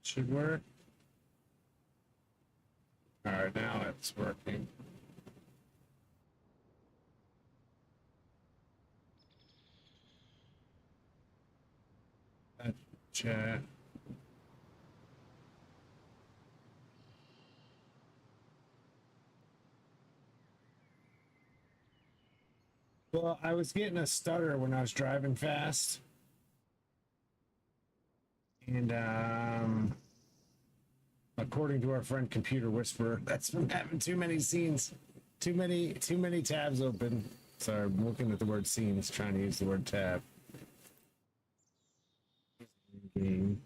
Should work. All right, now it's working. Chat. Well, I was getting a stutter when I was driving fast. And according to our friend Computer Whisperer, that's from having too many scenes, too many tabs open. Sorry, I'm looking at the word scenes, trying to use the word tab. Game.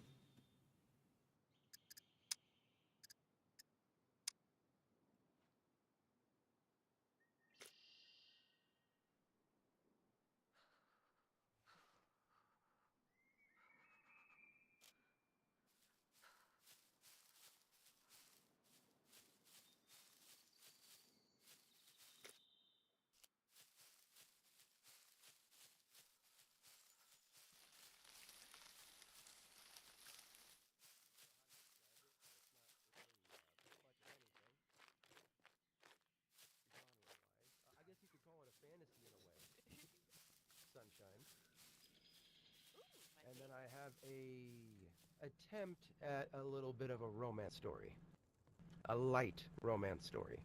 Fantasy in a way. Sunshine. And then I have a attempt at a little bit of a romance story. A light romance story.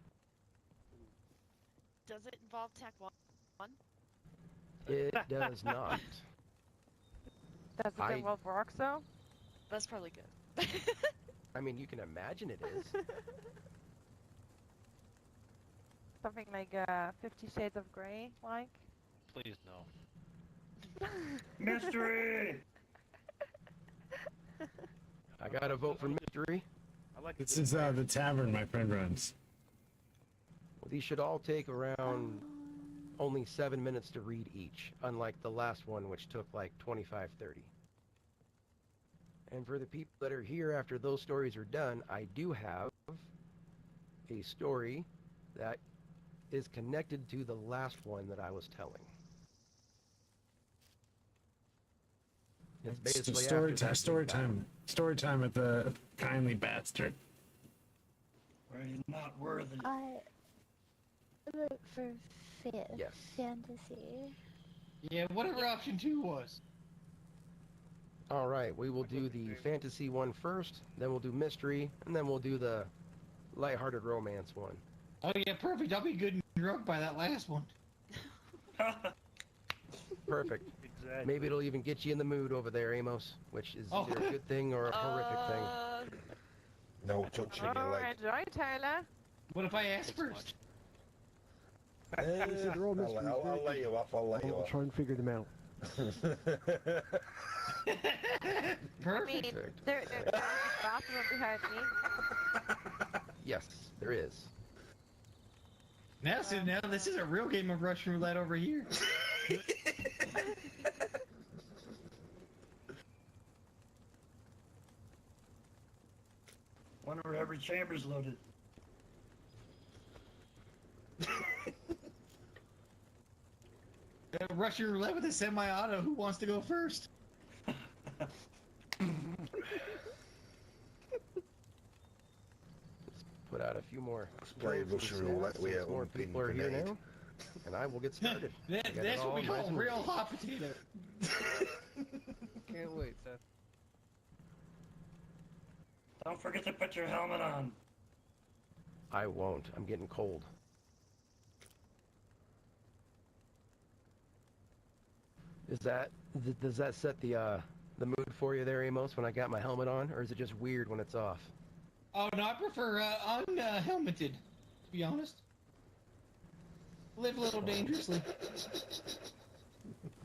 Does it involve Tech 1? It does not. Does it involve rocks though? That's probably good. I mean, you can imagine it is. Something like 50 Shades of Grey, like? Please no. Mystery! I gotta vote for mystery. I like This is the tavern my friend runs. Well, these should all take around only 7 minutes to read each, unlike the last one, which took like 25, 30. And for the people that are here after those stories are done, I do have a story that is connected to the last one that I was telling. It's basically story time at the Kindly Bastard. Are you not worthy? I vote for Yes. fantasy. Yeah, whatever option 2 was. All right, we will do the fantasy one first, then we'll do mystery, and then we'll do the lighthearted romance one. Oh yeah, perfect. I'll be good and drunk by that last one. Perfect. Exactly. Maybe it'll even get you in the mood over there, Amos, which is either a good thing or a horrific thing. No touching your leg. Enjoy, Tyler. What if I ask first? I'll let you off. I'll try and figure them out. Perfect. I mean, there's a bathroom behind me. Yes, there is. Now this is a real game of Russian roulette over here. Wonder if every chamber's loaded. Russian roulette with a semi-auto. Who wants to go first? Put out a few more. Play Russian roulette with more people are here now, and I will get started. That's what we call real hot potato. Can't wait, Seth. Don't forget to put your helmet on. I won't. I'm getting cold. Does that set the mood for you there, Amos, when I got my helmet on, or is it just weird when it's off? Oh no, I prefer unhelmeted, to be honest. Live a little dangerously.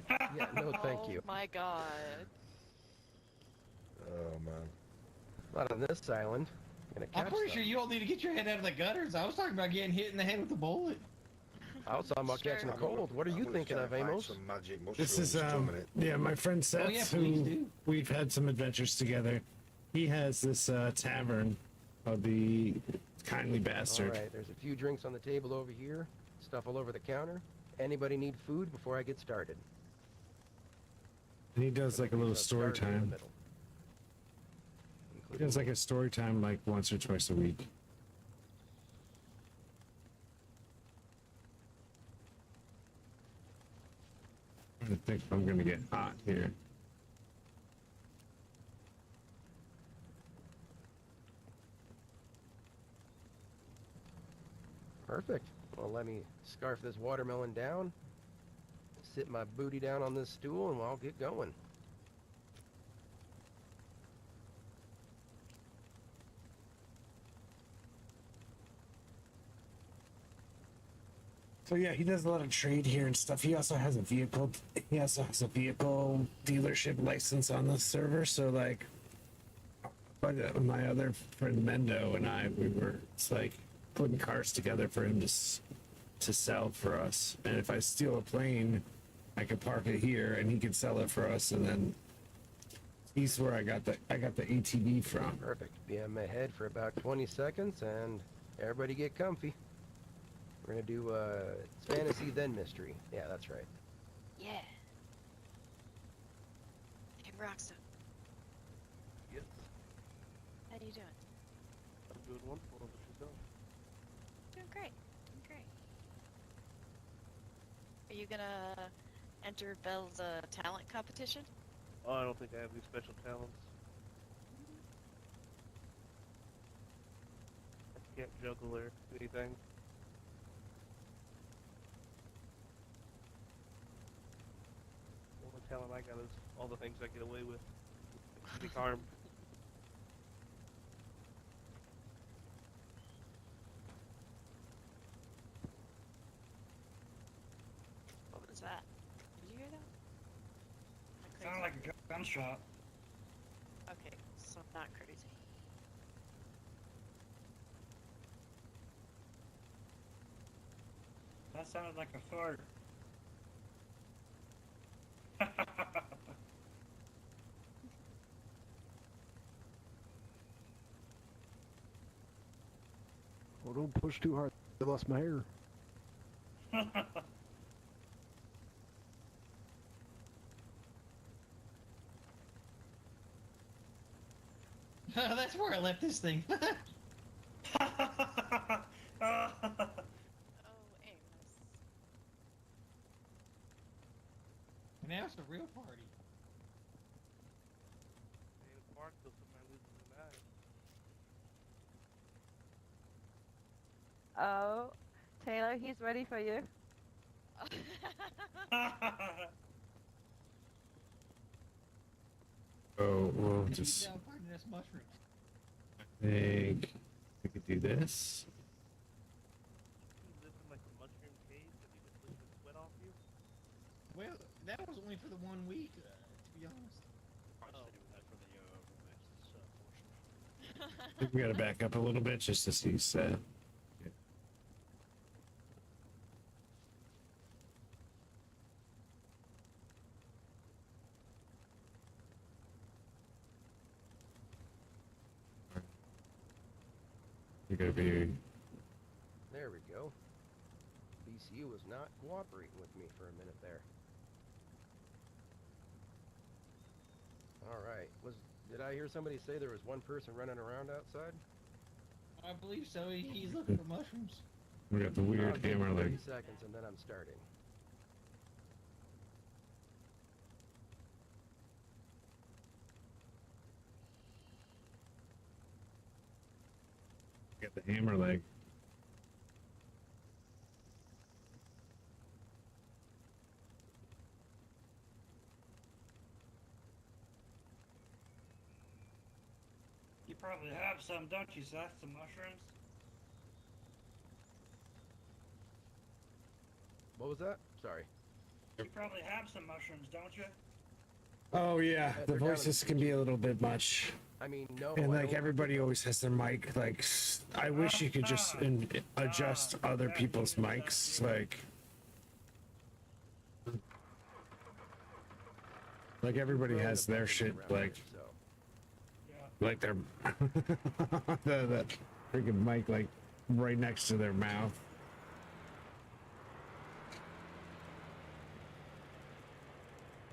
Yeah, no, thank you. Oh my god. Oh man. Not on this island. I'm pretty sure you don't need to get your head out of the gutters. I was talking about getting hit in the head with a bullet. I was talking about catching a cold. What are you thinking of, Amos? This is yeah, my friend Seth, who we've had some adventures together. He has this tavern of the Kindly Bastard. All right, there's a few drinks on the table over here, stuff all over the counter. Anybody need food before I get started? And he does like a little story time. It's like a story time like once or twice a week. I think I'm gonna get hot here. Perfect. Well, let me scarf this watermelon down, sit my booty down on this stool, and I'll get going. So yeah, he does a lot of trade here and stuff. He also has a vehicle. He also has a vehicle dealership license on the server. So like, but my other friend Mendo and I, we were it's like putting cars together for him to sell for us. And if I steal a plane, I could park it here and he could sell it for us. And then he's where I got the ATV from. Perfect. Be on my head for about 20 seconds, and everybody get comfy. We're gonna do it's fantasy then mystery. Yeah, that's right. Yeah. Hey, Roxo. Yes, How you doing? I'm doing wonderful. How about yourself? Doing great. Doing great. Are you gonna enter Belle's talent competition? Oh, I don't think I have any special talents. I can't juggle or anything. The only talent I got is all the things I get away with. Being harmed. What was that? Did you hear that? Am I Sounded like a gunshot. Okay, so not crazy. That sounded like a fart. Well, don't push too hard. I lost my hair. That's where I left this thing. Oh, Amos. And now it's a real party. Ain't a park till somebody loses an eye. Oh, Taylor, he's ready for you. Oh, we'll He's just down finding us mushrooms. think we could do this. You live in like a mushroom cave that you just leave the sweat off you? Well, that was only for the 1 week, to be honest. Oh. I think we gotta back up a little bit just to see set. You're gonna be There we go. BCU was not cooperating with me for a minute there. All right. Did I hear somebody say there was one person running around outside? I believe so. He's looking for mushrooms. we got the I'll weird give it hammer 30 leg. seconds and then I'm starting. Got the hammer leg. You probably have some, don't you, Seth? Some mushrooms? What was that? Sorry. You probably have some mushrooms, don't you? Oh yeah, the they're down in voices the can be a little bit much. I mean, no. And I like don't- everybody always has their mic. Like, I wish you could just adjust other people's mics. Like everybody Throwing has the their buttons shit. around Like, here, so. Yeah. like their that freaking mic like right next to their mouth.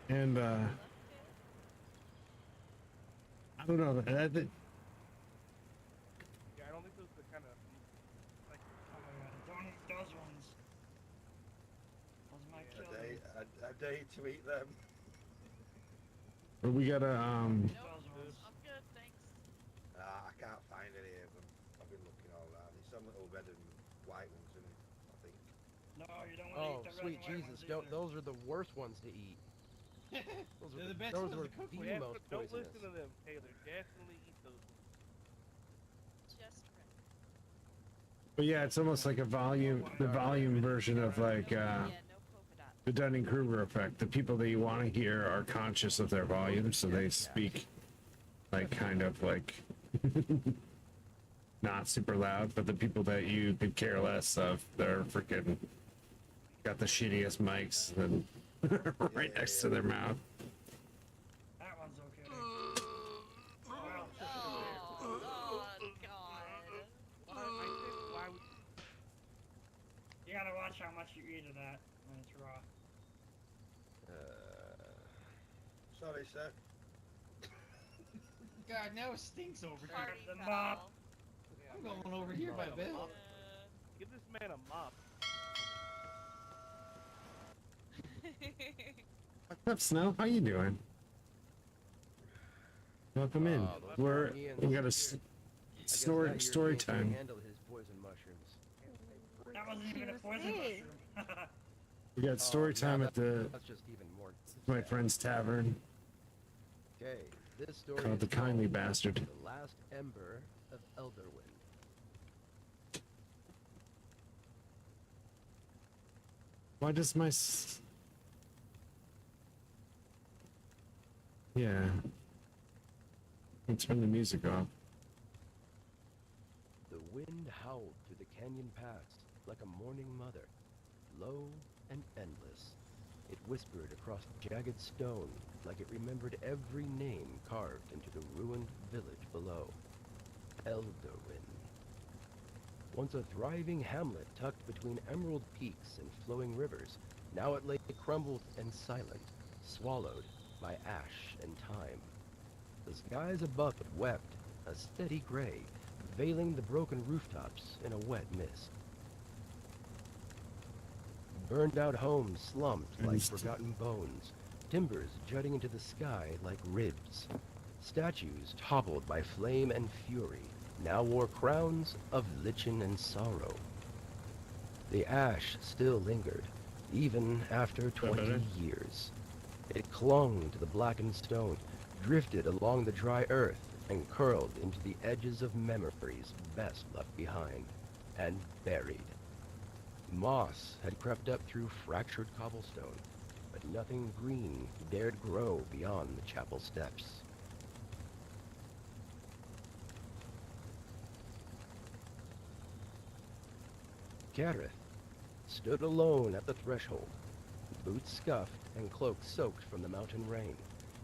And I don't know. Those ones. Those might kill you. I dare you to eat them. But we gotta Nope. Those ones. I'm good, thanks. I can't find any of them. I've been looking all around. There's some little red and white ones in it, I think. No, you don't want to Oh, eat the red sweet and white Jesus! ones Don't. either. Those are the worst ones to eat. Those They're are the best those ones were to cook the with. Yeah, most don't poisonous. listen to them, Taylor. Definitely eat those ones. Just red. But yeah, it's almost like the volume version of like Yeah, no polka dot. the Dunning-Kruger effect. The people that you want to hear are conscious of their volume, so they speak like kind of like not super loud. But the people that you could care less of, they're freaking got the shittiest mics and right next to their mouth. That one's okay. Oh, God. Why would You gotta watch how much you eat of that when it's raw. Sorry, sir. God, now it stinks over here. Party The foul. mop. I'm going over here by bed. give this man a mop? What's up, Snow? How you doing? Welcome in. those We're Ian's we got a here. I guess now story Europeans can time. handle his poison mushrooms. That wasn't even a Excuse poison me. mushroom. We got story now time at the That's just even more. my sad. friend's tavern. Okay, this story Called is The Kindly called Bastard. The Last Ember of Elderwind. Why does my yeah. Let's turn the music off. The wind howled through the canyon pass like a mourning mother, low and endless. It whispered across the jagged stone like it remembered every name carved into the ruined village below. Elderwind. Once a thriving hamlet tucked between emerald peaks and flowing rivers, now it lay crumbled and silent, swallowed by ash and time. The skies above it wept, a steady gray, veiling the broken rooftops in a wet mist. Burned-out homes slumped like forgotten bones, timbers jutting into the sky like ribs. Statues toppled by flame and fury now wore crowns of lichen and sorrow. The ash still lingered, even after 20 years. It clung to the blackened stone, drifted along the dry earth, and curled into the edges of memories best left behind, and buried. Moss had crept up through fractured cobblestone, but nothing green dared grow beyond the chapel steps. Gareth stood alone at the threshold, boots scuffed and cloak soaked from the mountain rain.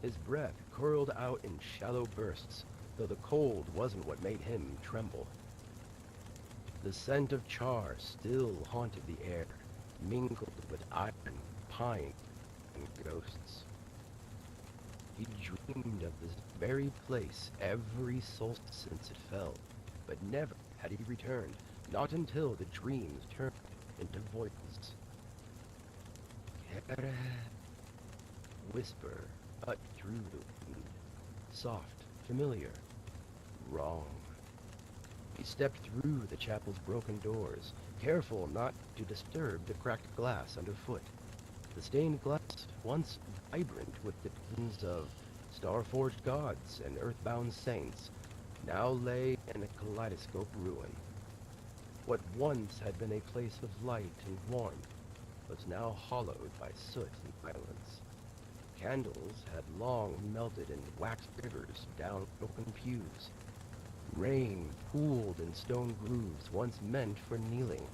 His breath curled out in shallow bursts, though the cold wasn't what made him tremble. The scent of char still haunted the air, mingled with iron, pine, and ghosts. He dreamed of this very place every solstice since it fell, but never had he returned, not until the dreams turned into voices. Gareth. Whisper cut through the wind. Soft, familiar, wrong. He stepped through the chapel's broken doors, careful not to disturb the cracked glass underfoot. The stained glass, once vibrant with depictions of star-forged gods and earthbound saints, now lay in a kaleidoscope ruin. What once had been a place of light and warmth was now hollowed by soot and violence. Candles had long melted in wax rivers down broken pews. Rain pooled in stone grooves once meant for kneeling.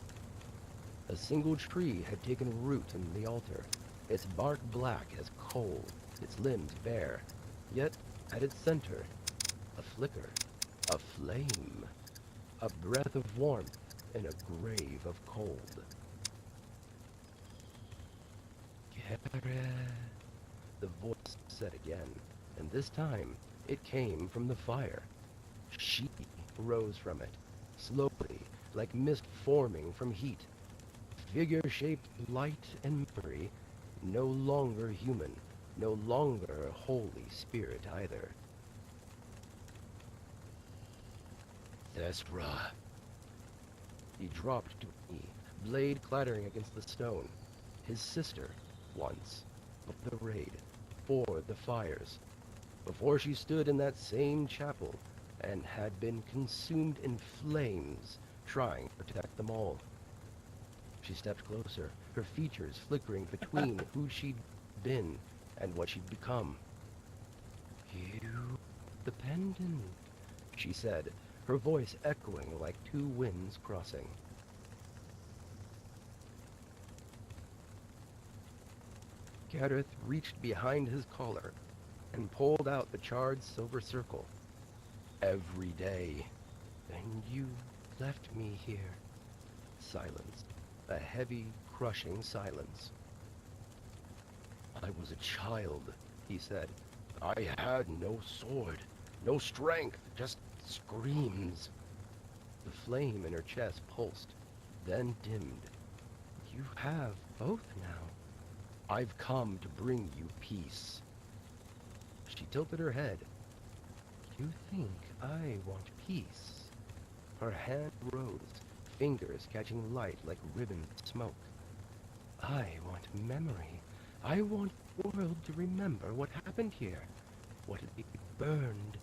A single tree had taken root in the altar, its bark black as coal, its limbs bare. Yet, at its center, a flicker, a flame, a breath of warmth in a grave of cold. Gareth, the voice said again, and this time it came from the fire. She rose from it, slowly, like mist forming from heat. figure-shaped light and memory, no longer human, no longer a Holy Spirit either. Thestra. He dropped to a knee, blade clattering against the stone. His sister, once, of the raid, for the fires, before she stood in that same chapel and had been consumed in flames, trying to protect them all. She stepped closer, her features flickering between who she'd been and what she'd become. You, the pendant, she said, her voice echoing like two winds crossing. Gareth reached behind his collar and pulled out the charred silver circle. Every day. And you left me here. Silence. A heavy, crushing silence. I was a child, he said. I had no sword, no strength, just screams. The flame in her chest pulsed, then dimmed. You have both now. I've come to bring you peace. She tilted her head. You think I want peace? Her hand rose, fingers catching light like ribbon smoke. I want memory. I want the world to remember what happened here, what it burned.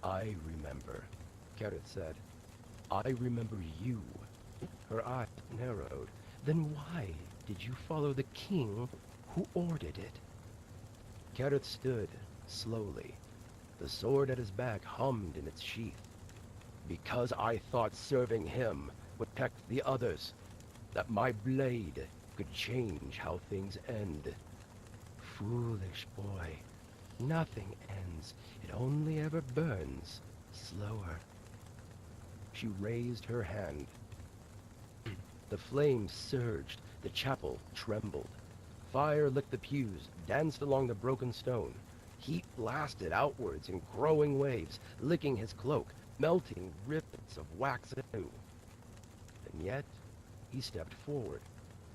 I remember, Gareth said. I remember you. Her eyes narrowed. Then why did you follow the king who ordered it? Gareth stood, slowly. The sword at his back hummed in its sheath. Because I thought serving him would protect the others, that my blade could change how things end. Foolish boy. Nothing ends. It only ever burns, slower. She raised her hand. The flames surged. The chapel trembled. Fire licked the pews, danced along the broken stone. Heat blasted outwards in growing waves, licking his cloak, melting ribbons of wax anew. And yet, he stepped forward,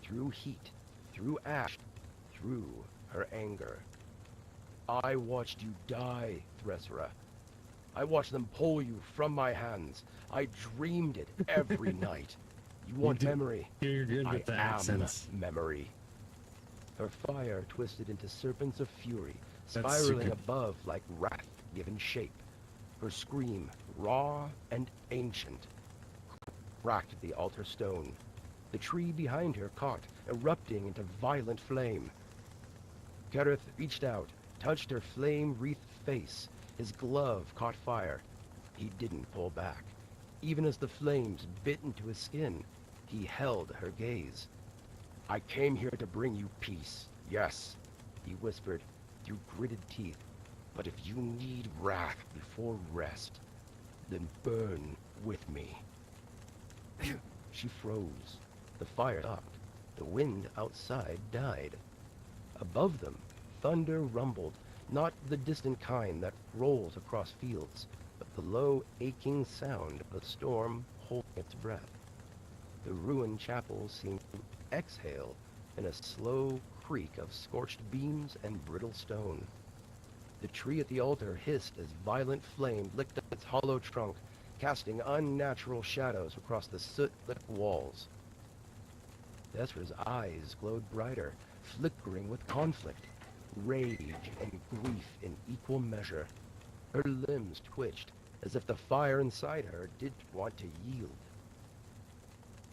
through heat, through ash, through her anger. I watched you die, Thresra. I watched them pull you from my hands. I dreamed it every night. You want memory? You're good with the accents. Memory. Her fire twisted into serpents of fury, That's spiraling super. above like wrath given shape. Her scream, raw and ancient, cracked the altar stone. The tree behind her caught, erupting into violent flame. Gareth reached out, touched her flame-wreathed face. His glove caught fire. He didn't pull back. Even as the flames bit into his skin, he held her gaze. I came here to bring you peace, yes, he whispered through gritted teeth. But if you need wrath before rest, then burn with me. She froze. The fire stopped. The wind outside died. Above them, thunder rumbled, not the distant kind that rolls across fields, but the low, aching sound of a storm holding its breath. The ruined chapel seemed to exhale in a slow creak of scorched beams and brittle stone. The tree at the altar hissed as violent flame licked up its hollow trunk, casting unnatural shadows across the soot-lit walls. Thesra's eyes glowed brighter, flickering with conflict, rage and grief in equal measure. Her limbs twitched, as if the fire inside her didn't want to yield.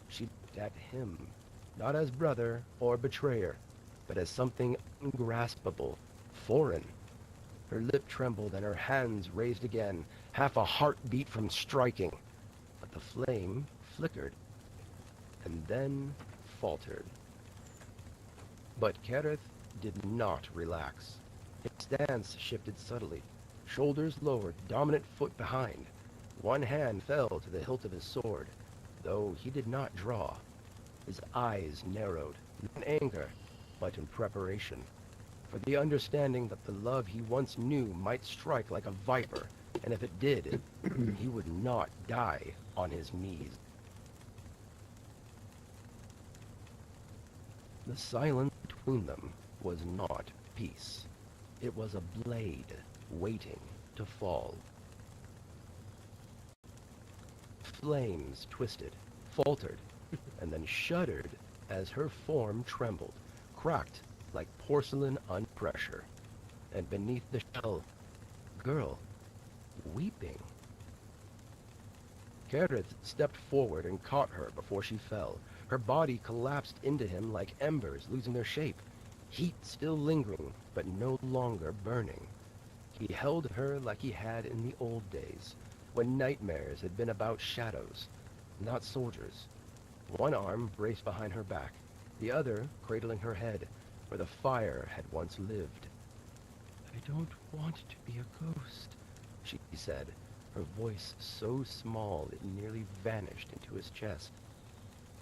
She looked at him, not as brother or betrayer, but as something ungraspable, foreign. Her lip trembled and her hands raised again, half a heartbeat from striking. But the flame flickered, and then faltered. But Gareth did not relax. His stance shifted subtly, shoulders lowered, dominant foot behind. One hand fell to the hilt of his sword, though he did not draw. His eyes narrowed, not in anger, but in preparation, for the understanding that the love he once knew might strike like a viper, and if it did, he would not die on his knees. The silence between them was not peace. It was a blade waiting to fall. Flames twisted, faltered, and then shuddered as her form trembled, cracked like porcelain under pressure. And beneath the shell, girl, weeping. Kerith stepped forward and caught her before she fell. Her body collapsed into him like embers losing their shape, heat still lingering, but no longer burning. He held her like he had in the old days, when nightmares had been about shadows, not soldiers. One arm braced behind her back, the other cradling her head, where the fire had once lived. "I don't want to be a ghost," she said, her voice so small it nearly vanished into his chest.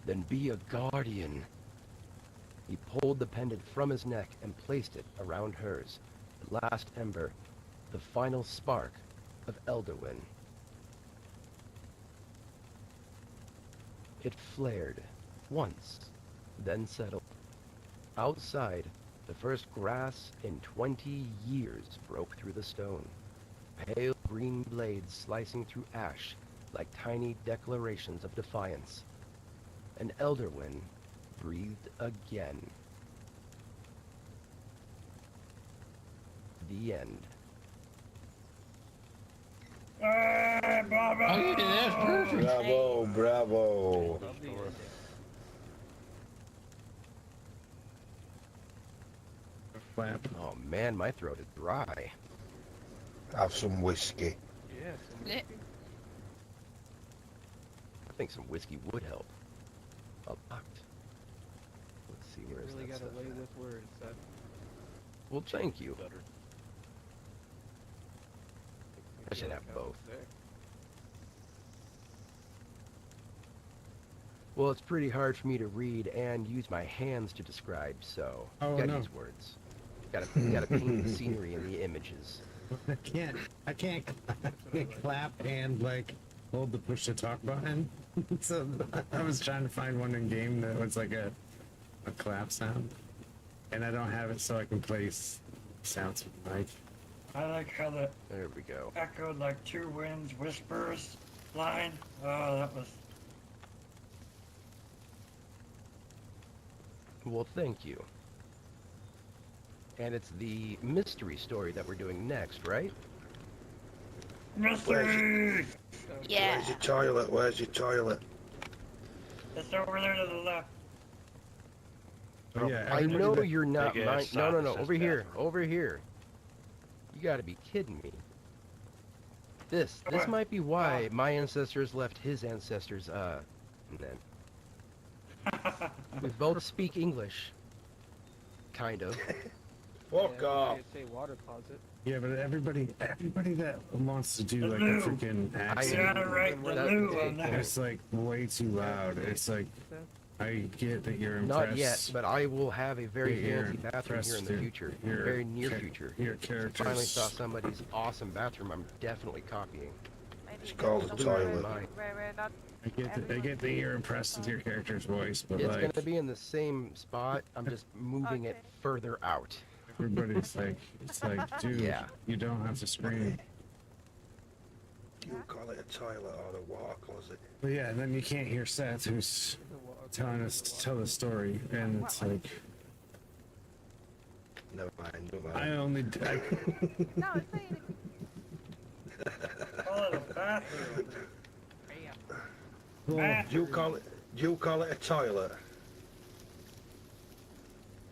"Then be a guardian." He pulled the pendant from his neck and placed it around hers, the last ember, the final spark of Elderwin. It flared once, then settled. Outside, the first grass in 20 years broke through the stone, pale green blades slicing through ash like tiny declarations of defiance. And Elderwin breathed again. The end. Hey, bravo! Oh, you did that perfect. Bravo, bravo. Flap. Oh man, my throat is dry. Have some whiskey. Yeah, some Yeah. I think some whiskey would help. A lot. Let's see, you where's really that got stuff away at? with words. That Well, thank you. I should feel have like both. was there. Well, it's pretty hard for me to read and use my hands to describe, so Oh, gotta no. use words. Gotta paint the scenery and the images. I can't clap and like hold the push to talk button. So I was trying to find one in game that was like a clap sound, and I don't have it, so I can place sounds from the mic. I like how that There we go. echoed like two winds, whispers line. Oh, that was. Well, thank you. And it's the mystery story that we're doing next, right? Mystery! Yeah. Where's your toilet? Where's your toilet? It's over there to the left. Oh, yeah, I everybody know that- you're not Big mine. ass No, no, sock no. that says Over here. bathroom. Over here. You gotta be kidding me. This What? might be why my ancestors left his ancestors, then. We both speak English. Kind of. Fuck Yeah, off. you say water closet. Yeah, but everybody that wants to do The like loo. a freaking You accent, gotta write the That- loo on that. it's like way too loud. It's like I get that you're impressed. Not yet, but I will have a very You're fancy bathroom here in the impressed future. your Very near cha- future. Your If I finally saw characters. somebody's awesome bathroom, I'm definitely copying. Maybe It's there's called a somewhere toilet. Where we're not I get that you're impressed with your character's voice, but It's like gonna be in the same spot. I'm just moving it Okay. further out. everybody's like, it's like, dude, Yeah. you don't have to scream. You call it a toilet or a water closet? But yeah, and then you can't hear Seth, who's telling us to tell the story, and it's like, Never mind, don't I mind. only, I, No, it's not even. Call it a bathroom. well, Do you call it a toilet?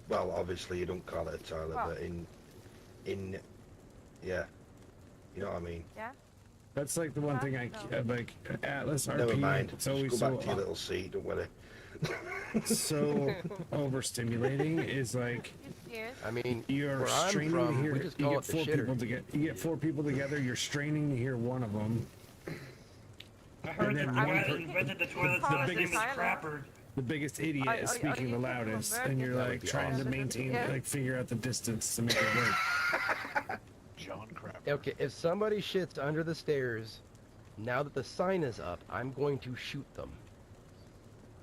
Well, obviously you don't call it a toilet, Well. but yeah, you know what I mean. Yeah. that's like the one thing I like. Atlas RP. Never mind. It's Just always go back to your little seat. Don't worry. so overstimulating. Is like You serious? I mean, you're where I'm straining to from, hear. we just You call get it the four shitter. people together. You get four people together. You're straining to hear one of them. I heard the then guy one that per- invented the toilet Call system it is the silent. crapper. The biggest idiot Are- is are- speaking are the you loudest, converted? and you're That would like be trying to awesome. maintain, Yeah. like figure out the distance to make it work. John Crapper. Okay, if somebody shits under the stairs, now that the sign is up, I'm going to shoot them.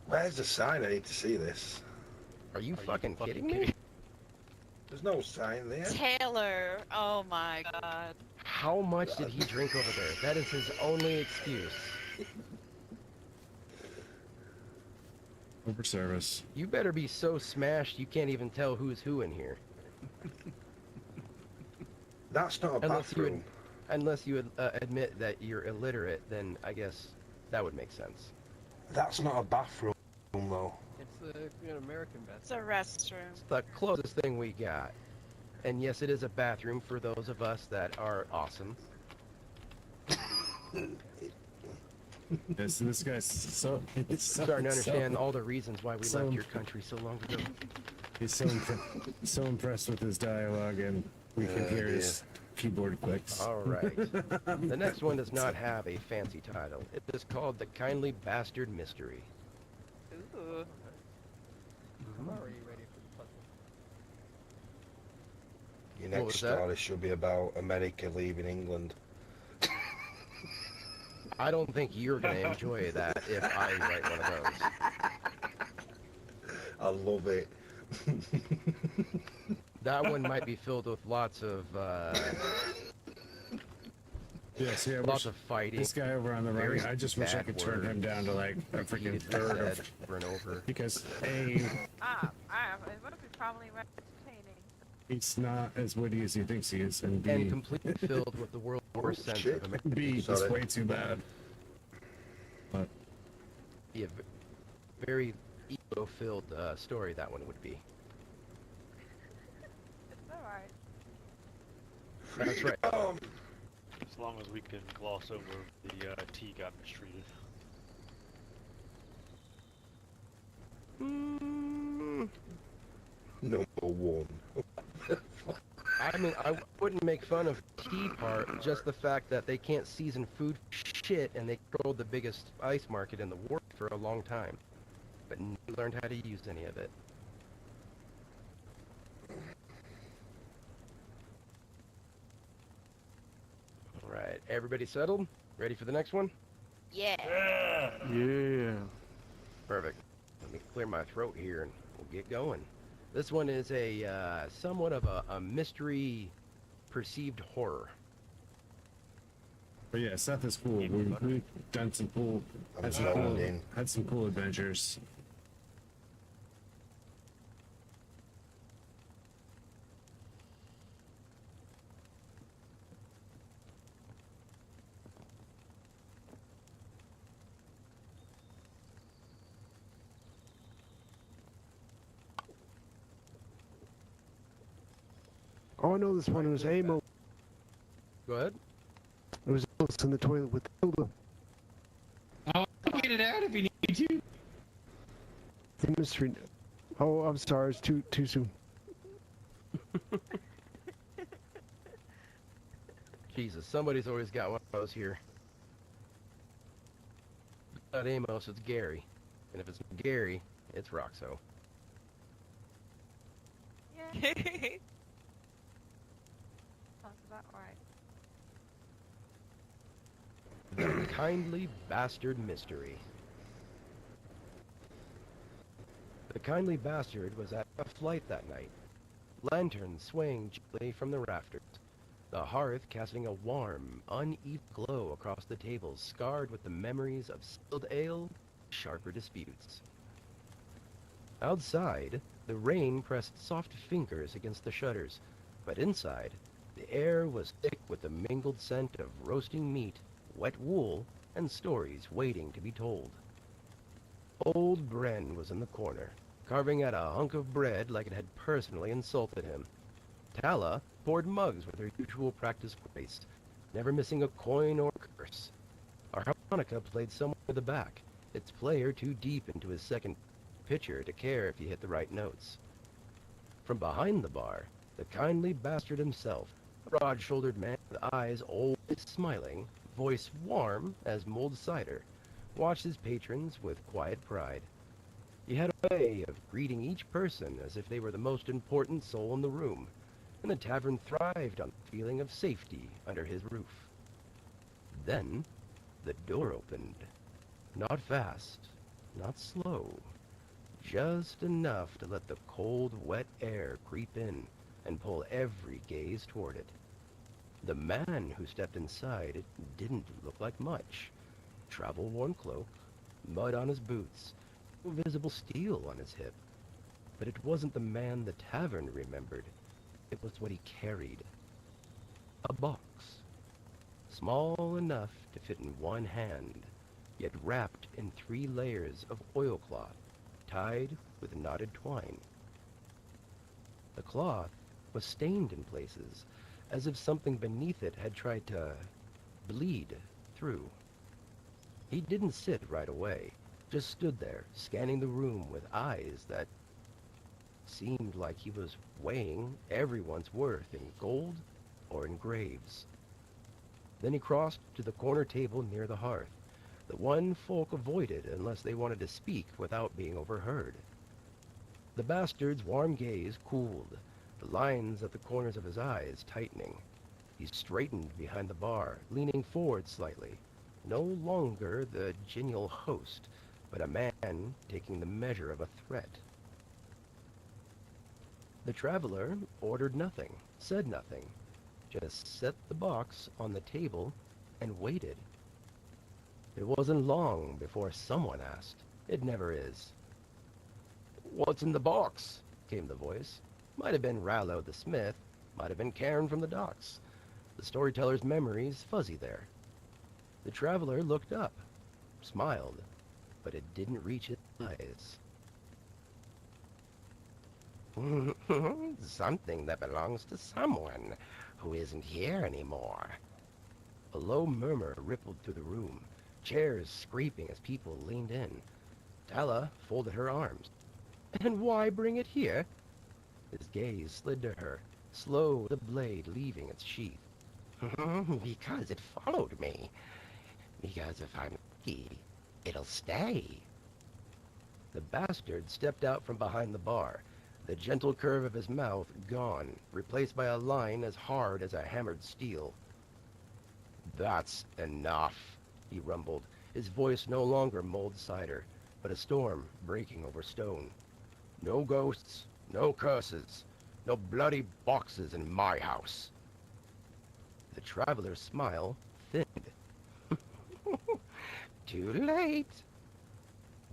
Where's the sign? I need to see this. Are you fucking kidding me? There's no sign there. Taylor! Oh my god. How much did he drink over there? That is his only excuse. Over service. You better be so smashed you can't even tell who's who in here. That's not a bathroom. Unless you admit that you're illiterate, then I guess that would make sense. That's not a bathroom, though. It's an American It's a restroom. It's the closest thing we got. And yes, it is a bathroom for those of us that are awesome. Yes, this guy's so. He's so Starting to understand all the reasons why we so- left your country so long ago. He's so impressed with his dialogue, and we can hear his keyboard clicks. All right. The next one does not have a fancy title. It is called The Kindly Bastard Mystery. Ooh. I'm already ready for the puzzle. Your What next was that? story should be about America leaving England. I don't think you're going to enjoy that if I write one of those. I love it. That one might be filled with lots of Yes, yeah. lots of fighting. This guy over on the Very right, I just wish I bad could turn him down to like a freaking repeated third said of, over and over. because A, It would be probably entertaining. he's not as witty as he thinks he is, and And B, completely filled with the world's worst sense shit. of America. B, he's Sorry. way too bad. But Be a very ego-filled story that one would be. It's alright. That's right. As long as we can gloss over the T got mistreated. Number one. I mean, I wouldn't make fun of tea part, just the fact that they can't season food shit and they controlled the biggest ice market in the world for a long time. But never learned how to use any of it. Alright, everybody settled? Ready for the next one? Yeah. Yeah. Yeah. Perfect. Let me clear my throat here and we'll get going. This one is a somewhat of a mystery perceived horror. but yeah, Seth is cool. We've done some cool, I'm had some zoned cool, in. had some cool adventures. Oh, I know this one. It was Amo. Go ahead. It was Alice in the toilet with Hilda. I'll get it out if you need to. The mystery. Oh, I'm sorry. It's too soon. Jesus, somebody's always got one of those here. If it's not Amos, it's Gary. And if it's Gary, it's Roxo. Yeah, sounds about right. The Kindly Bastard Mystery. The Kindly Bastard was at a flight that night. Lanterns swaying gently from the rafters. The hearth casting a warm, uneven glow across the tables, scarred with the memories of spilled ale, sharper disputes. Outside, the rain pressed soft fingers against the shutters, but inside, the air was thick with the mingled scent of roasting meat, wet wool, and stories waiting to be told. Old Bren was in the corner, carving at a hunk of bread like it had personally insulted him. Tala poured mugs with her usual practice grace, never missing a coin or curse. Our harmonica played somewhere in the back, its player too deep into his second pitcher to care if he hit the right notes. From behind the bar, the Kindly Bastard himself, a broad-shouldered man with eyes always smiling, voice warm as mulled cider, watched his patrons with quiet pride. He had a way of greeting each person as if they were the most important soul in the room, and the tavern thrived on feeling of safety under his roof. Then, the door opened. Not fast, not slow, just enough to let the cold, wet air creep in and pull every gaze toward it. The man who stepped inside didn't look like much. Travel-worn cloak, mud on his boots, visible steel on his hip. But it wasn't the man the tavern remembered. It was what he carried. A box. Small enough to fit in one hand, yet wrapped in 3 layers of oilcloth, tied with knotted twine. The cloth was stained in places, as if something beneath it had tried to bleed through. He didn't sit right away, just stood there, scanning the room with eyes that seemed like he was weighing everyone's worth in gold or in graves. Then he crossed to the corner table near the hearth, the one folk avoided unless they wanted to speak without being overheard. The bastard's warm gaze cooled, the lines at the corners of his eyes tightening. He straightened behind the bar, leaning forward slightly, no longer the genial host, but a man taking the measure of a threat. The traveler ordered nothing, said nothing, just set the box on the table and waited. It wasn't long before someone asked. It never is. "What's in the box?" came the voice. Might have been Rallo the smith, might have been Cairn from the docks. The storyteller's memory's fuzzy there. The traveler looked up, smiled, but it didn't reach his eyes. "Something that belongs to someone who isn't here anymore." A low murmur rippled through the room, chairs scraping as people leaned in. Tala folded her arms. "And why bring it here?" His gaze slid to her, slow, the blade leaving its sheath. "Because it followed me. Because if I'm lucky, it'll stay." The bastard stepped out from behind the bar, the gentle curve of his mouth gone, replaced by a line as hard as a hammered steel. "That's enough," he rumbled, his voice no longer mulled cider, but a storm breaking over stone. "No ghosts, no curses, no bloody boxes in my house." The traveler's smile thinned. "Too late."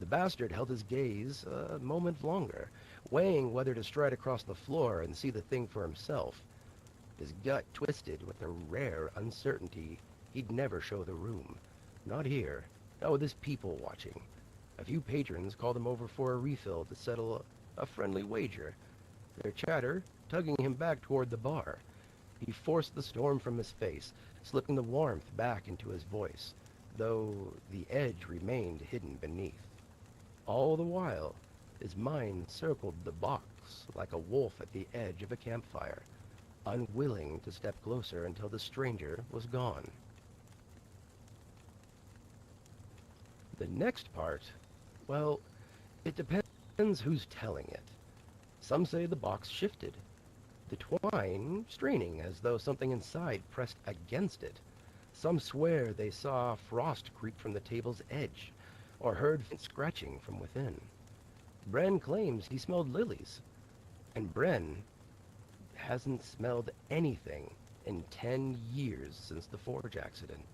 The bastard held his gaze a moment longer, weighing whether to stride across the floor and see the thing for himself. His gut twisted with a rare uncertainty. He'd never show the room. Not here, not with his people watching. A few patrons called him over for a refill to settle a friendly wager, their chatter tugging him back toward the bar. He forced the storm from his face, slipping the warmth back into his voice, though the edge remained hidden beneath. All the while, his mind circled the box like a wolf at the edge of a campfire, unwilling to step closer until the stranger was gone. The next part, well, it depends who's telling it. Some say the box shifted, the twine straining as though something inside pressed against it. Some swear they saw frost creep from the table's edge, or heard faint scratching from within. Bren claims he smelled lilies, and Bren hasn't smelled anything in 10 years since the forge accident.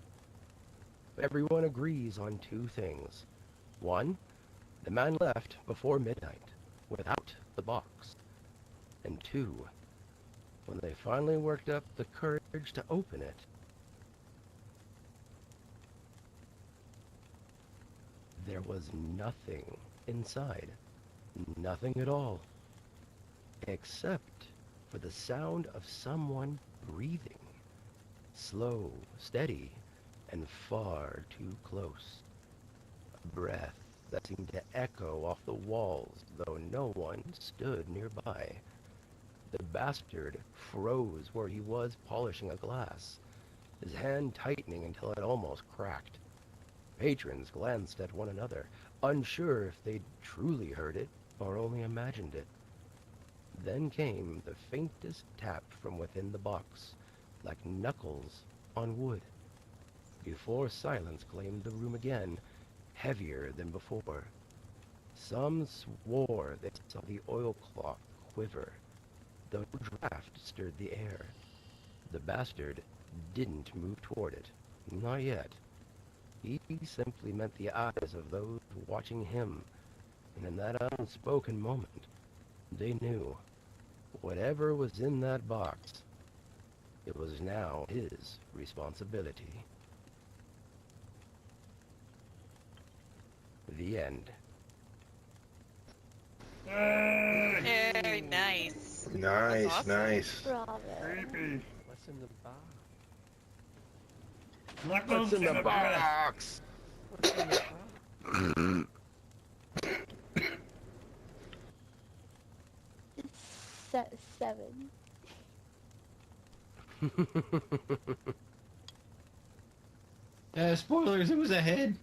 Everyone agrees on 2 things. 1, the man left before midnight, without the box. And 2, when they finally worked up the courage to open it, there was nothing inside. Nothing at all. Except for the sound of someone breathing. Slow, steady, and far too close. A breath that seemed to echo off the walls, though no one stood nearby. The bastard froze where he was polishing a glass, his hand tightening until it almost cracked. Patrons glanced at one another, unsure if they'd truly heard it or only imagined it. Then came the faintest tap from within the box, like knuckles on wood, before silence claimed the room again, heavier than before. Some swore they saw the oilcloth quiver, though no draft stirred the air. The bastard didn't move toward it, not yet. He simply met the eyes of those watching him, and in that unspoken moment, they knew whatever was in that box, it was now his responsibility. The end. Very nice. Nice, awesome. nice. Bravo. Creepy. What's in the box? Knuckles What's in the breast. box? What's in the box? Seven. Spoilers, it was a head.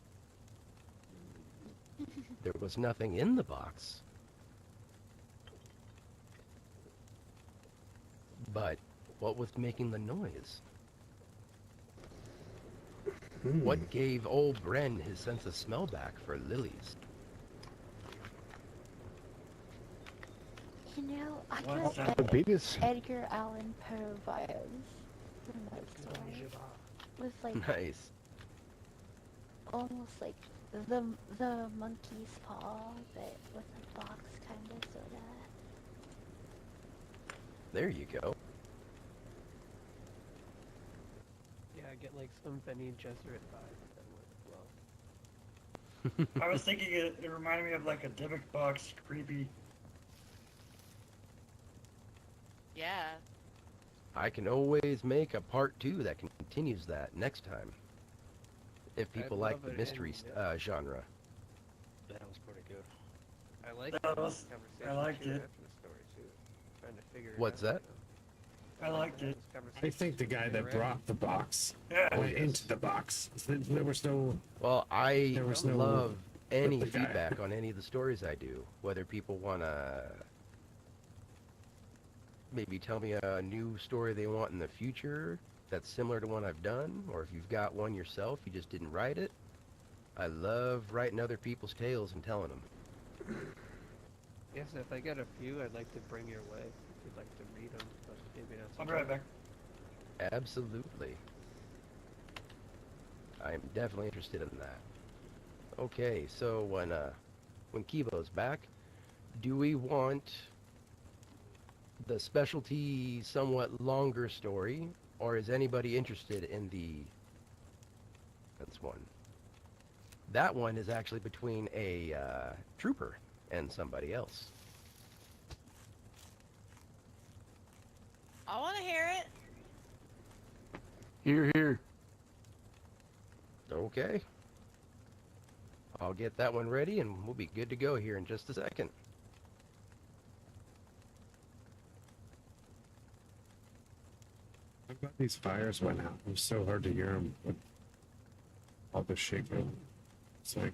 There was nothing in the box. But what was making the noise? What gave old Bren his sense of smell back for lilies? You know, I What's got that? Edgar Allan Poe vibes from that story. With like Nice. almost like the monkey's paw, but with a box kind of sorta. There you go. Yeah, I get like some Benny Gesserit vibes that went well. I was thinking it reminded me of like a Dybbuk box, creepy. Yeah. I can always make a part 2 that continues that next time. If people I'd like love the it, mystery and, genre. That was pretty good. I like That the was- conversation I liked too it. after the story too. Trying to figure it What's out, that? you I liked it. I think the guy that brought the box Yeah. went into the box. There was no. Well, I There was no- love any the guy. feedback on any of the stories I do. Whether people want to maybe tell me a new story they want in the future that's similar to one I've done, or if you've got one yourself, you just didn't write it. I love writing other people's tales and telling them. Yes, if I get a few, I'd like to bring your way. If you'd like to read them, but maybe not. I'll be right back. Absolutely. I'm definitely interested in that. Okay, so when Kivo's back, do we want the specialty somewhat longer story, or is anybody interested in the... That's one. That one is actually between a trooper and somebody else. I want to hear it. Here, here. Okay. I'll get that one ready and we'll be good to go here in just a second. I'm glad these fires went out. It was so hard to hear them with all the shit going. It's like.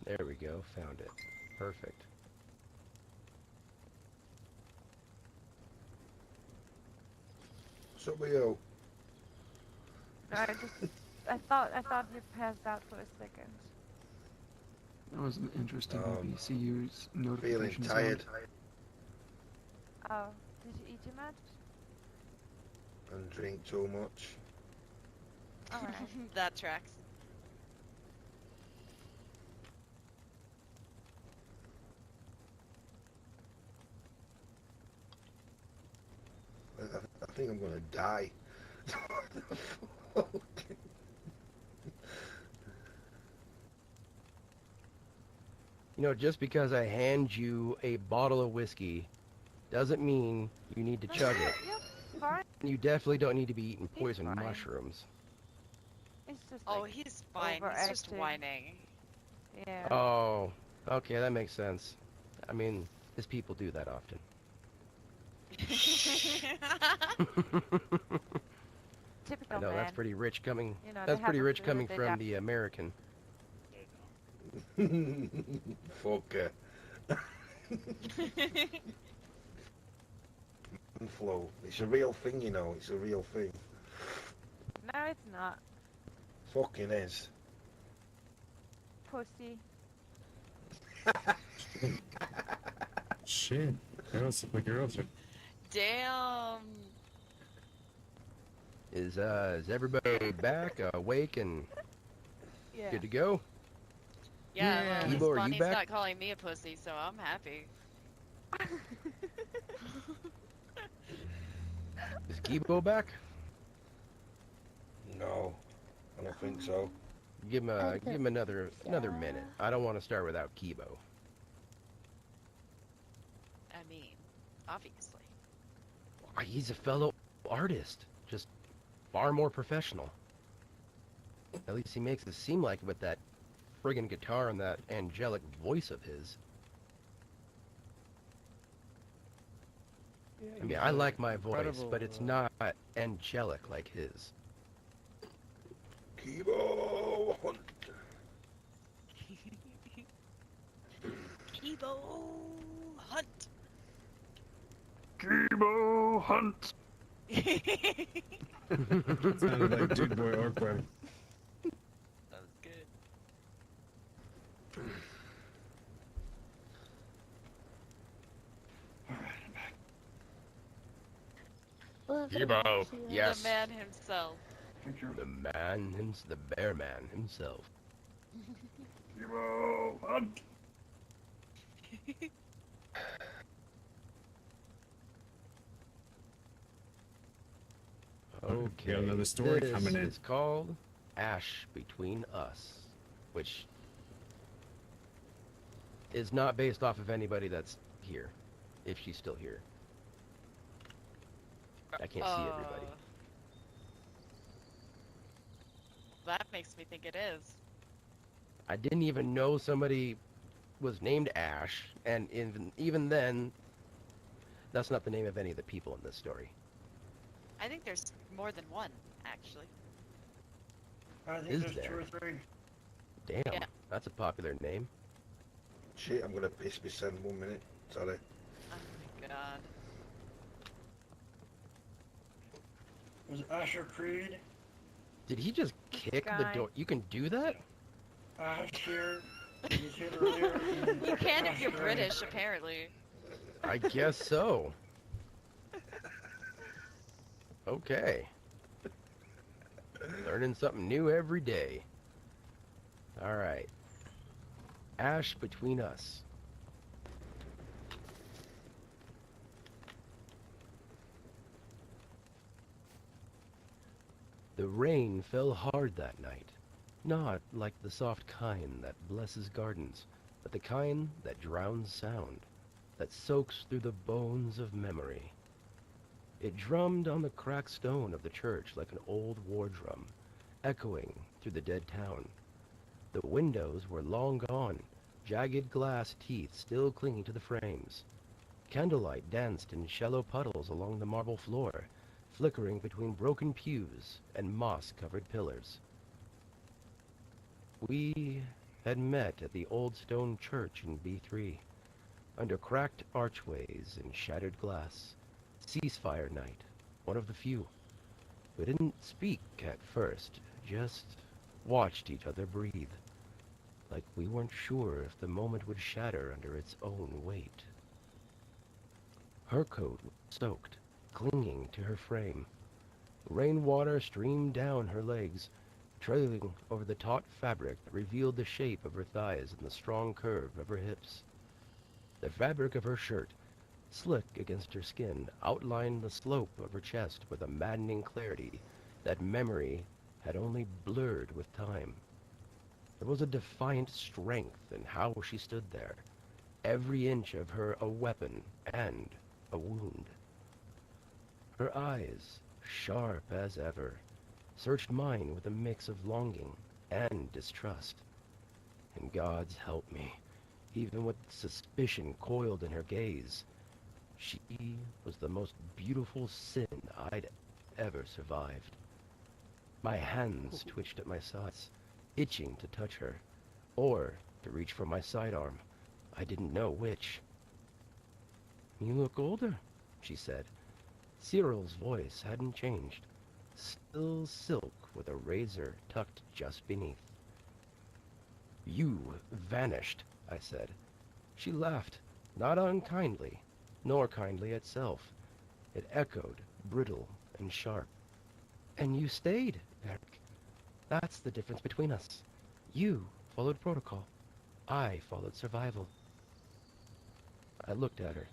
There we go, found it. Perfect. So we all. I thought you passed out for a second. That was an interesting VCU's Feeling notification tired sound. Oh, did you eat too much? and drink too much. Alright. That tracks. think I'm gonna die. You know, just because I hand you a bottle of whiskey doesn't mean you need to chug it. Yep, fine. You definitely don't need to be eating He's poison fine. mushrooms. It's just Oh, like he's fine. He's just overacting. whining. Yeah. Oh, okay, that makes sense. I mean, his people do that often. Typical I know man. that's pretty rich coming. You know, they That's pretty have a rich flu, coming they from die. the American. Fucker. Flow. It's a real thing, you know. It's a real thing. No, it's not. Fucking is. Pussy. Shit. Girls, the girls are. Damn. Is everybody back, awake, and Yeah. good to go? Yeah, Yeah. well, at Ebo, least are you Bonnie's back? not calling me a pussy, so I'm happy. Is Gibo back? No, I don't think so. Give him another so. minute. I don't want to start without Kibo. I mean, obviously. He's a fellow artist, just far more professional. At least he makes it seem like it with that friggin' guitar and that angelic voice of his. I mean, I like my voice, but it's not angelic like his. Kibo Hunt. Ebo Hunt. Kibo Hunt! Sounded like Dude Boy Orquem. That was good. Well, Kibo, yes. The man himself. The bear man himself. Kibo Hunt! Okay. Got another story this coming in. is called Ash Between Us, which is not based off of anybody that's here, if she's still here. I can't see everybody. That makes me think it is. I didn't even know somebody was named Ash, and even then, that's not the name of any of the people in this story. I think there's more than one, actually. I think Is there's there? 2 or 3. Damn, Yeah. that's a popular name. Shit, I'm gonna piss myself 1 minute. Sorry. Oh my god. Was it Asher Creed? Did he just kick the guy. door? You can do that? Ash here. Did you see it earlier? You can if you're Ash British, apparently. I guess so. Okay. Learning something new every day. Alright. Ash Between Us. The rain fell hard that night. Not like the soft kind that blesses gardens, but the kind that drowns sound, that soaks through the bones of memory. It drummed on the cracked stone of the church like an old war drum, echoing through the dead town. The windows were long gone, jagged glass teeth still clinging to the frames. Candlelight danced in shallow puddles along the marble floor, flickering between broken pews and moss-covered pillars. We had met at the old stone church in B3, under cracked archways and shattered glass. Ceasefire night, one of the few. We didn't speak at first, just watched each other breathe, like we weren't sure if the moment would shatter under its own weight. Her coat was soaked, clinging to her frame. Rainwater streamed down her legs, trailing over the taut fabric that revealed the shape of her thighs and the strong curve of her hips. The fabric of her shirt, slick against her skin, outlined the slope of her chest with a maddening clarity that memory had only blurred with time. There was a defiant strength in how she stood there, every inch of her a weapon and a wound. Her eyes, sharp as ever, searched mine with a mix of longing and distrust. And God's help me, even with suspicion coiled in her gaze, she was the most beautiful sin I'd ever survived. My hands twitched at my sides, itching to touch her, or to reach for my sidearm. I didn't know which. "You look older," she said. Cyril's voice hadn't changed, still silk with a razor tucked just beneath. "You vanished," I said. She laughed, not unkindly, nor kindly itself. It echoed, brittle and sharp. "And you stayed, Eric. That's the difference between us. You followed protocol. I followed survival." I looked at her.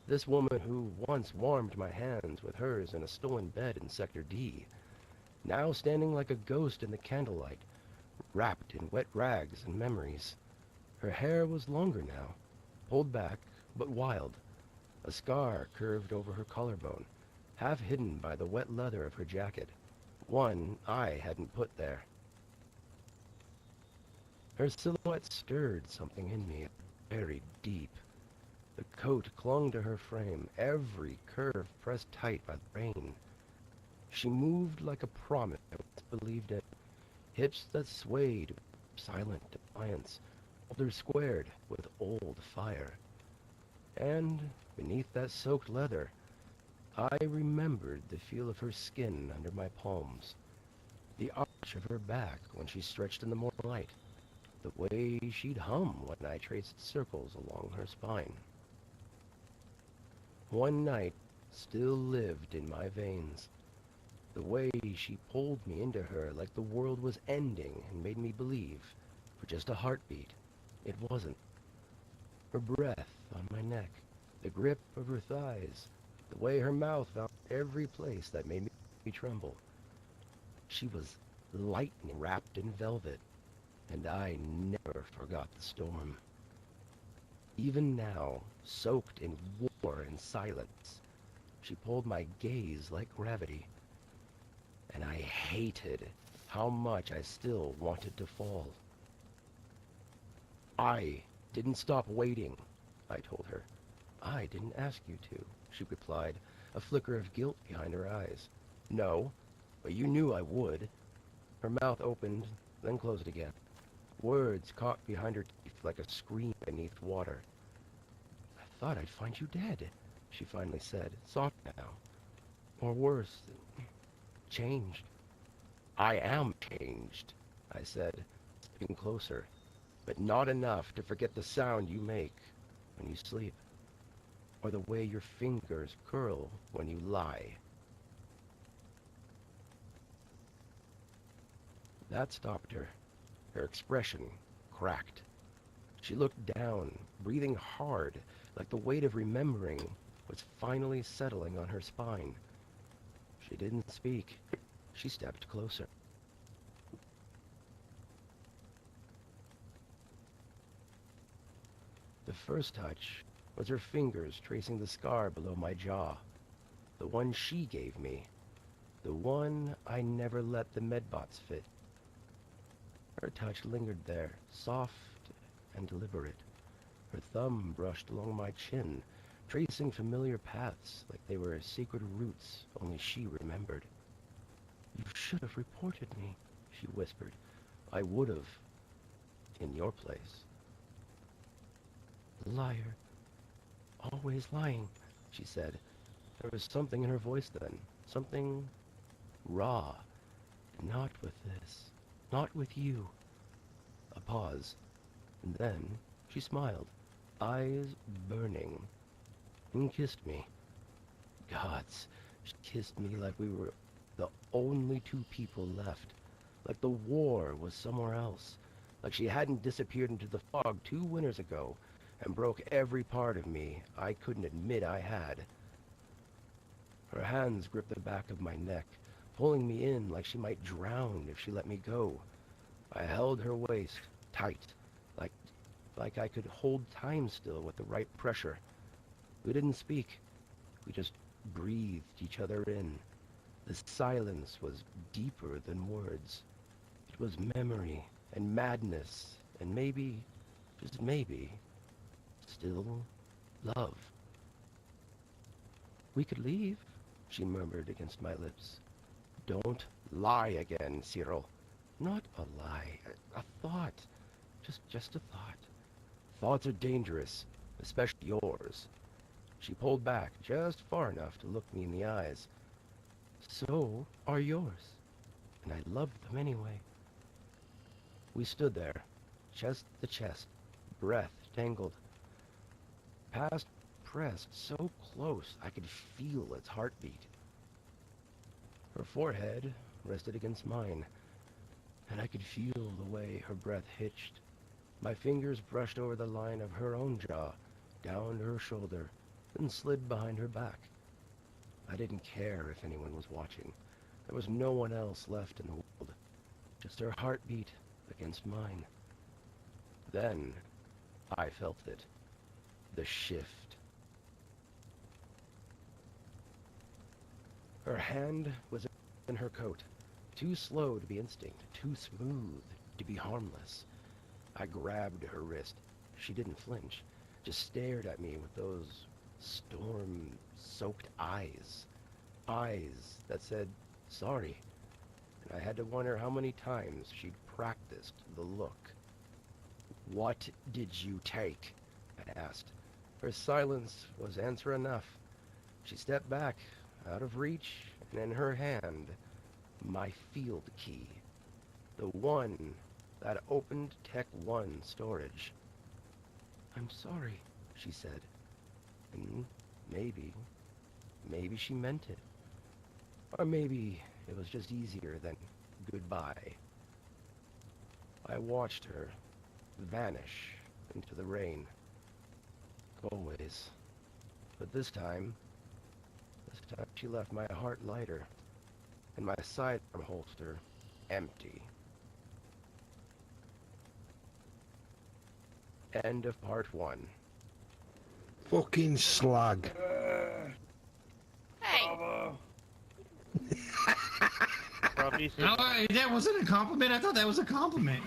This woman who once warmed my hands with hers in a stolen bed in Sector D, now standing like a ghost in the candlelight, wrapped in wet rags and memories. Her hair was longer now, pulled back, but wild. A scar curved over her collarbone, half hidden by the wet leather of her jacket, one I hadn't put there. Her silhouette stirred something in me, buried deep. The coat clung to her frame, every curve pressed tight by the rain. She moved like a promise I once believed in, hips that swayed with silent defiance, shoulders squared with old fire. And beneath that soaked leather, I remembered the feel of her skin under my palms, the arch of her back when she stretched in the morning light, the way she'd hum when I traced circles along her spine. One night still lived in my veins. The way she pulled me into her like the world was ending and made me believe, for just a heartbeat, it wasn't. Her breath on my neck, the grip of her thighs, the way her mouth found every place that made me tremble. She was lightning wrapped in velvet, and I never forgot the storm. Even now, soaked in war and silence, she pulled my gaze like gravity, and I hated how much I still wanted to fall. "I didn't stop waiting," I told her. "I didn't ask you to," she replied, a flicker of guilt behind her eyes. "No, but you knew I would." Her mouth opened, then closed again. Words caught behind her teeth like a scream beneath water. "I thought I'd find you dead," she finally said, soft now. "Or worse, changed." "I am changed," I said, stepping closer, "but not enough to forget the sound you make when you sleep, or the way your fingers curl when you lie." That stopped her. Her expression cracked. She looked down, breathing hard, like the weight of remembering was finally settling on her spine. She didn't speak. She stepped closer. The first touch was her fingers tracing the scar below my jaw, the one she gave me, the one I never let the medbots fit. Her touch lingered there, soft and deliberate. Her thumb brushed along my chin, tracing familiar paths like they were secret routes only she remembered. "You should have reported me," she whispered. "I would have, in your place." "Liar. Always lying," she said. There was something in her voice then, something raw. "Not with this. Not with you." A pause, and then she smiled, eyes burning, and kissed me. Gods, she kissed me like we were the only two people left, like the war was somewhere else, like she hadn't disappeared into the fog 2 winters ago, and broke every part of me I couldn't admit I had. Her hands gripped the back of my neck, pulling me in like she might drown if she let me go. I held her waist tight, like I could hold time still with the right pressure. We didn't speak. We just breathed each other in. The silence was deeper than words. It was memory and madness and maybe, just maybe, still love. We could leave, she murmured against my lips. Don't lie again, Cyril. Not a lie, a thought. Just a thought. Thoughts are dangerous, especially yours. She pulled back just far enough to look me in the eyes. So are yours, and I loved them anyway. We stood there, chest to chest, breath tangled. Past pressed so close I could feel its heartbeat. Her forehead rested against mine, and I could feel the way her breath hitched. My fingers brushed over the line of her own jaw, down to her shoulder, then slid behind her back. I didn't care if anyone was watching. There was no one else left in the world, just her heartbeat against mine. Then I felt it, the shift. Her hand was in her coat, too slow to be instinct, too smooth to be harmless. I grabbed her wrist. She didn't flinch, just stared at me with those storm-soaked eyes. Eyes that said, sorry. And I had to wonder how many times she'd practiced the look. What did you take? I asked. Her silence was answer enough. She stepped back, out of reach, and in her hand, my field key. The one that opened Tech 1 storage. I'm sorry, she said. And maybe she meant it. Or maybe it was just easier than goodbye. I watched her vanish into the rain. Always. But this time she left my heart lighter, and my sidearm holster empty. End of part 1. Fucking slag. Hey! Bravo. Robbie, No, that wasn't a compliment. I thought that was a compliment.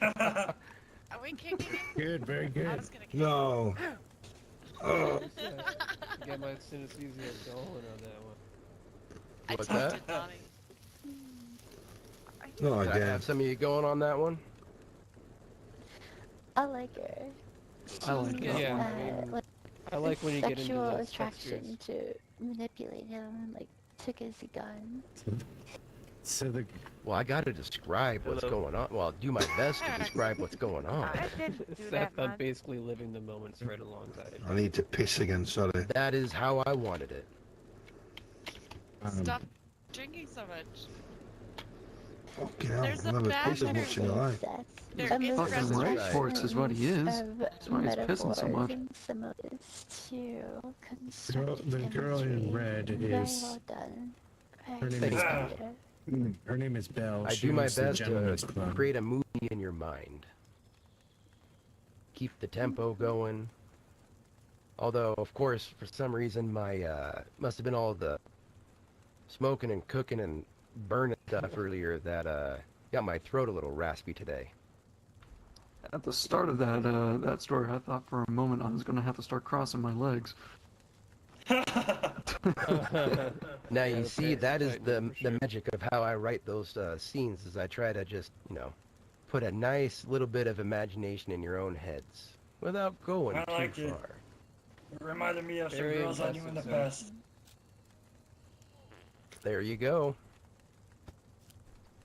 Are we kicking him? Good, very I good. was gonna kick No. Oh. Get my synesthesia going on that one. I What's toasted that? Bonnie. Not Did I again. have some of you going on that one? I like her. I like Good. that Yeah, one. I mean, Like, I like when you get into sexual those attraction textures. to manipulate him and like took his gun. So the Well, I gotta describe what's Hello. going on. Well, I'll do my best to describe what's going on. I didn't do Seth, that, I'm man. basically living the moments right alongside. I need to piss again, sorry. That is how I wanted it. Stop drinking so much. Fucking hell, There's a I've never bad pissed as much in my life. There And is the Fucking precedent. right. Sports is what he is. of That's why he's pissing so metaphors much. and similes to girl, constructive the girl in imagery. red Very is well done. her name Very is creative. her name is Belle. I She do my owns the best Gentleman's to Club. create a movie in your mind. Keep the tempo going. Although, of course, for some reason, my must have been all the smoking and cooking and burning stuff earlier that got my throat a little raspy today. At the start of that story, I thought for a moment I was gonna have to start crossing my legs. Now Yeah, you the see, pants that is tighten the up for sure. magic of how I write those scenes. Is I try to just put a nice little bit of imagination in your own heads without going I liked too it. far. It reminded me of some Very girls I knew in the impressive, past. There you go.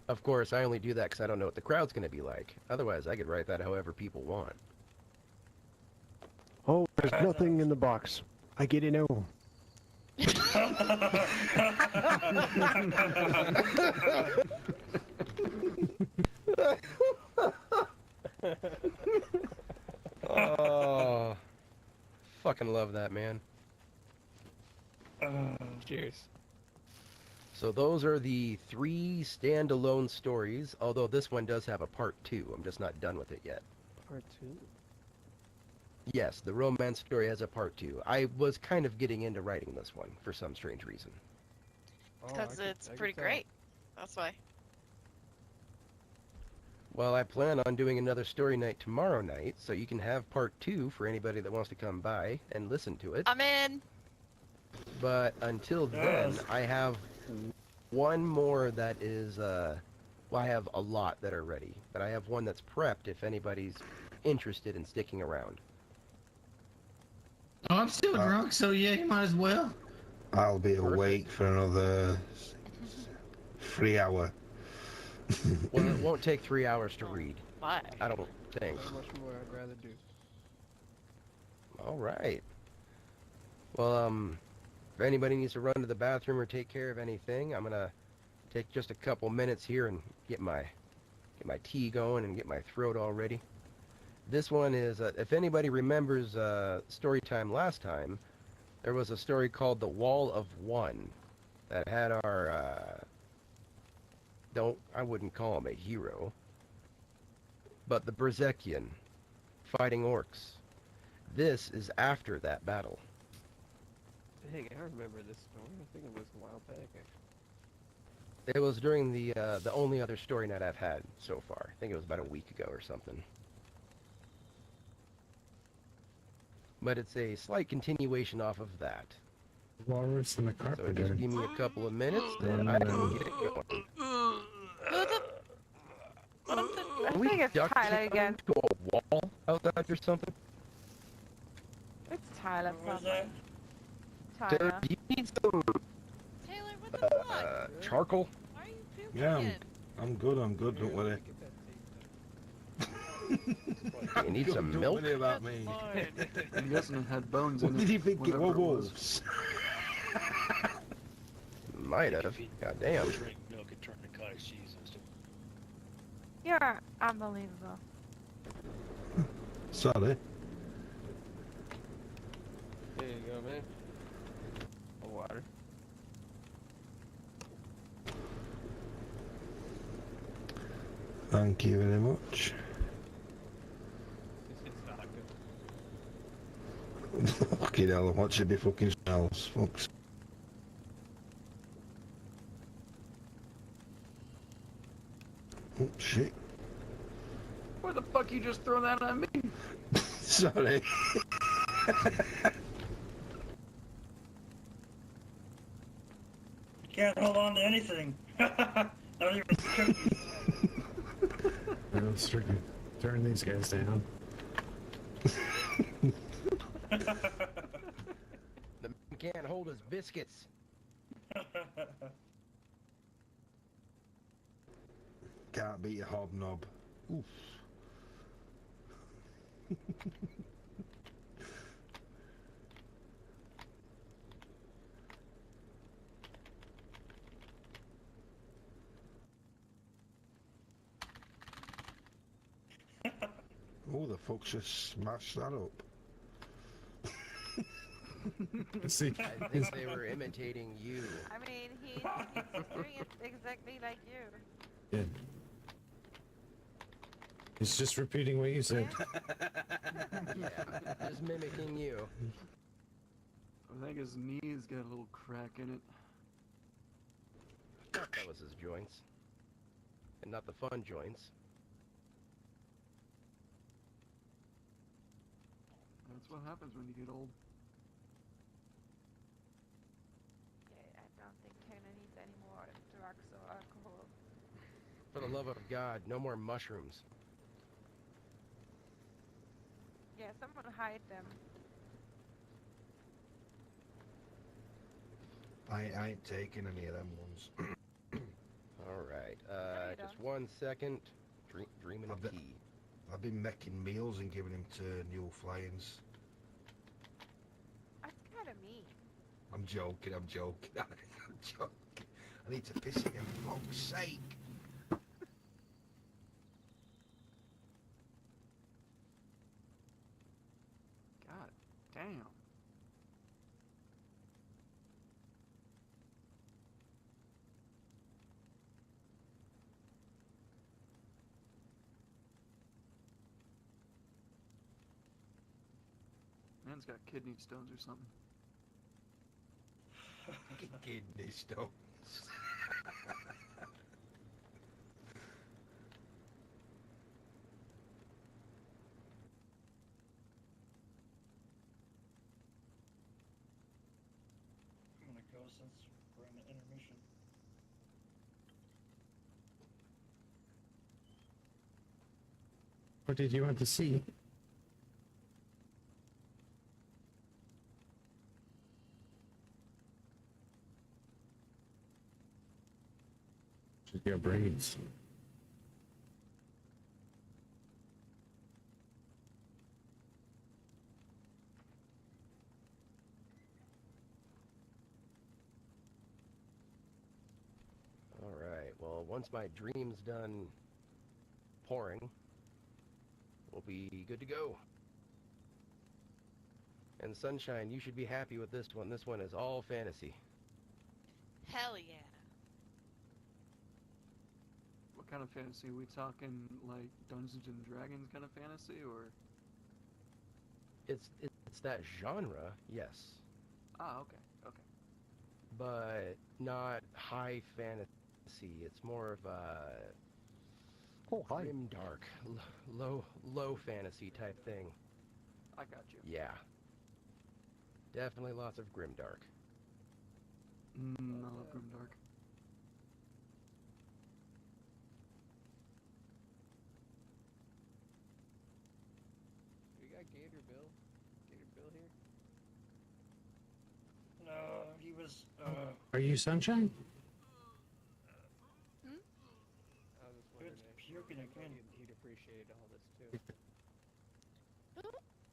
Of course, I only do that because I don't know what the crowd's going to be like. Otherwise, I could write that however people want. Oh, there's nothing in the box. I get it now. Oh, fucking love that, man. Cheers. So those are the 3 standalone stories, although this one does have a part 2. I'm just not done with it yet. Part 2? Yes, the romance story has a part 2. I was kind of getting into writing this one for some strange reason. Because it's pretty great. That's why. Well, I plan on doing another story night tomorrow night, so you can have part 2 for anybody that wants to come by and listen to it. I'm in. But until then, I have one more that is, well, I have a lot that are ready, but I have one that's prepped if anybody's interested in sticking around. Oh, I'm still drunk, so yeah, you might as well. I'll be awake for another 3 hour. Well, it won't take 3 hours to read. Why? I don't think. How much more I'd rather do. All right. Well, if anybody needs to run to the bathroom or take care of anything, I'm gonna take just a couple minutes here and get my tea going and get my throat all ready. This one is, if anybody remembers story time last time, there was a story called The Wall of One that had our, I wouldn't call him a hero, but the Berzekian fighting orcs. This is after that battle. Dang, I remember this story. I think it was a while back, actually. It was during the only other story night I've had so far. I think it was about a week ago or something. But it's a slight continuation off of that. Walrus and the So Carpenter. just give me a couple of minutes, and I can get it going. I Can we think it's duct Tyler tape again. to a wall outside or something? It's Tyler What was probably. that? Sarah, Tyler. do you need some Taylor, what the fuck? charcoal? Why are you puking Yeah, again? I'm good, don't worry. You need some Don't milk? worry about me. Lord. I'm guessing it had bones in What it. did you think it whatever was? Might have. God damn. Drink milk and turn to cottage cheese and stuff. You're unbelievable. Sorry. There you go, man. Water. Thank you very much. It's not good. Fucking hell, what should be fucking smells, folks? Oh, shit. Why the fuck you just throw that at me? Sorry. You can't hold on to anything. Not even cookies. Let's turn these guys down. The man can't hold his biscuits. Can't beat a hobnob. Oof. Who the fuck just smashed that up? See, I think they were imitating you. I mean, he's doing it exactly like you. yeah. He's just repeating what you said. Yeah, just mimicking you. I think his knees got a little crack in it. I thought that was his joints. And not the fun joints. That's what happens when you get old. Yeah, I don't think Taylor needs any more drugs or alcohol. For the love of God, no more mushrooms. Yeah, someone hide them. I ain't taking any of them ones. Alright, you just don't. 1 second. Dreaming of I bet- tea. I've been making meals and giving them to new flyings. That's kind of mean. I'm joking, I'm joking. I'm joking. I need to piss again, for fuck's sake. Damn. Man's got kidney stones or something. Kidney stones. I'm gonna go since we're in an intermission. What did you want to see? Your brains. Alright, well, once my dream's done pouring, we'll be good to go. And Sunshine, you should be happy with this one. This one is all fantasy. Hell yeah. What kind of fantasy? Are we talking like Dungeons and Dragons kind of fantasy, or? It's that genre, yes. Ah, okay, okay. But not high fantasy. It's more of a grim dark, low fantasy type thing. I got you. Yeah. Definitely lots of grimdark. I love Grimdark. We got Gator Bill. Gator Bill here? No, he was, Are you Sunshine? I was just wondering it's if puking again. he'd appreciate all this too.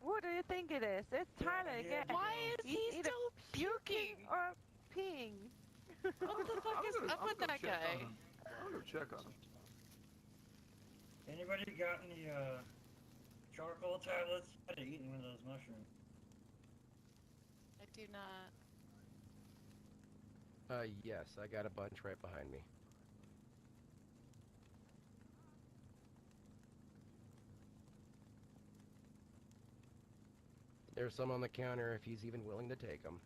What do you think it is? It's Tyler Yeah, again. Why is he Either still puking? or peeing? What the fuck is up with that guy? I'll go check on him. Anybody got any, charcoal tablets? I'd have eaten one of those mushrooms. I do not. Yes, I got a bunch right behind me. There's some on the counter if he's even willing to take them.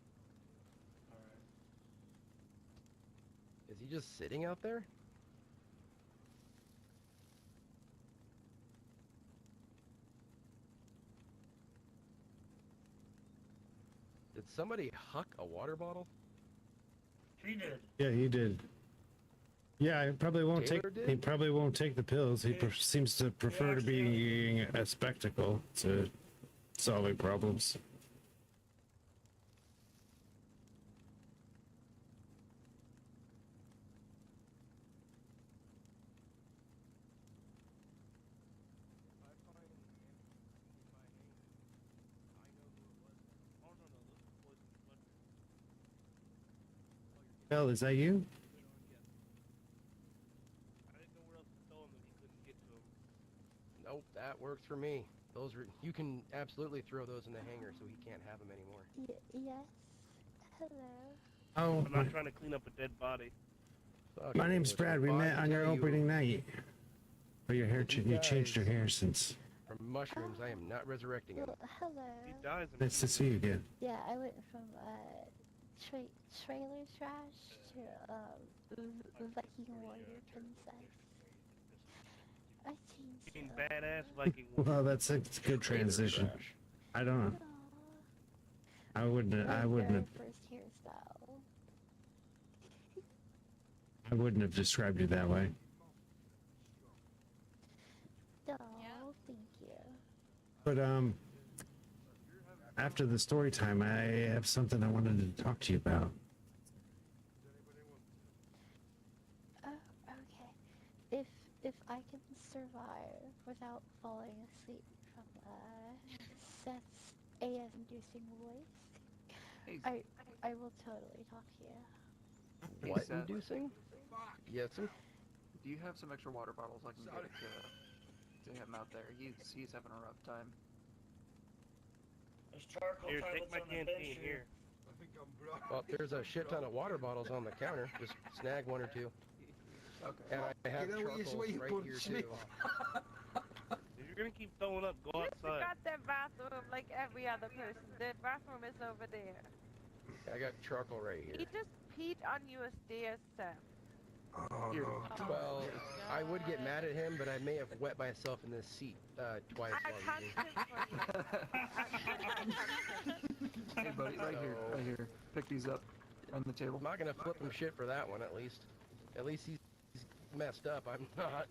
Alright. Is he just sitting out there? Did somebody huck a water bottle? He did. Yeah, he did. Yeah, he probably won't Taylor take. did? He probably won't take the pills. He seems to prefer to being a spectacle to solving problems. Hell, is that you? Nope, that works for me. Those are, you can absolutely throw those in the hanger so he can't have them anymore. Yes. Hello. Oh, I'm not trying to clean up a dead body. Fuck, my name's English, Brad. if We I met can on your tell you opening night. Oh, your hair. You You changed your guys- hair since. From mushrooms, I am not resurrecting him. Well, hello. He dies. Nice to see you again. Yeah, I went from trailer trash to Viking warrior princess. I changed. Being badass Viking. Well, that's a good transition. Trash. I don't know. I wouldn't. I wouldn't have. First hairstyle. I wouldn't have described you that way. Oh, thank you. But after the story time, I have something I wanted to talk to you about. Oh, okay. If I can survive without falling asleep from Seth's AS-inducing voice, I will totally talk to you. What Seth. inducing? Yes, sir. Do you have some extra water bottles I can get to him out there? He's having a rough time. There's charcoal Here, take toilets my on the bench canteen here. I think I'm broke. Well, there's a shit ton of water bottles on the counter. Just snag one or two. Okay. And I have Get out of charcoal way, you right here punch me. too. If you're gonna keep throwing up, go Use the outside. goddamn bathroom like every other person. The bathroom is over there. I got charcoal right He here. just peed on your stairs, Sam. Oh Here. no. Well, I would get mad at him, but I may have wet myself in this seat twice I while can't we swim for you. Hey, buddy, right here, right here. Pick these up on the table. I'm not gonna flip him shit for that one, at least. At least he's messed up. I'm not.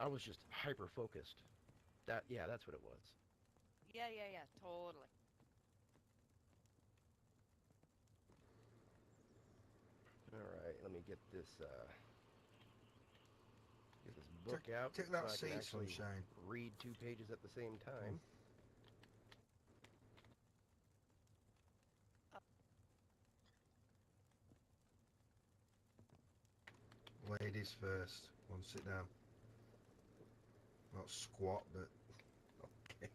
I was just hyper focused. Yeah, that's what it was. Yeah, totally. All right, let me get this book out Take that so I seat, can actually sunshine. read 2 pages at the same time. Ladies first. One, sit down. Not squat, but okay.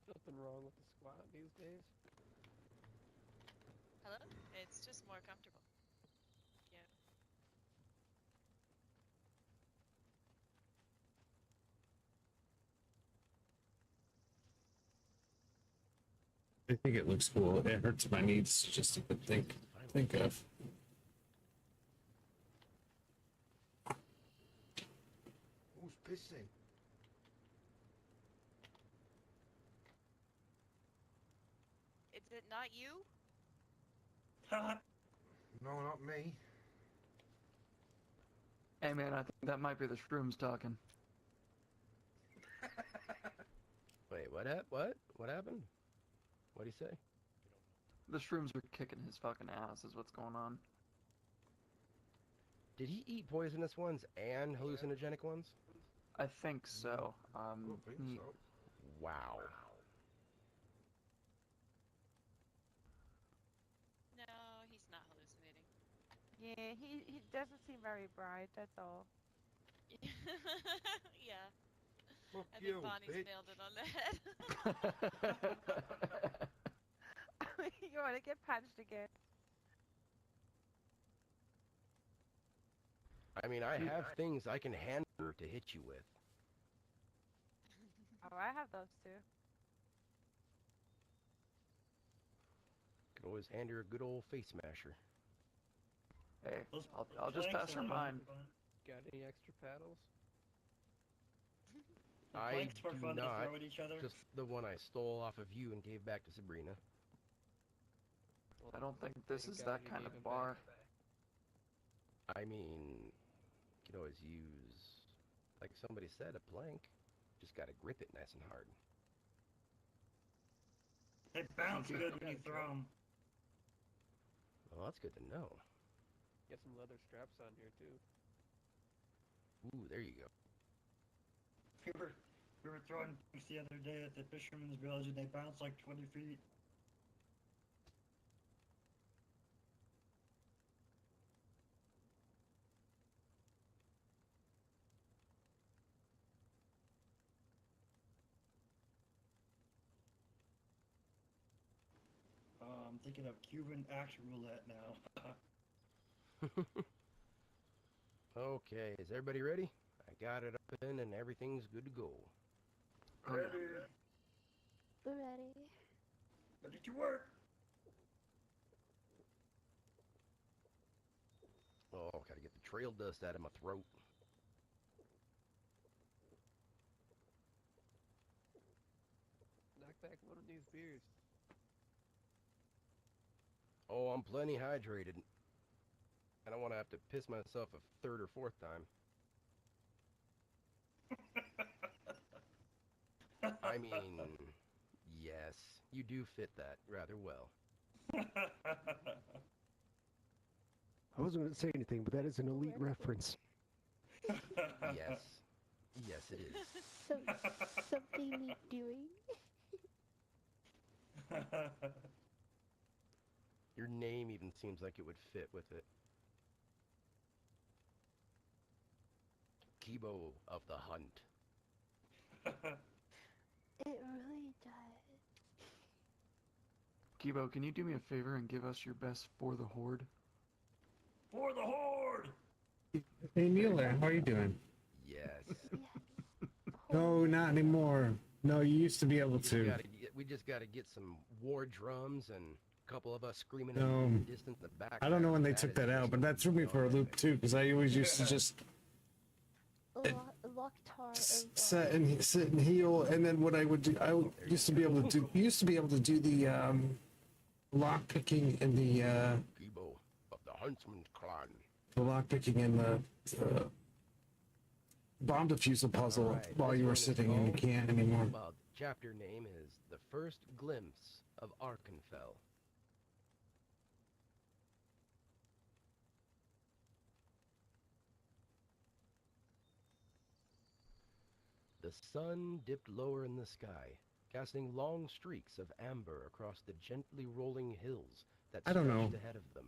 Nothing wrong with the squat these days. Hello? It's just more comfortable. Yeah. I think it looks cool. It hurts my knees just to think of. Who's pissing? Is it not you? No, not me. Hey, man, I think that might be the shrooms talking. Wait, what happened? What'd he say? The shrooms are kicking his fucking ass, is what's going on. Did he eat poisonous ones and hallucinogenic ones? I think so. I don't think he- so. Wow. No, he's not hallucinating. Yeah, he doesn't seem very bright, that's all. Yeah. Fuck I you, think Bonnie's bitch. nailed it on the head. You wanna get punched again? I mean, I have things I can hand her to hit you with. Oh, I have those too. Could always hand her a good old face smasher. Hey, Those I'll just planks pass her are mine. fun. Got any extra paddles? The I planks were do fun to not. throw at each other. Just the one I stole off of you and gave back to Sabrina. I don't think this Thank is God that you kind gave of him bar. back. I mean, you could always use, like somebody said, a plank. Just gotta grip it nice and hard. They bounce good when you throw them. Well, that's good to know. Get some leather straps on here too. Ooh, there you go. We were throwing planks the other day at the Fisherman's Village and they bounced like 20 feet. I'm thinking of Cuban action roulette now. Okay, is everybody ready? I got it open and everything's good to go. Ready? Ready? Ready to work. Oh, gotta get the trail dust out of my throat. Knock back one of these beers. Oh, I'm plenty hydrated. I don't want to have to piss myself a third or fourth time. I mean, yes, you do fit that rather well. I wasn't going to say anything, but that is an elite reference. Yes. Yes, it is. Something need doing? Your name even seems like it would fit with it. Kibo of the Hunt. Kibo, can you do me a favor and give us your best for the Horde? For the Horde! Hey, Mueller, how are you doing? Yes. No, not anymore. No, you used to be able to. We just gotta get some war drums and a couple of us screaming No. in the distance in the back. I don't know when they took that out, but that threw me for a loop too, because I always used to just Locktar is sit and heal, and then what I would do, I used to be able to do the lock picking and the Kibo of the Huntsman's clan. the lock picking and the bomb defusal puzzle Right, while this you were one is sitting and you called- can't anymore. Well, the chapter name is The First Glimpse of Arkenfell. The sun dipped lower in the sky, casting long streaks of amber across the gently rolling hills that I don't stretched know. ahead of them.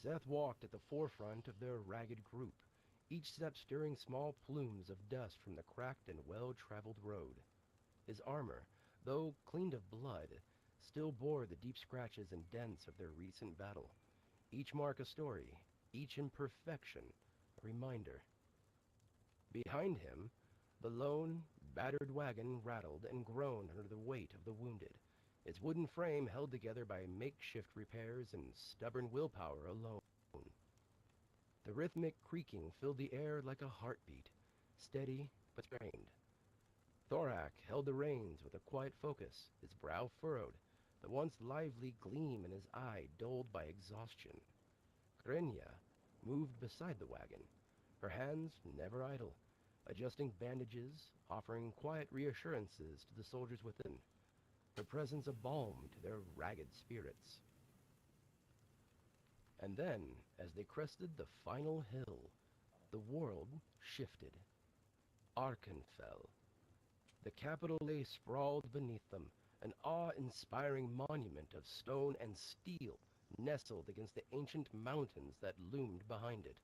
Seth walked at the forefront of their ragged group, each step stirring small plumes of dust from the cracked and well-traveled road. His armor, though cleaned of blood, still bore the deep scratches and dents of their recent battle. Each mark a story, each imperfection a reminder. Behind him, the lone, battered wagon rattled and groaned under the weight of the wounded, its wooden frame held together by makeshift repairs and stubborn willpower alone. The rhythmic creaking filled the air like a heartbeat, steady but strained. Thorak held the reins with a quiet focus, his brow furrowed, the once lively gleam in his eye dulled by exhaustion. Krenya moved beside the wagon, her hands never idle, adjusting bandages, offering quiet reassurances to the soldiers within, her presence a balm to their ragged spirits. And then, as they crested the final hill, the world shifted. Arkenfell. The capital lay sprawled beneath them, an awe-inspiring monument of stone and steel nestled against the ancient mountains that loomed behind it.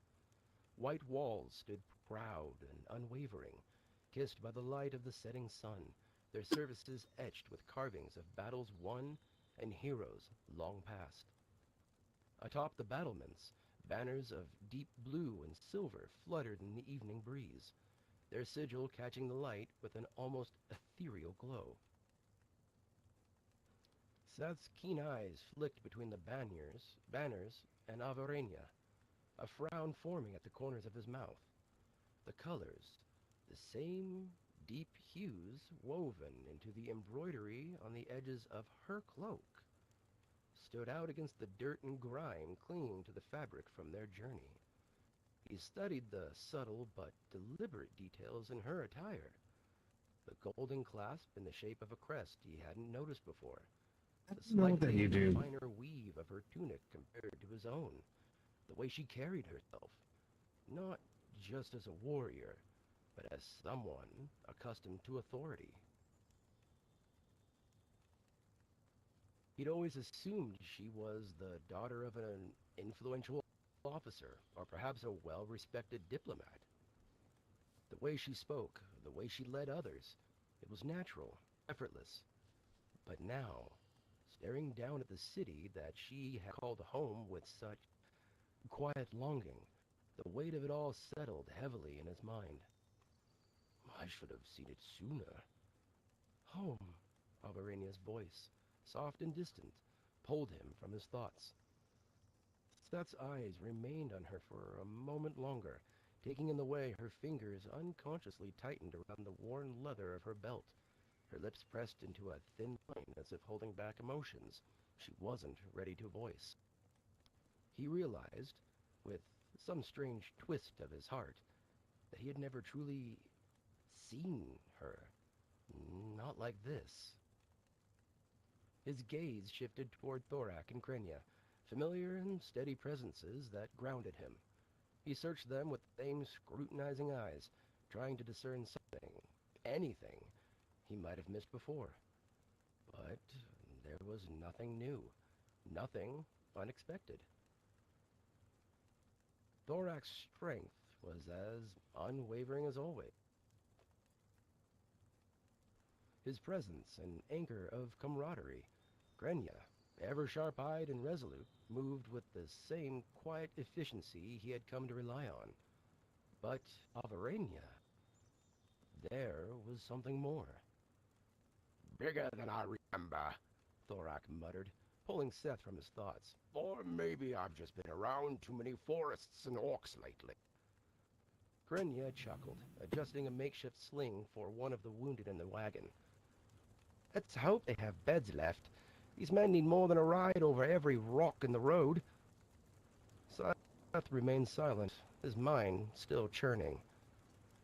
White walls stood proud and unwavering, kissed by the light of the setting sun, their surfaces etched with carvings of battles won and heroes long past. Atop the battlements, banners of deep blue and silver fluttered in the evening breeze, their sigil catching the light with an almost ethereal glow. Seth's keen eyes flicked between the banners and Avarenia, a frown forming at the corners of his mouth. The colors, the same deep hues woven into the embroidery on the edges of her cloak, stood out against the dirt and grime clinging to the fabric from their journey. He studied the subtle but deliberate details in her attire. The golden clasp in the shape of a crest he hadn't noticed before. The know that you slightly do. finer weave of her tunic compared to his own. The way she carried herself. Not just as a warrior, but as someone accustomed to authority. He'd always assumed she was the daughter of an influential officer, or perhaps a well-respected diplomat. The way she spoke, the way she led others, it was natural, effortless. But now, staring down at the city that she had called home with such quiet longing, the weight of it all settled heavily in his mind. I should have seen it sooner. Home, Albarenia's voice, soft and distant, pulled him from his thoughts. Seth's eyes remained on her for a moment longer, taking in the way her fingers unconsciously tightened around the worn leather of her belt, her lips pressed into a thin line as if holding back emotions she wasn't ready to voice. He realized, with some strange twist of his heart, that he had never truly seen her. Not like this. His gaze shifted toward Thorak and Krenya, familiar and steady presences that grounded him. He searched them with the same scrutinizing eyes, trying to discern something, anything, he might have missed before. But there was nothing new, nothing unexpected. Thorak's strength was as unwavering as always. His presence an anchor of camaraderie, Grenya, ever sharp-eyed and resolute, moved with the same quiet efficiency he had come to rely on. But Avarenia, there was something more. Bigger than I remember, Thorak muttered, pulling Seth from his thoughts. or maybe I've just been around too many forests and orcs lately. Grenya chuckled, adjusting a makeshift sling for one of the wounded in the wagon. Let's hope they have beds left. These men need more than a ride over every rock in the road. Seth remained silent, his mind still churning.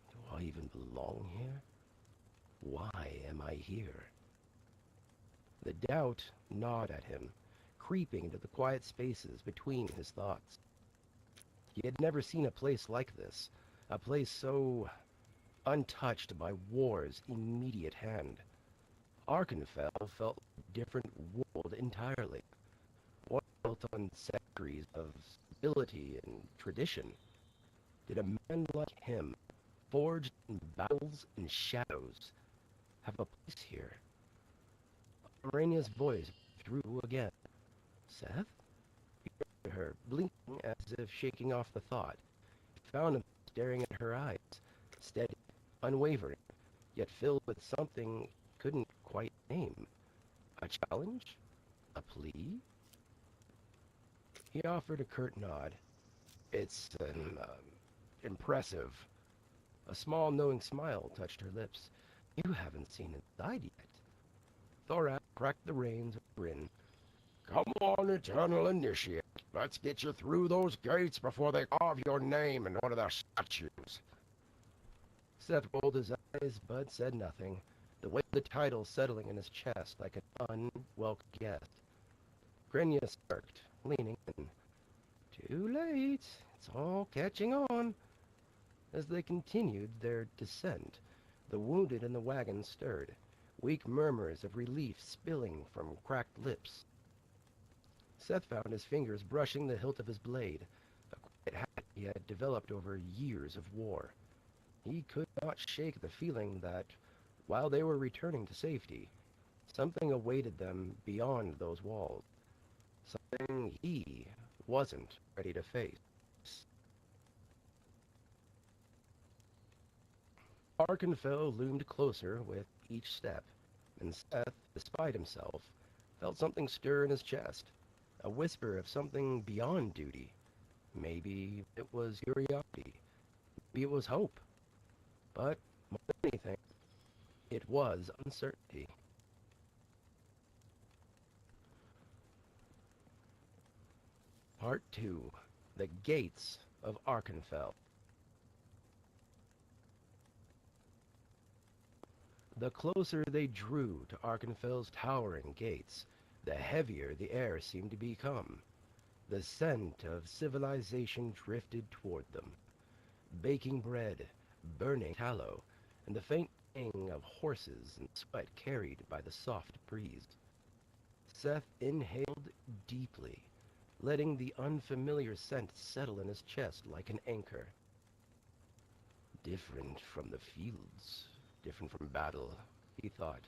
Do I even belong here? Why am I here? The doubt gnawed at him, creeping into the quiet spaces between his thoughts. He had never seen a place like this, a place so untouched by war's immediate hand. Arkenfell felt like a different world entirely, one built on centuries of stability and tradition. Did a man like him, forged in battles and shadows, have a place here? Arania's voice through again. Seth? He turned to her, blinking as if shaking off the thought. He found him staring at her eyes, steady, unwavering, yet filled with something he couldn't quite name. A challenge? A plea? He offered a curt nod. It's impressive. A small, knowing smile touched her lips. You haven't seen inside yet. Thorak cracked the reins with a grin. Come on, Eternal Initiate. Let's get you through those gates before they carve your name in one of their statues. Seth rolled his eyes, but said nothing, the weight of the title settling in his chest like an unwelcome guest. Grenya smirked, leaning in. Too late. It's all catching on. As they continued their descent, the wounded in the wagon stirred, weak murmurs of relief spilling from cracked lips. Seth found his fingers brushing the hilt of his blade, a quiet habit he had developed over years of war. He could not shake the feeling that, while they were returning to safety, something awaited them beyond those walls. Something he wasn't ready to face. Arkenfell loomed closer with each step, and Seth, despite himself, felt something stir in his chest, a whisper of something beyond duty. Maybe it was curiosity, maybe it was hope, but more than anything, it was uncertainty. Part 2. The Gates of Arkenfell. The closer they drew to Arkenfell's towering gates, the heavier the air seemed to become. The scent of civilization drifted toward them. Baking bread, burning tallow, and the faint sting of horses and sweat carried by the soft breeze. Seth inhaled deeply, letting the unfamiliar scent settle in his chest like an anchor. Different from the fields, different from battle, he thought.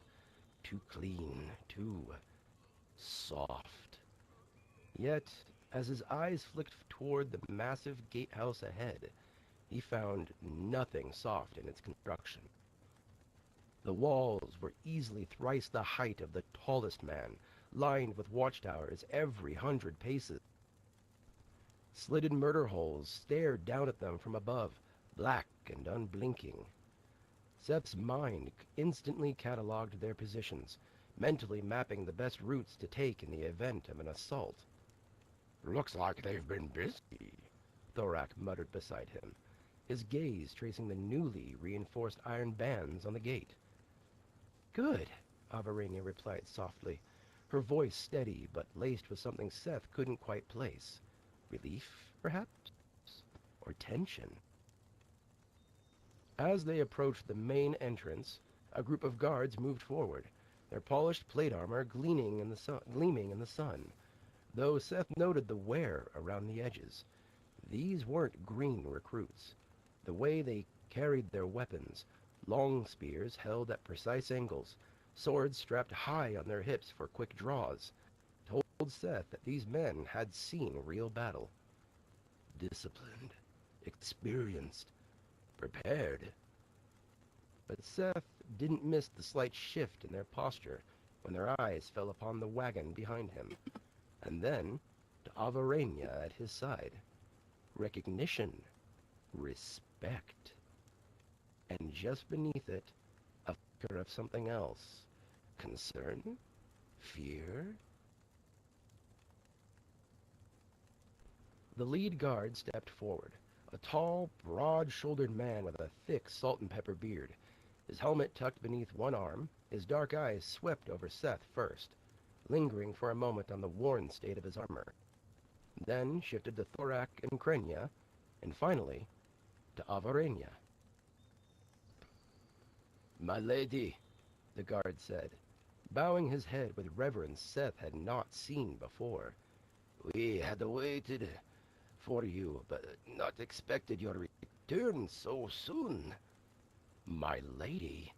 Too clean, too soft. Yet, as his eyes flicked toward the massive gatehouse ahead, he found nothing soft in its construction. The walls were easily thrice the height of the tallest man, lined with watchtowers every 100 paces. Slitted murder holes stared down at them from above, black and unblinking. Seth's mind instantly catalogued their positions, mentally mapping the best routes to take in the event of an assault. Looks like they've been busy, Thorak muttered beside him, his gaze tracing the newly reinforced iron bands on the gate. Good, Avarenia replied softly, her voice steady but laced with something Seth couldn't quite place. Relief, perhaps? Or tension? As they approached the main entrance, a group of guards moved forward, their polished plate armor gleaming in the sun, though Seth noted the wear around the edges. These weren't green recruits. The way they carried their weapons, long spears held at precise angles, swords strapped high on their hips for quick draws, told Seth that these men had seen real battle. Disciplined, experienced, prepared. But Seth didn't miss the slight shift in their posture when their eyes fell upon the wagon behind him, and then to Avarenia at his side. Recognition, respect, and just beneath it, a flicker of something else. Concern? Fear? The lead guard stepped forward, a tall, broad-shouldered man with a thick salt and pepper beard. His helmet tucked beneath one arm, his dark eyes swept over Seth first, lingering for a moment on the worn state of his armor, then shifted to Thorak and Krenya, and finally to Avarenia. "My lady," the guard said, bowing his head with reverence Seth had not seen before. "We had waited for you, but not expected your return so soon." "My lady?"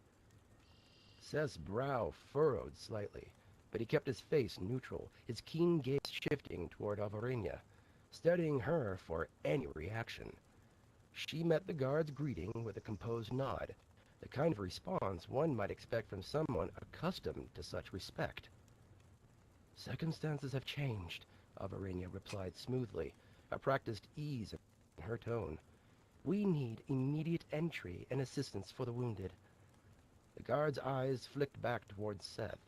Seth's brow furrowed slightly, but he kept his face neutral, his keen gaze shifting toward Avarenia, studying her for any reaction. She met the guard's greeting with a composed nod, the kind of response one might expect from someone accustomed to such respect. "Circumstances have changed," Avarenia replied smoothly, a practiced ease in her tone. "We need immediate entry and assistance for the wounded." The guard's eyes flicked back towards Seth,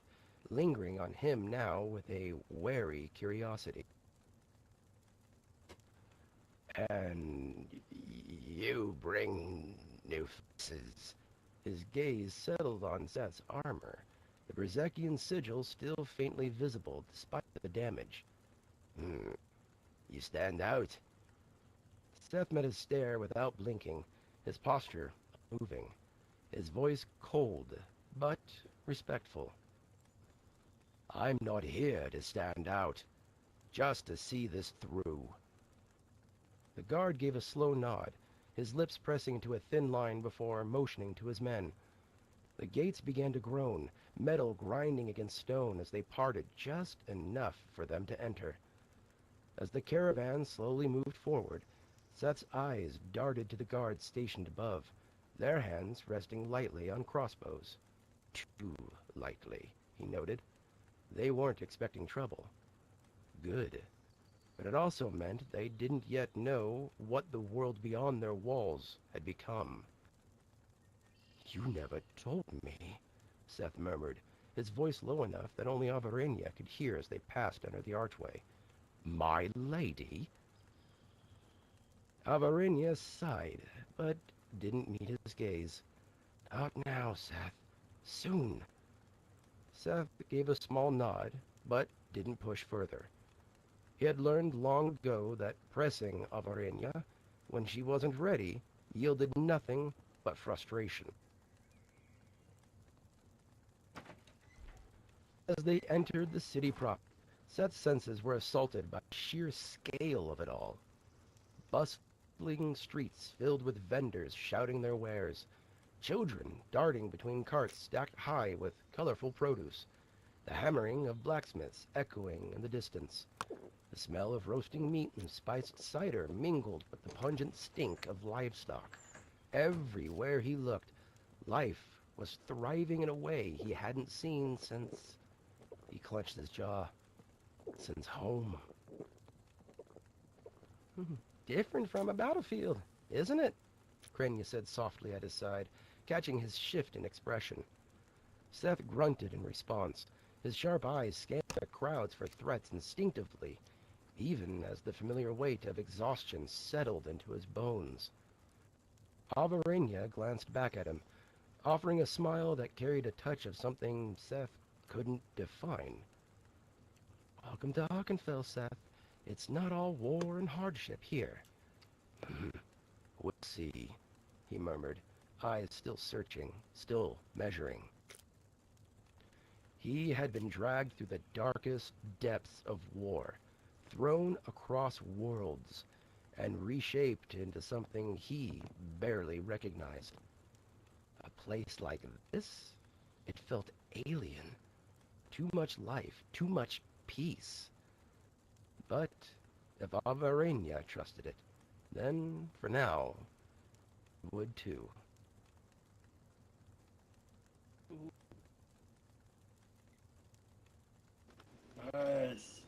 lingering on him now with a wary curiosity. "And you bring new faces?" His gaze settled on Seth's armor, the Berzekian sigil still faintly visible despite the damage. You stand out." Seth met his stare without blinking, his posture moving, his voice cold but respectful. "I'm not here to stand out, just to see this through." The guard gave a slow nod, his lips pressing into a thin line before motioning to his men. The gates began to groan, metal grinding against stone as they parted just enough for them to enter. As the caravan slowly moved forward, Seth's eyes darted to the guards stationed above, their hands resting lightly on crossbows. Too lightly, he noted. They weren't expecting trouble. Good. But it also meant they didn't yet know what the world beyond their walls had become. "You never told me," Seth murmured, his voice low enough that only Avarenia could hear as they passed under the archway. "My lady?" Avarenia sighed, but didn't meet his gaze. "Not now, Seth. Soon." Seth gave a small nod, but didn't push further. He had learned long ago that pressing Avarenia when she wasn't ready yielded nothing but frustration. As they entered the city proper, Seth's senses were assaulted by the sheer scale of it all. Bustling streets filled with vendors shouting their wares, children darting between carts stacked high with colorful produce, the hammering of blacksmiths echoing in the distance. The smell of roasting meat and spiced cider mingled with the pungent stink of livestock. Everywhere he looked, life was thriving in a way he hadn't seen since... He clenched his jaw. Since home. "Different from a battlefield, isn't it?" Krenya said softly at his side, catching his shift in expression. Seth grunted in response, his sharp eyes scanned the crowds for threats instinctively, even as the familiar weight of exhaustion settled into his bones. Avarenia glanced back at him, offering a smile that carried a touch of something Seth couldn't define. "Welcome to Arkenfell, Seth. It's not all war and hardship here." "We'll see," he murmured, eyes still searching, still measuring. He had been dragged through the darkest depths of war, thrown across worlds, and reshaped into something he barely recognized. A place like this? It felt alien. Too much life, too much peace. But if Avarenia trusted it, then, for now, would too. Nice.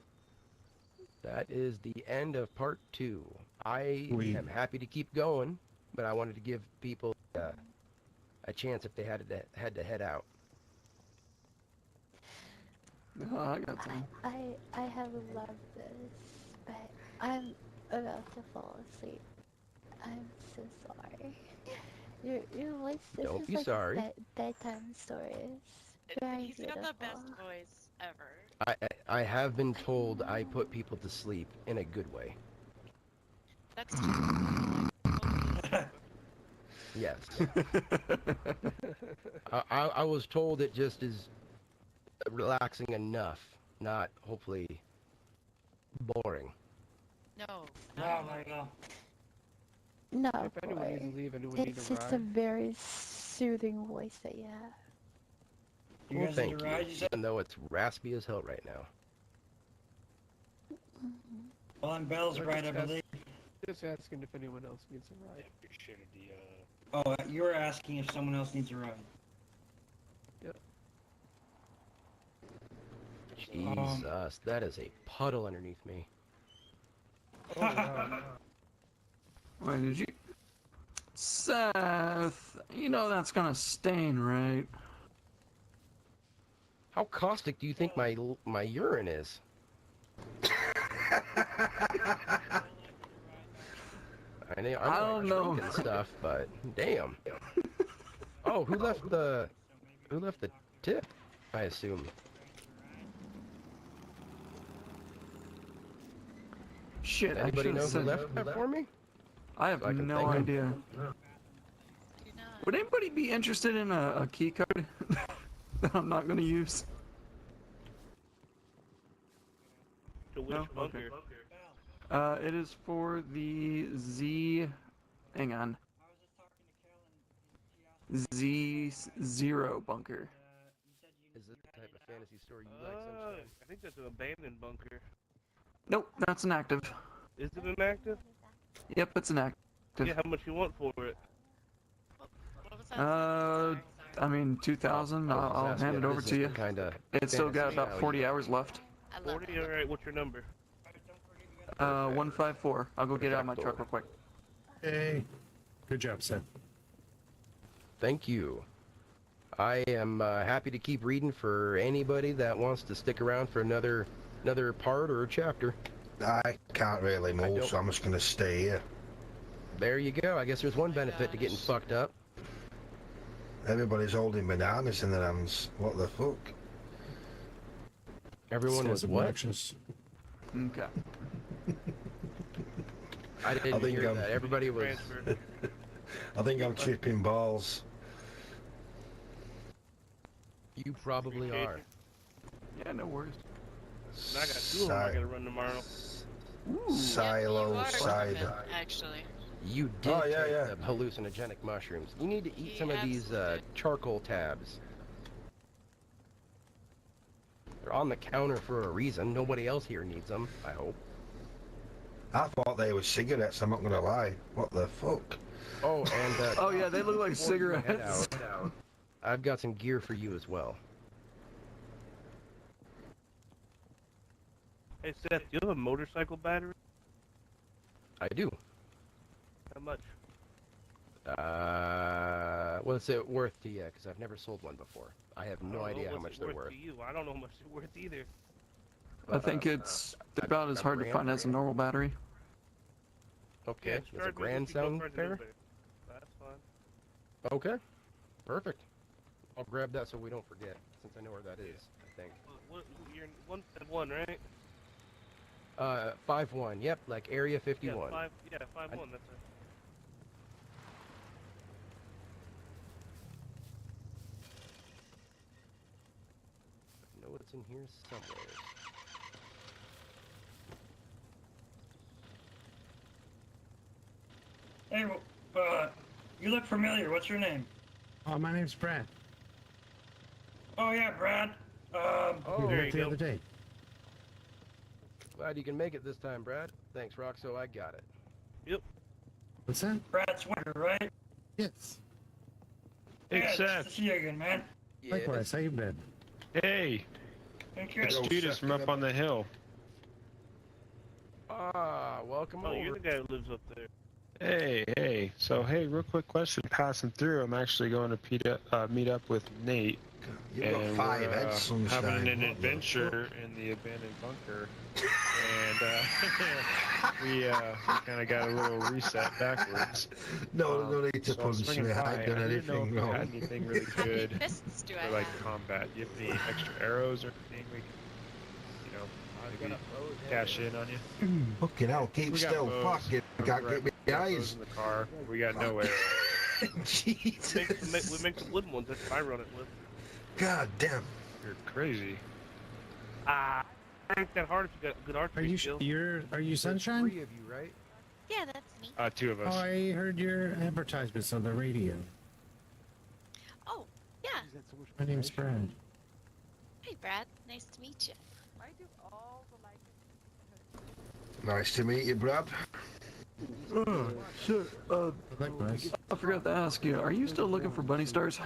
That is the end of part 2. I am happy to keep going, but I wanted to give people a chance if they had to head out. I got time. I have loved this, but I'm about to fall asleep. I'm so sorry. Your voice, this Don't is be like sorry. bedtime stories. Very He's beautiful. got the best voice ever. I have been told I put people to sleep in a good way. That's totally Yes. I was told it just is relaxing enough, not hopefully boring. No. No, not at all. No, If anyone needs boy. to leave, anyone need It's a just a ride? very soothing voice that you have. You Well, guys thank need a you, ride, you said? even though it's raspy as hell right now. Well, I'm Bell's We're ride, I just ask- believe. Just asking if anyone else needs a ride. Appreciated the Oh, you were asking if someone else needs a ride. Yep. Jesus, that is a puddle underneath me. Oh, wow. Wait, did you... Seth, you know that's gonna stain, right? How caustic do you think my urine is? I know I'm I don't know. drinking stuff, but damn. Oh, who left the tip? I assume. Shit, Anybody I know who should've said... left that for me? I have So I can no thank 'em. idea. Would anybody be interested in a key card that I'm not gonna use? to which No? bunker? It is for the Z... Hang on. Z0 bunker. Is this the type of fantasy story you like, Sunshine? I think that's an abandoned bunker. Nope, that's an active. Is it an active? Yep, it's an active. Yeah, how much you want for it? What was that? I mean, 2,000. I was I'll asking hand if it over this to is you. the kinda It's still got fantasy about style 40 you hours left. I love 40? Alright, what's your number? 154. I'll go get it out of my truck real quick. Hey, good job, Seth. Thank you. I am happy to keep reading for anybody that wants to stick around for another part or chapter. I can't really move, so I'm just gonna stay here. There you go. I guess there's one benefit to getting fucked up. Everybody's holding bananas in their hands. What the fuck? Everyone was what? Obnoxious. Okay. I didn't think hear I'm- that. Everybody was... I think I'm tripping balls. You probably are. Yeah, no worries. And I got 2 of them I gotta run tomorrow. Silo you cider. are actually. You did Oh, yeah, take yeah. the hallucinogenic mushrooms. You need to eat He some of these absolutely did. charcoal tabs. They're on the counter for a reason. Nobody else here needs them, I hope. I thought they were cigarettes, I'm not gonna lie. What the fuck? Oh, and Oh yeah, they look like before you head cigarettes. out, I've got some gear for you as well. Hey Seth, do you have a motorcycle battery? I do. How much? What's it worth to you? Because I've never sold one before. I have I no don't know idea how what's much it they're worth worth. to you. I don't know how much they're worth either. I think it's about as hard to find as a normal battery. Okay, Yeah, does a charge me grand what you go sound charge me fair? over. That's fine. Okay, perfect. I'll grab that so we don't forget, since I know where that is, I think. You're 151, right? 5-1, yep, like Area 51. Yeah, 5-1, that's it. I know it's in here somewhere. Hey, you look familiar. What's your name? Oh, my name's Brad. Oh yeah, Brad. Oh, there you The go. other day. glad you can make it this time, Brad. Thanks, Roxo. I got it. Yep. What's that? Brad Swinker, right? Yes. Hey, Yeah, nice Seth. to see you again, man. Likewise, how you been? Hey, Thank you. it's Yo, Judas Seth, from you up ever- on the hill. Ah, welcome Oh, over. you're the guy who lives up there. Hey. So, hey, real quick question. Passing through, I'm actually going to meet up with Nate. You've got And 5 we're heads, sunshine. having an What the adventure in the abandoned bunker. And we kind of got a little reset backwards. No, no need to So I was punch swinging me. by. I ain't done I didn't know if anything you wrong. had anything really How many good fists do I for like have? combat. Do you have any extra arrows or anything we can, maybe cash in on you? Fucking hell, keep We got still. bows. Fucking can't Right, get me we got bows eyes. in the car. We got no arrows. Jesus. We make the wooden ones. That's what I run it with. God damn. You're crazy. Ain't that hard if you got good archery skills. Are you Sunshine? 3 of you, right? Yeah, that's me. 2 of Oh, us. I heard your advertisements on the radio. Oh, yeah. My name's Brad. Hey, Brad. Nice to meet you. Why do all the lights? Nice to meet you, Brad. Sure. Likewise. I forgot to ask you, are you still looking for bunny stars?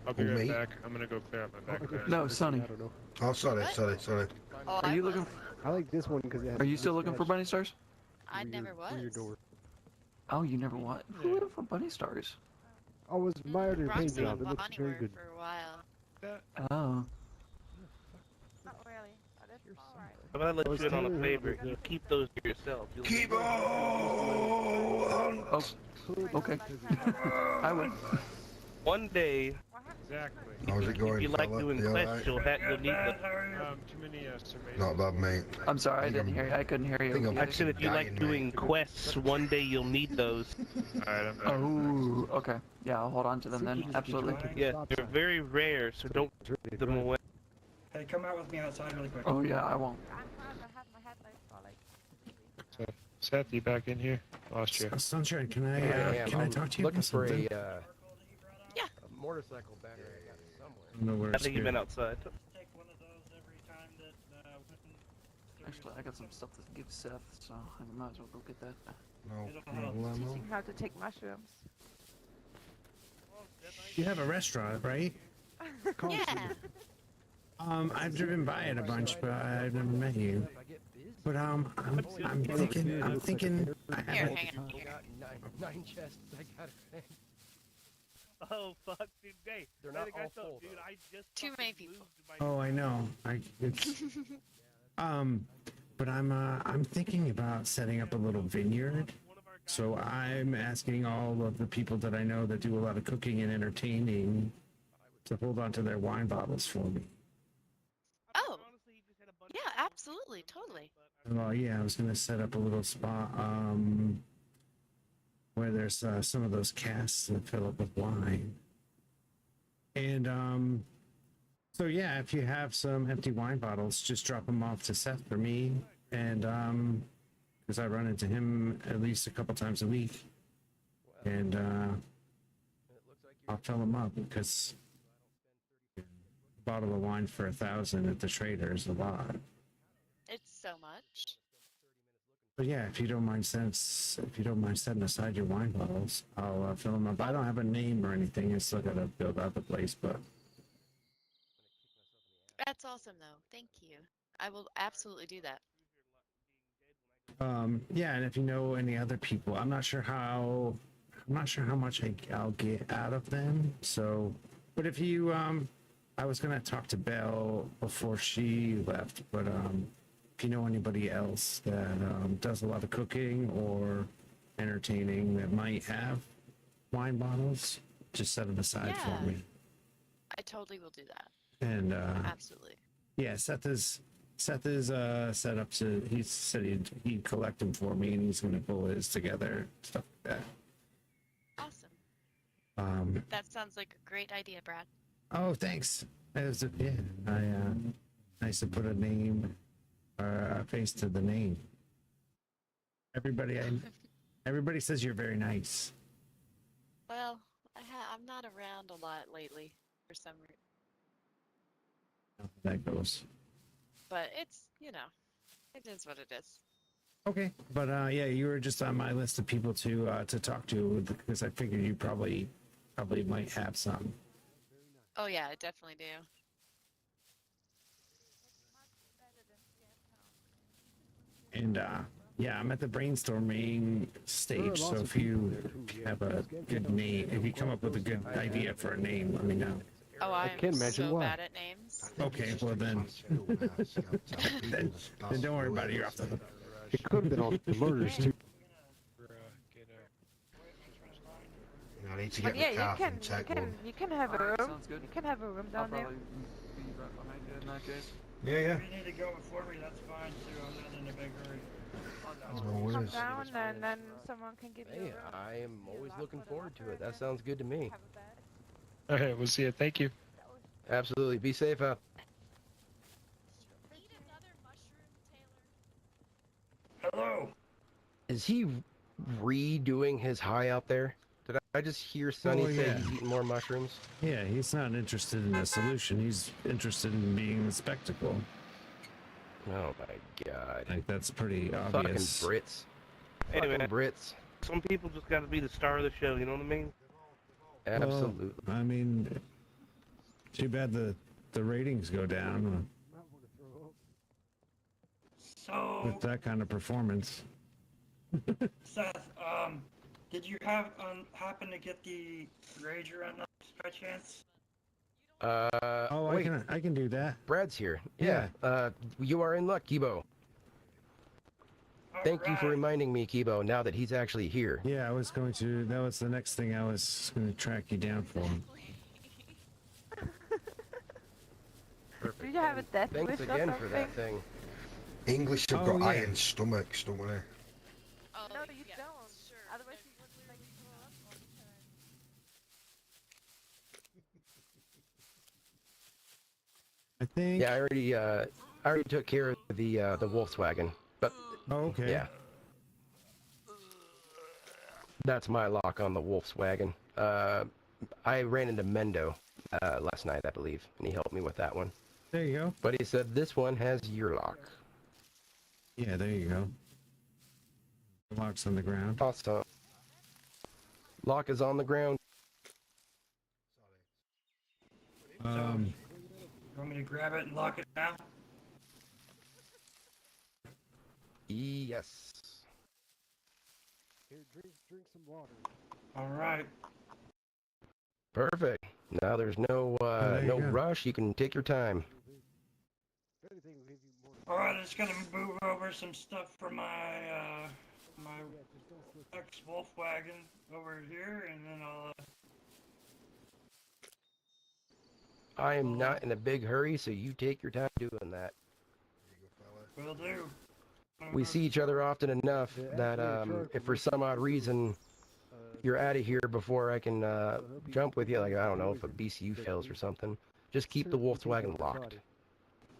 I'll be Who, right me? back. I'm gonna go clear out my backpack. No, Sonny. I don't know. Oh, sorry. Oh, Are you looking? I like this one because it has. Are you still looking for bunny stars? I never was. Through your door. Oh, you never what? Who looking for bunny stars? I was admired your paint Roxy job. and It looks Bonnie very were good. for a while. Oh. Not really, but it's alright. I'm gonna let I was you in on a telling her favor. about You that. keep those to yourself. You'll Keep on. Oh. Okay. I would. One day. Exactly. How's it going, If you like fella? doing You quests, alright? you'll need Brad, them. how are you? Too many surveys. Not bad, mate. I'm sorry, I think didn't I'm- hear you. I couldn't hear think you. I'm- I said if you like Dying, doing mate. quests, one day you'll need those. Alright, I'm back. Oh, okay. Yeah, I'll hold on to them then. Absolutely. Yeah, they're very rare, so don't give them away. Hey, come out with me outside really quick. Oh yeah, I won't. I'm glad I had my headlights for like 2 weeks. Seth, you back in here? Lost you. Sunshine, can I am. can I I'm talk to you looking about for something? a motorcycle battery I got somewhere. I don't know where I it's think you've been good. outside. Take one of those every time that Actually, I got some stuff to give Seth, so I might as well go get that. No Teaching how to take mushrooms. You have a restaurant, right? Yeah. I've driven by it a bunch, but I've never met you. But I'm thinking I Here, haven't. hang on. I got 9 chests. I got it. Oh fuck, dude! Hey, They're not all full, though. I just Too many people. Oh, I know. It's but I'm thinking about setting up a little vineyard. So I'm asking all of the people that I know that do a lot of cooking and entertaining to hold on to their wine bottles for me. Oh. Yeah, absolutely. Totally. Well, yeah, I was gonna set up a little spot where there's some of those casks that fill up with wine. And so yeah, if you have some empty wine bottles, just drop them off to Seth for me, and because I run into him at least a couple times a week, and I'll fill them up because a bottle of wine for 1,000 at the Trader is a lot. It's so much. But yeah, if you don't mind setting aside your wine bottles, I'll fill them up. I don't have a name or anything. I still gotta build out the place, but That's awesome, though. Thank you. I will absolutely do that. yeah. And if you know any other people, I'm not sure how much I'll get out of them. So, but if you, I was gonna talk to Belle before she left, but if you know anybody else that does a lot of cooking or entertaining that might have wine bottles, just set it aside Yeah. for me. I totally will do that. And Absolutely. yeah, Seth is set up to. He said he'd collect them for me, and he's going to pull his together, stuff like that. Awesome. That sounds like a great idea, Brad. Oh, thanks. Yeah, nice to put a name or a face to the name. Everybody says you're very nice. Well, I'm not around a lot lately for some reason. that goes. But it's, you know, it is what it is. Okay, but yeah, you were just on my list of people to talk to because I figured you probably might have some. Oh yeah, I definitely do. And yeah, I'm at the brainstorming stage. So if you have a good name, if you come up with a good idea for a name, let me know. Oh, I can't am imagine so why. bad at names. Okay, well then, then don't worry about it. You're off the hook. It could have been all the murders too. I need to But get yeah, my you car can, from Tech One. you can have a room. Sounds good. You can have a room I'll down there. probably be right behind you in that case. Yeah, If you need to go before me, that's fine too. I'm not in a big hurry. No Come worries. down and then someone can give you a Hey, room. I am always lock looking with a forward to locker it. and That sounds good to me. have a bed. All right, we'll see you. Thank you. Absolutely. Be safe out. Eat another mushroom, Taylor. Hello. Is he redoing his high out there? Did I just hear Sonny Oh, say yeah. he's eating more mushrooms? Yeah, he's not interested in a solution. He's interested in being the spectacle. Oh my god. Like that's pretty Fucking obvious. Brits. Hey, Fucking man. Brits. Some people just got to be the star of the show. You know what I mean? Absolutely. Well, I mean, too bad the ratings go down So, with that kind of performance. Seth, did you happen to get the Rager unlocked by chance? Oh, wait. I can do that. Brad's here. Yeah. You are in luck, Kibo. Thank you for Alright. reminding me, Kibo, now that he's actually here. Yeah, I was going to. That was the next thing I was going to track you down for. Perfect. Do you have a death Thanks wish or again for that something? thing. English have Oh, got yeah. iron stomachs, don't they? Oh, No, you yeah, don't. Sure. Otherwise, you would like throw up all the time. I think. Yeah, I already took care of the Volkswagen. But Oh, okay. yeah. That's my lock on the Volkswagen. I ran into Mendo last night, I believe, and he helped me with that one. There you go. But he said this one has your lock. Yeah, there you go. The lock's on the ground. Awesome. Lock is on the ground. Um, You want me to grab it and lock it now? Yes. Here, drink some water. Alright. Perfect. Now there's no there you no go. rush. You can take your time. If anything, will give you more. Alright, I'm just gonna move over some stuff from my my Yeah, just don't switch. ex-Volkswagen over here, and then I'll I am not in a big hurry, so you take your time doing that. will do. We see each other often enough that if for some odd reason you're out of here before I can jump with you, like I don't know if a BCU fails or something, just keep the Volkswagen locked.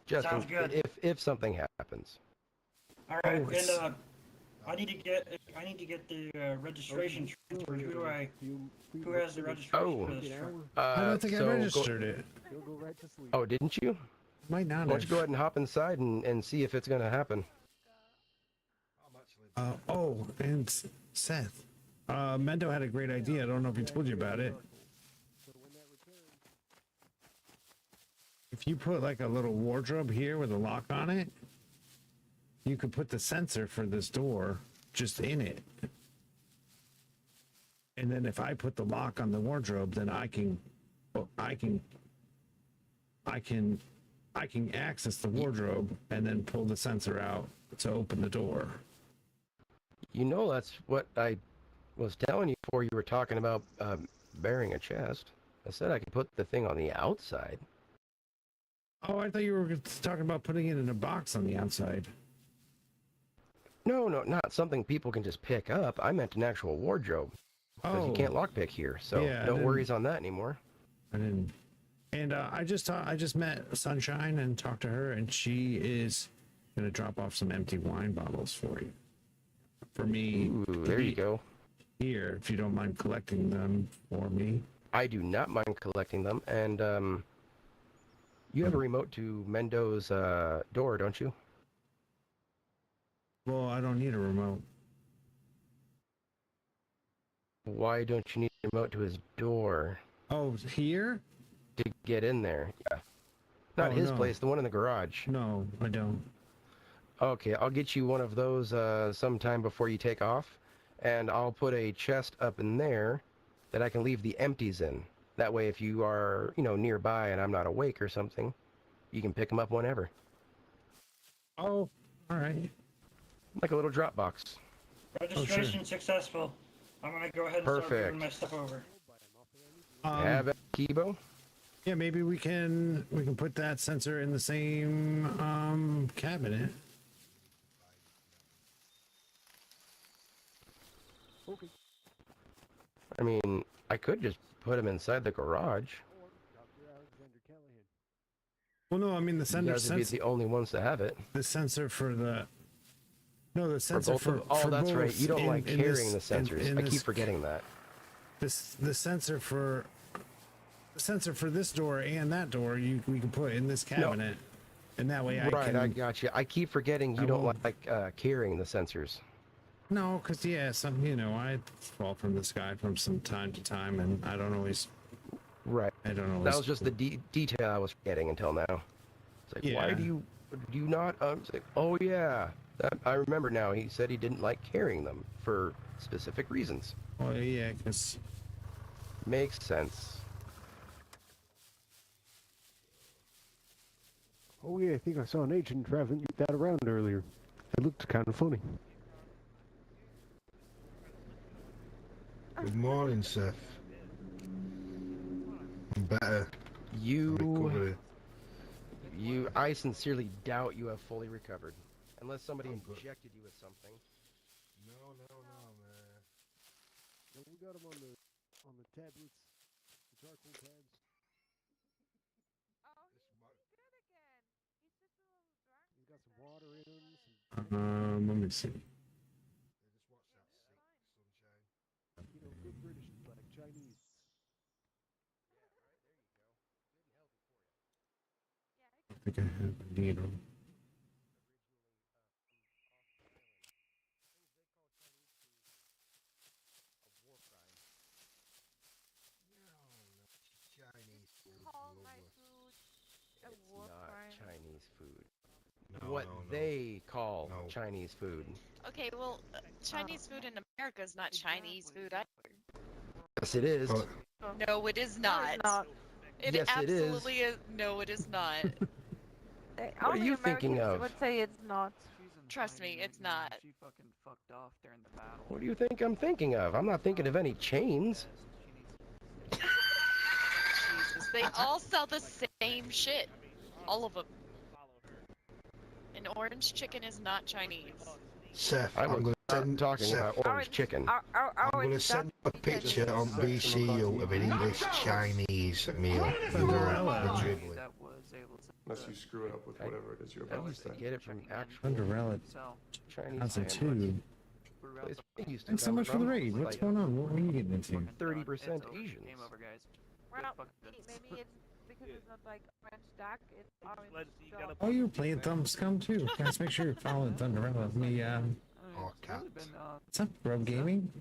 Just Sounds good. if something happens. Alright, Oh, it's- and I need to get the registration transferred. Who has the registration Oh. for this truck? I don't think I so registered it. You'll go right to sleep. Oh, didn't you? Might not Why have. don't you go ahead and hop inside and see if it's gonna happen? Oh, and Seth. Mendo had a great idea. I don't know if he told you about it. If you put like a little wardrobe here with a lock on it, you could put the sensor for this door just in it. And then if I put the lock on the wardrobe, then I can access the wardrobe and then pull the sensor out to open the door. You know that's what I was telling you before you were talking about bearing a chest. I said I could put the thing on the outside. Oh, I thought you were talking about putting it in a box on the outside. No, not something people can just pick up. I meant an actual wardrobe. Because you can't lockpick here, so Yeah, no then- worries on that anymore. I didn't. And I just met Sunshine and talked to her, and she is gonna drop off some empty wine bottles for you. For me. Ooh, there you go. Here, if you don't mind collecting them for me. I do not mind collecting them, and You have a remote to Mendo's door, don't you? Well, I don't need a remote. Why don't you need a remote to his door? Oh, here? To get in there, yeah. Not his no. place, the one in the garage. No, I don't. Okay, I'll get you one of those sometime before you take off, and I'll put a chest up in there that I can leave the empties in. That way, if you are, nearby and I'm not awake or something, you can pick them up whenever. Oh, all right. Like a little drop box. Registration successful. I'm gonna go ahead and start moving my stuff over. Have it, Kibo? Yeah, maybe we can put that sensor in the same cabinet. Okay. I mean, I could just put him inside the garage. Well, no, I mean the You sensor. guys would be the only ones to have it. The sensor for the. No, the sensor for. Oh, that's both right. You don't like carrying this, the sensors. I keep forgetting that. The sensor for. The sensor for this door and that door, we can put in this cabinet, and that way I can. Right, I got you. I keep forgetting you don't like carrying the sensors. No, because yeah, I fall from the sky from some time to time, and I don't always. Right. I don't always. That was just the detail I was forgetting until now. It's like, why do you not? It's like, oh yeah, I remember now. He said he didn't like carrying them for specific reasons. Oh yeah, because. Makes sense. Oh yeah, I think I saw an agent driving that around earlier. It looked kind of funny. Good morning, Seth. I'm better. I sincerely doubt you have fully recovered. Unless somebody injected you with something. No, man. No, we got him on the tablets, the charcoal tabs. Oh, he's good again. He's just a little drunk. He's got some water in him. Let me see. Just watch that sunshine. You know, good British, like Chinese. I think I have a needle. Chinese food. Call my food a war crime. Chinese food. No, What no. they call Chinese food. Okay, well, Chinese food in America is not Chinese food either. Yes, it is. No, it is not. It Yes, it is. absolutely is. No, it is not. What are you thinking of? Would say it's not. Trust me, it's not. She fucking fucked off during the battle. What do you think I'm thinking of? I'm not thinking of any chains. Jesus, they all sell the same shit. All of them. An orange chicken is not Chinese. Seth, I I'm was going to send talking about orange chicken. I'm going to send a picture on BCU of an English Chinese meal. Unless you screw it up with whatever it is you're about to say. Get it from actual Cinderella. Chinese 2002. It's Thanks so much for the raid. What's going on? What are you getting into? 30% Asians. Game over, guys. Well, maybe it's because it's not like orange duck, it's orange dog. Oh, you're playing Scum too. Guys, make sure you're following Thunderella. Let me, Oh, cat. what's up, Grub Gaming?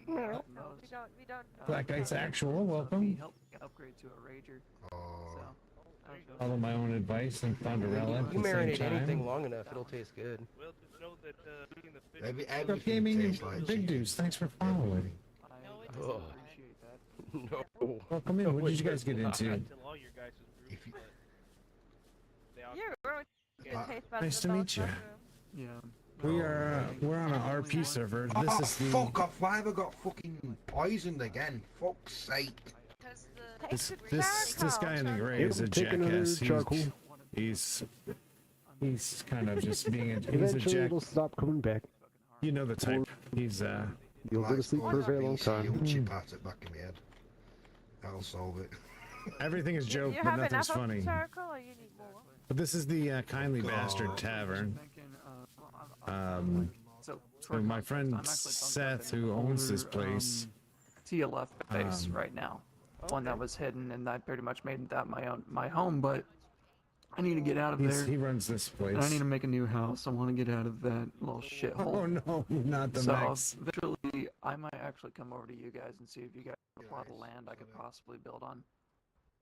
We don't. Black Ice Actual, welcome. Upgrade to a rager. Follow my own advice and Thunderella at You the same marinate anything time. long enough, it'll taste good. Maybe Grub everything Gaming and tastes like Big chicken. Deuce, thanks for following. Oh. No. Welcome in. What did you guys get into? If you, Nice to meet you. Yeah. We're on an RP server. oh, This is the fuck off! Why have I got fucking poisoned again? Fuck's sake! this guy in the gray is a jackass. He's kind of just being he's a Eventually jack. it'll stop coming back. You know the type. He's You'll go to sleep for a very long time. Chip at it back in my head. That'll solve it. everything is joke, You but have nothing's enough funny. of charcoal, or you need more? But this is the Kindly Bastard Tavern. So my friend Seth, who owns this place, TLF base right now. One that was hidden, and I pretty much made that my home. But I need to get out of there. He runs this place. And I need to make a new house. I want to get out of that little shithole. Oh no, not the so Max. eventually, I might actually come over to you guys and see if you guys have a plot of land I could possibly build on.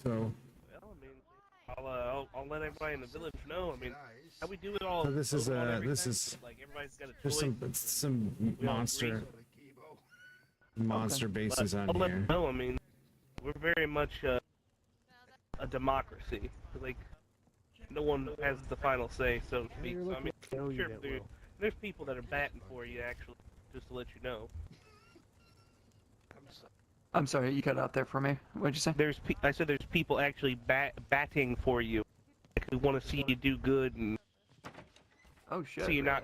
So. Well, I mean, I'll let everybody in the village know. I mean, how we do it all. So this is like everybody's got a there's choice. some monster bases on I'll let here. them know. I mean, we're very much a democracy. Like, no one has the final say, so to speak. So, I mean, sure, there's people that are batting for you, actually, just to let you know. I'm sorry, you cut out there for me. What'd you say? I said there's people actually batting for you, like, who want to see you do good and. Oh shit! So you're not.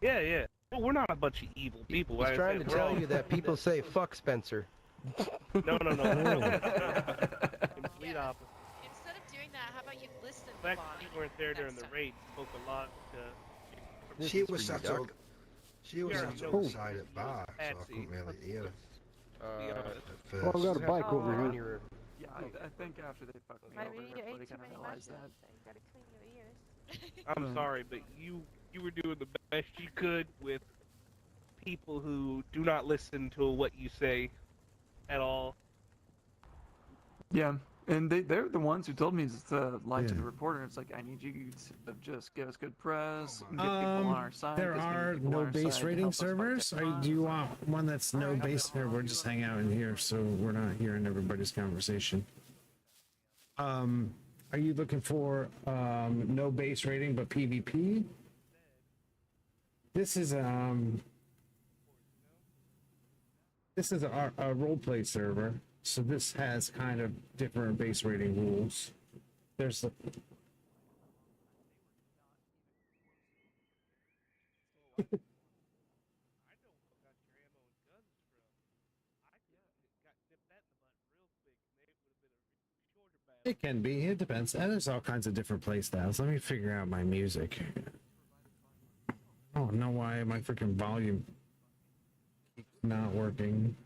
Yeah, yeah. Well, we're not a bunch of evil people. He's trying to tell you that people say "fuck Spencer." No. Complete opposite. Instead of doing that, how about you listen In fact, Bonnie, you weren't there during the next time? raid. Spoke a lot. She was sat on the side at bar, so I Patsy. couldn't really hear her. At first. Oh, I got a bike over here. Yeah, I think after they fucked me Maybe over, you ate everybody too kind of many realized mushrooms, that. so you gotta clean your ears. I'm sorry, but you were doing the best you could with people who do not listen to what you say at all. Yeah, and they're the ones who told me to lie to the reporter. It's like, I need you to just give us good press, and get people on our side. There 'cause we need are people no on our base side to rating help us fight servers. that Do you want one that's no base, or we'll just hang out in here so we're not hearing everybody's conversation? Are you looking for no base rating but PvP? This is a roleplay server, so this has kind of different base rating rules. There's the It can be. It depends. And there's all kinds of different play styles. Let me figure out my music. I don't know why my freaking volume keeps not working.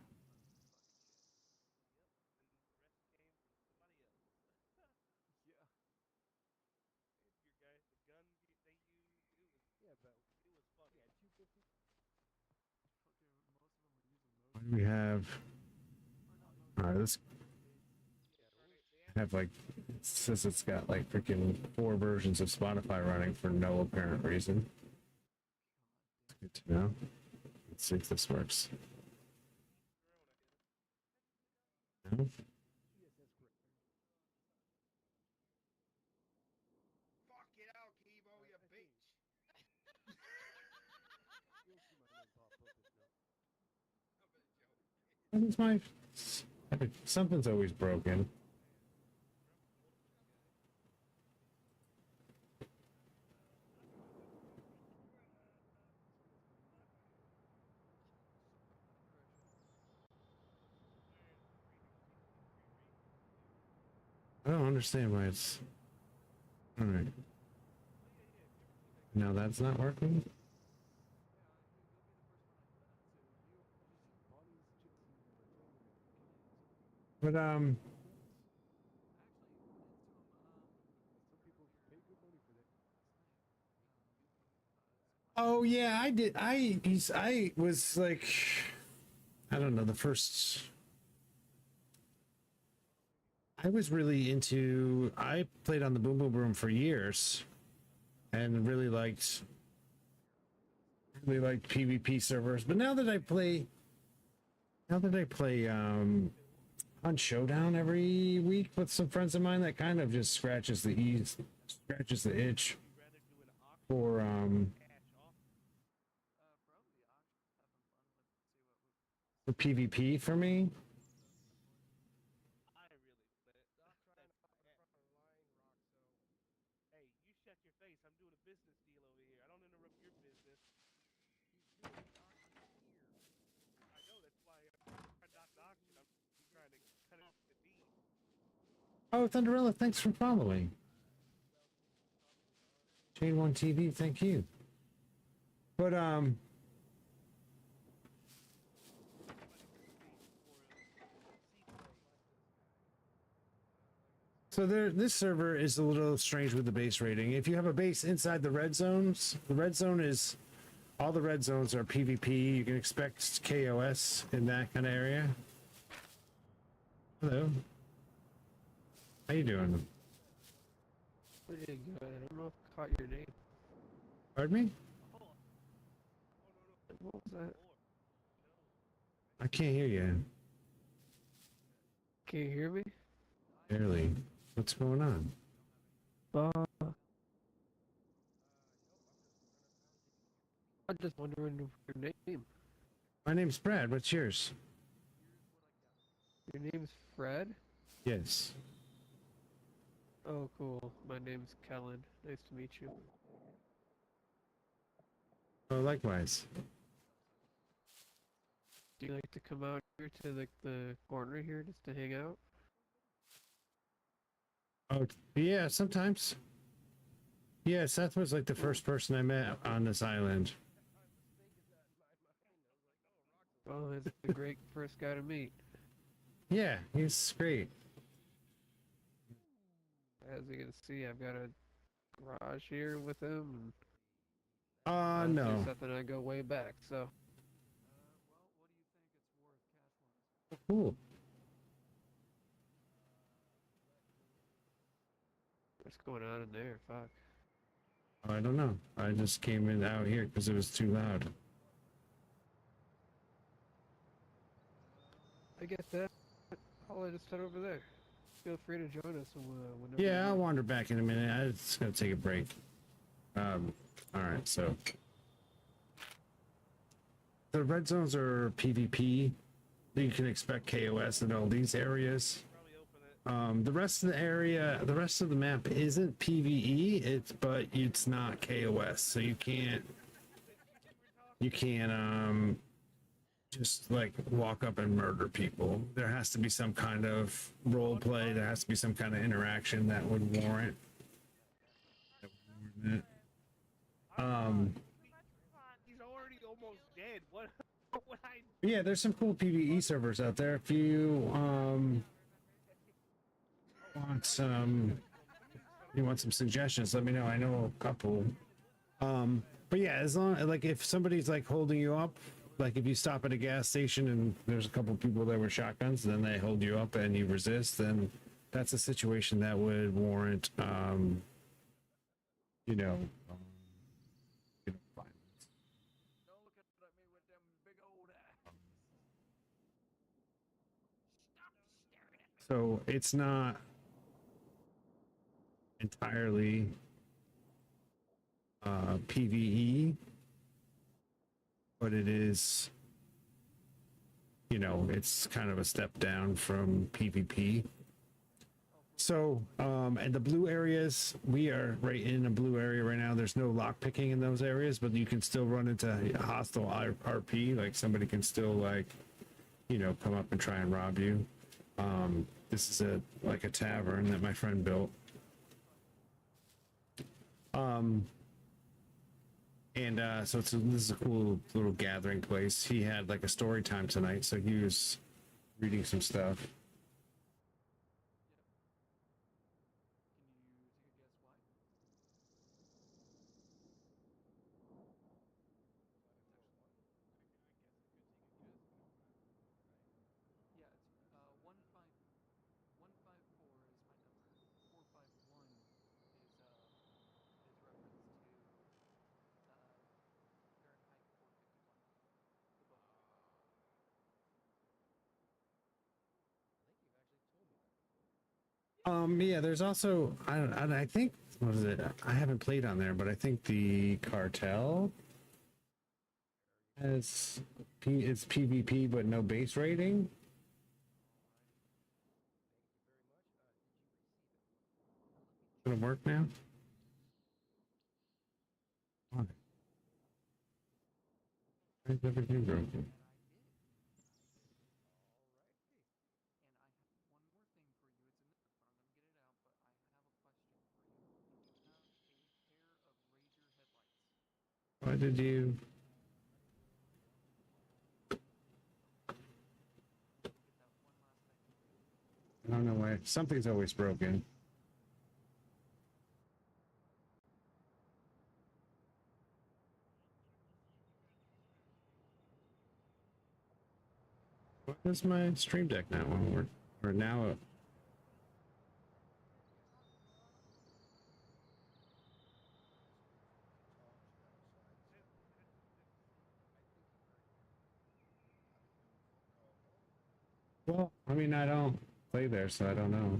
What do we have? All right, let's have like, it says it's got like freaking 4 versions of Spotify running for no apparent reason. It's good to know. Let's see if this works. No? What is my... Something's always broken. I don't understand why it's... Alright. No, that's not working? But, oh yeah, I did. I was like, I don't know, the first. I was really into. I played on the Boom Boom Room for years, and really liked PvP servers. But now that I play on Showdown every week with some friends of mine, that kind of just scratches the itch for the PvP for me. Oh, Thunderella, thanks for following. Chain One TV, thank you. But So this server is a little strange with the base rating. If you have a base inside the red zones, the red zone is all the red zones are PvP. You can expect KOS in that kind of area. Hello. How you doing? Pretty good. I don't know if I caught your name. Pardon me? What was that? I can't hear you. Can you hear me? Barely. What's going on? I'm just wondering your name. My name's Brad. What's yours? Your name's Fred? Yes. Oh, cool. My name's Kellen. Nice to meet you. Oh, likewise. Do you like to come out here to the corner here just to hang out? Oh, yeah, sometimes. Yeah, Seth was like the first person I met on this island. Well, he's a great first guy to meet. Yeah, he's great. As you can see, I've got a garage here with him. No. There's something I go way back, so. Cool. What's going on in there? Fuck. I don't know. I just came in out here because it was too loud. I get that. I'll just head over there. Feel free to join us whenever. Yeah, I'll wander back in a minute. I'm just gonna take a break. All right, so the red zones are PvP. You can expect KOS in all these areas. The rest of the area, the rest of the map isn't PvE. But it's not KOS, so you can't just like walk up and murder people. There has to be some kind of role play. There has to be some kind of interaction that would warrant it. He's already almost dead. What would I? Yeah, there's some cool PvE servers out there. If you want some suggestions, let me know. I know a couple. But yeah, as long like if somebody's like holding you up, like if you stop at a gas station and there's a couple people there with shotguns, then they hold you up and you resist, then that's a situation that would warrant violence. So it's not entirely PvE, but it is, it's kind of a step down from PvP. So, and the blue areas, we are right in a blue area right now. There's no lock picking in those areas, but you can still run into hostile RP. Like somebody can still come up and try and rob you. This is a tavern that my friend built. So this is a cool little gathering place. He had like a story time tonight, so he was reading some stuff. Yeah, there's also I think, what is it? I haven't played on there, but I think the cartel it's PvP but no base rating. Gonna work now? Why? Why is everything broken? Why did you? I don't know why. Something's always broken. Where's my stream deck now? We're now. Well, I mean, I don't play there, so I don't know.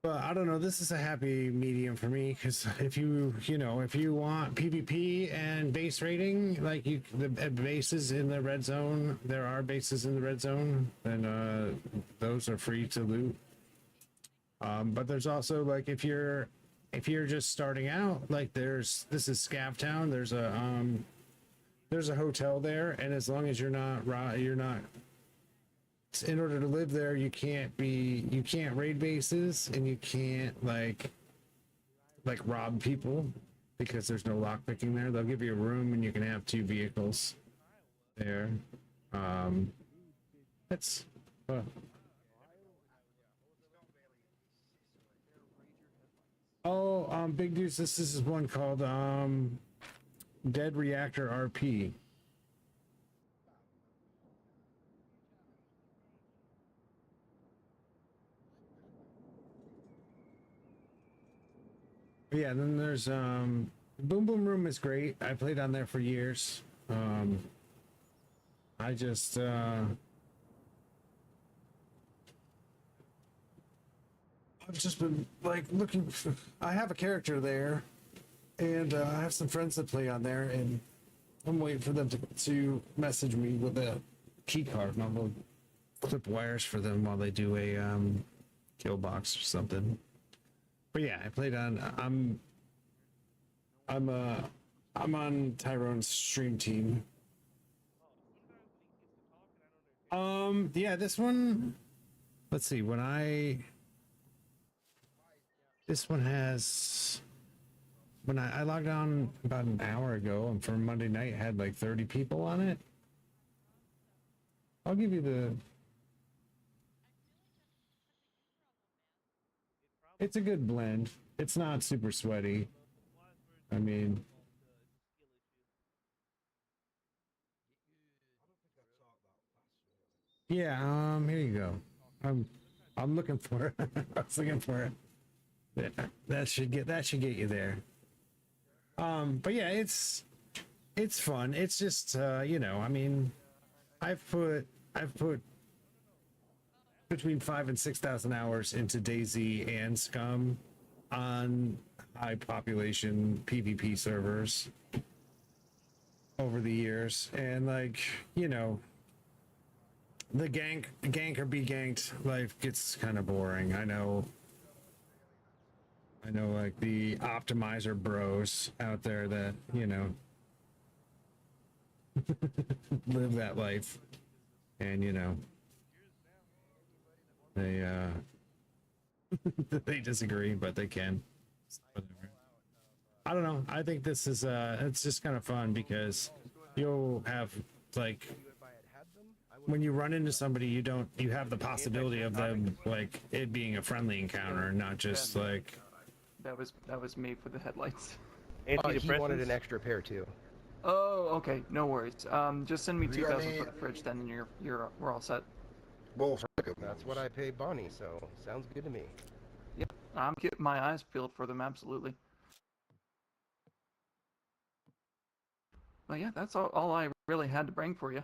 But I don't know. This is a happy medium for me because if if you want PvP and base rating, like the bases in the red zone, there are bases in the red zone, and those are free to loot. But there's also like if you're just starting out, like this is Scav Town. There's a hotel there, and as long as you're not in order to live there, you can't raid bases, and you can't like rob people because there's no lockpicking there. They'll give you a room, and you can have 2 vehicles there. It's Big Deuce, this is one called Dead Reactor RP. Yeah, then there's Boom Boom Room is great. I played on there for years. I've just been like looking for, I have a character there, and I have some friends that play on there, and I'm waiting for them to message me with a key card, and I'll go clip wires for them while they do a kill box or something. But yeah, I played on. I'm on Tyrone's stream team. Yeah, this one. Let's see. This one has. When I logged on about an hour ago, and for Monday night, it had like 30 people on it. I'll give you the. It's a good blend. It's not super sweaty. I mean, yeah. Here you go. I'm looking for it. I was looking for it. Yeah, that should get you there. But yeah, it's fun. It's just I mean, I've put between 5,000 and 6,000 hours into DayZ and Scum on high population PvP servers over the years, and like the gank or be ganked life gets kind of boring. I know like the optimizer bros out there that live that life, and they they disagree, but they can. Whatever. I don't know. I think this is it's just kind of fun because you'll have like when you run into somebody, you have the possibility of them like it being a friendly encounter, not just like that was me for the headlights. He wanted an extra pair too. Oh, okay, no worries. Just send me 2,000 for the fridge, then, and we're all set. Well, that's what I pay Bonnie, so sounds good to me. Yep, I'm getting my eyes peeled for them, absolutely. But yeah, that's all I really had to bring for you.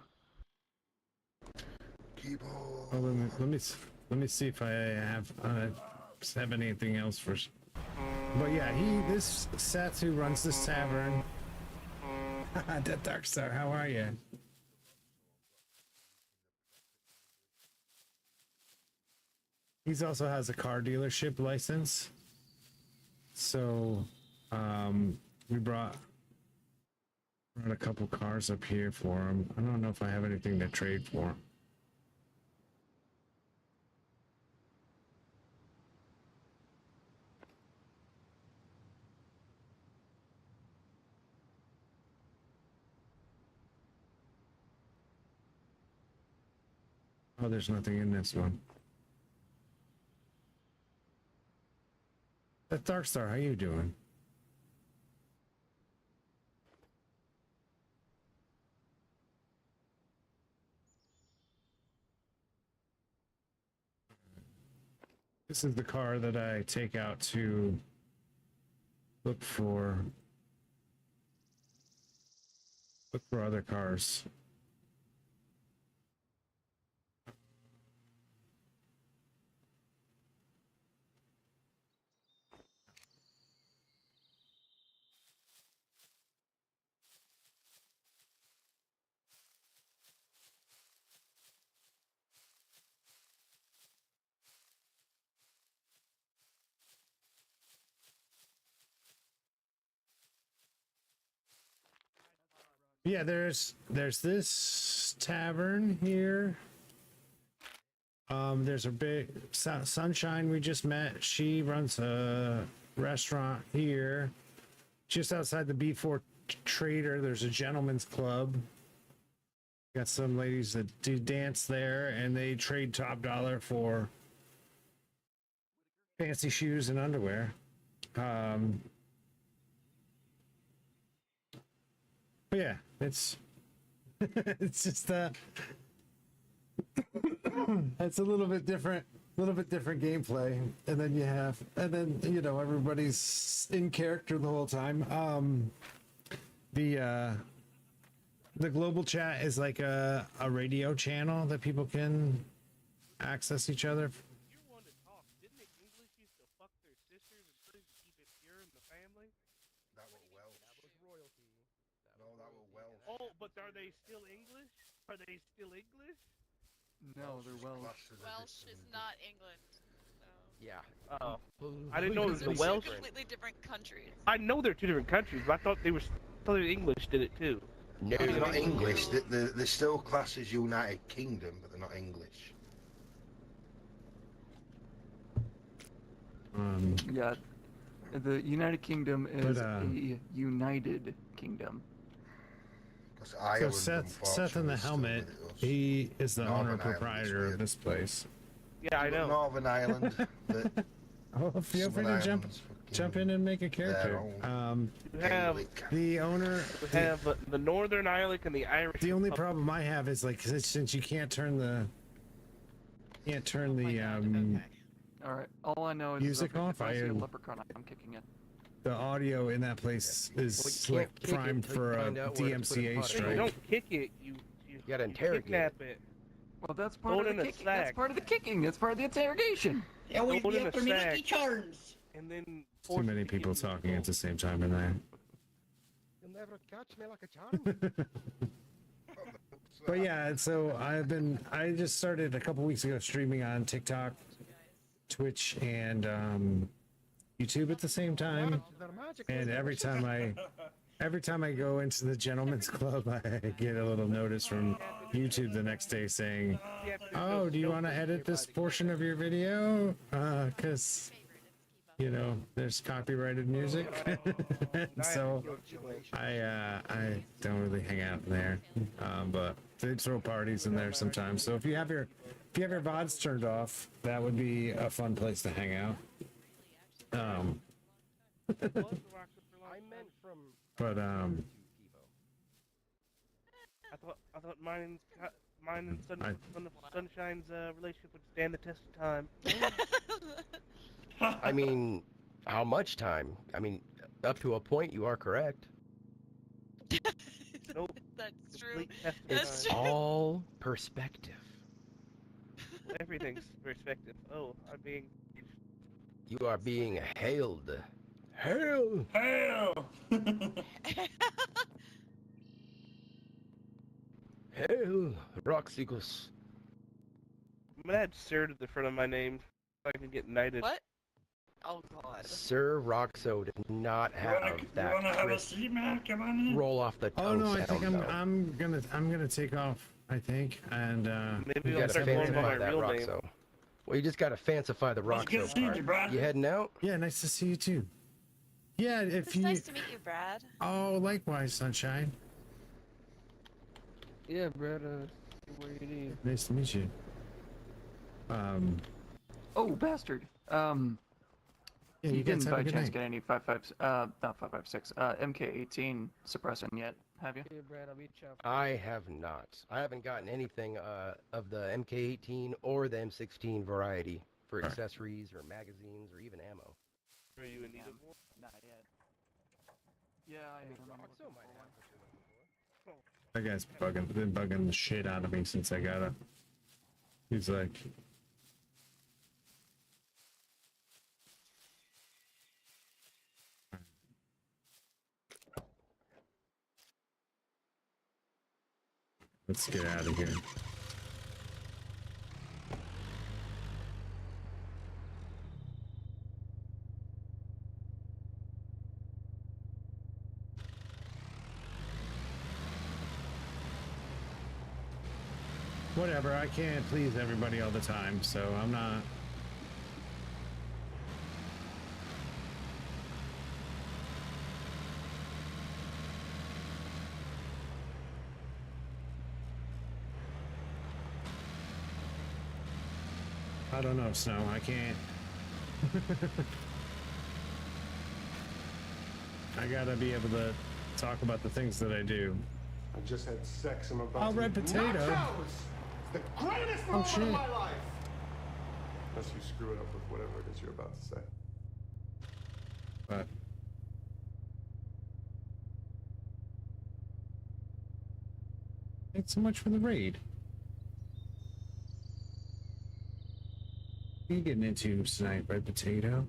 Keep on. Oh, let me see if I have anything else for. But yeah, this Satsu runs this tavern. Death Darkstar, how are you? He also has a car dealership license, so we brought a couple cars up here for him. I don't know if I have anything to trade for. Oh, there's nothing in this one. That Dark Star, how you doing? This is the car that I take out to look for other cars. Yeah, there's this tavern here. There's a big Sunshine we just met. She runs a restaurant here. Just outside the B4 Trader, there's a gentleman's club. Got some ladies that do dance there, and they trade top dollar for fancy shoes and underwear. But yeah, it's it's just it's a little bit different gameplay, and then you know, everybody's in character the whole time. The global chat is like a radio channel that people can access each other. You're one to talk. Didn't the English used to fuck their sisters and try to keep it pure in the family? That was Welsh. That was royalty. No, that was Welsh. Oh, but are they still English? Are they still English? No, they're Welsh. Welsh is not England. Yeah. Oh. I didn't know it was the Those are Welsh. two completely different countries. I know they're two different countries, but I thought the English did it too. No, they're not English. They're still classed as United Kingdom, but they're not English. Yeah, the United Kingdom is a united kingdom. So Seth in the helmet, he is the owner and proprietor of this place. Yeah, I know. Northern Ireland. Oh, feel free to jump in and make a character. You have the owner. You have the Northern Ireland and the Irish. The only problem I have is like since you can't turn the All right, all I know is music off. if I see a leprechaun, I'm kicking it. The audio in that place is Well, you like can't kick primed it till you for a find out where to put it DMCA on. strike. You don't kick it. You gotta interrogate kidnap it. Well, that's part Throw it of the in a kicking. That's sack. part of the kicking. That's part of the interrogation. Yeah, we Throw it in have a to sack. make charms. And then Too many people talking at the same time in there. You'll never catch me like a charm. But yeah, so I just started a couple weeks ago streaming on TikTok, Twitch, and YouTube at the same time. And every time I go into the gentleman's club, I get a little notice from YouTube the next day saying, "Oh, do you want to edit this portion of your video? Because you know there's copyrighted music." So I don't really hang out in there, but they throw parties in there sometimes. So if you have your VODs turned off, that would be a fun place to hang out. I meant from. But I thought mine and Sunshine's relationship would stand the test of time. I mean, how much time? I mean, up to a point, you are correct. Nope. That's true. It's all perspective. Everything's perspective. Oh, I'm being. You are being hailed. Hail! Hail! Hail, Roxicus. I'm gonna add Sir to the front of my name so I can get knighted. What? Oh god. Sir Roxo did not have that. You wanna have a crisp seat, man? Come on in. roll off the tongue. oh no, I think sound, though. I'm gonna take off. I think, and Maybe You I'll gotta start going by my fancify that real name. Roxo. Well, you just gotta fancify the Well, it's good Roxo seeing part. you, Brad. You heading out? yeah, nice to see you too. Yeah, if It's you. nice to meet you, Brad. Oh, likewise, Sunshine. Yeah, Brad, where you need. Nice to meet you. Oh, bastard. Yeah, you you guys didn't have a by good chance night. get any not 556, MK18 suppressant yet, have you? Hey, Brad, I'll meet you up. I have not. I haven't gotten anything of the MK18 or the M16 variety for Alright. accessories or magazines or even ammo. Are you in need of more? Not yet. Yeah, I am. I'm Roxo looking might for have one. what you're looking for. That guy's been bugging the shit out of me since I got it. He's like, let's get out of here. Whatever, I can't please everybody all the time, so I'm not. I don't know, Snow. I can't. I gotta be able to talk about the things that I do. I just had sex. I'm about Oh, to red eat potato. nachos! It's the greatest moment shit. of my life! Unless you screw it up with whatever it is you're about to say. But thanks so much for the raid. What are you getting into tonight, red potato?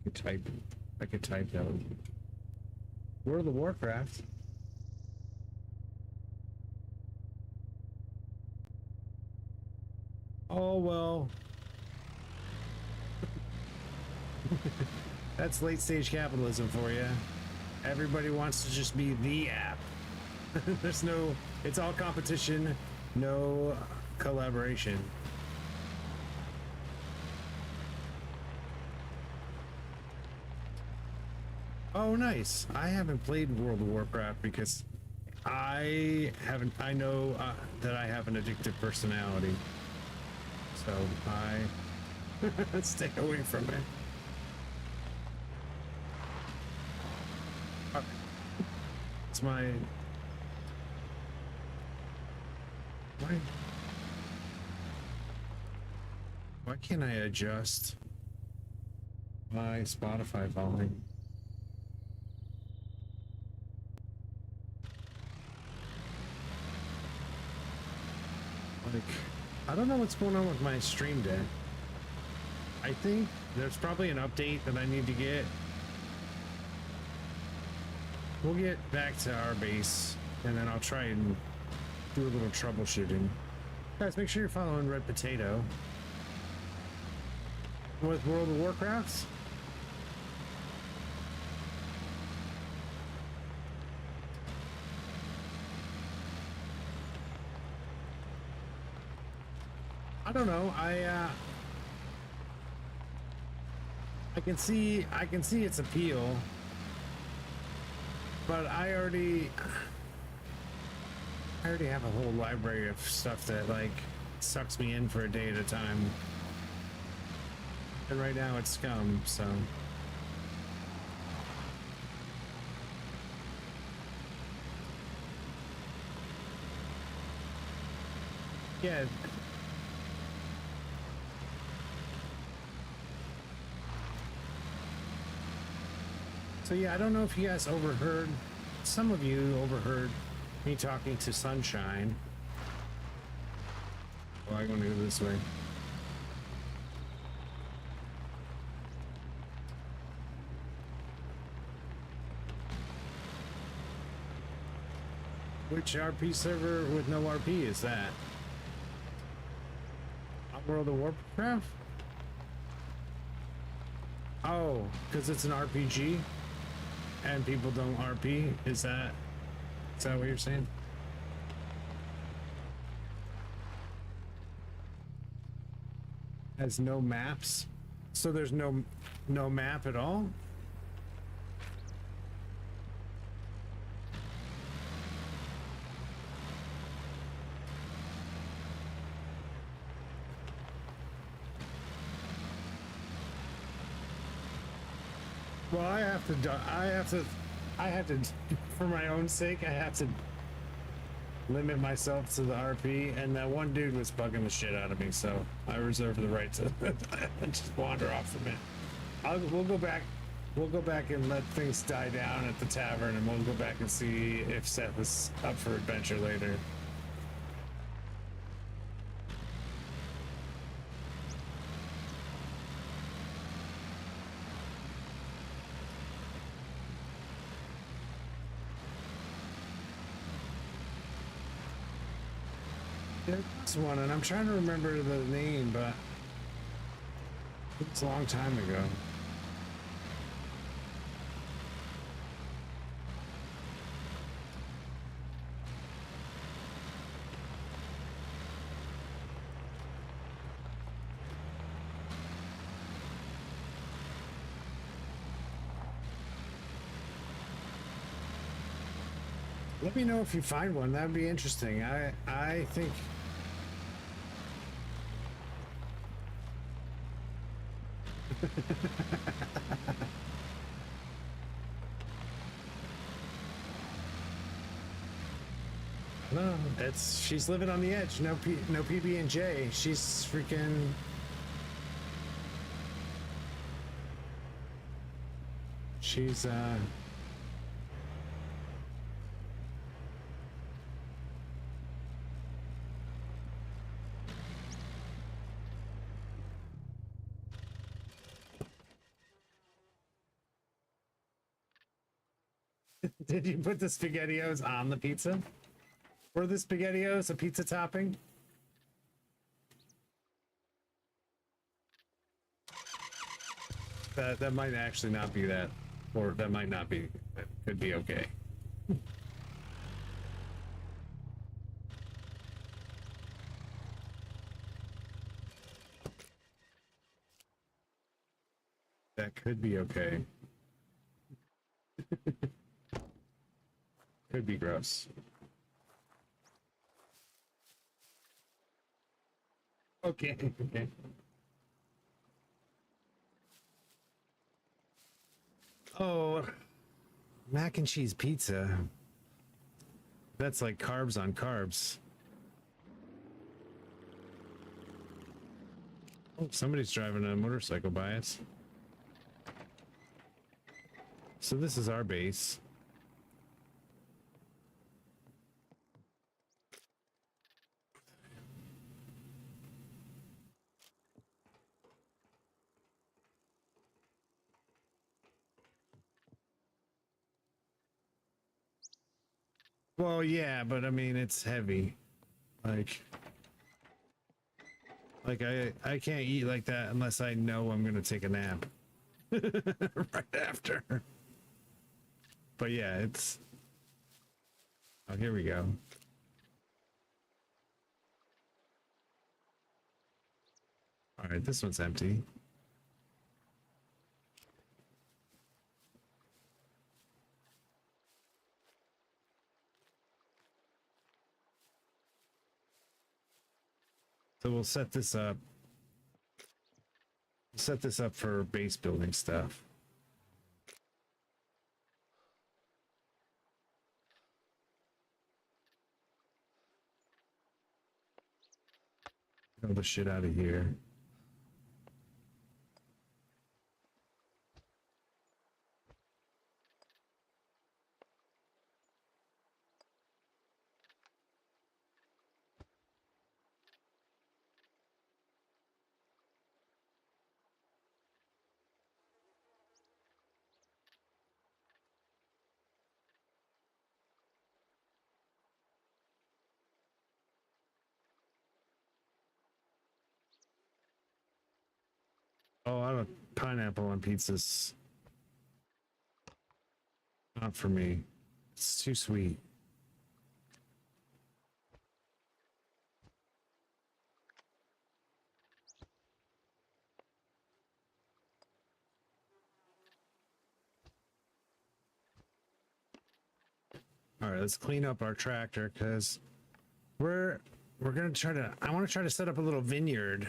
I could type that. World of Warcraft. Oh well. That's late stage capitalism for you. Everybody wants to just be the app. There's no, it's all competition, no collaboration. Oh, nice. I haven't played World of Warcraft because I know that I have an addictive personality. So I stay away from it. It's my... Why can't I adjust my Spotify volume? Like, I don't know what's going on with my stream deck. I think there's probably an update that I need to get. We'll get back to our base, and then I'll try and do a little troubleshooting. Guys, make sure you're following Red Potato with World of Warcraft. I don't know. I can see its appeal, but I already have a whole library of stuff that like sucks me in for a day at a time. And right now it's scum, so. Yeah. So yeah, I don't know if you guys overheard, some of you overheard me talking to Sunshine. Well, I'm gonna go this way. Which RP server with no RP is that? World of Warcraft? Oh, because it's an RPG and people don't RP? Is that what you're saying? Has no maps? So there's no map at all? Well, I have to, for my own sake, I have to limit myself to the RP, and that one dude was bugging the shit out of me, so I reserve the right to just wander off from it. We'll go back and let things die down at the tavern, and we'll go back and see if Seth is up for adventure later. There's one, and I'm trying to remember the name, but it's a long time ago. Let me know if you find one. That'd be interesting. I think. No, she's living on the edge. No PB and J. She's freaking. She's Did you put the SpaghettiOs on the pizza? Were the SpaghettiOs a pizza topping? That might actually not be that, or that might not be. That could be okay. That could be okay. Could be gross. Okay. Okay. Oh, mac and cheese pizza. That's like carbs on carbs. Oh, somebody's driving a motorcycle by us. So this is our base. Well, yeah, but I mean, it's heavy. Like I can't eat like that unless I know I'm gonna take a nap right after. But yeah, it's. Oh, here we go. All right, this one's empty. So we'll set this up. Set this up for base building stuff. Get all the shit out of here. Oh, I don't pineapple on pizzas. Not for me. It's too sweet. All right, let's clean up our tractor because we're gonna try to. I want to try to set up a little vineyard.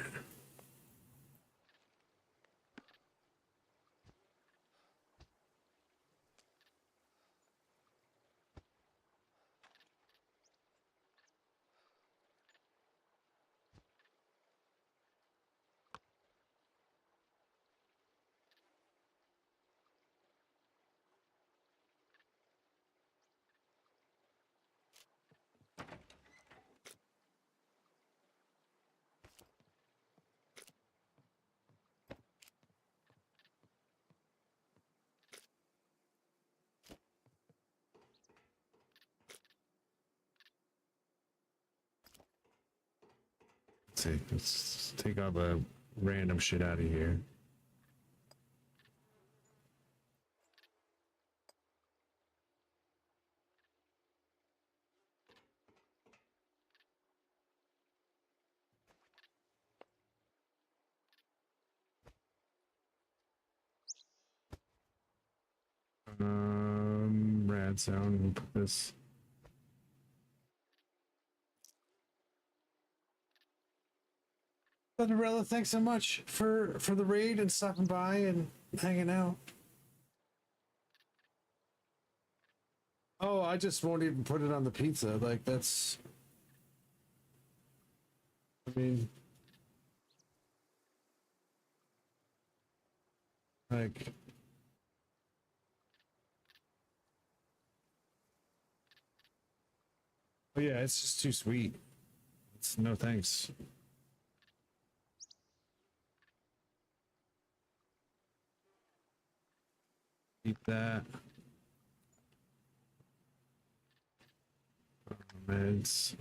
let's take all the random shit out of here. Rad sound. We'll put this. Thunderella, thanks so much for the raid and stopping by and hanging out. Oh, I just won't even put it on the pizza. Like that's. I mean, like. Oh yeah, it's just too sweet. It's no thanks. Keep that. Meds.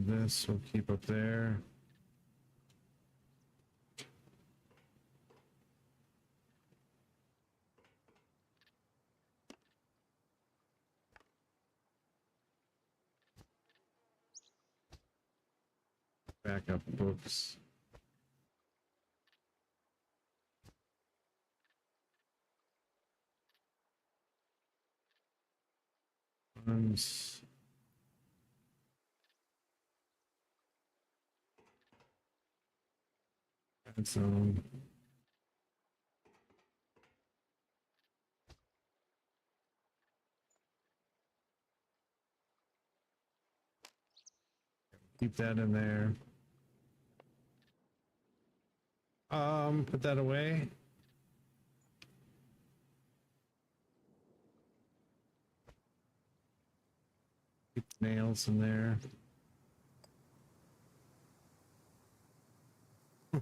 This we'll keep up there. Backup books. Arms. Zone. Keep that in there. Put that away. Keep the nails in there.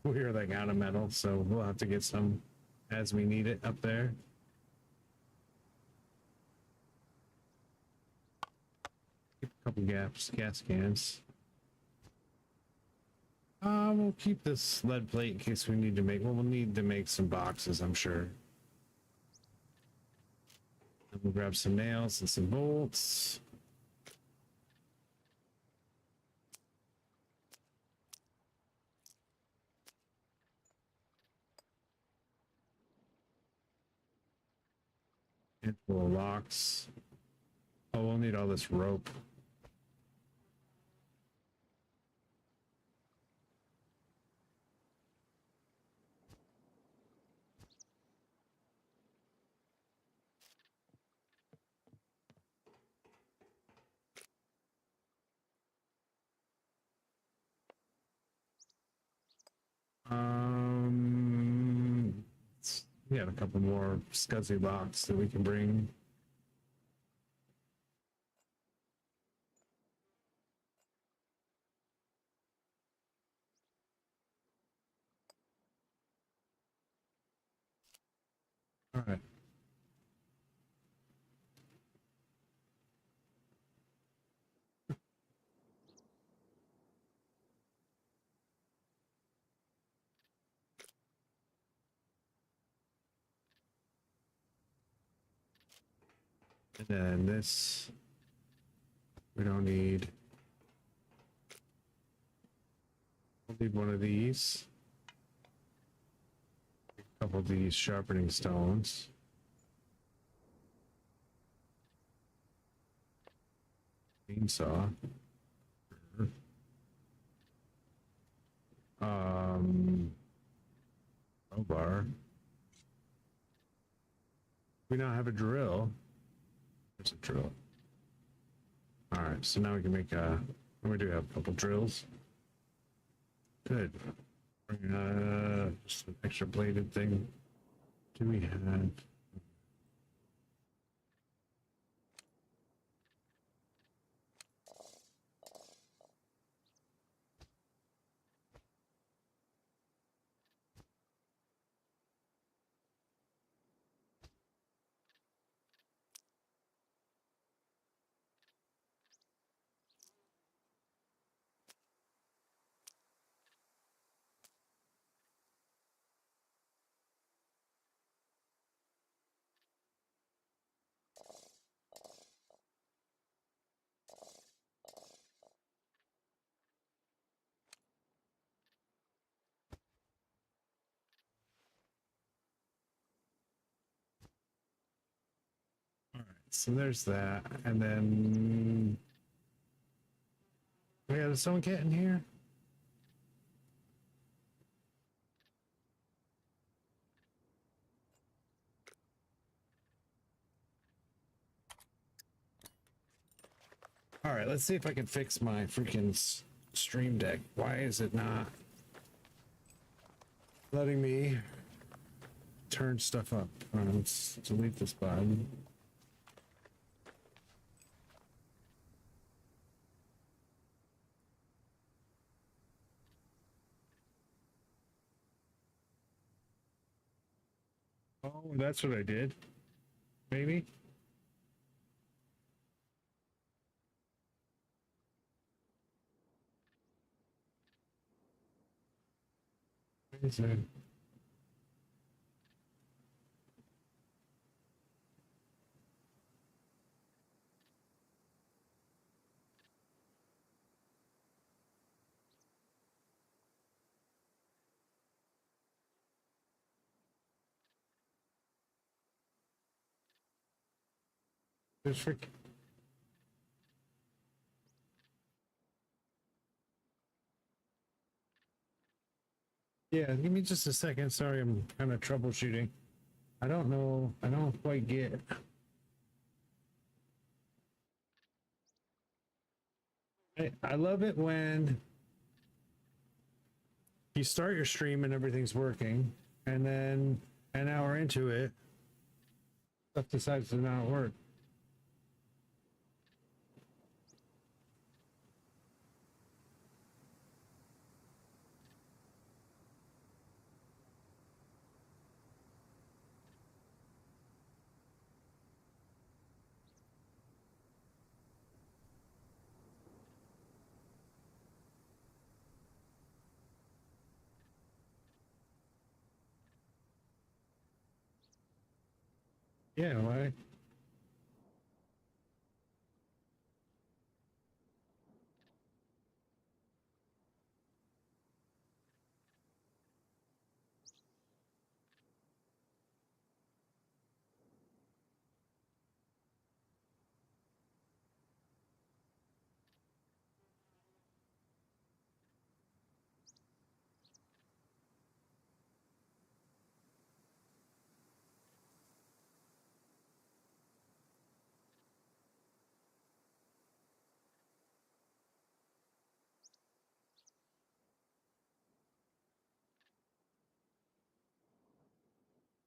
We're like out of metal, so we'll have to get some as we need it up there. Keep a couple gas cans. We'll keep this lead plate in case we need to make. Well, we'll need to make some boxes, I'm sure. And we'll grab some nails and some bolts. Handful of locks. Oh, we'll need all this rope. We got a couple more scuzzy locks that we can bring. All right. And then this, we don't need. We'll need one of these. A couple of these sharpening stones. Chainsaw. Crowbar. We now have a drill. There's a drill. All right, so now we can make we do have a couple drills. Good. Just an extra bladed thing. Do we have? So there's that, and then we have someone get in here. All right, let's see if I can fix my freaking stream deck. Why is it not letting me turn stuff up? All right, let's delete this button. Oh, that's what I did. Maybe. What is it? There's freaking. Yeah, give me just a second. Sorry, I'm kind of troubleshooting. I don't know. I don't quite get. I love it when you start your stream and everything's working, and then an hour into it, stuff decides to not work. Yeah, why?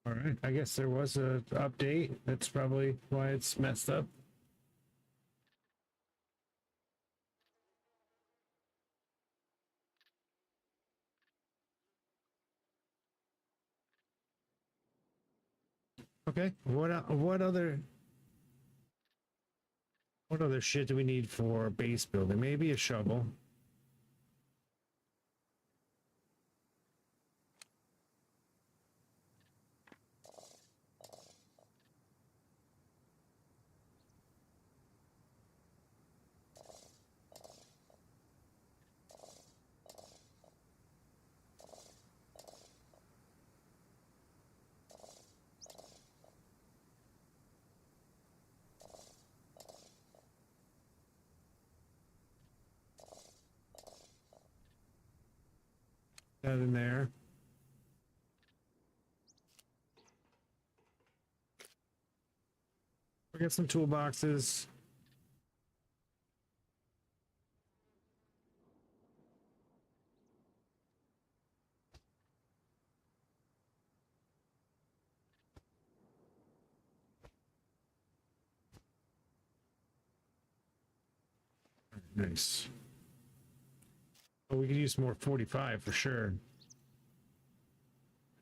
All right, I guess there was a update. That's probably why it's messed up. Okay, what other shit do we need for base building? Maybe a shovel. That in there. We got some toolboxes. Nice. Oh, we could use more 45 for sure.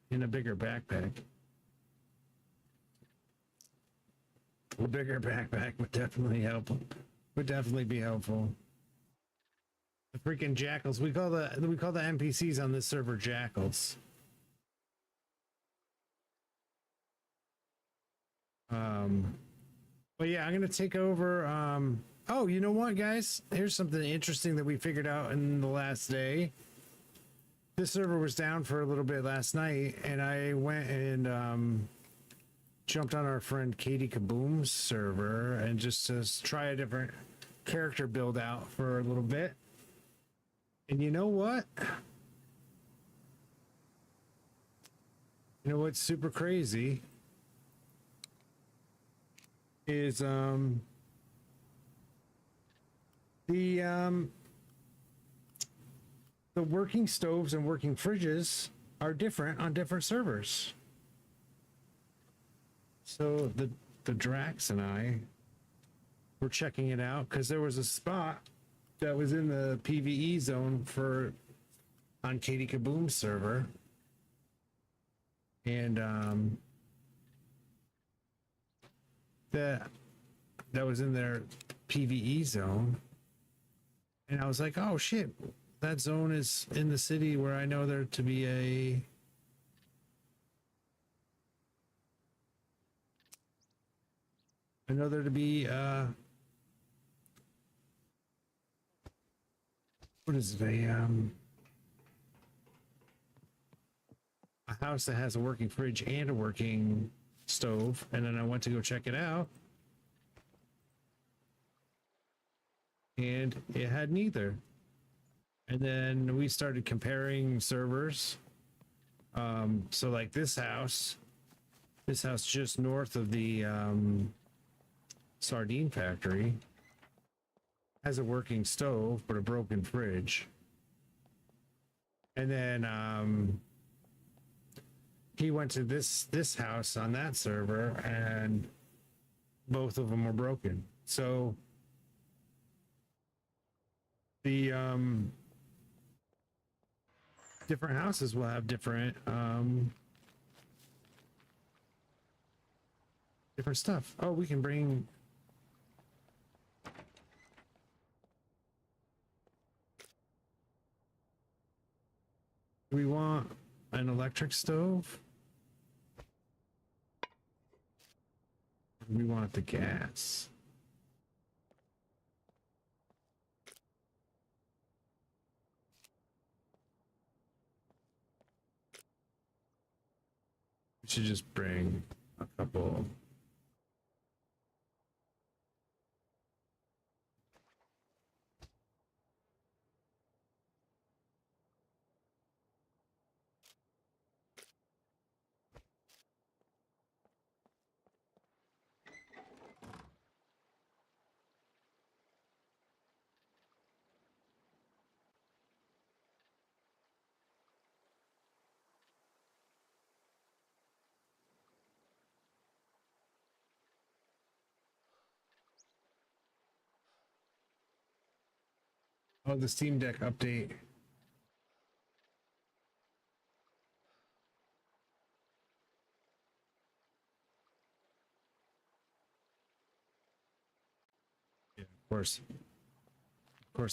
In a bigger backpack. A bigger backpack would definitely help. Would definitely be helpful. The freaking jackals. We call the NPCs on this server jackals. But yeah, I'm gonna take over. Oh, you know what, guys? Here's something interesting that we figured out in the last day. This server was down for a little bit last night, and I went and jumped on our friend Katie Kaboom's server and just to try a different character build out for a little bit. And you know what? You know what's super crazy is the working stoves and working fridges are different on different servers. So the Drax and I were checking it out because there was a spot that was in the PvE zone for on Katie Kaboom's server. And that was in their PvE zone. And I was like, oh shit, that zone is in the city where I know there to be what is it, a house that has a working fridge and a working stove. And then I went to go check it out, and it had neither. And then we started comparing servers. So like this house just north of the sardine factory has a working stove but a broken fridge. And then he went to this house on that server and both of them were broken. So the different houses will have different stuff. Oh, we can bring do we want an electric stove? We want the gas. We should just bring a couple. Oh, the Steam Deck update. Yeah, of course,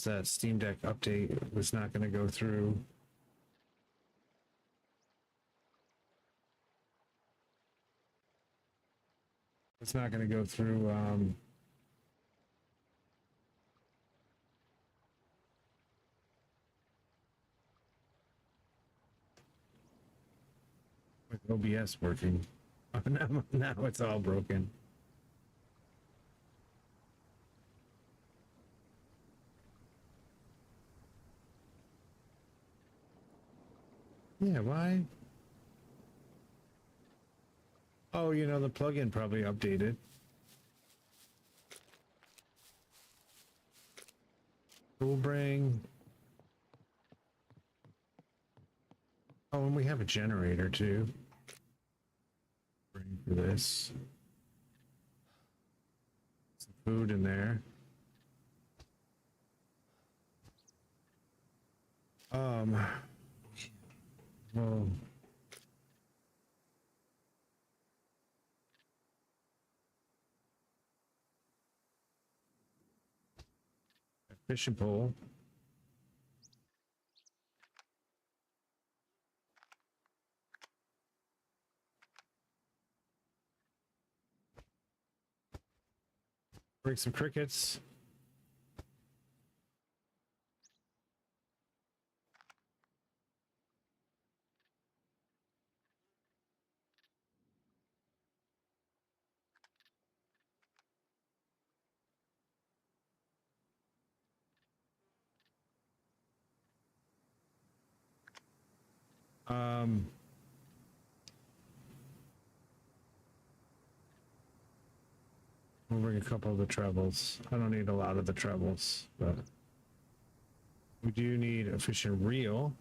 that Steam Deck update was not going to go through. It's not going to go through. With OBS working. Now it's all broken. Yeah, why? Oh, you know, the plugin probably updated. We'll bring... Oh, and we have a generator too. Bring for this. Some food in there. Well... fishing pole. Bring some crickets. We'll bring a couple of the trebles. I don't need a lot of the trebles, but we do need a fishing reel.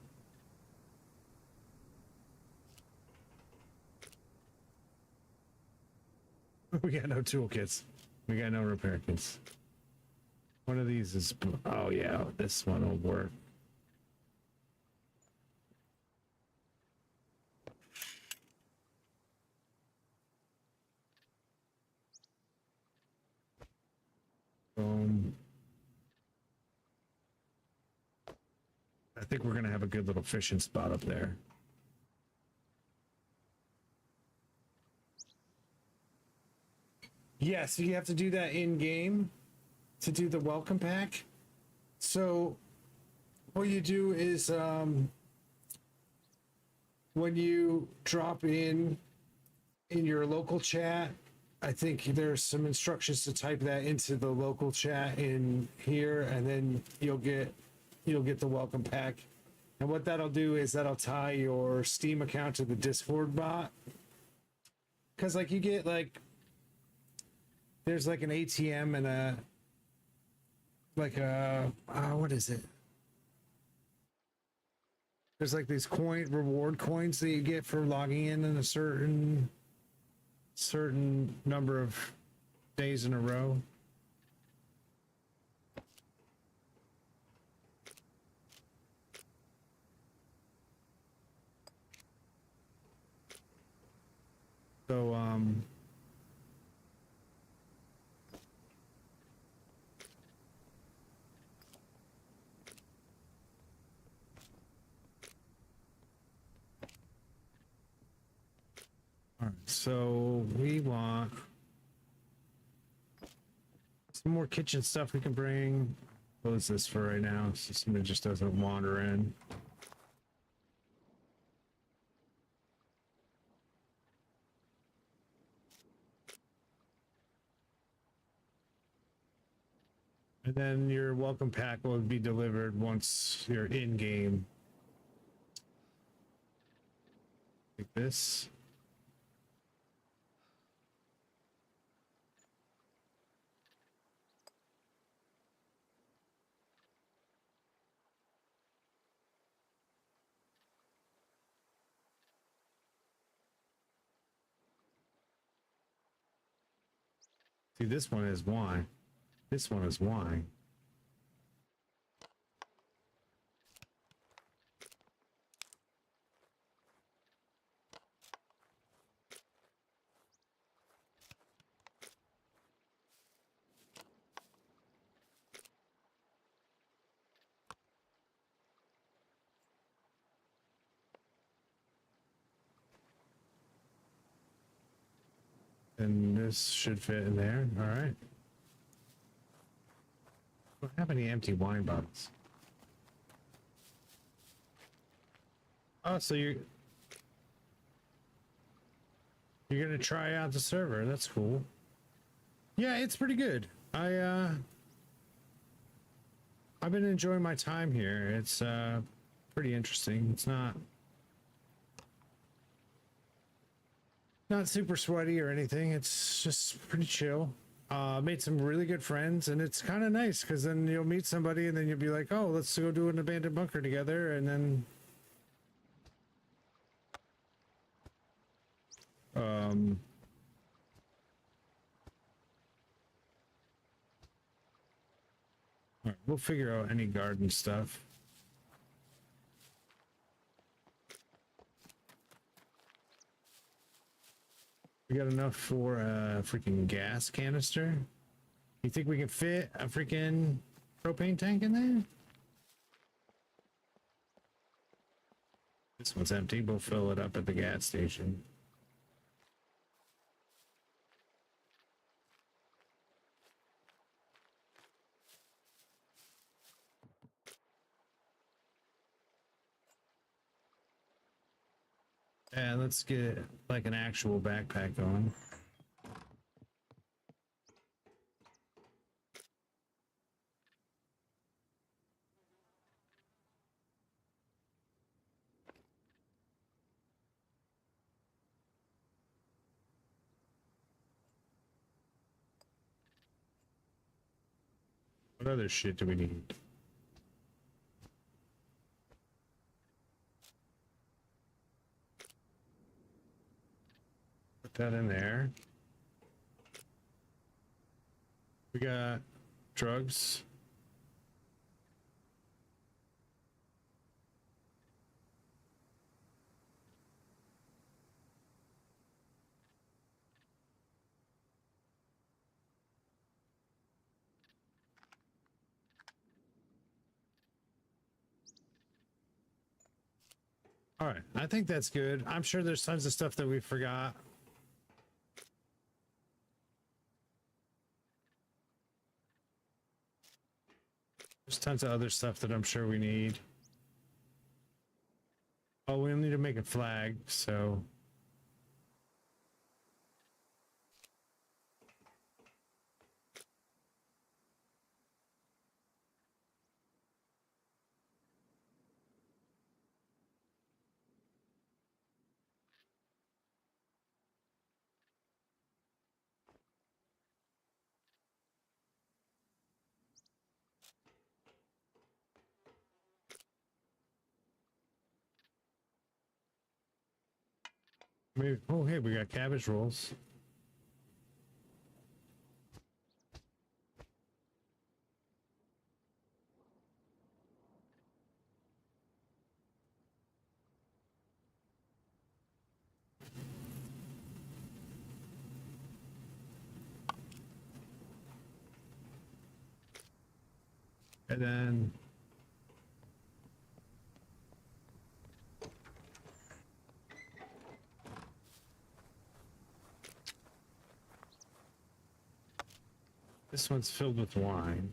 We got no toolkits. We got no repair kits. One of these is, oh yeah, this one will work. I think we're gonna have a good little fishing spot up there. Yeah, so you have to do that in game to do the welcome pack. So what you do is when you drop in your local chat, I think there's some instructions to type that into the local chat in here, and then you'll get the welcome pack. And what that'll do is that'll tie your Steam account to the Discord bot. Cause like you get like there's like an ATM and a like a what is it? There's like these reward coins that you get for logging in a certain number of days in a row. So all right, so we want some more kitchen stuff we can bring. Close this for right now so somebody just doesn't wander in. And then your welcome pack will be delivered once you're in game. Like this. See, this one is wine. This one is wine. And this should fit in there. All right. Don't have any empty wine bottles. Oh, so you're gonna try out the server. That's cool. Yeah, it's pretty good. I've been enjoying my time here. It's pretty interesting. It's not super sweaty or anything. It's just pretty chill. Made some really good friends, and it's kind of nice because then you'll meet somebody and then you'll be like, oh, let's go do an abandoned bunker together, and then all right, we'll figure out any garden stuff. We got enough for a freaking gas canister. You think we can fit a freaking propane tank in there? This one's empty. We'll fill it up at the gas station. And let's get like an actual backpack going. What other shit do we need? Put that in there. We got drugs. All right, I think that's good. I'm sure there's tons of stuff that we forgot. There's tons of other stuff that I'm sure we need. Oh, we need to make a flag, so. Maybe, oh, hey, we got cabbage rolls. And then this one's filled with wine.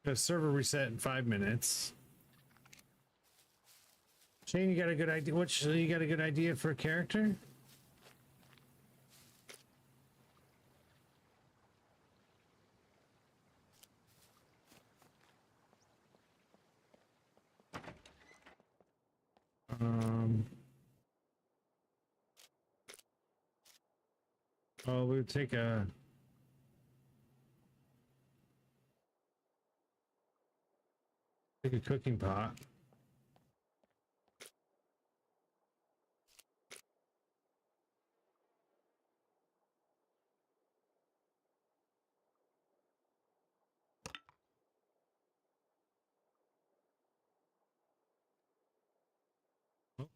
The server reset in 5 minutes. Shane, you got a good idea? You got a good idea for a character? Oh, we would take a cooking pot.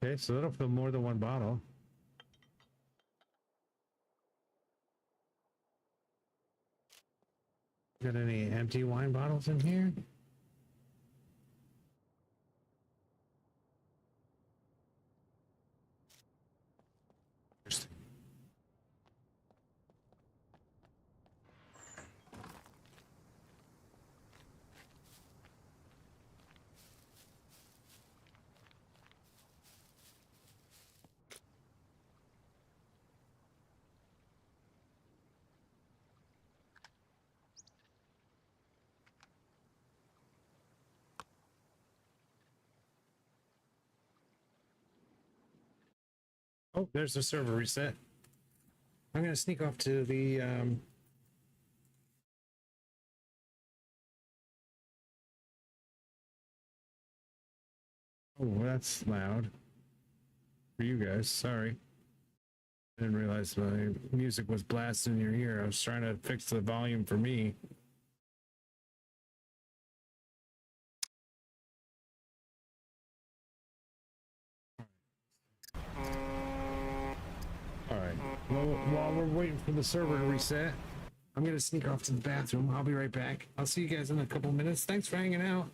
Okay, so that'll fill more than one bottle. Got any empty wine bottles in here? Interesting. Oh, there's the server reset. I'm gonna sneak off to the oh, that's loud for you guys. Sorry. I didn't realize my music was blasting in your ear. I was trying to fix the volume for me. All right. Well, while we're waiting for the server to reset, I'm gonna sneak off to the bathroom. I'll be right back. I'll see you guys in a couple minutes. Thanks for hanging out.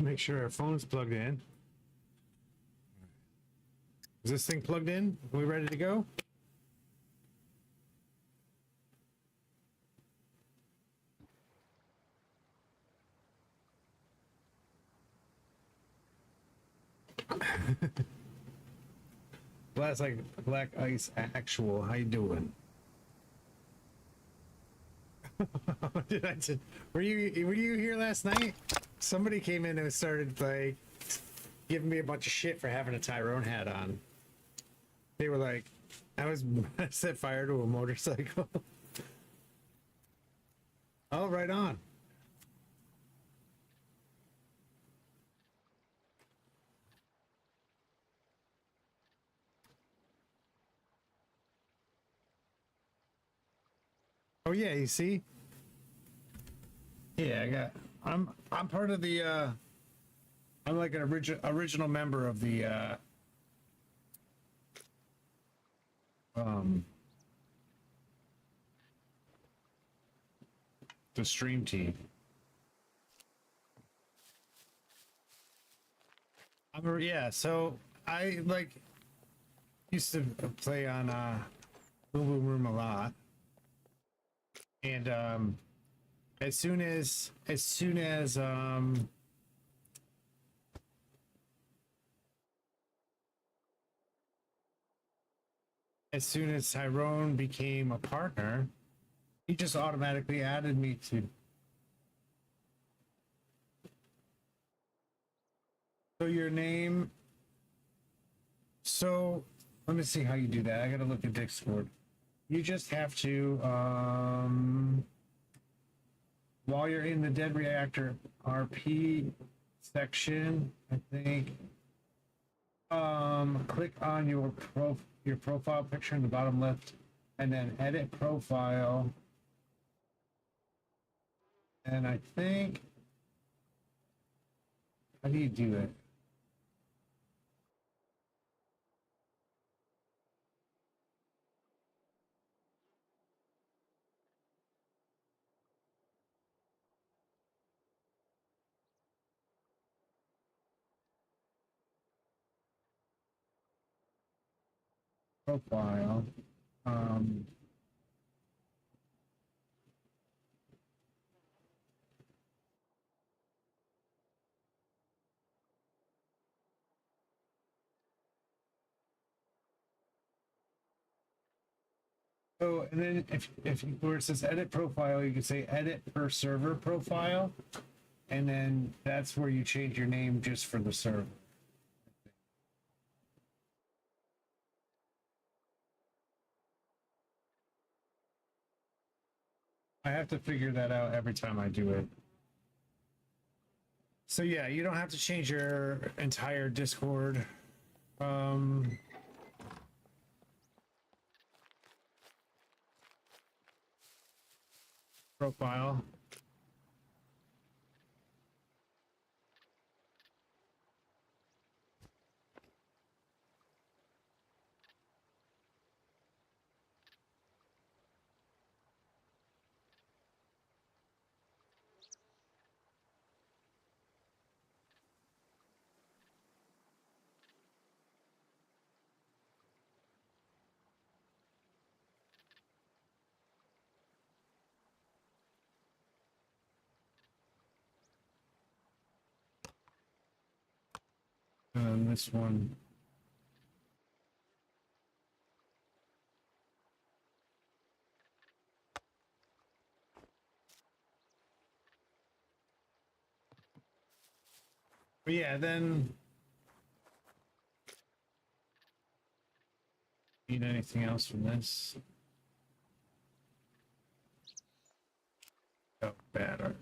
Make sure our phone's plugged in. Is this thing plugged in? Are we ready to go? Black Ice Actual. How you doing? Did I just, were you here last night? Somebody came in and started like giving me a bunch of shit for having a Tyrone hat on. They were like, I set fire to a motorcycle. Oh, right on. Oh yeah, you see? Yeah, I'm part of the I'm like an original member of the the stream team. Yeah, so I like used to play on Boom Boom Room a lot. And as soon as Tyrone became a partner, he just automatically added me to. So your name. So let me see how you do that. I gotta look at Discord. You just have to while you're in the Dead Reactor RP section, I think click on your profile picture in the bottom left and then edit profile. And I think, how do you do it? Profile. So, and then if where it says edit profile, you can say edit per server profile, and then that's where you change your name just for the server. I have to figure that out every time I do it. So yeah, you don't have to change your entire Discord. Profile. And this one. But yeah, then need anything else from this? Oh, better.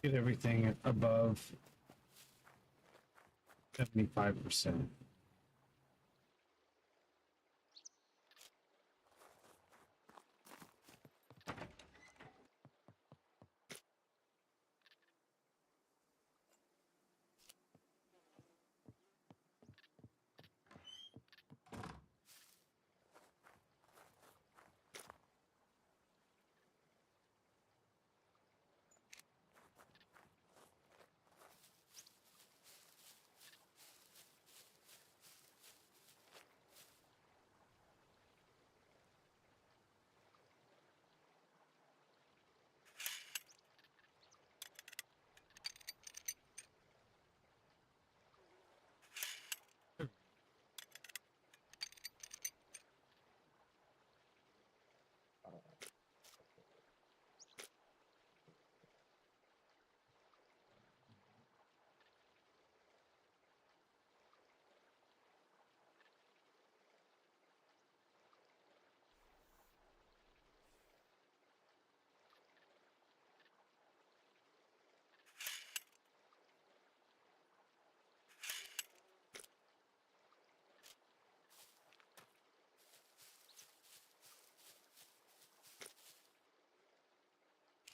Get everything above 75%.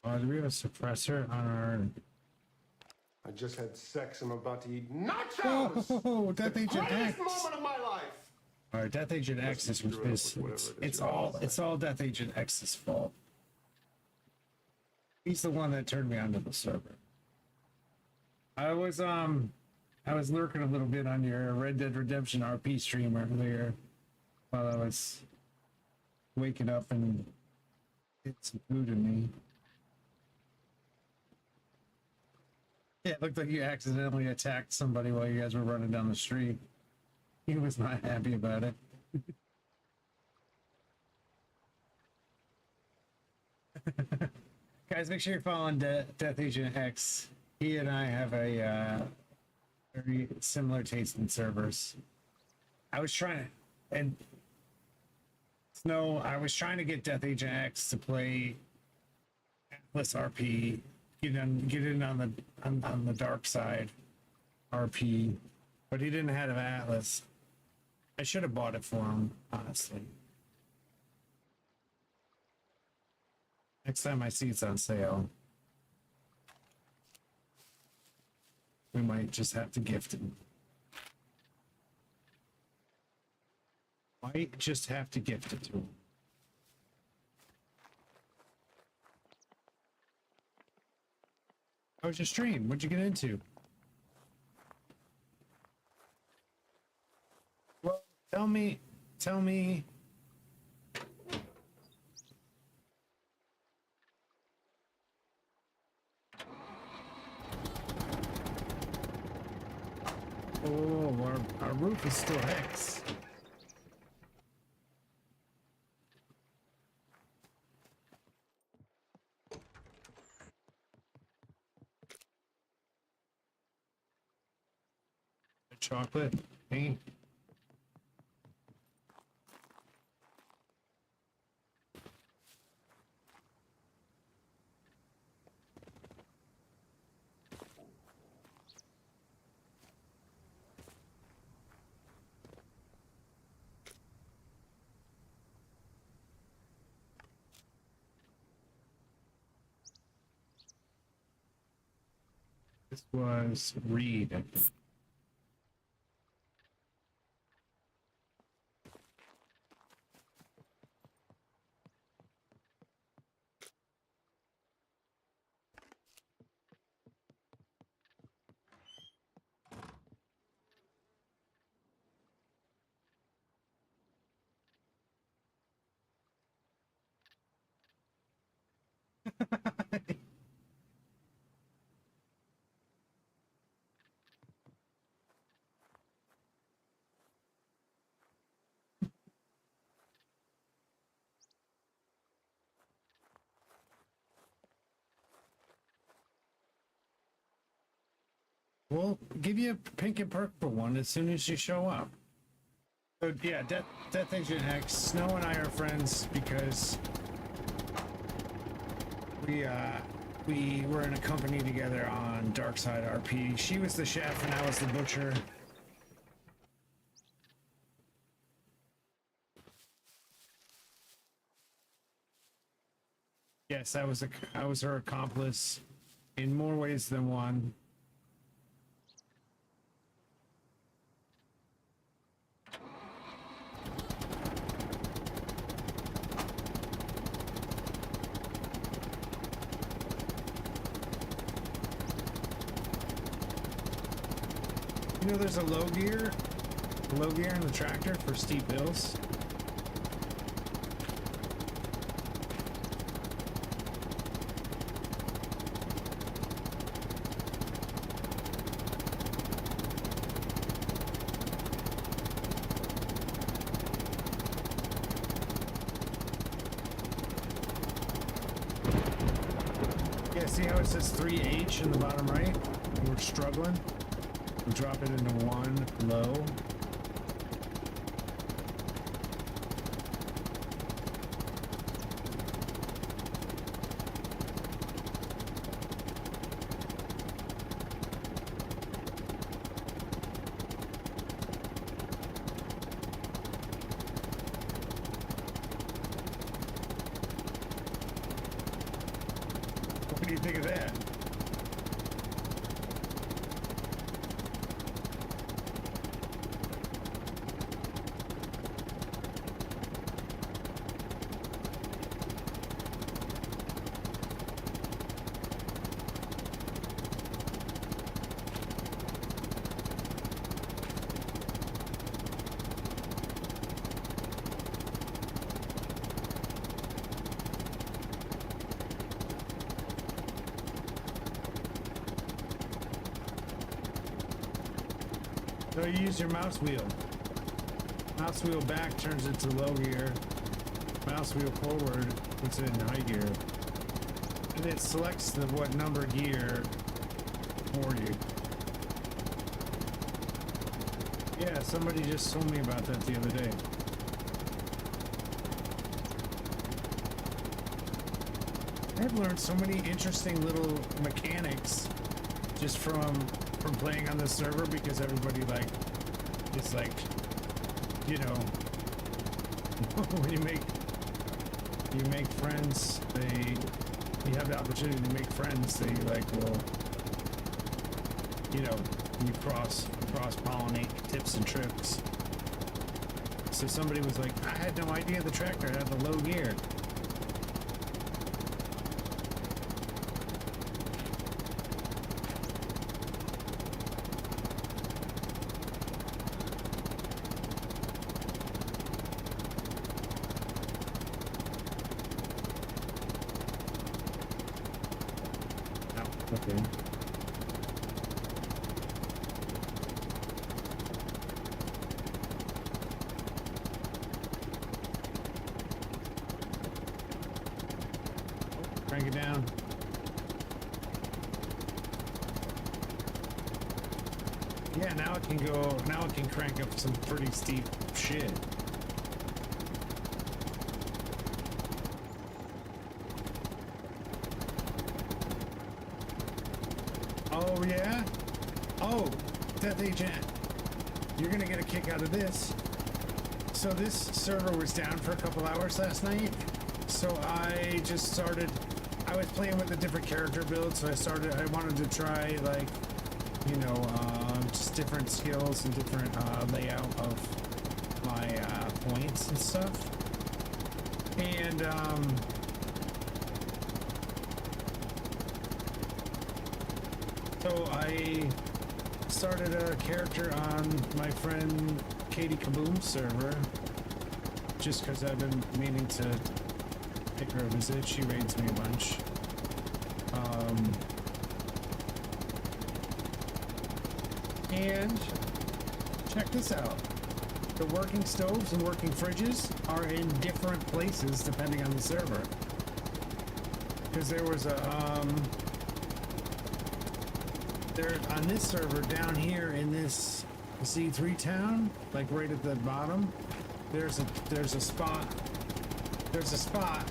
Oh, do we have a suppressor on our... I just had sex. I'm about to eat nachos. Oh, Death Agent X. Greatest moment of my life. All right, Death Agent X is it's all Death Agent X's fault. He's the one that turned me onto the server. I was lurking a little bit on your Red Dead Redemption RP stream earlier while I was waking up and get some food in me. Yeah, it looked like you accidentally attacked somebody while you guys were running down the street. He was not happy about it. Guys, make sure you're following Death Agent X. He and I have a very similar taste in servers. I was trying to get Death Agent X to play Atlas RP, get in on the dark side RP, but he didn't have Atlas. I should have bought it for him, honestly. Next time I see it's on sale, we might just have to gift him. Might just have to gift it to him. How was your stream? What'd you get into? Well, tell me. Oh, our roof is still X. Chocolate paint. This was Reed, I think. We'll give you a pink and purple one as soon as you show up. So yeah, Death Agent X, Snow and I are friends because we were in a company together on Darkside RP. She was the chef and I was the butcher. Yes, I was her accomplice in more ways than one. You know, there's a low gear in the tractor for steep hills. Yeah, see how it says 3H in the bottom right? We're struggling. We'll drop it into one low. So you use your mouse wheel. Mouse wheel back turns it to low gear. Mouse wheel forward puts it in high gear. And it selects the what number gear for you. Yeah, somebody just told me about that the other day. I've learned so many interesting little mechanics just from playing on this server, because everybody like is like, you know, when you make friends, you have the opportunity to make friends, they like will, you know, you cross pollinate tips and tricks. So somebody was like, I had no idea the tractor had the low gear. Okay. Crank it down. Yeah, now it can go, now it can crank up some pretty steep shit. Oh yeah? Oh, Death Agent, you're gonna get a kick out of this. So this server was down for a couple hours last night. So I just started, I was playing with a different character build, so I wanted to try like, you know, just different skills and different layout of my points and stuff. And so I started a character on my friend Katie Kaboom's server, just because I've been meaning to pick her a visit. She raids me a bunch. And check this out. The working stoves and working fridges are in different places depending on the server. Because there was a, there on this server down here in this C3 town, like right at the bottom, there's a spot. There's a spot.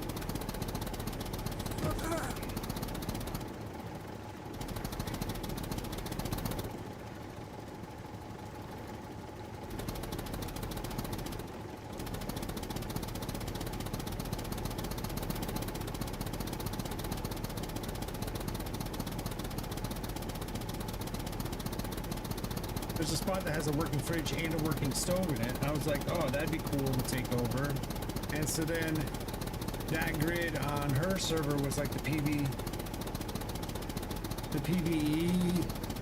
There's a spot that has a working fridge and a working stove in it. I was like, oh, that'd be cool to take over. And so then that grid on her server was like the PvE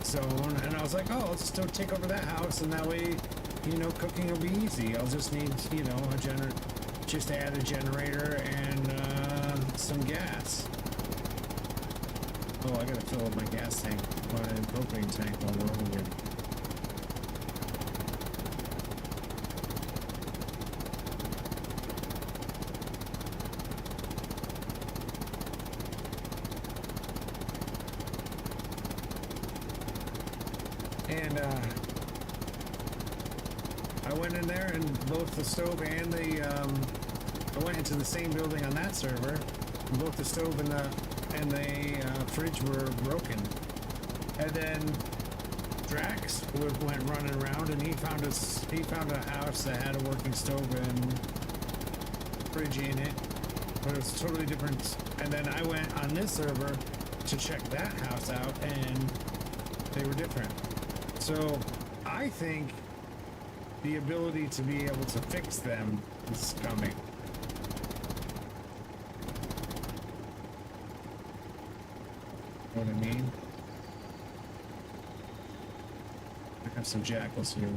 zone. And I was like, oh, let's still take over that house. And that way, you know, cooking will be easy. I'll just need, you know, just add a generator and some gas. Oh, I gotta fill up my gas tank, my propane tank while we're over here. And I went in there, and both the stove and the I went into the same building on that server, and both the stove and the fridge were broken. And then Drax went running around, and he found a house that had a working stove and fridge in it, but it was totally different. And then I went on this server to check that house out, and they were different. So I think the ability to be able to fix them is coming. Know what I mean? I have some jackals here.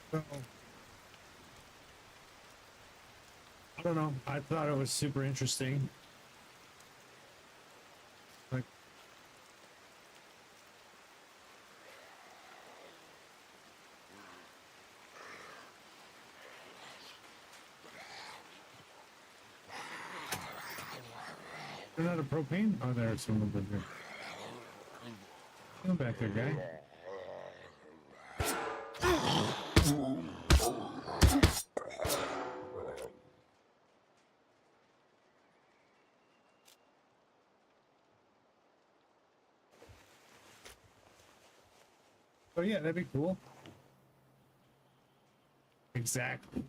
So, I don't know. I thought it was super interesting. Like, they're not a propane? Oh, there's someone over there. Come back there, guy. Oh yeah, that'd be cool. Exactly.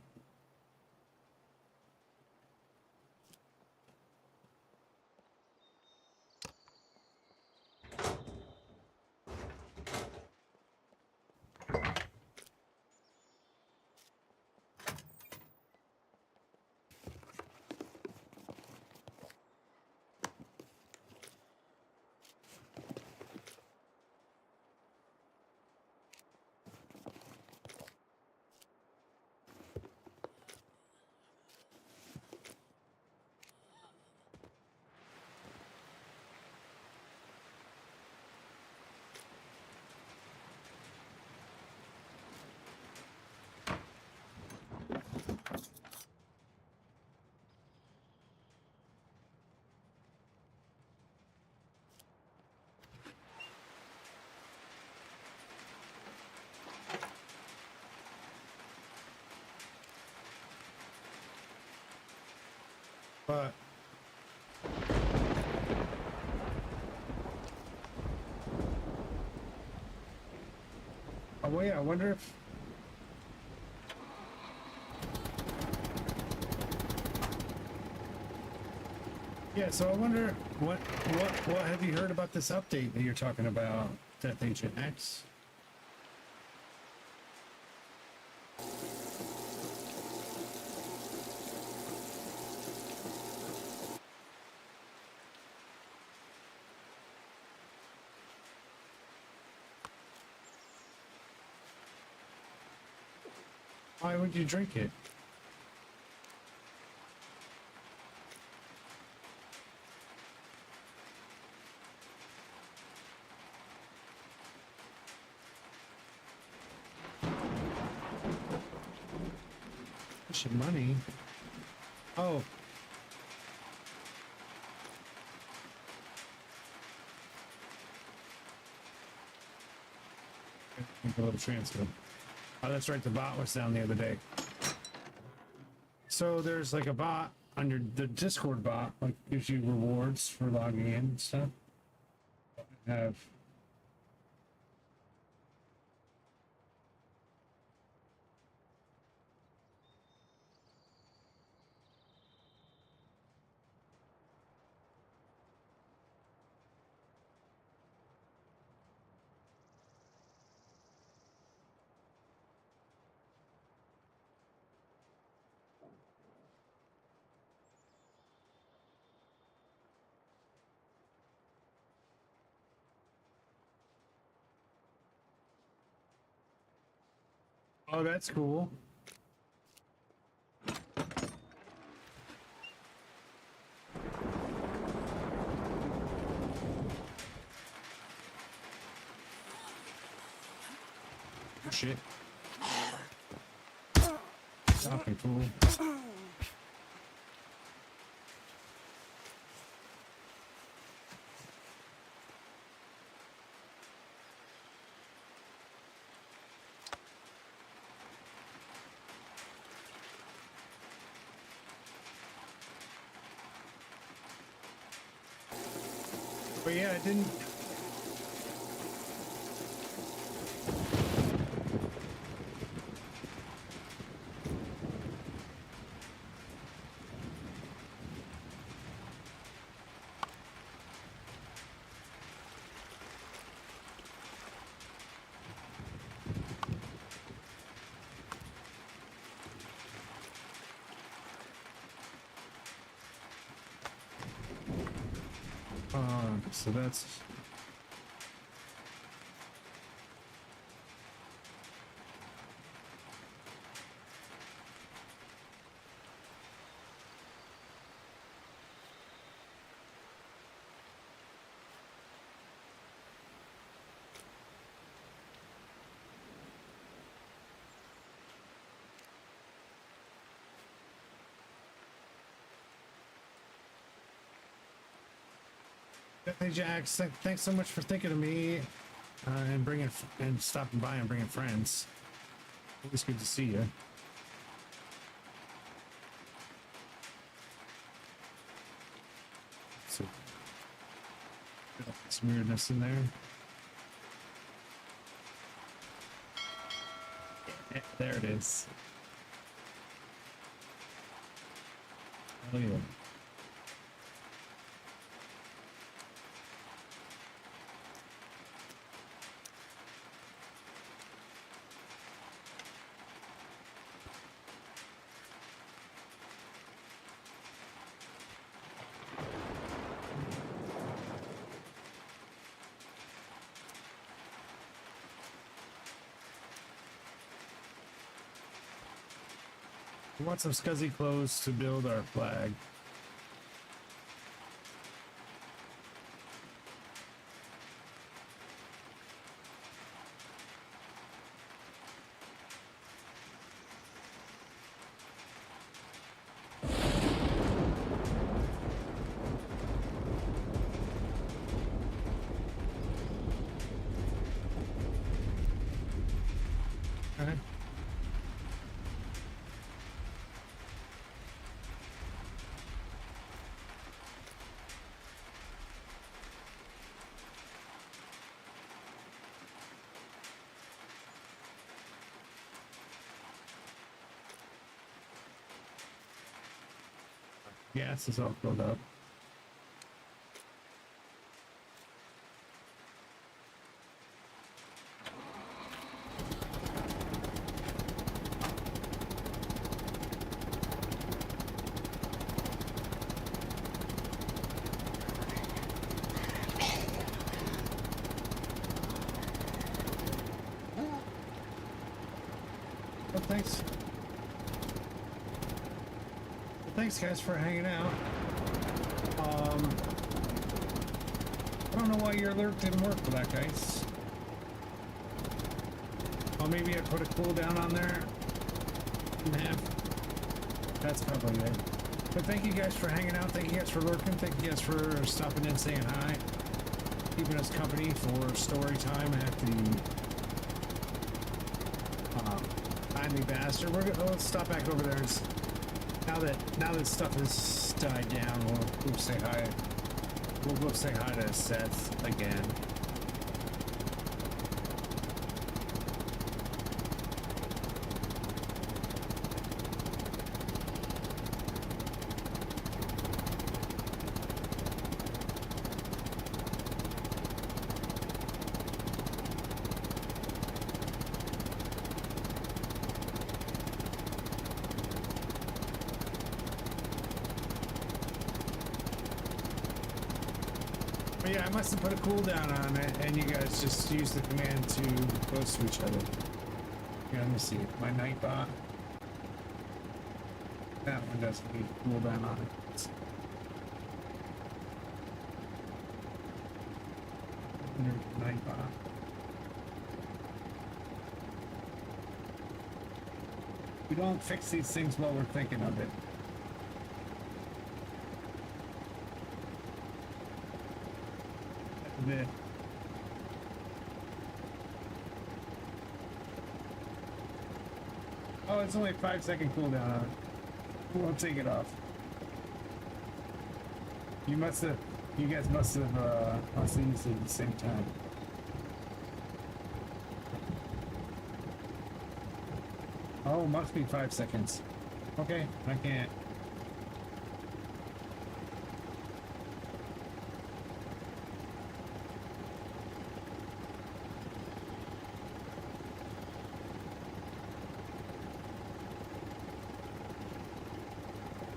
But oh wait, I wonder if yeah, so I wonder what have you heard about this update that you're talking about, Death Agent X? Why would you drink it? Should money. Oh. A little transfer. Oh, that's right. The bot was down the other day. So there's like a bot under the Discord bot, like gives you rewards for logging in and stuff. Have oh, that's cool. Shit. Okay, cool. But yeah, I didn't. So that's. Hey Jax, thanks so much for thinking of me and and stopping by and bringing friends. Always good to see you. So, some weirdness in there. Yeah, there it is. Oh yeah. We want some scuzzy clothes to build our flag. Okay. Gas is all filled up. Well, thanks. Well, thanks, guys, for hanging out. I don't know why your alert didn't work for that, guys. Oh, maybe I put a cooldown on there. Nah, that's probably it. But thank you guys for hanging out. Thank you guys for lurking. Thank you guys for stopping in, saying hi, keeping us company for story time at the Kindly Bastard. Let's stop back over there. And now that stuff has died down, we'll say hi. We'll go say hi to Seth again. Yeah, I must have put a cooldown on it, and you guys just used the command to close to each other. Yeah, let me see. My Nightbot. That one doesn't need a cooldown on it. Nightbot. We don't fix these things while we're thinking of it. There. Oh, it's only a 5-second cooldown on it. We won't take it off. You guys must have used it at the same time. Oh, must be 5 seconds. Okay, I can't.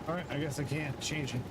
Alright, I guess I can't change it.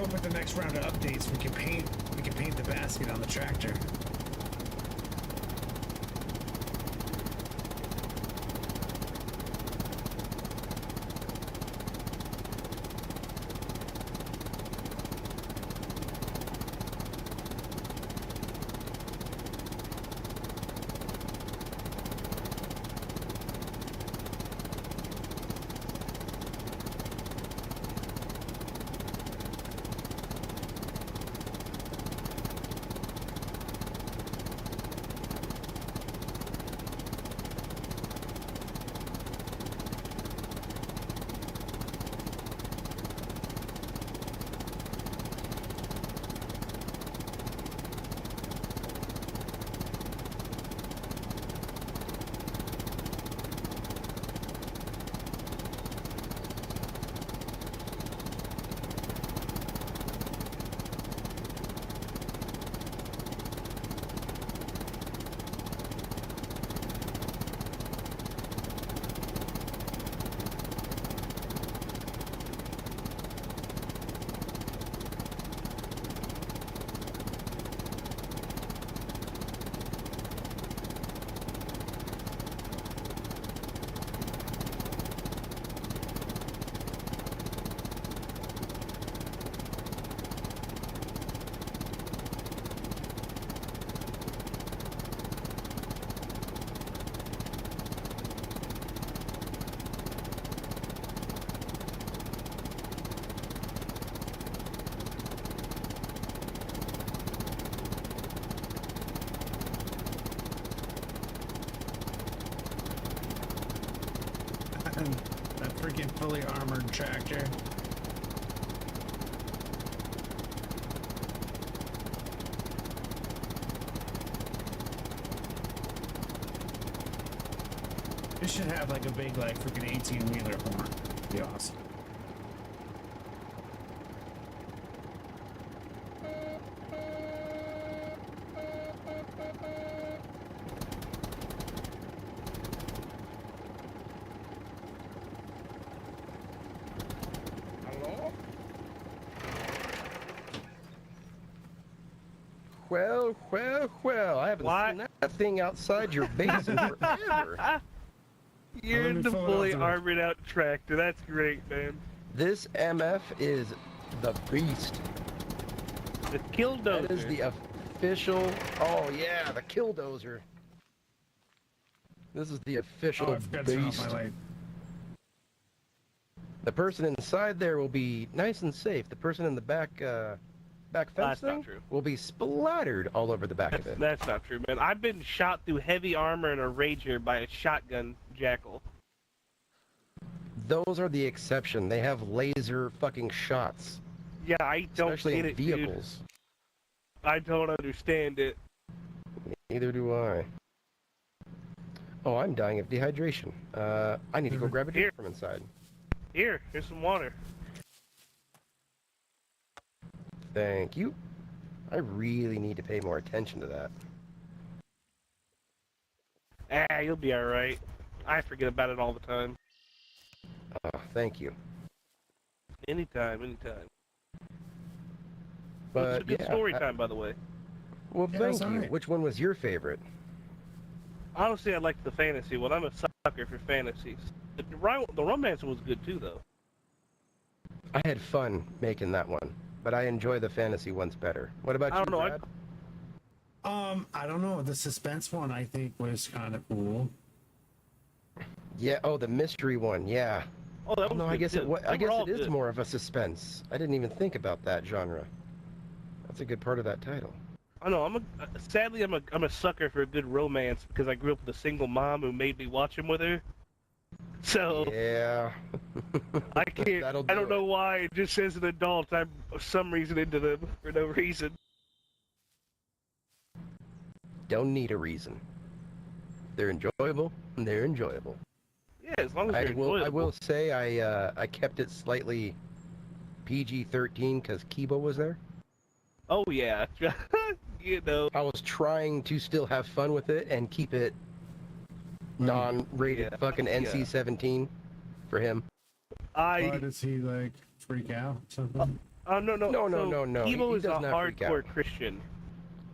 hope with the next round of updates we can paint the basket on the tractor. That freaking fully armored tractor. This should have like a big like freaking 18-wheeler horn. Be awesome. Well, I haven't seen that thing outside your base in forever. You're the fully armored out tractor. That's great, man. This MF is the beast. The Killdozer. That is the official. Oh yeah, the Killdozer. This is the official beast. The person inside there will be nice and safe. The person in the back fence thing will be splattered all over the back of it. That's not true, man. I've been shot through heavy armor and a Rager by a shotgun jackal. Those are the exception. They have laser fucking shots. Yeah, I don't Especially get in it, vehicles. Dude. I don't understand it. Neither do I. Oh, I'm dying of dehydration. I need to go grab a drink from inside. Here's some water. Thank you. I really need to pay more attention to that. Ah, you'll be alright. I forget about it all the time. Thank you. Anytime. But it's a good story time, by the way. Well, thank you. Right. Which one was your favorite? Honestly, I liked the fantasy one. I'm a sucker for fantasies. The romance one was good too, though. I had fun making that one, but I enjoy the fantasy ones better. What about you, Brad? I don't know. The suspense one I think was kind of cool. Yeah. Oh, the mystery one. Yeah. Oh, that was no, good I guess too. I guess it is good. more of a suspense. I didn't even think about that genre. That's a good part of that title. I know. Sadly, I'm a sucker for a good romance because I grew up with a single mom who made me watch them with her. So yeah, I can't. I don't know why. Just as an adult, I'm for some reason into them for no reason. Don't need a reason. They're enjoyable. They're enjoyable. Yeah, as long as they're enjoyable. I will say I kept it slightly PG-13 because Kibo was there. Oh yeah, you know. I was trying to still have fun with it and keep it non-rated fucking NC-17 for him. Why does he like freak out or something? No. No, no, So no, no. Evo He is a does not freak out. hardcore Christian.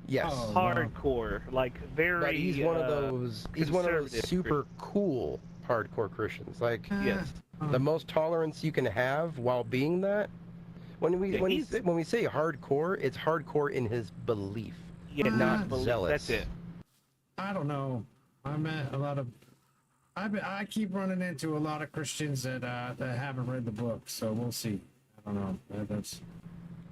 Yes. Oh, wow. Hardcore, like very. But he's one of those. He's one of those conservative super cool hardcore Christians. Like Yes. the most tolerance you can have while being that. When we Yeah, when we say hardcore, it's hardcore in his belief, Yeah, not belief, zealous. That's it. I don't know. I met a lot of. I keep running into a lot of Christians that haven't read the book, so we'll see. I don't know. That's.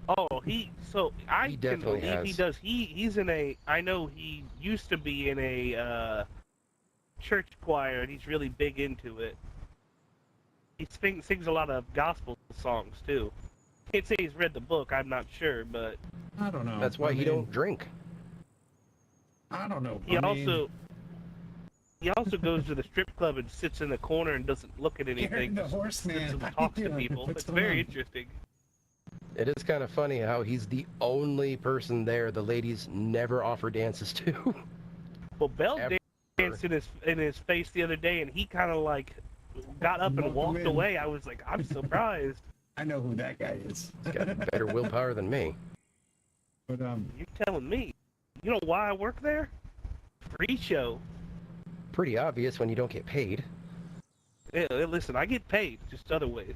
Oh, I He can definitely believe he has. does. He's in a. I know he used to be in a church choir, and he's really big into it. He sings a lot of gospel songs too. Can't say he's read the book. I'm not sure, but I don't know. That's why he don't drink. I don't know. he also goes to the strip club and sits in the corner and doesn't look at anything. the Just horseman. sits and How you talks to doing? people. What's It's going very on? interesting. It is kind of funny how he's the only person there the ladies never offer dances to. Well, Bell Ever. danced in his face the other day, and he kind of like got up and walked in. away. I was like, I'm surprised. I know who that guy is. He's got better willpower than me. But You're telling me. You know why I work there? Free show. Pretty obvious when you don't get paid. Yeah, listen, I get paid, just other ways.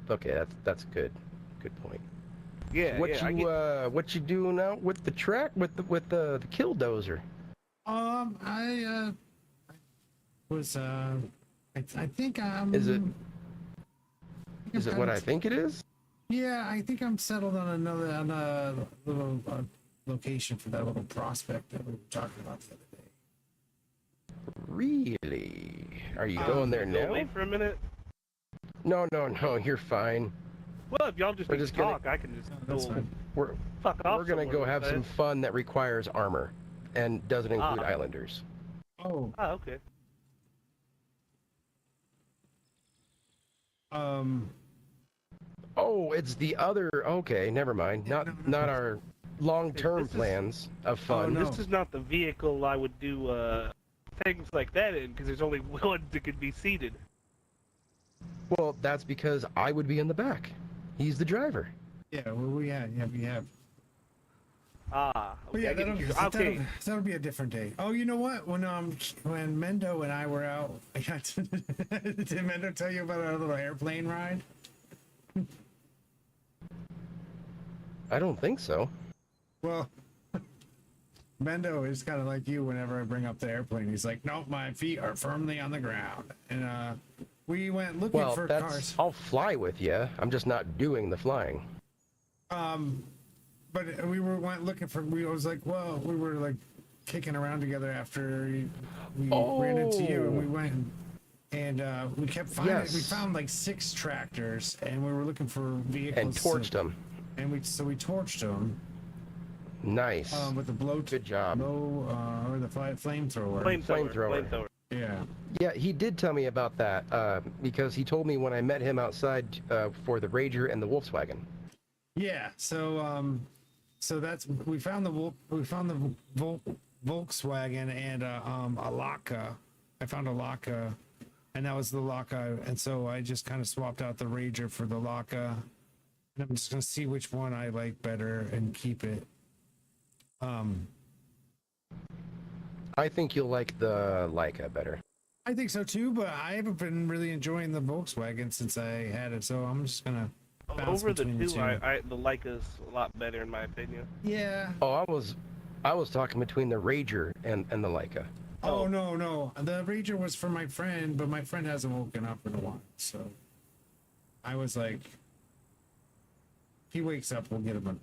Okay, that's good. Good point. Yeah, What yeah. you what you do now with the track with the killdozer? I was I think I'm. Is it I'm what kinda- I think it is? Yeah, I think I'm settled on a little location for that little prospect that we were talking about the other day. Really? Are you going there Go now? away for a minute. No, you're fine. Well, if y'all just We're need just to gonna- talk, I can just That's go fine. We're fuck off. we're gonna go somewhere have with some that. fun that requires armor, and doesn't include Islanders. Oh, Okay. Oh, it's the other. Okay, never mind. Not our long-term This is- plans of fun. no. This is not the vehicle I would do things like that in, because there's only one that could be seated. Well, that's because I would be in the back. He's the driver. yeah, well, we have. Ah, But okay. yeah, I get what you're- okay. that'll be a different day. Oh, you know what? When Mendo and I were out, did Mendo tell you about our little airplane ride? I don't think so. Well, Mendo is kind of like you. Whenever I bring up the airplane, he's like, "Nope, my feet are firmly on the ground." And we went looking Well, for that's. cars. I'll fly with you. I'm just not doing the flying. But we went looking for. We was like, well, we were like kicking around together after we ran into you, and we went and we kept finding. Yes. We found like 6 tractors, and we were looking for vehicles. And torched them. And we torched them. Nice. With the Good job. or the flamethrower. Flamethrower. Yeah. Yeah, he did tell me about that because he told me when I met him outside for the Rager and the Volkswagen. Yeah. So that's we found the Volkswagen and a Laka. I found a Laka, and that was the Laka, and so I just kind of swapped out the Rager for the Laka, and I'm just gonna see which one I like better and keep it. I think you'll like the Leica better. I think so too, but I haven't been really enjoying the Volkswagen since I had it, so I'm just gonna bounce Over the between two, the Leica's a lot better in my opinion. Yeah. Oh, I was talking between the Rager and the Leica. Oh no, the Rager was for my friend, but my friend hasn't woken up in a while, so I was like, if he wakes up, we'll get him one.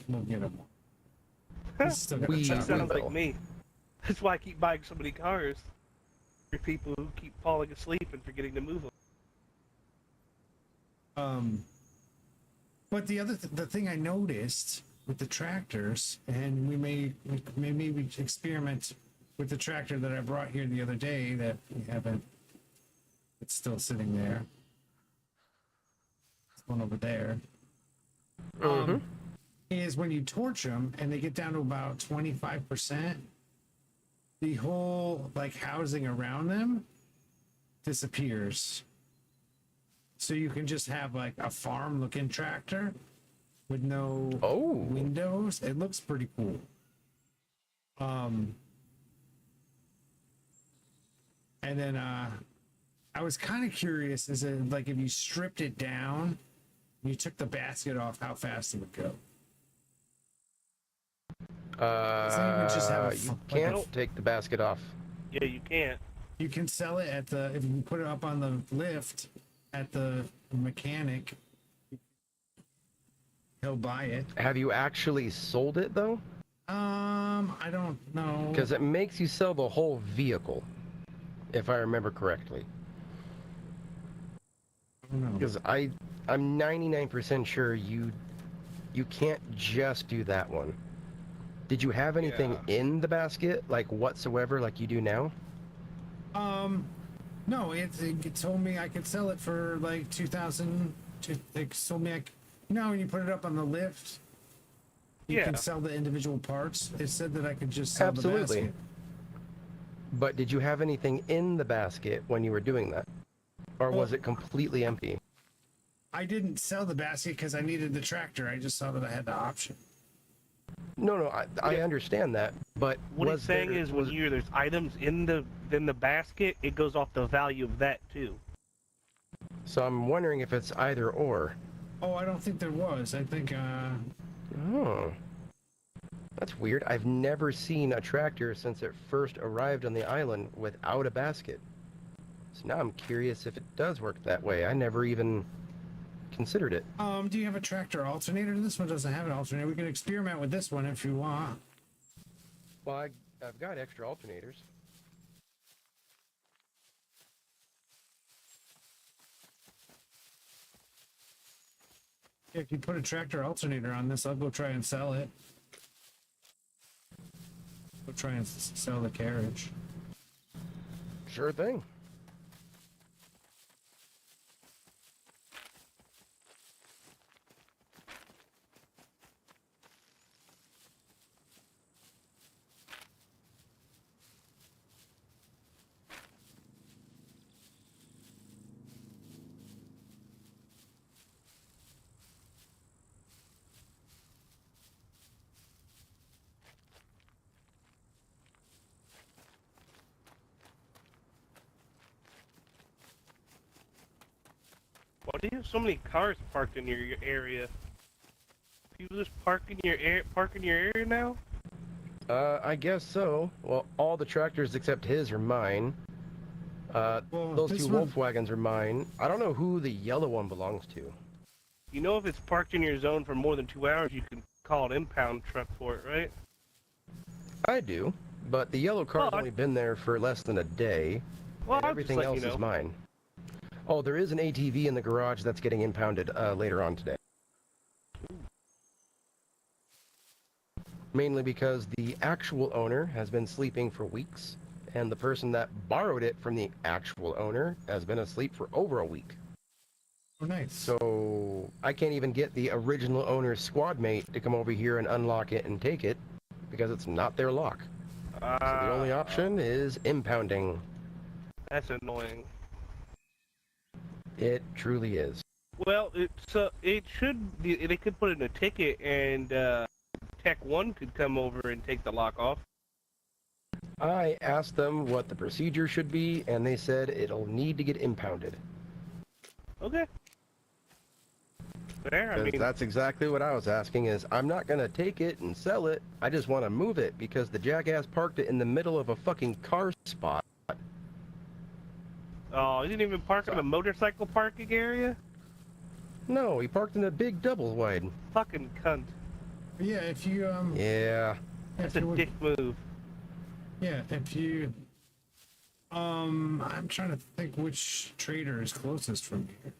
He's still got a That job. sounds like me. That's why I keep buying so many cars. For people who keep falling asleep and forgetting to move them. But the thing I noticed with the tractors, and we maybe experiment with the tractor that I brought here the other day that we haven't. It's still sitting there. This one over there. Is when you torch them and they get down to about 25%, the whole like housing around them disappears. So you can just have like a farm looking tractor with no windows. It looks pretty cool. And then I was kind of curious, is it like if you stripped it down, you took the basket off, how fast it would go? Doesn't even just have a You can't take the basket off. Yeah, you can't. You can sell it at the, if you put it up on the lift at the mechanic, he'll buy it. Have you actually sold it though? I don't know. Because it makes you sell the whole vehicle, if I remember correctly. Because I'm 99% sure you can't just do that one. Did you have anything in the basket, like whatsoever, like you do now? No, it told me I could sell it for like 2,000. It told me when you put it up on the lift, you can sell the individual parts. It said that I could just sell the basket. But did you have anything in the basket when you were doing that? Or was it completely empty? I didn't sell the basket because I needed the tractor. I just saw that I had the option. No, I understand that, but what he's saying is when there's items in the basket, it goes off the value of that too. So I'm wondering if it's either or. Oh, I don't think there was. I think Oh. That's weird. I've never seen a tractor since it first arrived on the island without a basket. So now I'm curious if it does work that way. I never even considered it. Do you have a tractor alternator? This one doesn't have an alternator. We can experiment with this one if you want. Well, I've got extra alternators. If you put a tractor alternator on this, I'll go try and sell it. We'll try and sell the carriage. Sure thing. Why do you have so many cars parked in your area? People just park in your area now? I guess so. Well, all the tractors except his are mine. Those two Volkswagens are mine. I don't know who the yellow one belongs to. You know if it's parked in your zone for more than 2 hours, you can call an impound truck for it, right? I do, but the yellow car's only been there for less than a day, and everything else is mine. Oh, there is an ATV in the garage that's getting impounded later on today. Mainly because the actual owner has been sleeping for weeks, and the person that borrowed it from the actual owner has been asleep for over a week. Oh, nice. So I can't even get the original owner's squad mate to come over here and unlock it and take it, because it's not their lock. So the only option is impounding. That's annoying. It truly is. Well, it should. They could put in a ticket, and Tech 1 could come over and take the lock off. I asked them what the procedure should be, and they said it'll need to get impounded. Okay. Fair. I mean, that's exactly what I was asking. Is I'm not gonna take it and sell it. I just want to move it because the jackass parked it in the middle of a fucking car spot. oh, he didn't even park in a motorcycle parking area? No, he parked in a big double wide. Fucking cunt. Yeah, if you Yeah. That's a dick move. Yeah, if you I'm trying to think which trader is closest from here.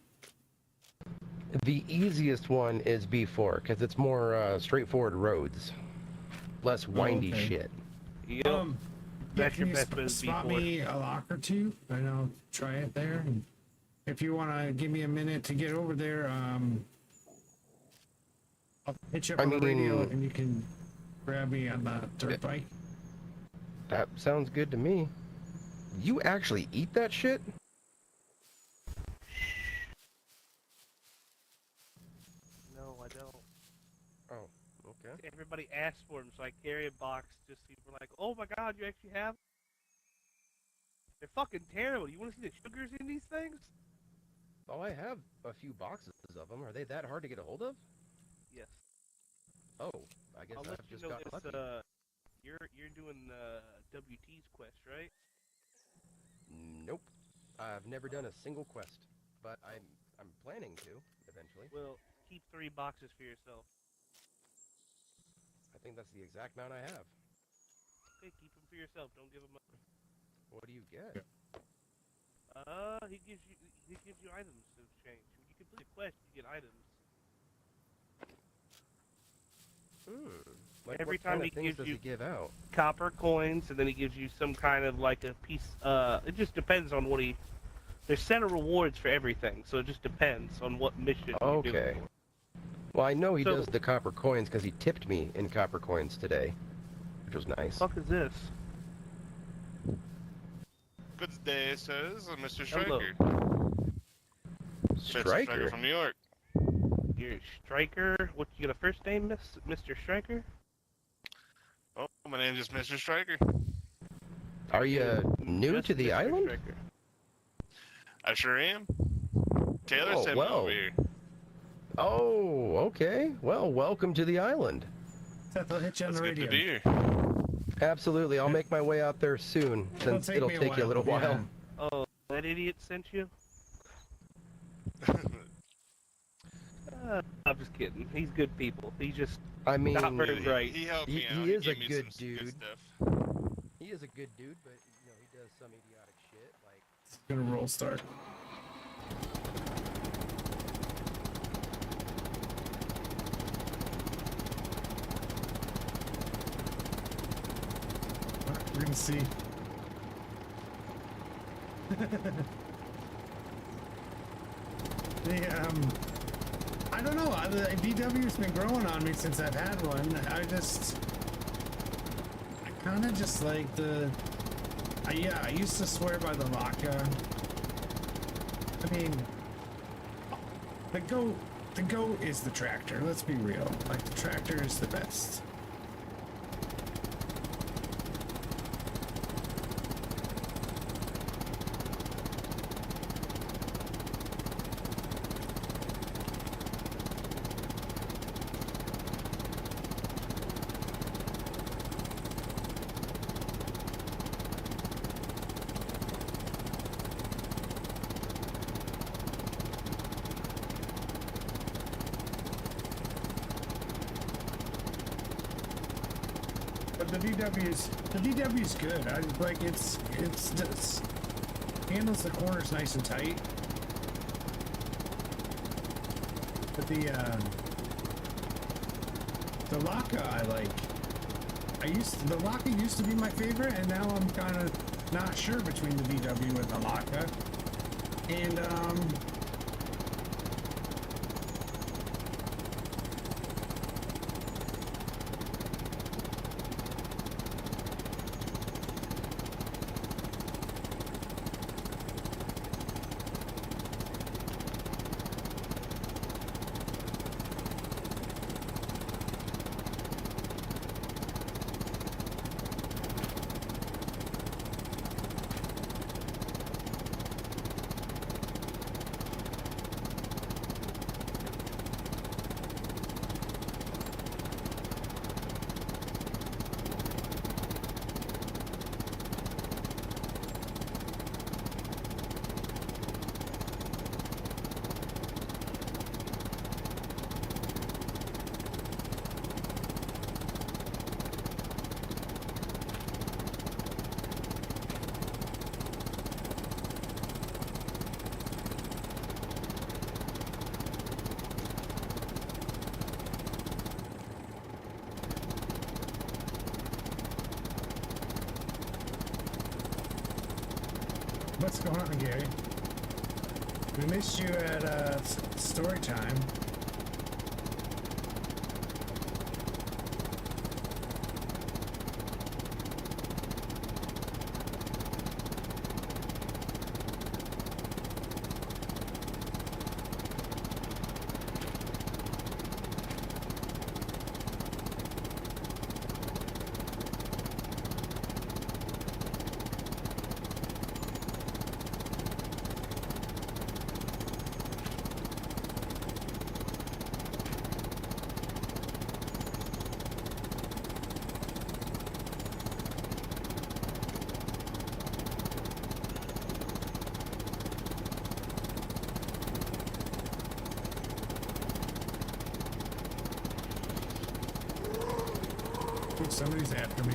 The easiest one is B4 because it's more straightforward roads, less windy shit. Yep. That's your best bet is spot B4. me a lock or two, and I'll try it there. And if you want to give me a minute to get over there, I'll hit you up on the radio, and you can grab me on the dirt bike. That sounds good to me. You actually eat that shit? No, I don't. everybody asked for them, so I carry a box. Just people are like, "Oh my God, you actually have?" They're fucking terrible. You want to see the sugars in these things? Oh, I have a few boxes of them. Are they that hard to get a hold of? Yes. Oh, I guess I'll let I've you just know got this. lucky. You're doing WT's quest, right? Nope. I've never done a single quest, but I'm planning to eventually. Well, keep 3 boxes for yourself. I think that's the exact amount I have. Okay, keep them for yourself. Don't give them up. What do you get? He gives you items to exchange. When you complete a quest, you get items. Like Every what time kind he of things gives does you he give out? copper coins, and then he gives you some kind of like a piece. It just depends on what he. There's set of rewards for everything, so it just depends on what mission you do. Okay. Well, I know he does the copper coins because he tipped me in copper coins today, which was nice. What the fuck is this? Good day, sirs. Mr. Hello. Striker. Mr. Striker from New York. You're Striker. What, you got a first name, Mr. Striker? Oh, my name is Mr. Striker. Are you new Just to the Mr. island? Striker. I sure am. Taylor Oh, sent me over here. Oh, okay. Well, welcome to the island. Seth, I'll hit you on the radio. Good to be here. Absolutely. I'll make my way out there soon, since it'll take you a little while. Oh, that idiot sent you? I'm just kidding. He's good people. He's just I mean, not very bright. He helped me out. He is a gave me good some dude. Good stuff. He is a good dude, but you know, he does some idiotic shit like. Gonna roll start. We're gonna see. I don't know. The VW's been growing on me since I've had one. I kind of just like yeah, I used to swear by the vodka. I mean, the goat is the tractor. Let's be real. Like, the tractor is the best. The VW's good. I like it's handles the corners nice and tight. But the Laka I like. The Laka used to be my favorite, and now I'm kind of not sure between the VW and the Laka. And what's going on, Gary? We missed you at story time. Somebody's after me.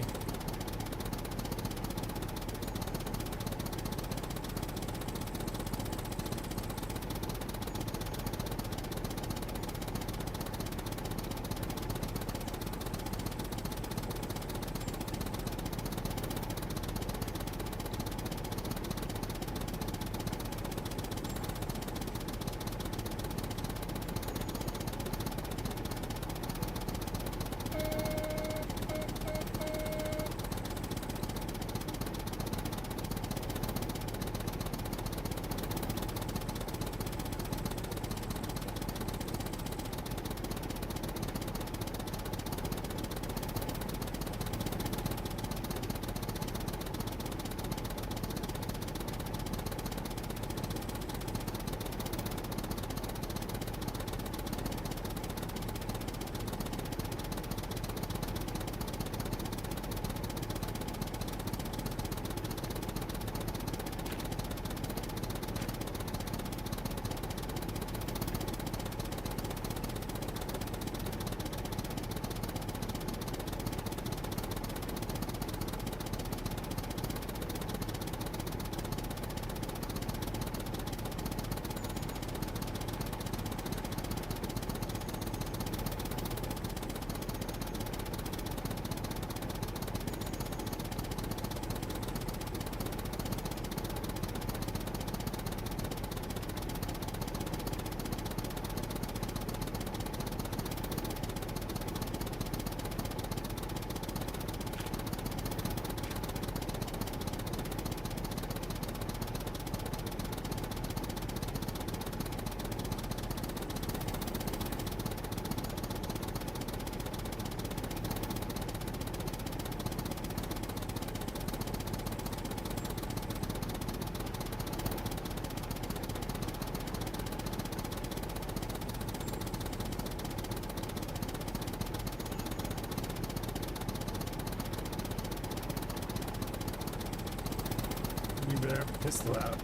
You better have a pistol out.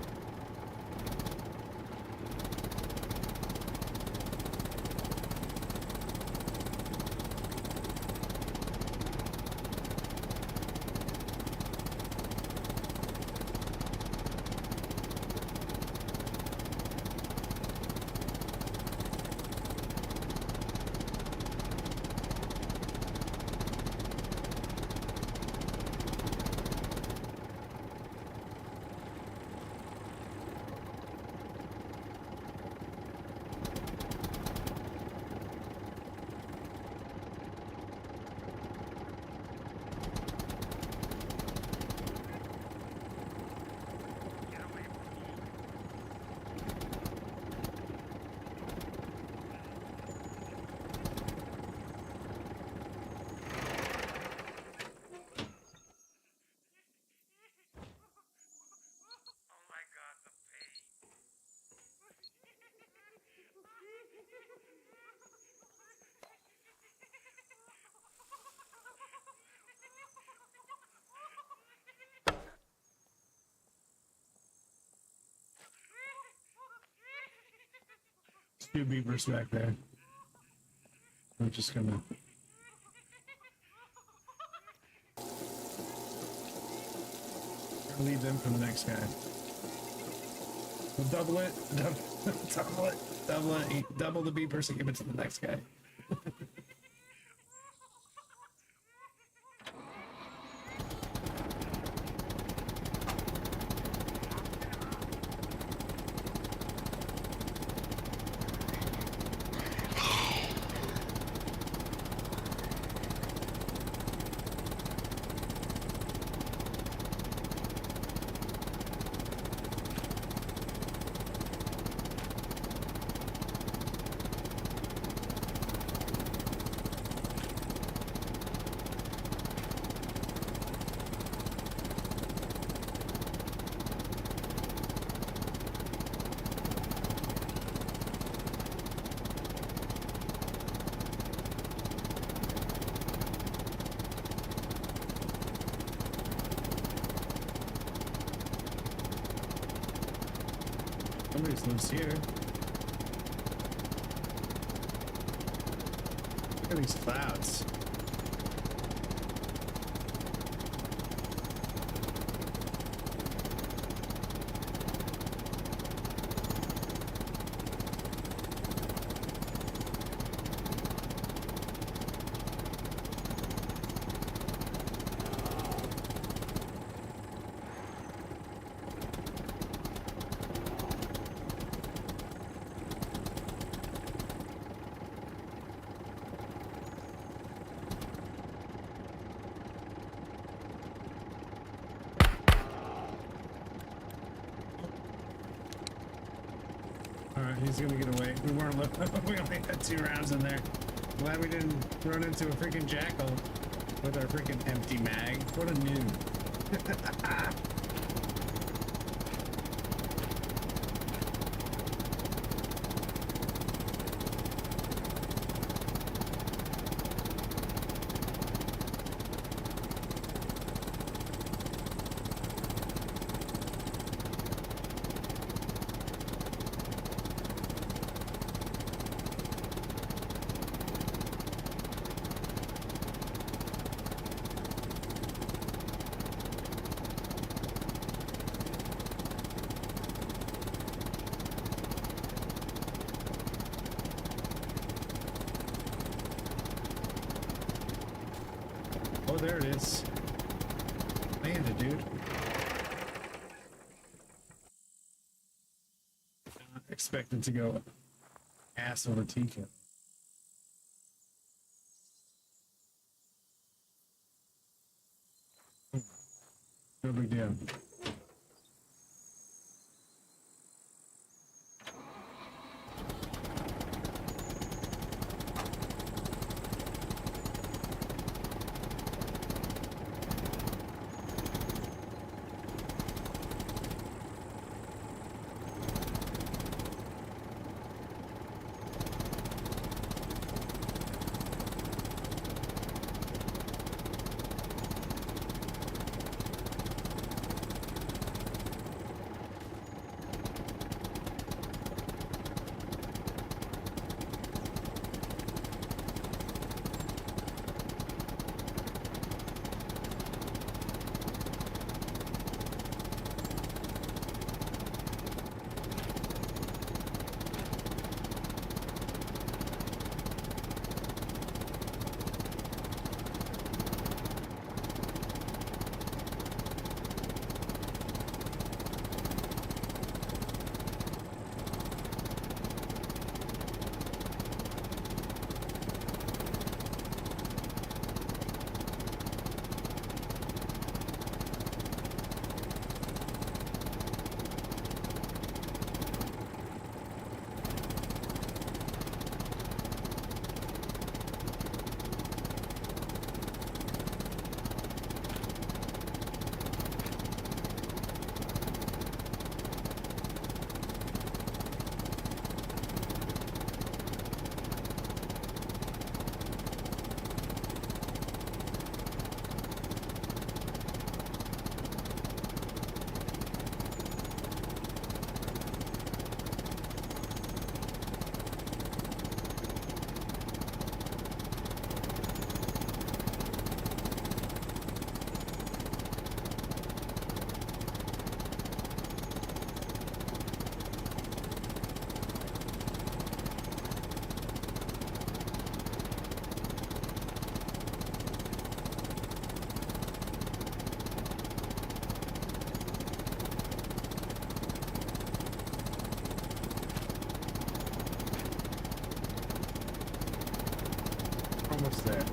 Two beavers back there. I'm just gonna leave them for the next guy. We'll double it, double the beavers and give it to the next guy. Somebody's loose here. Look at these clouds. he's gonna get away. We weren't we only had 2 rounds in there. Glad we didn't run into a freaking jackal with our freaking empty mag. What a noob. Oh, there it is. Landed, dude. Not expecting to go ass over teacup. No big deal. Almost there.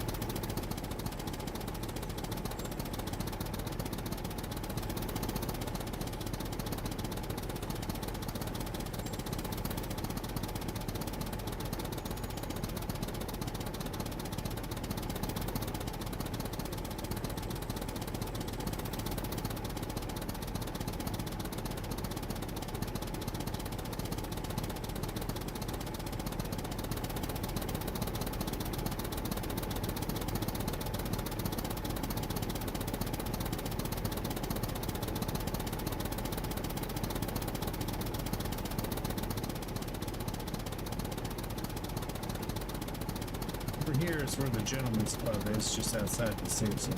Over here is where the gentleman's club is, just outside the safe zone.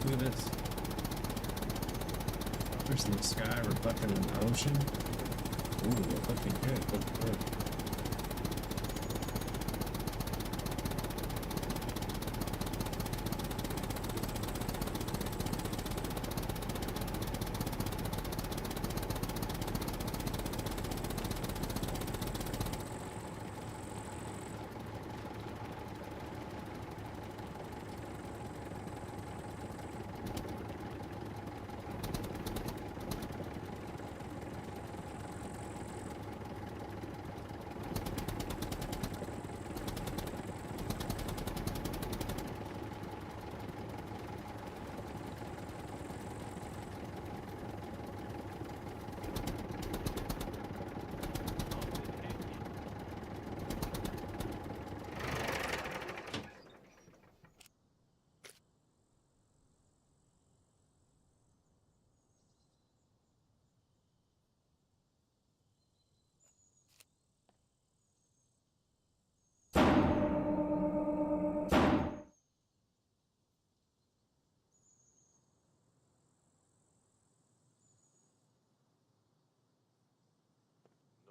Look at this. There's the sky reflected in the ocean. Ooh, looking good. Looking good.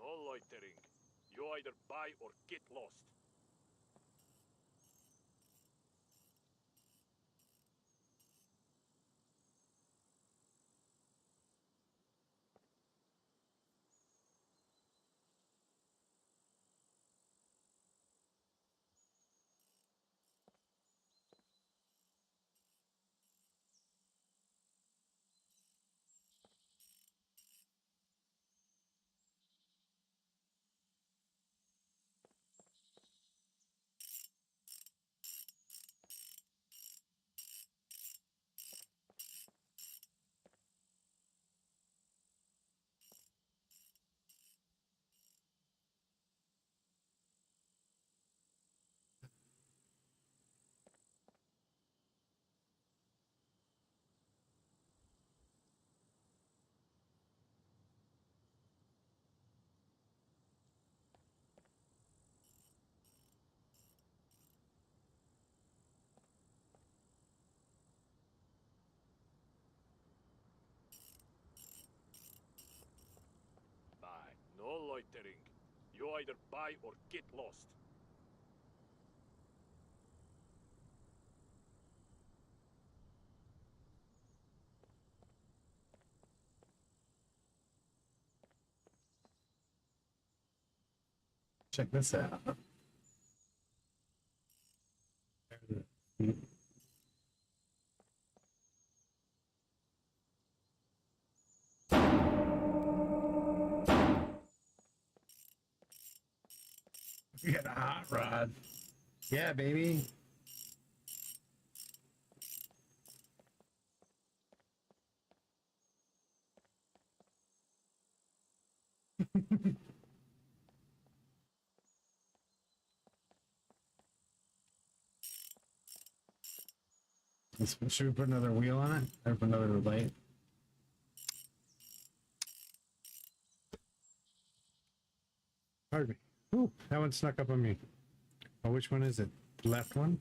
No loitering. You either buy or get lost. Buy. No loitering. You either buy or get lost. Check this out. We got a hot rod. Yeah, baby. Should we put another wheel on it? Or put another light? Pardon me. Ooh, that one snuck up on me. Oh, which one is it? The left one?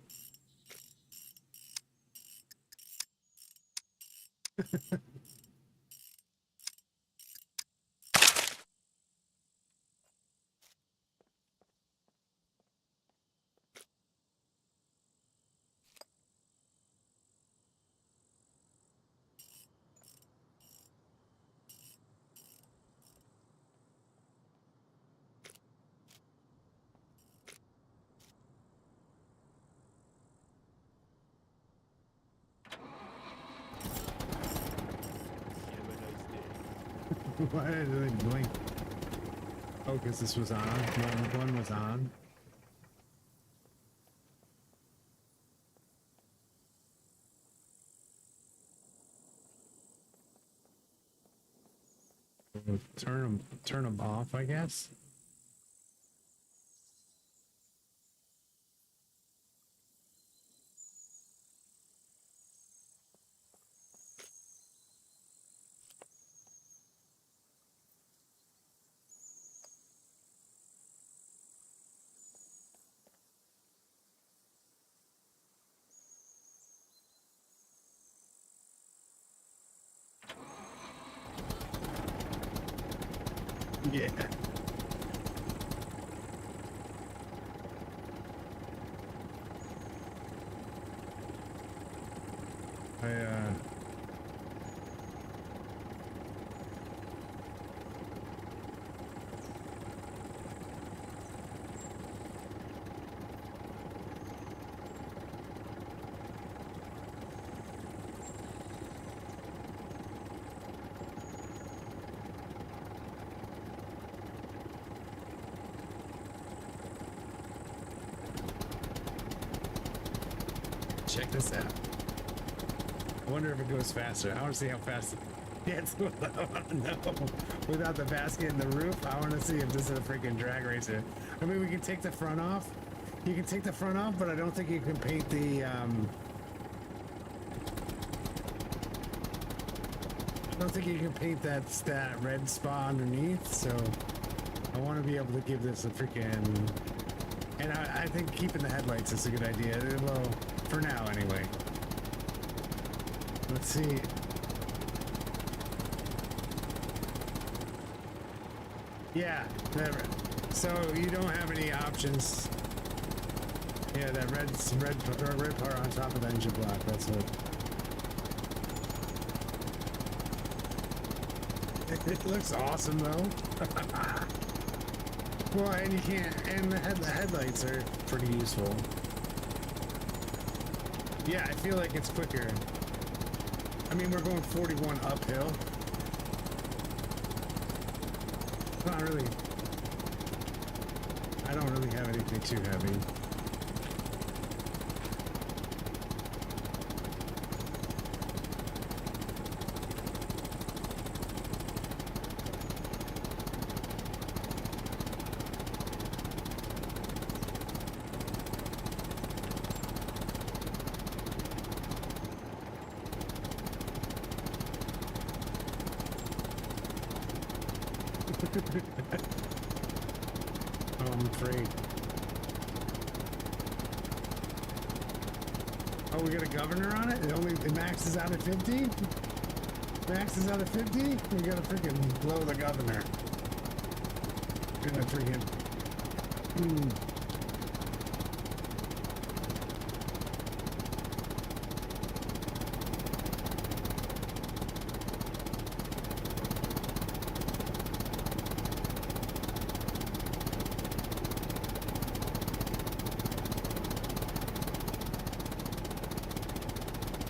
Why did it blink? Oh, because this was on. One was on. Turn them off, I guess. Yeah. Check this out. I wonder if it goes faster. I want to see how fast. Yeah, it's what I want to know. Without the basket and the roof, I want to see if this is a freaking drag racer. I mean, we can take the front off. You can take the front off, but I don't think you can paint the. I don't think you can paint that red spot underneath. So I want to be able to give this a freaking. And I think keeping the headlights is a good idea. Well, for now anyway. Let's see. Yeah, never. So you don't have any options. Yeah, that red part on top of the engine block. That's it. It looks awesome though. Well, and you can't. And the headlights are pretty useful. Yeah, I feel like it's quicker. I mean, we're going 41 uphill. Not really. I don't really have anything too heavy. Oh, I'm afraid. Oh, we got a governor on it? It maxes out at 50? Maxes out at 50? We gotta freaking blow the governor. Gonna freaking...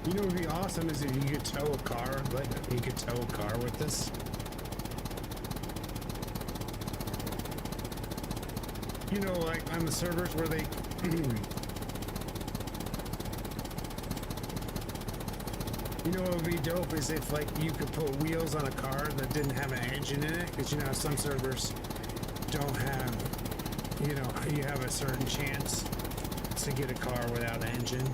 You know what would be awesome is if you could tow a car, like you could tow a car with this. You know, like on the servers where they you know what would be dope is if like you could put wheels on a car that didn't have an engine in it, because you know some servers don't have, you know, you have a certain chance to get a car without an engine.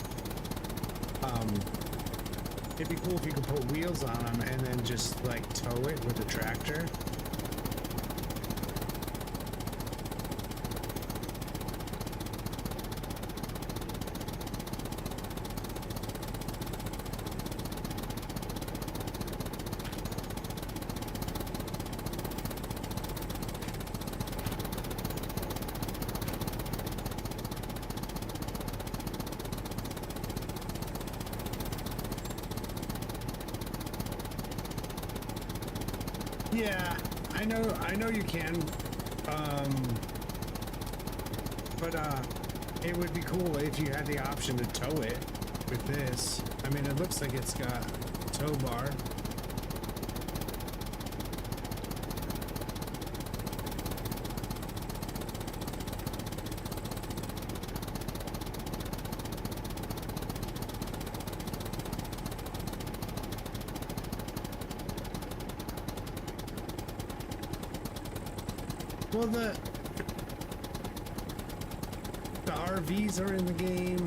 It'd be cool if you could put wheels on them and then just like tow it with a tractor. Yeah, I know you can, but it would be cool if you had the option to tow it with this. I mean, it looks like it's got a tow bar. Well, the RVs are in the game.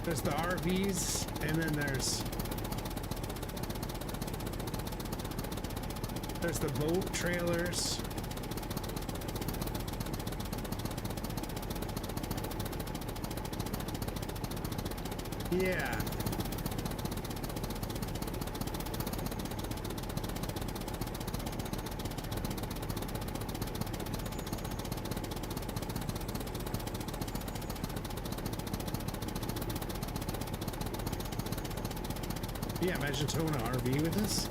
There's the RVs, and then there's the boat trailers. Yeah. Yeah, imagine towing an RV with this.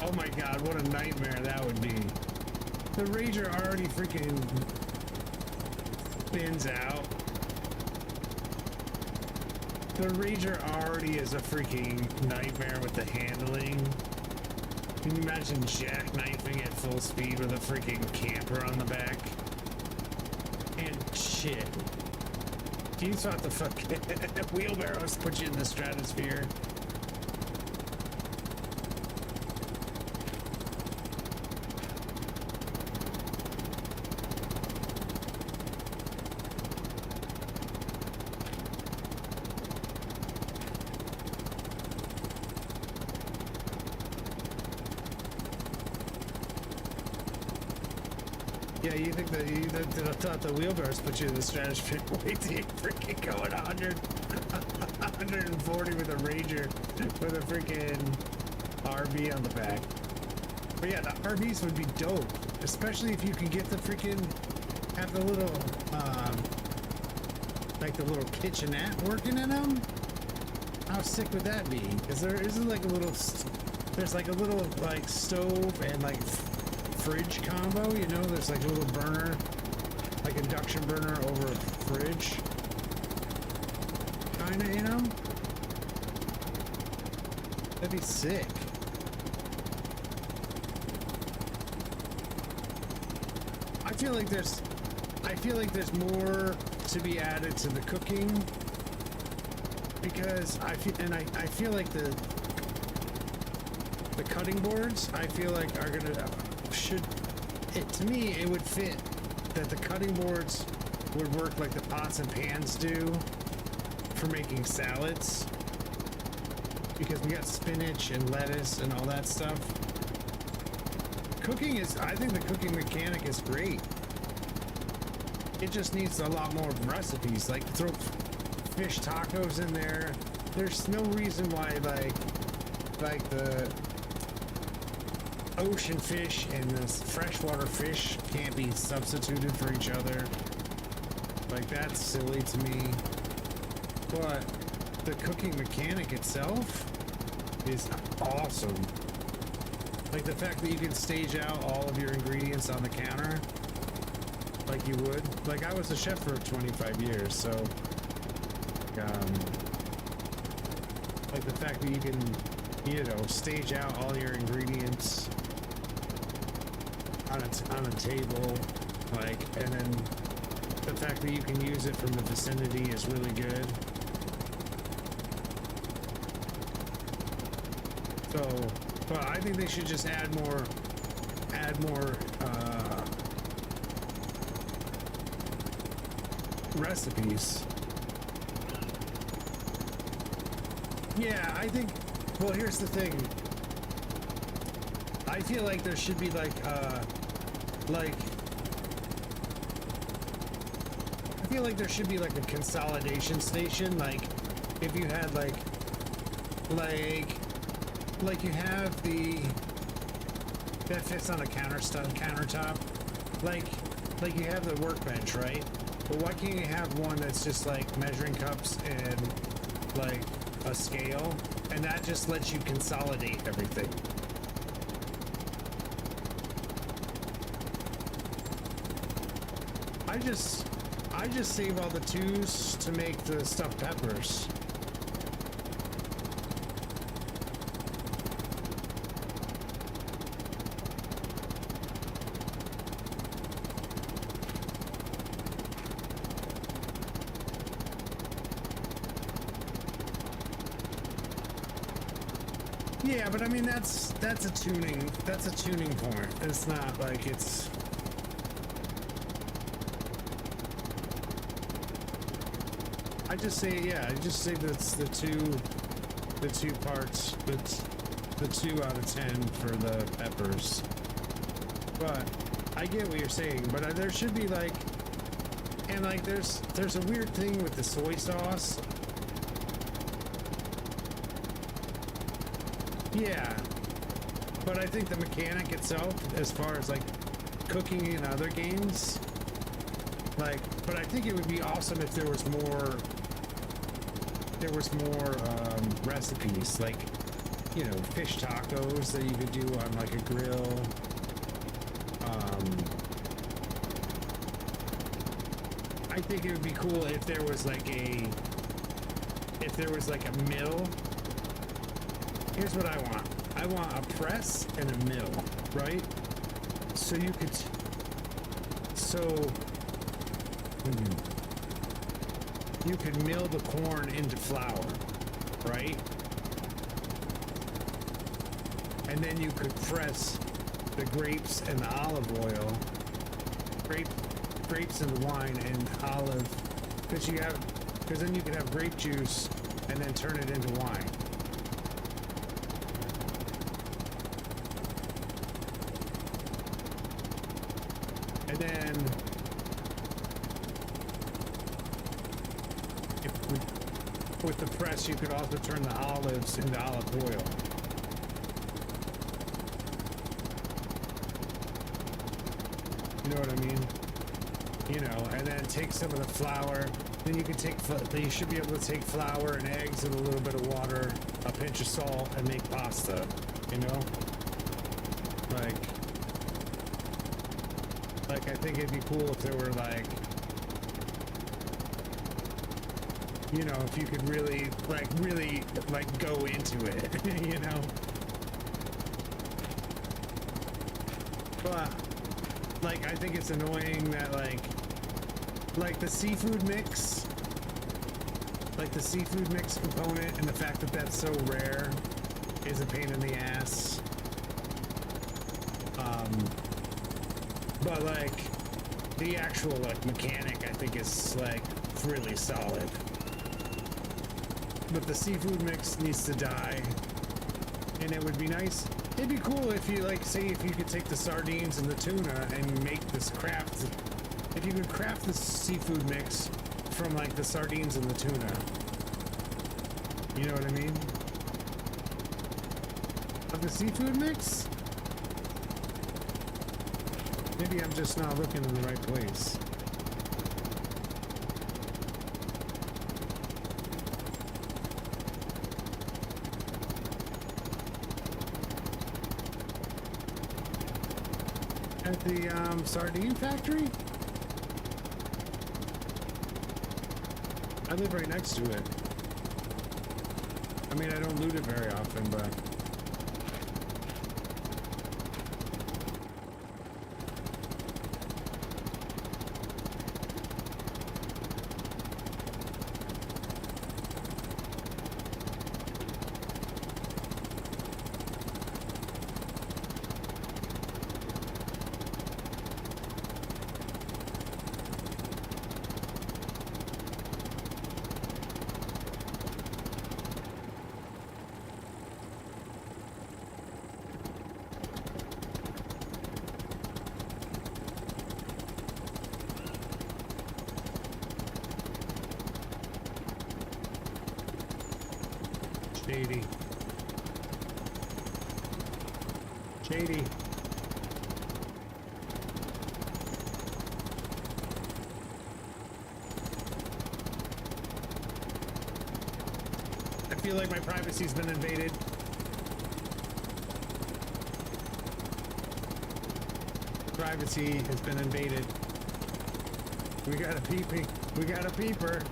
Oh my god, what a nightmare that would be. The Rager already freaking spins out. The Rager already is a freaking nightmare with the handling. Can you imagine jackknifing at full speed with a freaking camper on the back? And shit. You thought the fucking wheelbarrows put you in the stratosphere. Yeah, you think that you thought the wheelbarrows put you in the stratosphere? Wait till you freaking go at 140 with a Rager with a freaking RV on the back. But yeah, the RVs would be dope, especially if you can get the freaking have the little like the little kitchenette working in them. How sick would that be? Is there isn't like a little there's like a little like stove and like fridge combo, you know, there's like a little burner, like induction burner over a fridge, kinda, you know? That'd be sick. I feel like there's more to be added to the cooking, because I feel like the cutting boards, I feel like are gonna to me it would fit that the cutting boards would work like the pots and pans do for making salads, because we got spinach and lettuce and all that stuff. I think the cooking mechanic is great. It just needs a lot more recipes, like throw fish tacos in there. There's no reason why like the ocean fish and the freshwater fish can't be substituted for each other. Like, that's silly to me. But the cooking mechanic itself is awesome. Like the fact that you can stage out all of your ingredients on the counter like you would. Like, I was a chef for 25 years, so like the fact that you can, you know, stage out all your ingredients on a table, like, and then the fact that you can use it from the vicinity is really good. So, but I think they should just add more recipes. Yeah, I think, well, here's the thing. I feel like there should be I feel like there should be like a consolidation station, like if you had like you have that fits on a countertop, like you have the workbench, right? But why can't you have one that's just like measuring cups and like a scale, and that just lets you consolidate everything? I just save all the twos to make the stuffed peppers. Yeah, but I mean that's a tuning point. It's not like it's I just say, yeah, I just say that's the two parts, that's the 2 out of 10 for the peppers. But I get what you're saying, but there should be like, and like there's a weird thing with the soy sauce. Yeah, but I think the mechanic itself, as far as like cooking in other games, like, but I think it would be awesome if there was more recipes, like, you know, fish tacos that you could do on like a grill. I think it would be cool if there was like a mill. Here's what I want. I want a press and a mill, right? So you could, you could mill the corn into flour, right? And then you could press the grapes and the olive oil, grapes and the wine and olive, because then you could have grape juice and then turn it into wine. And then with the press, you could also turn the olives into olive oil. You know what I mean? You know, and then take some of the flour. Then you can you should be able to take flour and eggs and a little bit of water, a pinch of salt, and make pasta. You know? Like I think it'd be cool if there were like, you know, if you could really go into it, you know? But like, I think it's annoying that like the seafood mix, component, and the fact that that's so rare is a pain in the ass. But like the actual like mechanic, I think is like really solid. But the seafood mix needs to die, and it would be nice. It'd be cool if you like, say, if you could take the sardines and the tuna and make this craft. If you could craft the seafood mix from like the sardines and the tuna. You know what I mean? Of the seafood mix? Maybe I'm just not looking in the right place. At the sardine factory? I live right next to it. I mean, I don't loot it very often, but... Shady. Shady. I feel like my privacy's been invaded. Privacy has been invaded. We got a peeping. We got a peeper.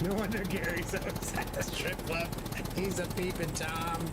No wonder Gary's outside the strip club. He's a peeping Tom.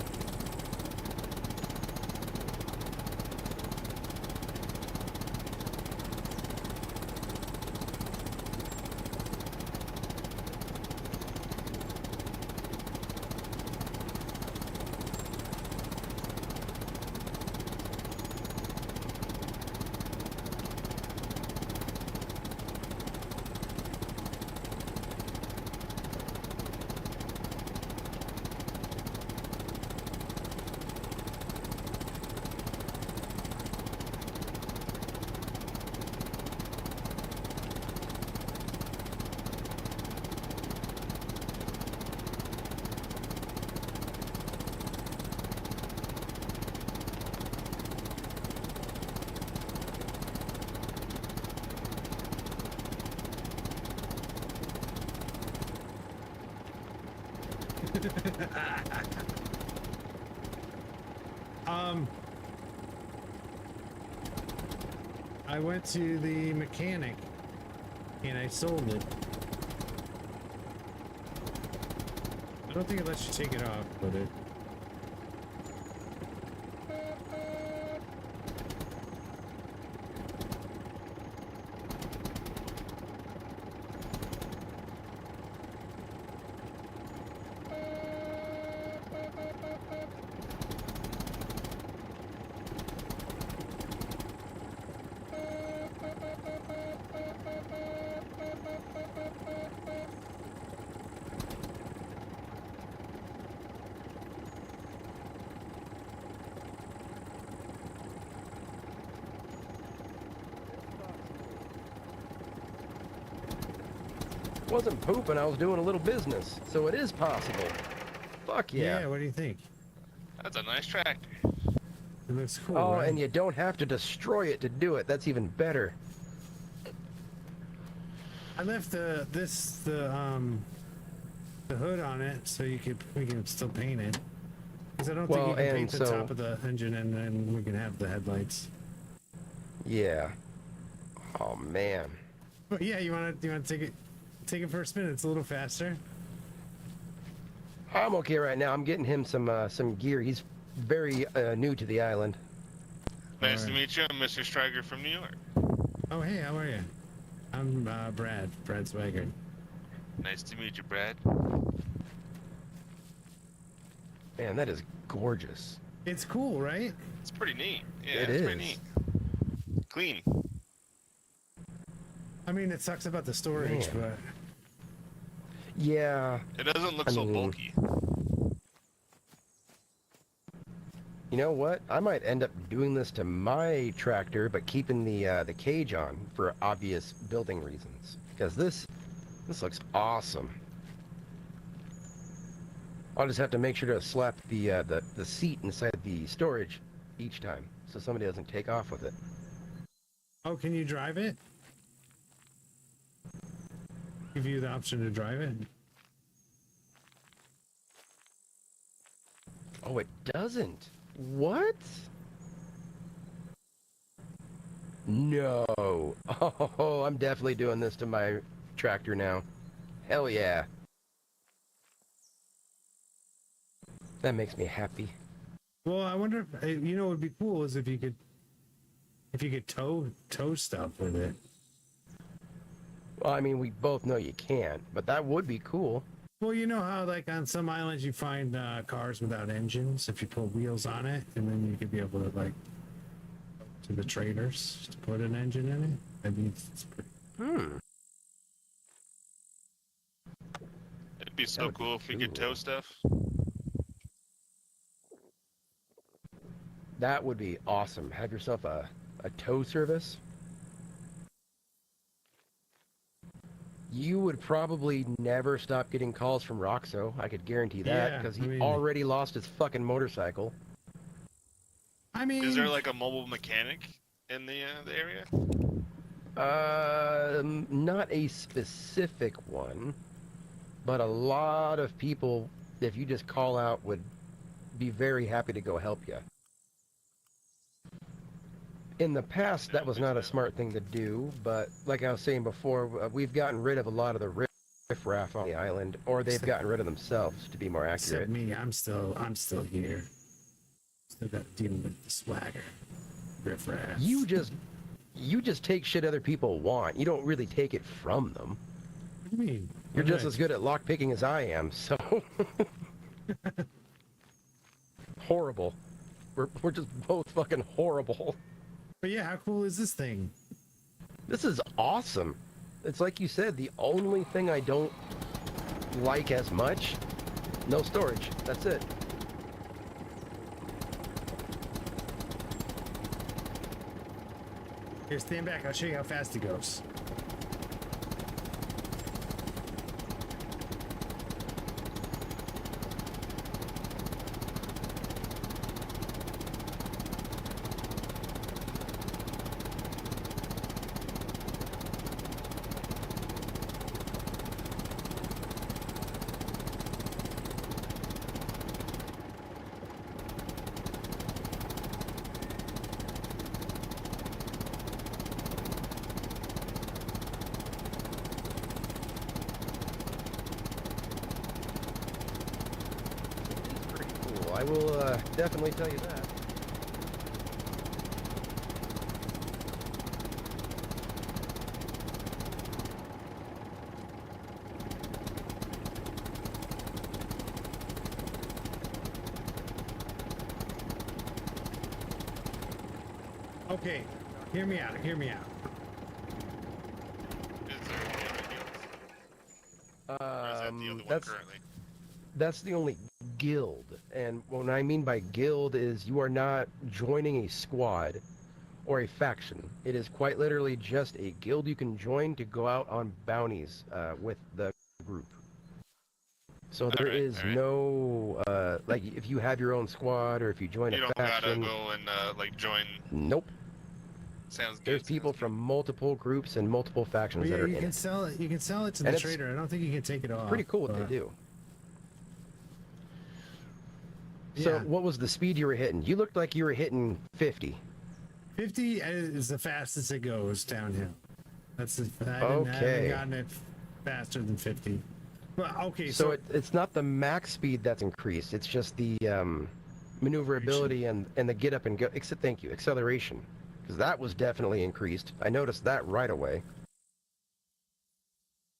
I went to the mechanic and I sold it. I don't think it lets you take it off, but it. Wasn't pooping, I was doing a little business, so it is possible. Fuck yeah. Yeah, what do you think? That's a nice tractor. It looks cool, Oh, right? and you don't have to destroy it to do it. That's even better. I left the hood on it so we can still paint it. Because I don't think you can paint the top of the engine and then we can have the headlights. Yeah. Oh man. But yeah, you wanna take it for a spin? It's a little faster. I'm okay right now. I'm getting him some gear. He's very new to the island. Nice to meet you. I'm Mr. Striker from New York. Oh hey, how are you? I'm Brad Swagger. Nice to meet you, Brad. Man, that is gorgeous. It's cool, right? It's pretty neat. Yeah, It it's is. pretty neat. Clean. I mean, it sucks about the storage, Man. but Yeah. It doesn't look so bulky. You know what? I might end up doing this to my tractor, but keeping the cage on for obvious building reasons. Because this looks awesome. I'll just have to make sure to slap the seat inside the storage each time, so somebody doesn't take off with it. oh, can you drive it? Give you the option to drive it. Oh, it doesn't. What? No. Oh, I'm definitely doing this to my tractor now. Hell yeah. That makes me happy. Well, I wonder if you know what would be cool is if you could tow stuff with it. Well, I mean, we both know you can't, but that would be cool. Well, you know how like on some islands you find cars without engines if you put wheels on it, and then you could be able to like to the traders to put an engine in it. I mean, it's pretty. It'd be so cool if we could tow stuff. That would be awesome. Have yourself a tow service. You would probably never stop getting calls from Roxo. I could guarantee that, Yeah, because he I mean- already lost his fucking motorcycle. I mean, Is there like a mobile mechanic in the area? Not a specific one, but a lot of people, if you just call out, would be very happy to go help you. In the past, that was not a smart thing to do, but like I was saying before, we've gotten rid of a lot of the riffraff on the island, or they've gotten rid of themselves, to be more accurate. Except me, I'm still here. Still got to deal with the swagger, riffraff. You just take shit other people want. You don't really take it from them. What do you mean? You're just as good at lockpicking as I am, so... Horrible. We're just both fucking horrible. But yeah, how cool is this thing? This is awesome. It's like you said, the only thing I don't like as much, no storage. That's it. Here, stand back. I'll show you how fast it goes. I will definitely tell you that. Okay, hear me out. Hear me out. That's the only guild, and what I mean by guild is you are not joining a squad or a faction. It is quite literally just a guild you can join to go out on bounties with the group. So there is no, like, if you have your own squad or if you join You a don't faction... gotta go and, like, join... Nope. Sounds good. There's people from multiple groups and multiple factions Well, yeah, that are you in can it. sell it. You can sell it to And the it's trader. I don't think you can take it off. pretty cool what they do. So Yeah. what was the speed you were hitting? You looked like you were hitting 50. 50 is the fastest it goes downhill. That's the, I haven't Okay. gotten it faster than 50. Well, okay, So it's not the max speed that's increased. It's just the maneuverability and the get up and go. Thank you, acceleration, because that was definitely increased. I noticed that right away.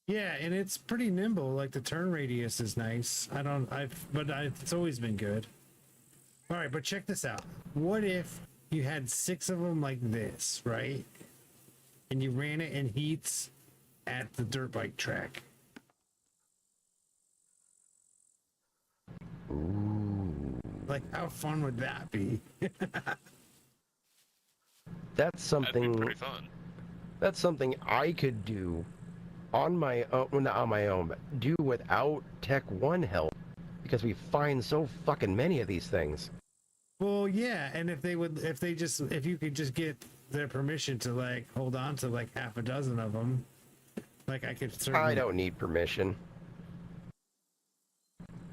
yeah, and it's pretty nimble. Like the turn radius is nice. It's always been good. All right, but check this out. What if you had 6 of them like this, right? And you ran it in heats at the dirt bike track. Ooh. Like, how fun would that be? That's something. That'd be pretty fun. That's something I could do on my own. Well, not on my own, but do without Tech 1 help, because we find so fucking many of these things. Well, yeah, and if you could just get their permission to like hold on to like half a dozen of them, like I could certainly. I don't need permission.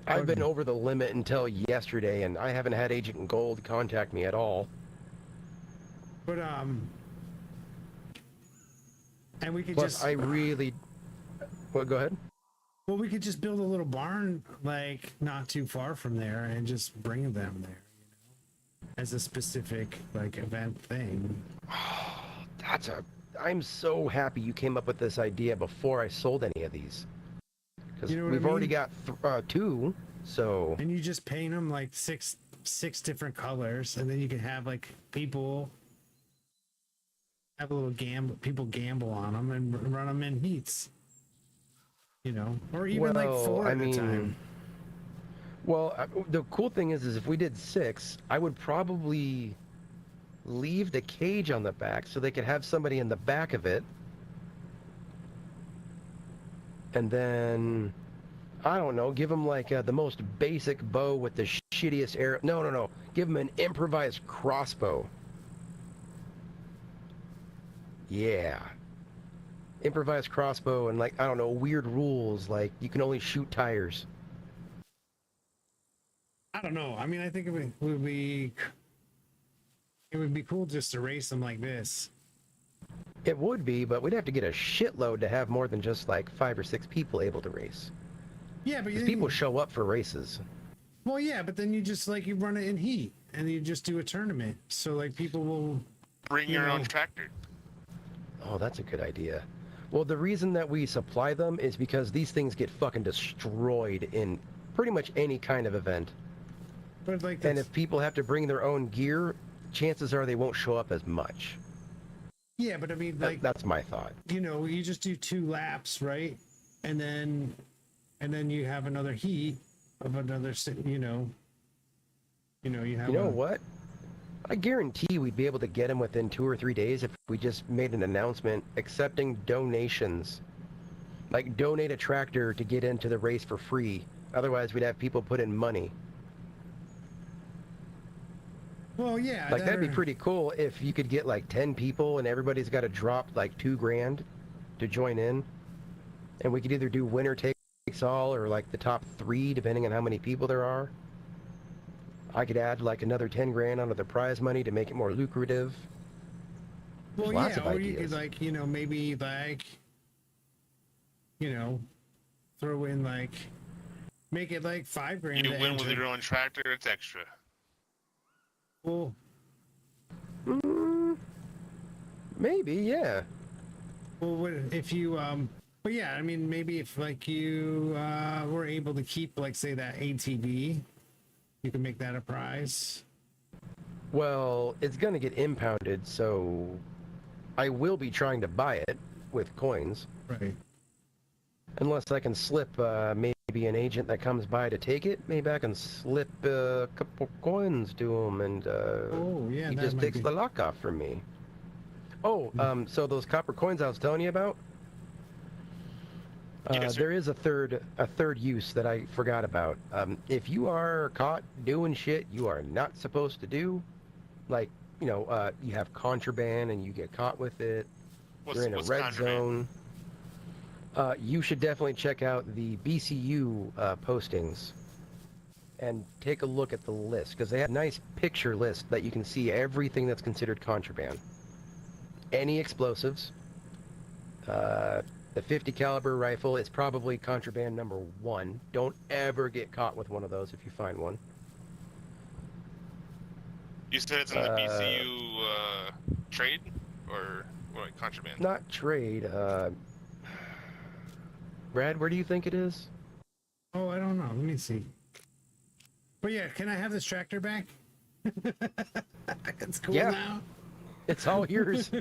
I've been over the limit until yesterday, and I haven't had Agent Gold contact me at all. But and we could Plus, just. I really. Well, go ahead. Well, we could just build a little barn like not too far from there and just bring them there, as a specific like event thing. I'm so happy you came up with this idea before I sold any of these. Because You know what we've I already mean? got 2, so... And you just paint them like six different colors, and then you can have like people have a little people gamble on them and run them in heats. You know, or even like 4 at a time. Well, the cool thing is if we did 6, I would probably leave the cage on the back so they could have somebody in the back of it. And then, I don't know, give them like the most basic bow with the shittiest arrow. No. Give them an improvised crossbow. Yeah. Improvised crossbow and like, I don't know, weird rules like you can only shoot tires. I don't know. I mean, I think it would be cool just to race them like this. It would be, but we'd have to get a shitload to have more than just like 5 or 6 people able to race. Yeah, but people show up for races. Well, yeah, but then you just like you run it in heat, and you just do a tournament. So like people will bring your own tractor. Oh, that's a good idea. Well, the reason that we supply them is because these things get fucking destroyed in pretty much any kind of event. But like, and if people have to bring their own gear, chances are they won't show up as much. Yeah, but I mean, like that's my thought. You know, you just do 2 laps, right? And then you have another heat of another. You have. You know what? I guarantee we'd be able to get them within 2 or 3 days if we just made an announcement accepting donations. Like donate a tractor to get into the race for free. Otherwise, we'd have people put in money. Well, yeah. Like that'd be pretty cool if you could get like 10 people and everybody's got to drop like $2,000 to join in, and we could either do winner takes all or like the top 3 depending on how many people there are. I could add like another 10 grand onto the prize money to make it more lucrative. Well, There's lots yeah, of or ideas. you could like maybe like throw in like Make it like $5,000 You to win with enter. your own tractor, it's extra. Well, Maybe, yeah. well, if you but yeah, I mean, maybe if like you were able to keep like say that ATV, you can make that a prize. Well, it's gonna get impounded, so I will be trying to buy it with coins. Right. Unless I can slip maybe an agent that comes by to take it, maybe I can slip a couple coins to him, and he that just might takes be- the lock off from me. Oh, so those copper coins I was telling you about, there is a third use that I forgot about. If you are caught doing shit you are not supposed to do, like you have contraband and you get caught with it, you're in a red zone. You should definitely check out the BCU postings and take a look at the list, because they have a nice picture list that you can see everything that's considered contraband. Any explosives, the 50 caliber rifle is probably contraband number 1. Don't ever get caught with one of those if you find one. You said it's in the BCU trade or what, contraband? Not trade. Brad, where do you think it is? Oh, I don't know. Let me see. But yeah, can I have this tractor back? It's cool now. It's all yours.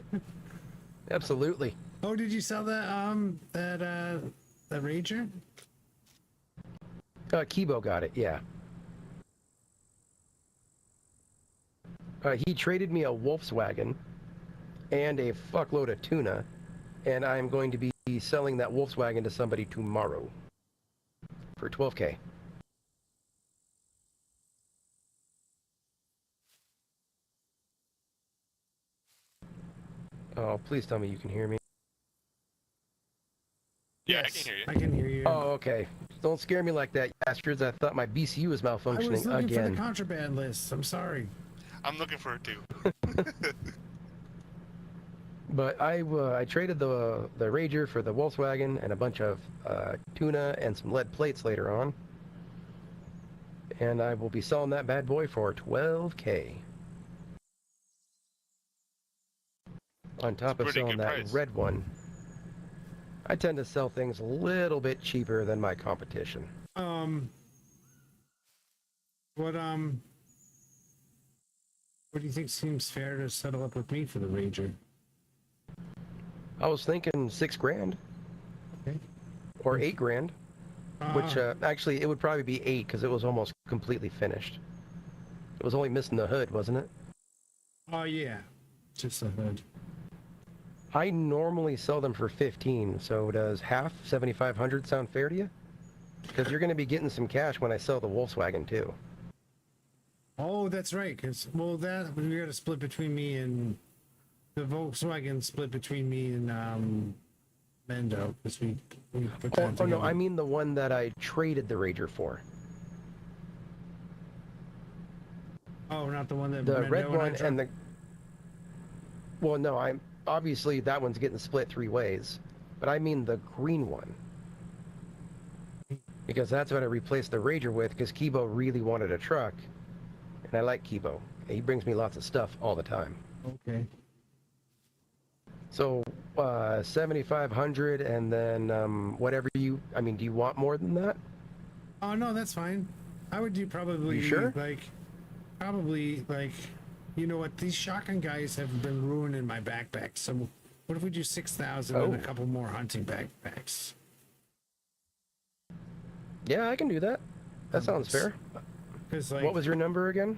Absolutely. Oh, did you sell that that Ranger? Kibo got it, yeah. He traded me a Volkswagen and a fuckload of tuna, and I'm going to be selling that Volkswagen to somebody tomorrow for $12K. Oh, please tell me you can hear me. Yeah, I can hear you. I can hear you. Oh, okay. Don't scare me like that, you bastards. I thought my BCU was malfunctioning I was looking for again. the contraband list. I'm sorry. I'm looking for it too. But I traded the Rager for the Volkswagen and a bunch of tuna and some lead plates later on. And I will be selling that bad boy for $12K. On top of pretty selling good that price. red one, I tend to sell things a little bit cheaper than my competition. What do you think seems fair to settle up with me for the Ranger? I was thinking $6,000. Okay. Or $8,000. Which actually it would probably be 8 because it was almost completely finished. It was only missing the hood, wasn't it? Oh yeah, just the hood. I normally sell them for 15, so does half 7,500 sound fair to you? Because you're going to be getting some cash when I sell the Volkswagen too. Oh, that's right. Cause we got to split between me and the Volkswagen. Split between me and Mendo, because we put that Oh no, together. I mean the one that I traded the Rager for. Oh, not the one that The Mendo red and I one dropped? and the. Well, no, I'm obviously that one's getting split 3 ways, but I mean the green one. Because that's what I replaced the Rager with, because Kibo really wanted a truck, and I like Kibo. He brings me lots of stuff all the time. Okay. So, 7,500, and then whatever you. I mean, do you want more than that? Oh no, that's fine. I would do probably You sure? probably you know what? These shotgun guys have been ruining my backpack. So what if we do 6,000 and a couple more hunting backpacks? Yeah, I can do that. That sounds fair. What was your number again?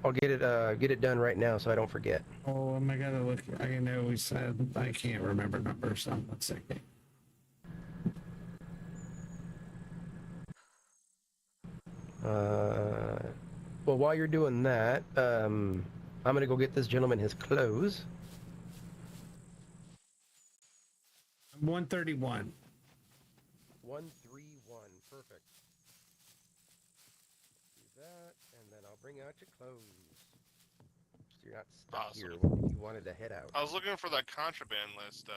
I'll get it done right now so I don't forget. Oh, I gotta look. I know we said I can't remember numbers. So one second. Well, while you're doing that, I'm gonna go get this gentleman his clothes. 131. 131, perfect. Do that, and then I'll bring out your clothes. So you're not stuck Awesome. here when you wanted to head out. I was looking for that contraband list.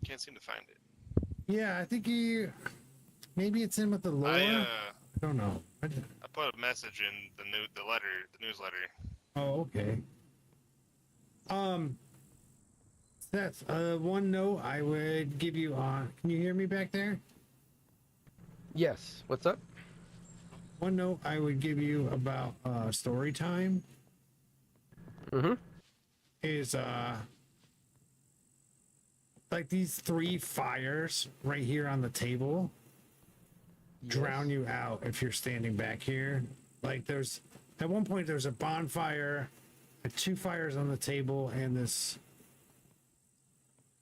Can't seem to find it. Yeah, I think maybe it's in with the lore. don't know. I put a message in the newsletter. Oh, okay. Seth, one note I would give you on. Can you hear me back there? Yes. What's up? One note I would give you about story time. Is like these 3 fires right here on the table drown you out if you're standing back here. Like there's at one point there's a bonfire, 2 fires on the table, and this.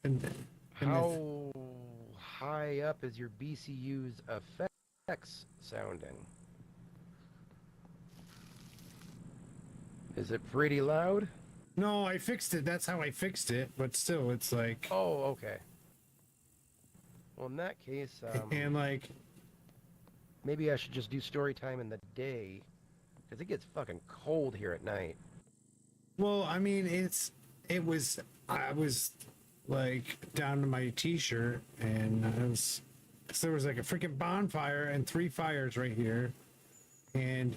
And How high up is your BCU's effects sounding? Is it pretty loud? No, I fixed it. That's how I fixed it. But still, it's like. Oh, okay. Well, in that case, and like. Maybe I should just do story time in the day, because it gets fucking cold here at night. Well, I mean, I was like down to my t-shirt, and so there was like a freaking bonfire and 3 fires right here, and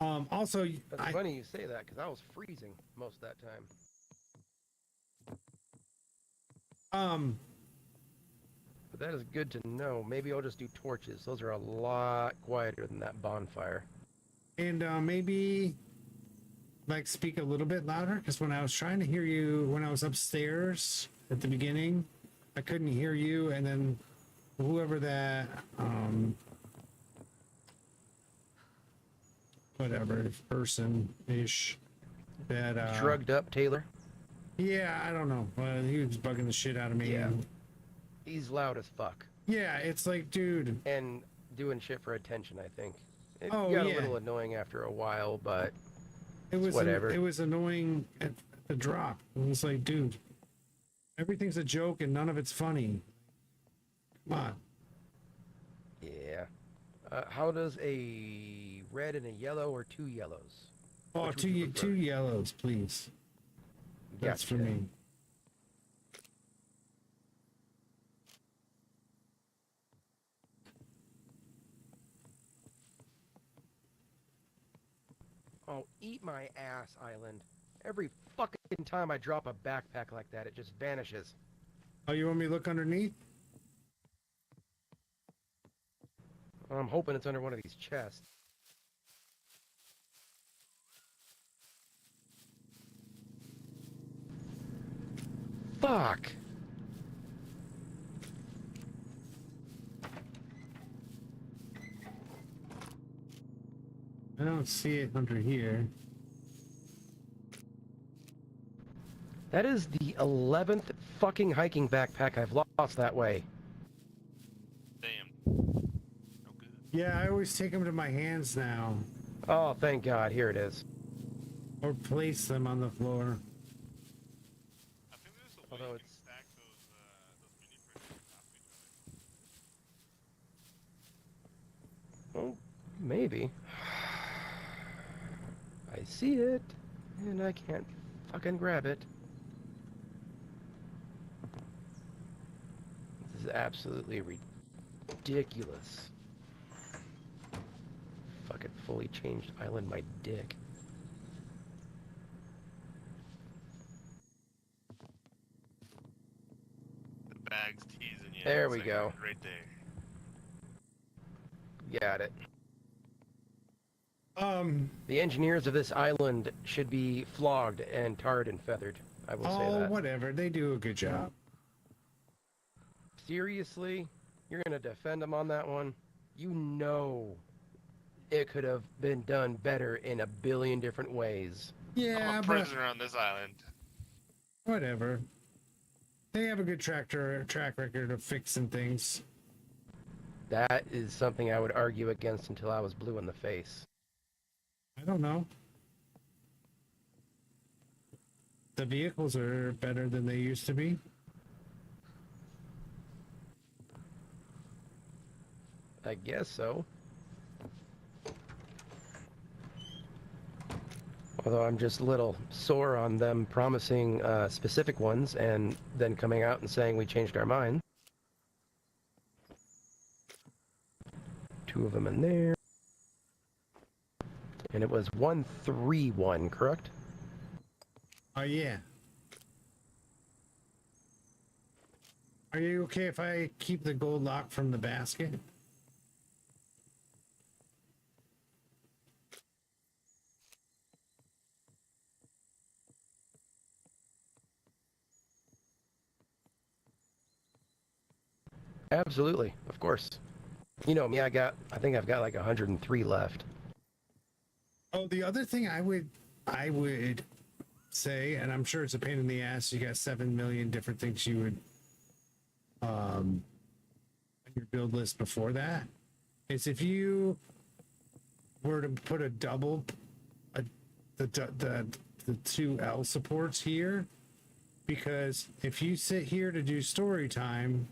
also That's funny you say that, because I was freezing most of that time. But that is good to know. Maybe I'll just do torches. Those are a lot quieter than that bonfire. And maybe like speak a little bit louder, because when I was trying to hear you when I was upstairs at the beginning, I couldn't hear you, and then whoever that whatever person ish that Shrugged up Taylor. Yeah, I don't know. He was bugging the shit out of me. Yeah. He's loud as fuck. Yeah, it's like, dude. And doing shit for attention, I think. It Oh, got yeah. a little annoying after a while, but It was whatever. It was annoying at the drop. It was like, dude, everything's a joke and none of it's funny. Come on. Yeah. How does a red and a yellow or 2 yellows? Oh, Which would you prefer? 2 yellows, please. That's for Gotcha. me. Oh, eat my ass, Island. Every fucking time I drop a backpack like that, it just vanishes. Oh, you want me to look underneath? I'm hoping it's under one of these chests. Fuck! I don't see it under here. That is the 11th fucking hiking backpack I've lost that way. Damn. Yeah, I always take them to my hands now. Oh, thank God. Here it is. Or place them on the floor. Although it's... Oh, maybe. I see it, and I can't fucking grab it. This is absolutely ridiculous. Fucking fully changed island my dick. The bag's teasing you. There we It's go. Right there. Got it. The engineers of this island should be flogged and tarred and feathered. I will say Oh, that. whatever. They do a good job. Seriously? You're gonna defend them on that one? You know it could have been done better in a billion different ways. Yeah, I'm a but prisoner on this island. whatever. They have a good track record of fixing things. That is something I would argue against until I was blue in the face. I don't know. The vehicles are better than they used to be. I guess so. Although I'm just a little sore on them promising specific ones and then coming out and saying we changed our mind. 2 of them in there. And it was 131, correct? Oh, yeah. Are you okay if I keep the gold lock from the basket? Absolutely, of course. You know me, I think I've got like 103 left. Oh, the other thing I would say, and I'm sure it's a pain in the ass, you got 7 million different things you would on your build list before that, is if you were to put a double the 2 L supports here, because if you sit here to do story time,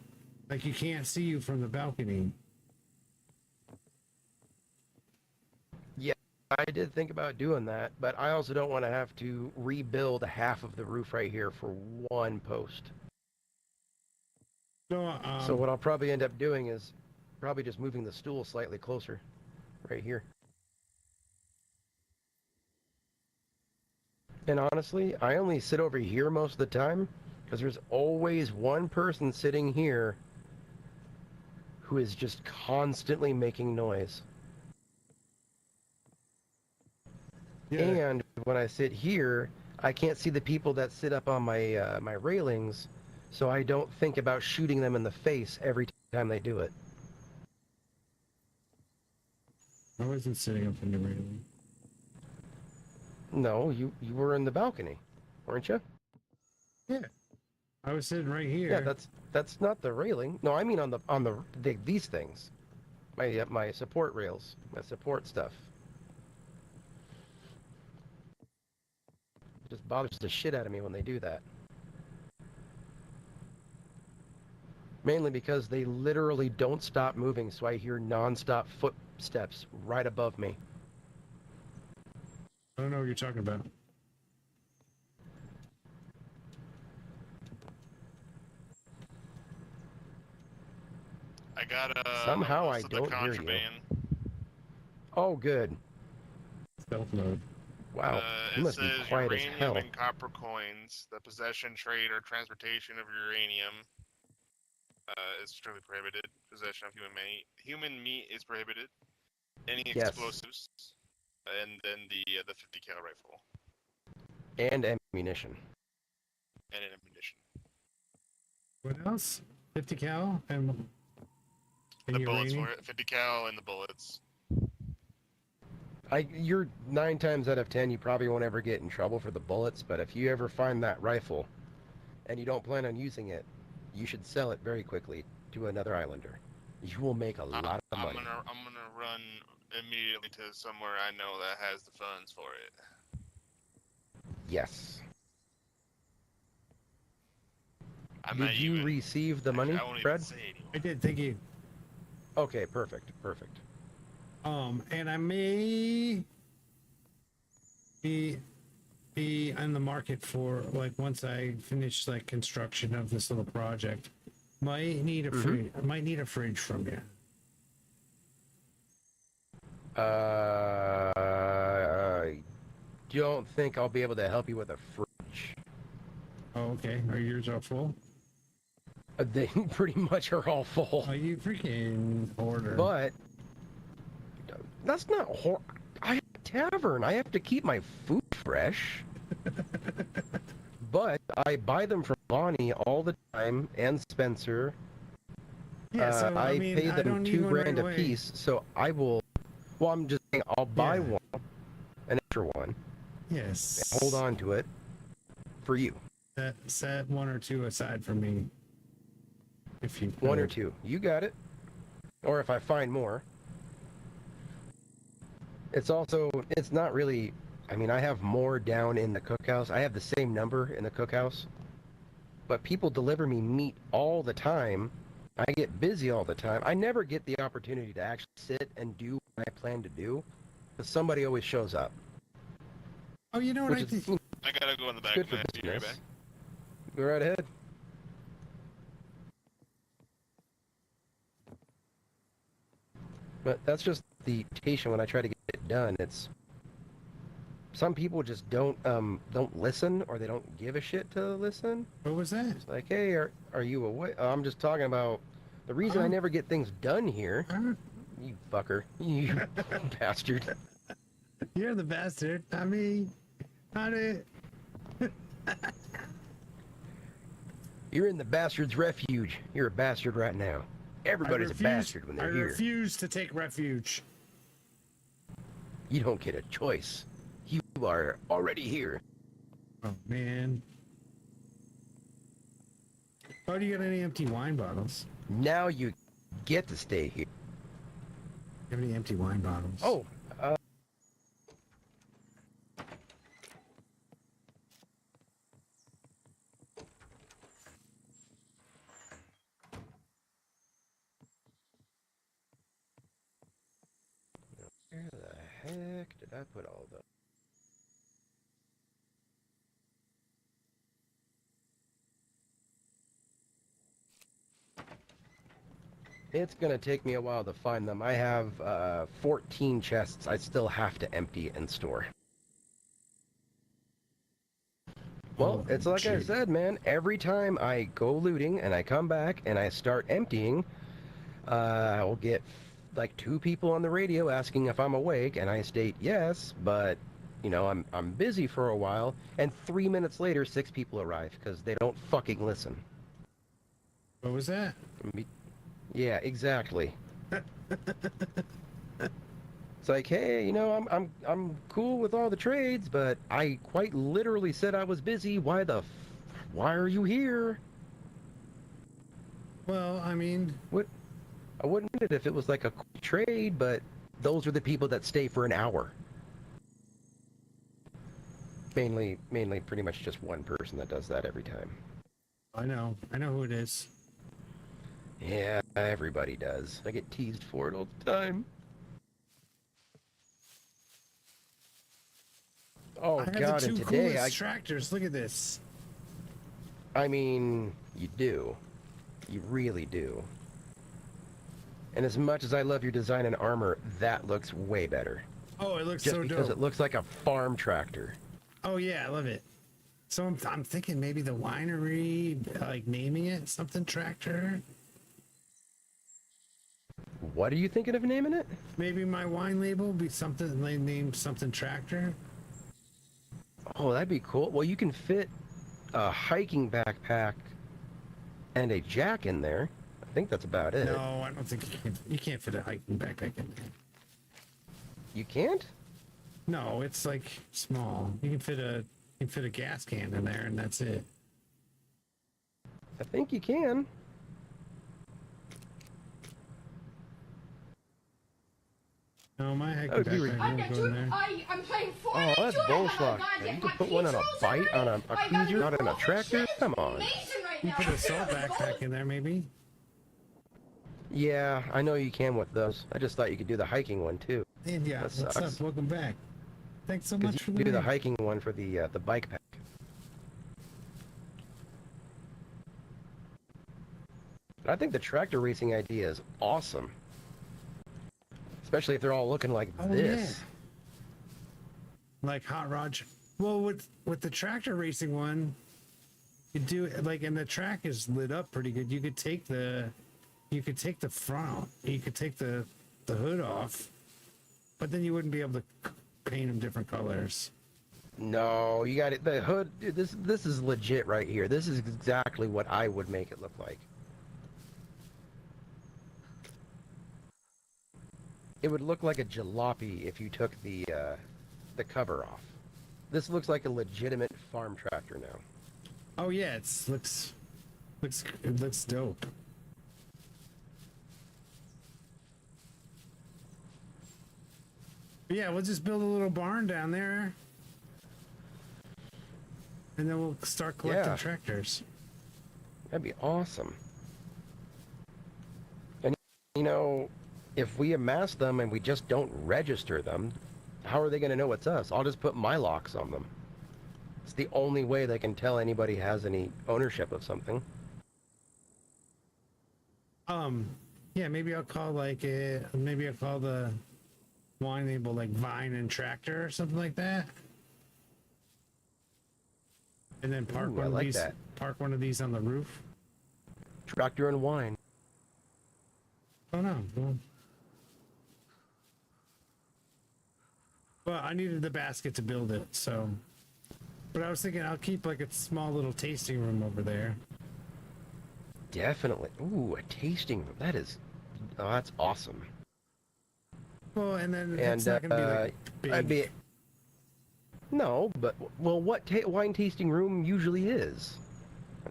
like you can't see you from the balcony. Yeah, I did think about doing that, but I also don't want to have to rebuild half of the roof right here for 1 post. No, so what I'll probably end up doing is probably just moving the stool slightly closer, right here. And honestly, I only sit over here most of the time, because there's always one person sitting here who is just constantly making noise. Yeah. And when I sit here, I can't see the people that sit up on my my railings, so I don't think about shooting them in the face every time they do it. I wasn't sitting up in the railing. No, you were in the balcony, weren't you? Yeah, I was sitting right here. Yeah, that's not the railing. No, I mean on these things, my support rails, my support stuff. It just bothers the shit out of me when they do that. Mainly because they literally don't stop moving, so I hear non-stop footsteps right above me. I don't know what you're talking about. I got Somehow I most of the don't hear you. contraband. Oh, good. Stealth mode. Wow, you It must be says quiet as uranium hell. and copper coins. The possession, trade, or transportation of uranium is strictly prohibited. Possession of human meat is prohibited. Any Yes. explosives, and then the 50 cal rifle And ammunition. and ammunition. What else? 50 cal and The bullets uranium? for it. 50 cal and the bullets. You're 9 times out of 10, you probably won't ever get in trouble for the bullets, but if you ever find that rifle and you don't plan on using it, you should sell it very quickly to another islander. You will make a lot of money. I'm gonna run immediately to somewhere I know that has the funds for it. Yes. I'm Did not you even- receive the money, I won't even Fred? say anymore. I did, thank you. Okay, perfect. And I may be on the market for, like, once I finish like construction of this little project, might need a fridge. I might need a fridge from you. I don't think I'll be able to help you with a fridge. Oh, okay. Are yours all full? They pretty much are all full. Oh, you freaking order. But that's not I have a tavern. I have to keep my food fresh. But I buy them from Bonnie all the time and Spencer. Yeah, so, I mean, pay I them don't need one $2,000 right a away. piece, so I will. Well, I'm just saying I'll buy one, an extra one. Yes. And hold on to it for you. Set 1 or 2 aside for me. If you could. 1 or 2, you got it. Or if I find more. It's not really. I mean, I have more down in the cookhouse. I have the same number in the cookhouse. But people deliver me meat all the time. I get busy all the time. I never get the opportunity to actually sit and do what I plan to do. But somebody always shows up. Oh, you know what I think? I gotta go in the back. Good for man. Be right business. back. Go right ahead. But that's just the temptation when I try to get it done. It's some people just don't listen, or they don't give a shit to listen. What was that? It's like, hey, are you awake? I'm just talking about the reason I never get things done here. You fucker, you bastard. You're the bastard, not me. Not it. You're in the bastard's refuge. You're a bastard right now. Everybody's a bastard when they're I here. refuse to take refuge. You don't get a choice. You are already here. Oh, man. Oh, do you got any empty wine bottles? Now you get to stay here. Do you have any empty wine bottles? Oh, where the heck did I put all those? It's gonna take me a while to find them. I have 14 chests I still have to empty and store. Well, it's like I said, man. Every time I go looting and I come back and I start emptying, I'll get like 2 people on the radio asking if I'm awake, and I state yes, but you know I'm busy for a while. And 3 minutes later, 6 people arrive because they don't fucking listen. What was that? Yeah, exactly. It's like, hey, you know, I'm cool with all the trades, but I quite literally said I was busy. Why are you here? Well, I mean, I wouldn't mind it if it was like a quick trade, but those are the people that stay for an hour. Mainly pretty much just one person that does that every time. I know who it is. Yeah, everybody does. I get teased for it all the time. Oh I have God! the 2 And today coolest tractors. Look at this. I mean, you do. You really do. And as much as I love your design and armor, that looks way better. Oh, it looks just so because dope. it looks like a farm tractor. Oh yeah, I love it. So I'm thinking maybe the winery, like naming it something tractor. What are you thinking of naming it? Maybe my wine label will be something named something tractor. Oh, that'd be cool. Well, you can fit a hiking backpack and a jack in there. I think that's about it. No, I don't think you can't fit a hiking backpack in there. You can't? No, it's like small. You can fit a gas can in there, and that's it. I think you can. No, my hiking would be backpack won't go in there. I'm playing Oh, that's bullshit. You can put one on a bike, on a cruiser, not on a tractor? Come on. You put a assault backpack in there, maybe. Yeah, I know you can with those. I just thought you could do the hiking one too. And yeah, That what's sucks. up? Welcome back. Thanks so 'Cause much for you can do the raid. hiking one for the bike pack. I think the tractor racing idea is awesome. Especially if they're all looking like this. Yeah. Like Hot Rod. Well, with the tractor racing one, you do like, and the track is lit up pretty good. You could take the front. You could take the hood off, but then you wouldn't be able to paint them different colors. No, you got it. The hood. Dude, this is legit right here. This is exactly what I would make it look like. It would look like a jalopy if you took the cover off. This looks like a legitimate farm tractor now. Oh yeah, it looks dope. But yeah, we'll just build a little barn down there, and then we'll start collecting Yeah. tractors. That'd be awesome. And you know, if we amass them and we just don't register them, how are they going to know it's us? I'll just put my locks on them. It's the only way they can tell anybody has any ownership of something. Yeah, maybe I'll call like maybe I'll call the wine label like Vine and Tractor or something like that. And then park Ooh, one I of like these. that. Park one of these on the roof. Tractor and wine. Oh no. Well, I needed the basket to build it, so. But I was thinking I'll keep like a small little tasting room over there. Definitely. Ooh, a tasting room. That is, oh, that's awesome. Well, and then And it's not gonna be like I'd big. be. No, but well, what wine tasting room usually is?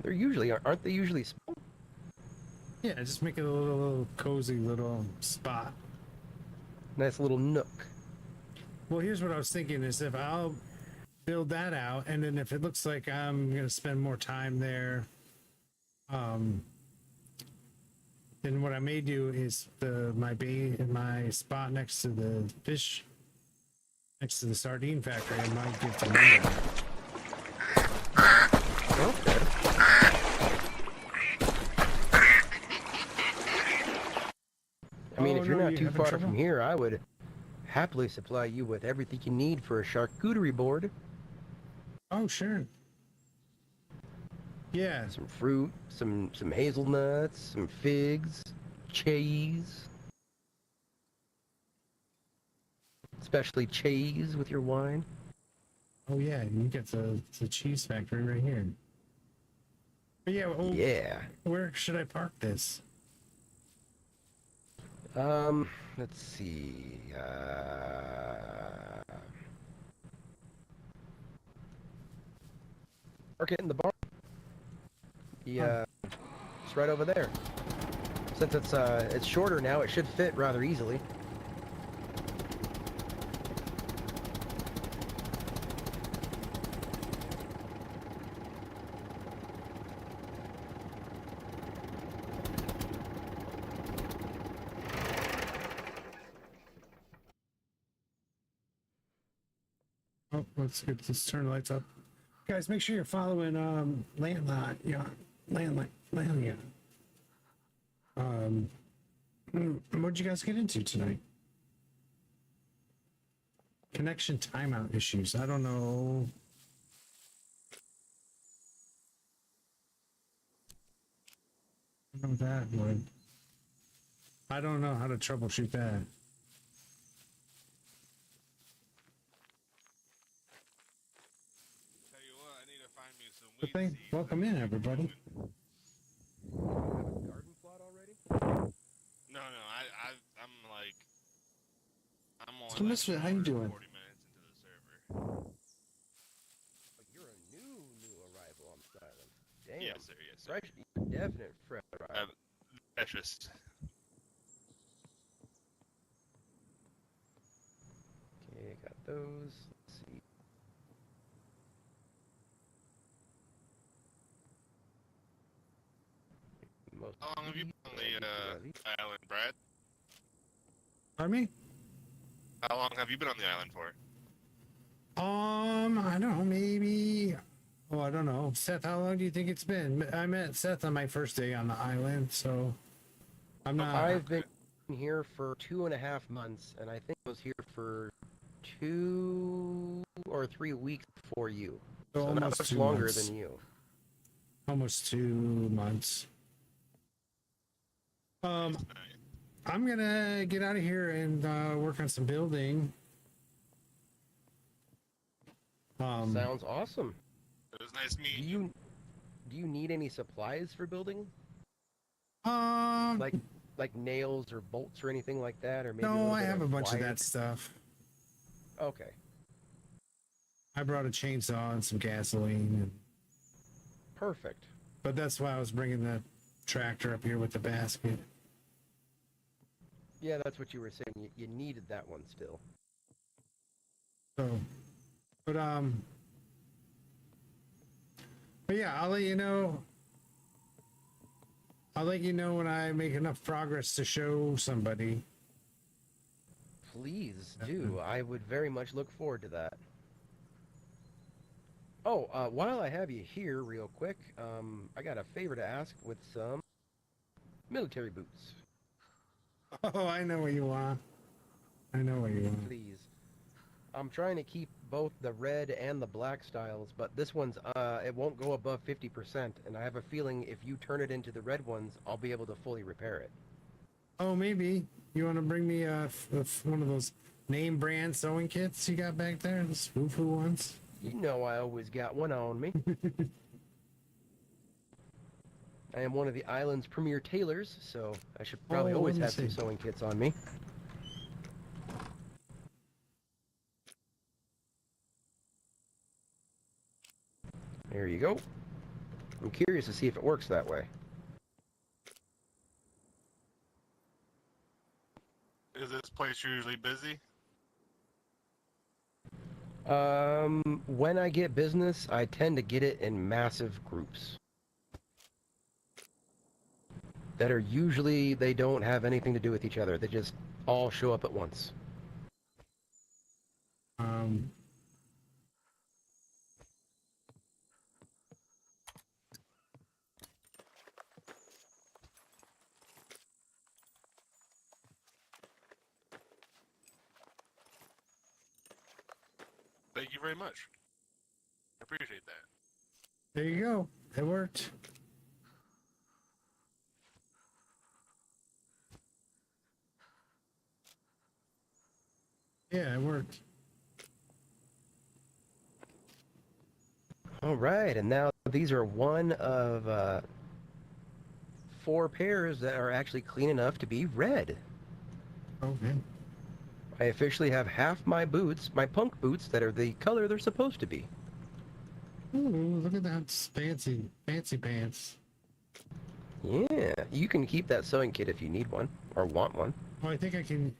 Aren't they usually small? Yeah, just make it a little cozy little spot. Nice little nook. Well, here's what I was thinking: is if I'll build that out, and then if it looks like I'm gonna spend more time there, then what I may do is my spot next to the fish, next to the sardine factory, I might give to Monday. Okay. I mean, if you're not too far from here, I would happily supply you with everything you need for a charcuterie board. Oh, sure. Yeah. Some fruit, some hazelnuts, some figs, cheese. Especially cheese with your wine. Oh yeah, you get the cheese factory right here. But yeah, Yeah. Where should I park this? Let's see. Park it in the barn. Yeah, it's right over there. Since it's shorter now, it should fit rather easily. Oh, let's turn the lights up. Guys, make sure you're following Landline. Yeah, Landline. Yeah. What'd you guys get into tonight? Connection timeout issues. I don't know. I don't know that one. I don't know how to troubleshoot that. But welcome in, everybody. Garden plot already? No, I'm like, So, Misfit, how you doing? 40 minutes into the server. But you're a new arrival on this island. Damn. Yes, sir. Yes, sir. Fresh, definite fresh arrival. Freshest. Okay, got those. Let's see. How long have you been on the island, Brad? Pardon me? How long have you been on the island for? I don't know, maybe. Oh, I don't know. Seth, how long do you think it's been? I met Seth on my first day on the island, so I'm not. I've been here for 2.5 months, and I think I was here for 2 or 3 weeks before you. So not almost much 2 longer months. than you. Almost 2 months. I'm gonna get out of here and work on some building. Sounds awesome. It was nice meeting you. Do you need any supplies for building? Like nails or bolts or anything like that, or maybe no, I have a bunch of that stuff. Okay. I brought a chainsaw and some gasoline. And... Perfect. But that's why I was bringing the tractor up here with the basket. Yeah, that's what you were saying. You needed that one still. So, but yeah, I'll let you know. I'll let you know when I make enough progress to show somebody. Please do. I would very much look forward to that. Oh, while I have you here, real quick, I got a favor to ask with some military boots. Oh, I know what you want. I know what you want. Please. I'm trying to keep both the red and the black styles, but this one's, it won't go above 50%, and I have a feeling if you turn it into the red ones, I'll be able to fully repair it. Oh, maybe. You want to bring me one of those name brand sewing kits you got back there? The swoofoo ones? You know I always got one on me. I am one of the island's premier tailors, so I should probably always have some sewing kits on me. There you go. I'm curious to see if it works that way. Is this place usually busy? When I get business, I tend to get it in massive groups. That are usually, they don't have anything to do with each other. They just all show up at once. Thank you very much. I appreciate that. There you go. It worked. Yeah, it worked. All right, and now these are one of 4 pairs that are actually clean enough to be red. Okay. I officially have half my boots, my punk boots, that are the color they're supposed to be. Ooh, look at that fancy pants. Yeah, you can keep that sewing kit if you need one, or want one. Well, I think I can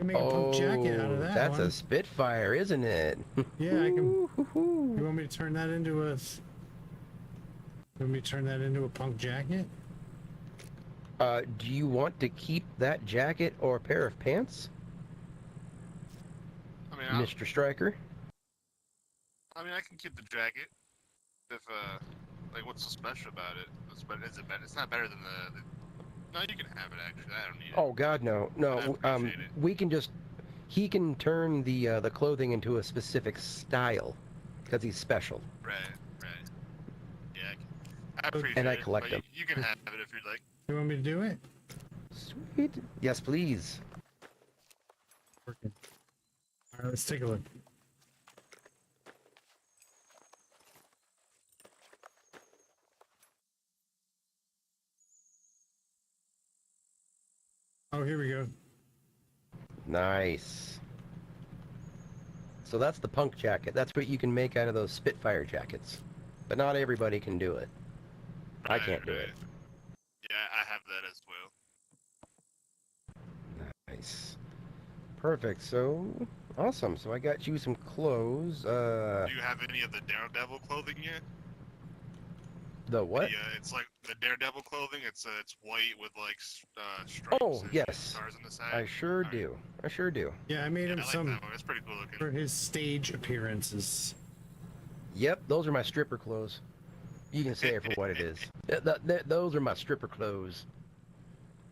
make a punk jacket out of that. That's one. a Spitfire, isn't it? Yeah, I can. You want me to turn that into a? You want me to turn that into a punk jacket? Do you want to keep that jacket or a pair of pants? I mean, Mr. Stryker? I mean, I can keep the jacket. If like, what's so special about it? Is it better? It's not better than the. No, you can have it. Actually, I don't need it. Oh God, no, no. We can just. He can turn the clothing into a specific style, because he's special. Right. Yeah, I appreciate it. And I collect but them. You can have it if you'd like. You want me to do it? Sweet. Yes, please. Working. All right, let's take a look. Oh, here we go. Nice. So that's the punk jacket. That's what you can make out of those Spitfire jackets. But not everybody can do it. I can't do it. Yeah, I have that as well. Nice. Perfect. So, awesome. So I got you some clothes. Do you have any of the Daredevil clothing yet? The what? It's like the Daredevil clothing. It's white with like stripes. Oh, and yes. stars on the side. I sure do. I sure do. Yeah, I made him I like some that one. It's pretty cool looking. for his stage appearances. Yep, those are my stripper clothes. You can say it for what it is. Those are my stripper clothes.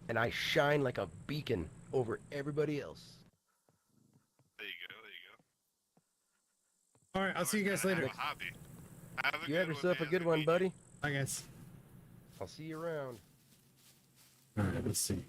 And I shine like a beacon over everybody else. There you go. All right, I'll see you guys later. Have a hobby. You have yourself a good one, buddy. Bye, guys. I'll see you around. All right, let's see.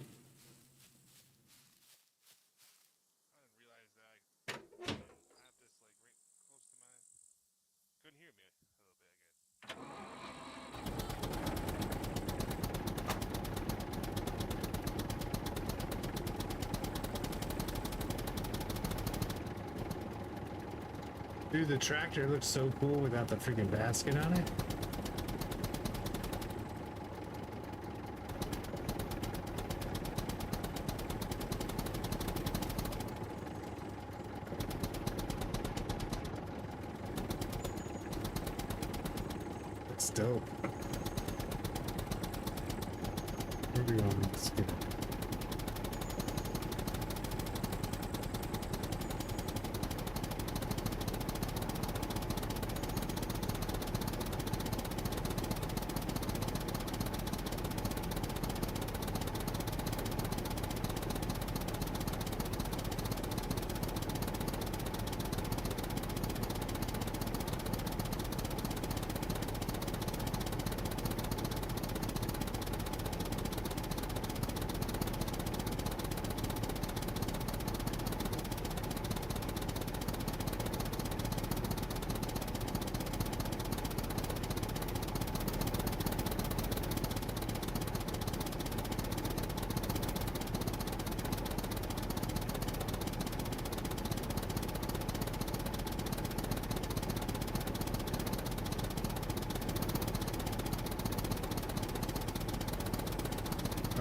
Dude, the tractor looks so cool without the freaking basket on it. That's dope. Where are we going? Let's get it.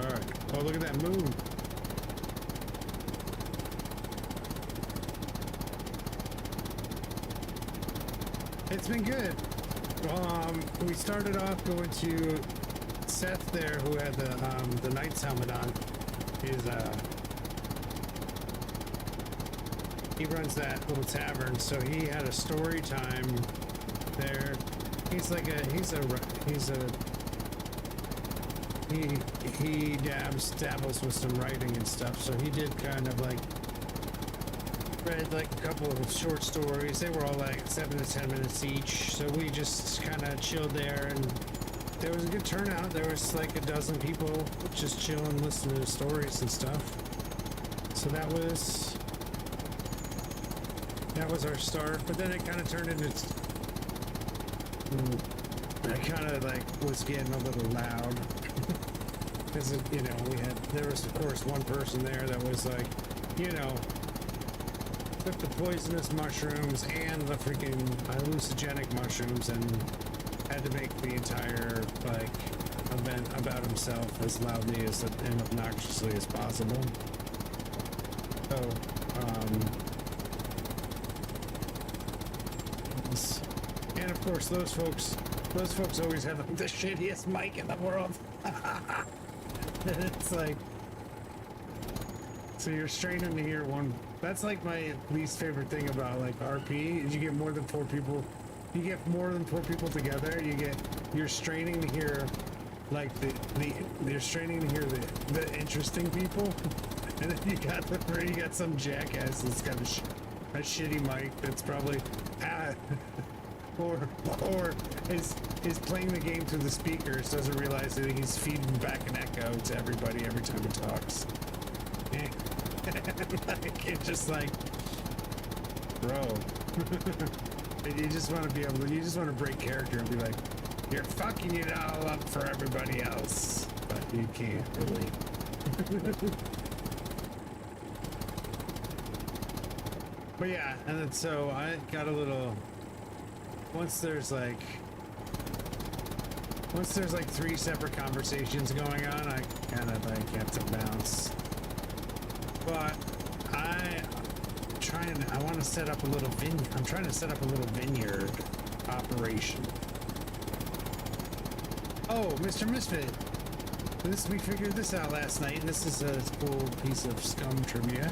Sorry. Oh, look at that moon. It's been good. We started off going to Seth there, who had the Knight's helmet on. He runs that little tavern, so he had a story time there. He dabbles with some writing and stuff, so he did kind of like read like a couple of short stories. They were all like 7 to 10 minutes each, so we just kind of chilled there, and there was a good turnout. There was like a dozen people just chilling, listening to stories and stuff. So that was our start, but then it kind of turned into I kind of like was getting a little loud because there was of course one person there that was like, took the poisonous mushrooms and the freaking hallucinogenic mushrooms and had to make the entire like event about himself as loudly as and obnoxiously as possible. So and of course those folks always have like, the shittiest mic in the world. It's like, so you're straining to hear one. That's like my least favorite thing about like RP is you get more than 4 people. You get more than 4 people together. You're straining to hear like you're straining to hear the interesting people, and then you got some jackass that's got a shitty mic that's probably or is playing the game through the speakers, doesn't realize that he's feeding back an echo to everybody every time he talks. Like, it's just like, bro. You just want to break character and be like, you're fucking it all up for everybody else, but you can't really. But yeah, and then so I got a little. Once there's like 3 separate conversations going on, I kind of like have to bounce. But I want to set up a little I'm trying to set up a little vineyard operation. Oh, Mr. Misfit, we figured this out last night, and this is a cool piece of scum trivia.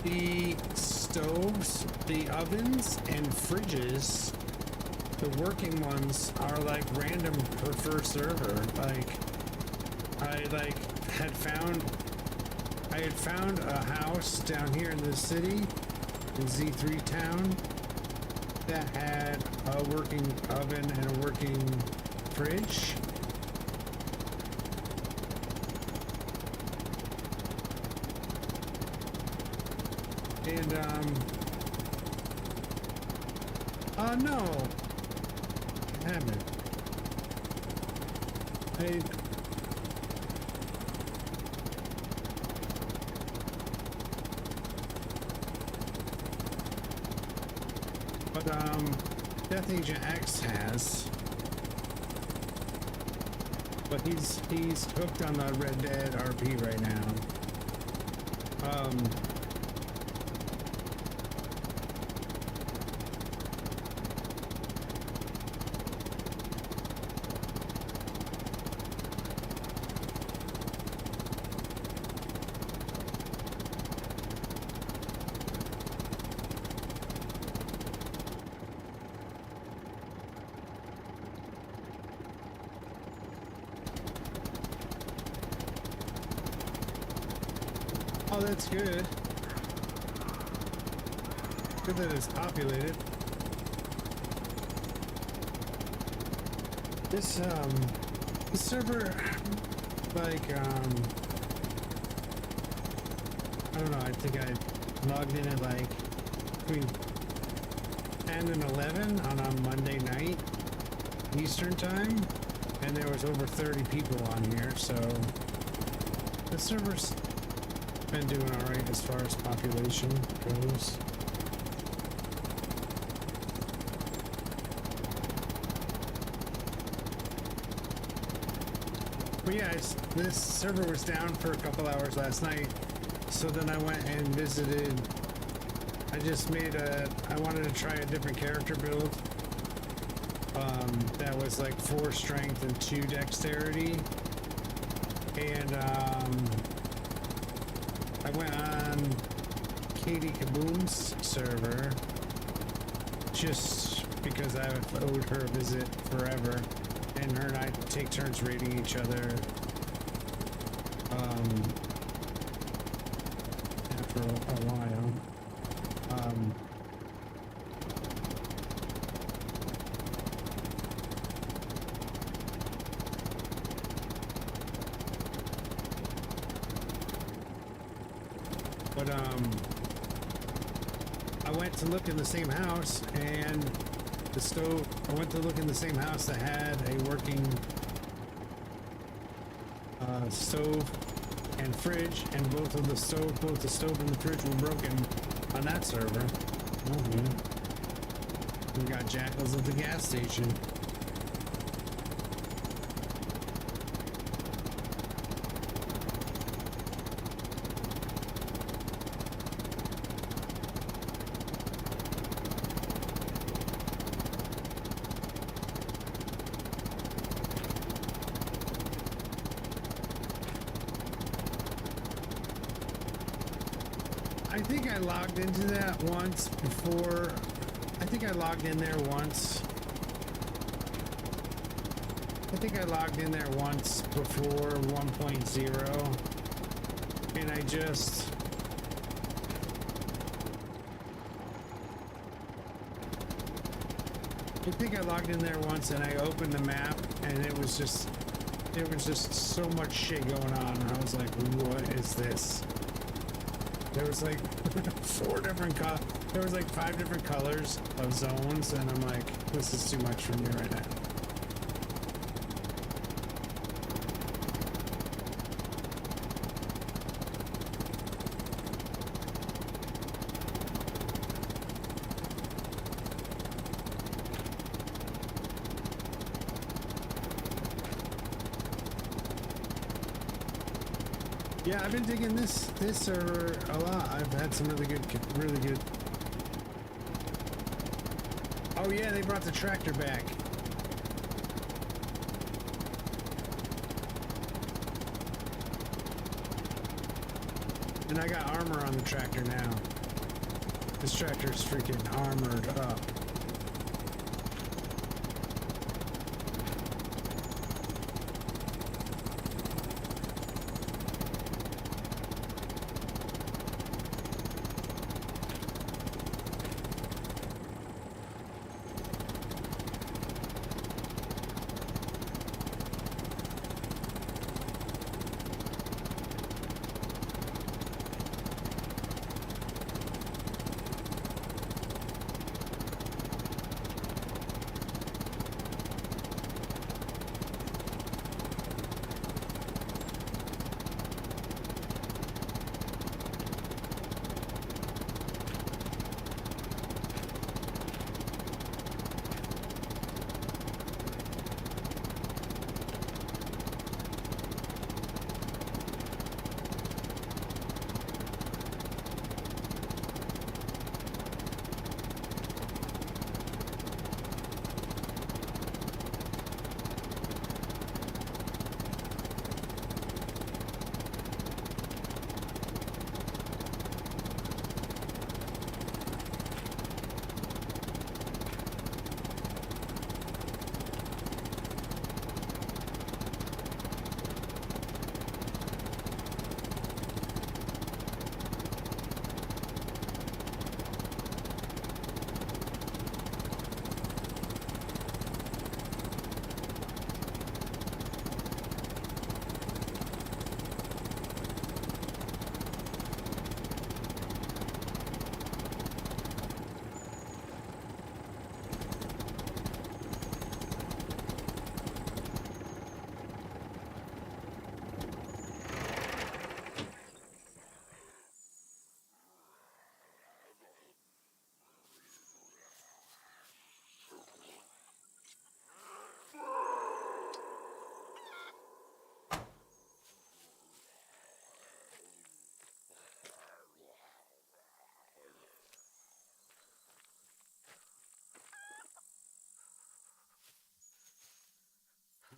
The stoves, the ovens, and fridges, the working ones are like random per server. Like, I had found a house down here in the city, in Z3 town, that had a working oven and a working fridge. And, no. I haven't. But, Death Agent X has. But he's hooked on the Red Dead RP right now. Oh, that's good. Good that it's populated. This server, like, I don't know, I think I logged in at like between 10 and 11 on a Monday night Eastern time, and there was over 30 people on here, so the server's been doing alright as far as population goes. yeah, this server was down for a couple hours last night, so then I went and visited. I just made I wanted to try a different character build. That was like 4 strength and 2 dexterity. And I went on Katie Kaboom's server just because I've owed her a visit forever, and her and I take turns raiding each other after a while. But I went to look in the same house, and the stove. I went to look in the same house that had a working stove and fridge, and both the stove and the fridge were broken on that server. We got jackals at the gas station. I think I logged into that once before. I think I logged in there once. I think I logged in there once before 1.0, and I just. I think I logged in there once, and I opened the map, and it was just so much shit going on. And I was like, "What is this?" There was like 4 different there was like 5 different colors of zones, and I'm like, this is too much for me right now. Yeah, I've been digging this server a lot. I've had some really good. Oh yeah, they brought the tractor back. And I got armor on the tractor now. This tractor's freaking armored up.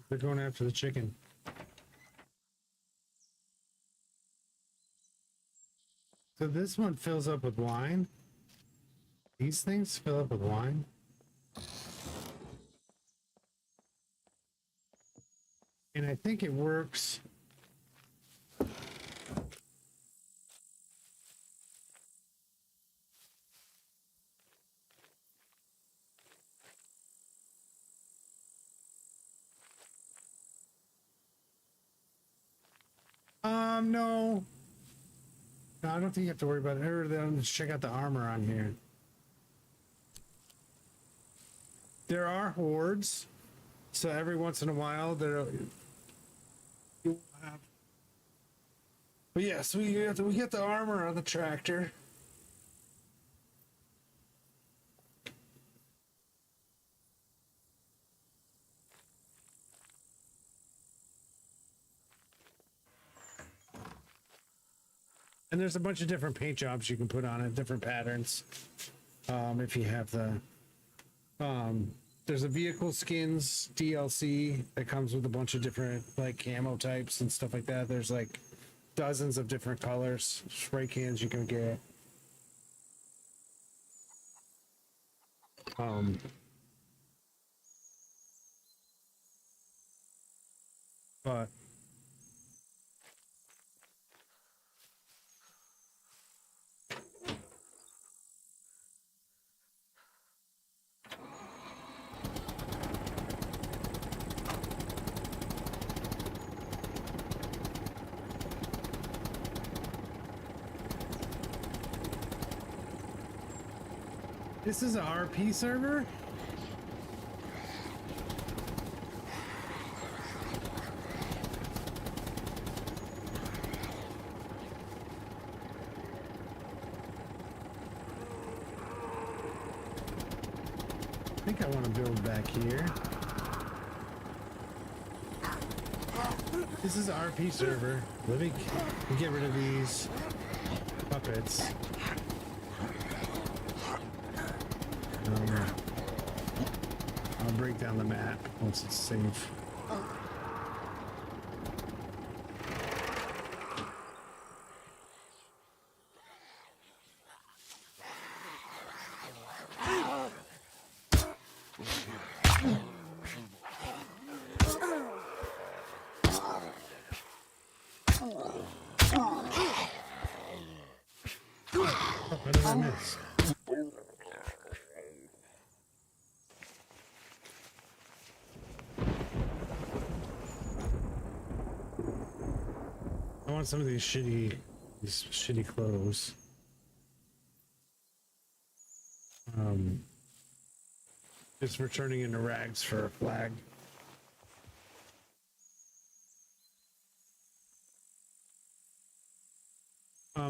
They're going after the chicken. So this one fills up with wine. These things fill up with wine. And I think it works. No. No, I don't think you have to worry about it. Or let's check out the armor on here. There are hordes, so every once in a while there. But yes, we get the armor on the tractor. And there's a bunch of different paint jobs you can put on it, different patterns. If you have the, there's a vehicle skins DLC that comes with a bunch of different like camo types and stuff like that. There's like dozens of different colors, spray cans you can get. But this is an RP server? I think I want to build back here. This is an RP server. Let me get rid of these puppets. I'll break down the map once it's safe. What did I miss? I want some of these shitty clothes. Just returning into rags for a flag.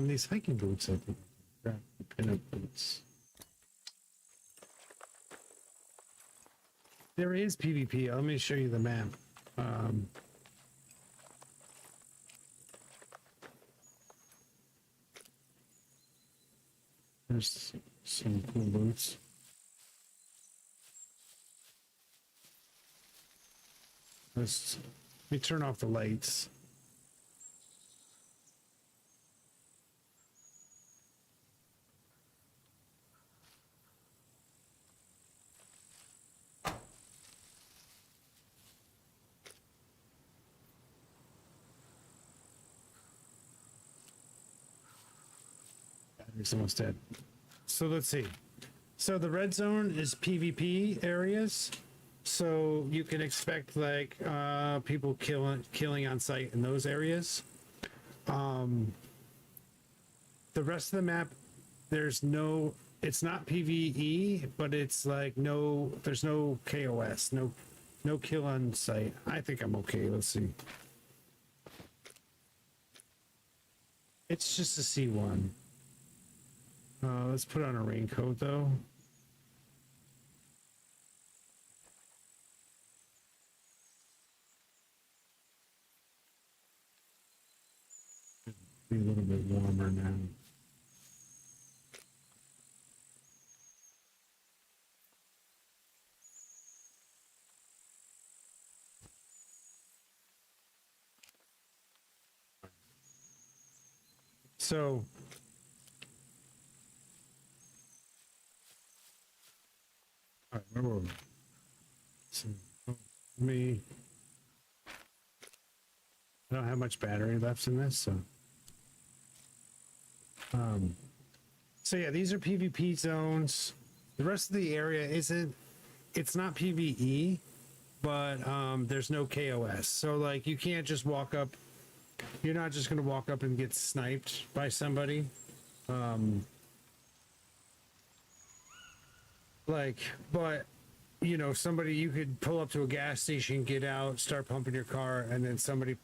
These hiking boots, I think. Grab the pinup boots. There is PvP. Let me show you the map. There's some cool boots. Let me turn off the lights. Battery's almost dead. So let's see. So the red zone is PvP areas. So you can expect like people killing on site in those areas. The rest of the map, it's not PvE, but it's like there's no KOS, no kill on site. I think I'm okay. Let's see. It's just a C1. Let's put on a raincoat though. Be a little bit warmer now. So all right, where were we? So, me. I don't have much battery left in this, so. So yeah, these are PvP zones. The rest of the area isn't. It's not PvE, but there's no KOS. So like, you can't just walk up. You're not just gonna walk up and get sniped by somebody. But you know, somebody, you could pull up to a gas station, get out, start pumping your car, and then somebody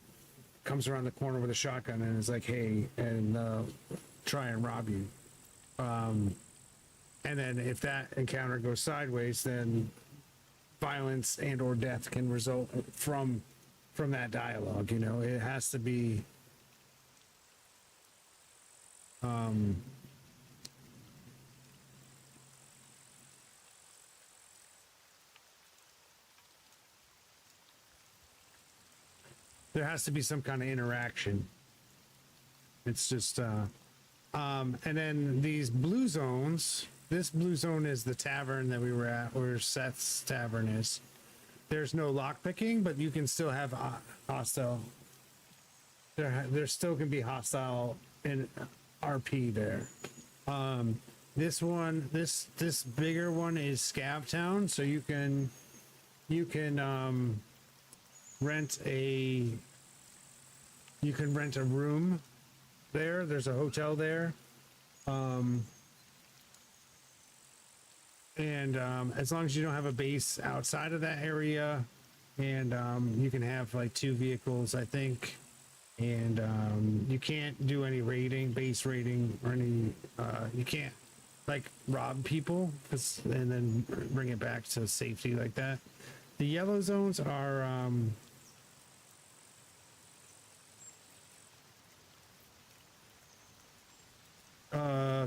comes around the corner with a shotgun and is like, hey, and try and rob you. And then if that encounter goes sideways, then violence and or death can result from that dialogue. You know, it has to be there has to be some kind of interaction. It's just and then these blue zones, this blue zone is the tavern that we were at, where Seth's tavern is. There's no lock picking, but you can still have hostile. There still can be hostile in RP there. This one, this bigger one is Scav Town, so you can rent a room there. There's a hotel there. And as long as you don't have a base outside of that area, and you can have like 2 vehicles, I think, and you can't do any raiding, base raiding, or any you can't like rob people and then bring it back to safety like that. The yellow zones are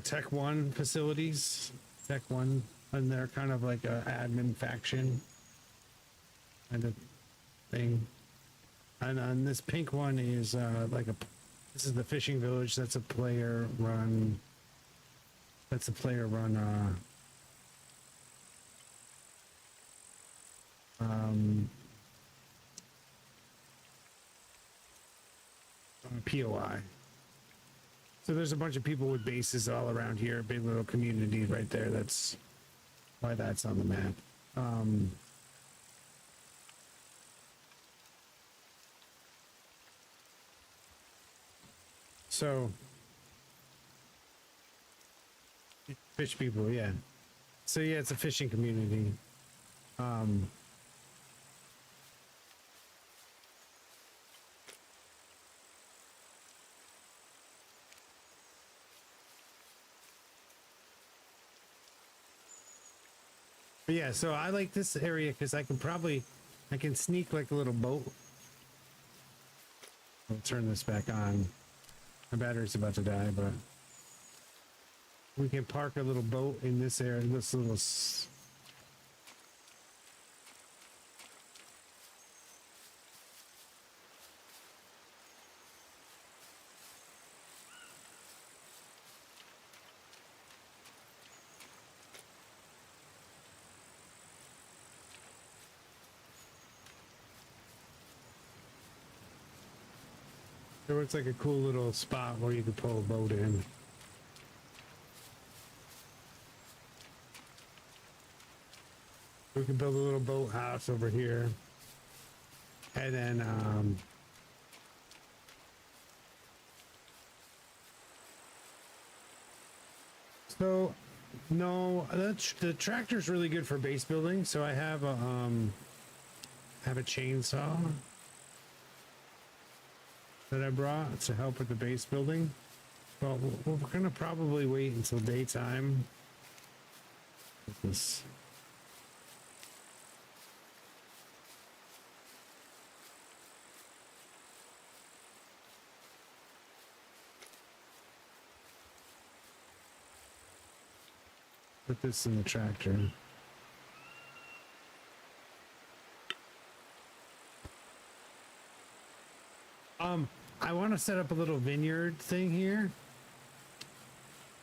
Tech 1 facilities. Tech 1, and they're kind of like a admin faction kind of thing. And this pink one is this is the fishing village. That's a player run POI. So there's a bunch of people with bases all around here, big little community right there. That's why that's on the map. So fish people, yeah. So yeah, it's a fishing community. But yeah, so I like this area because I can sneak like a little boat. I'll turn this back on. My battery's about to die, but we can park a little boat in this area, this little it looks like a cool little spot where you could pull a boat in. We can build a little boathouse over here. And then, so no, the tractor's really good for base building. So I have a chainsaw that I brought to help with the base building. Well, we're gonna probably wait until daytime. This. Put this in the tractor. I want to set up a little vineyard thing here.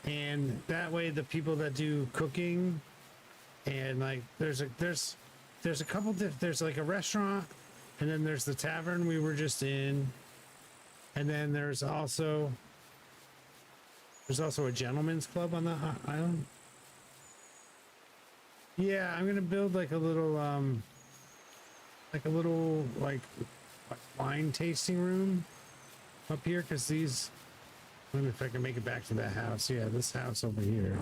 and that way the people that do cooking and like there's a couple there's like a restaurant, and then there's the tavern we were just in, and then there's also a gentleman's club on the island. Yeah, I'm gonna build like a little like wine tasting room up here, because these, I wonder if I can make it back to that house. Yeah, this house over here.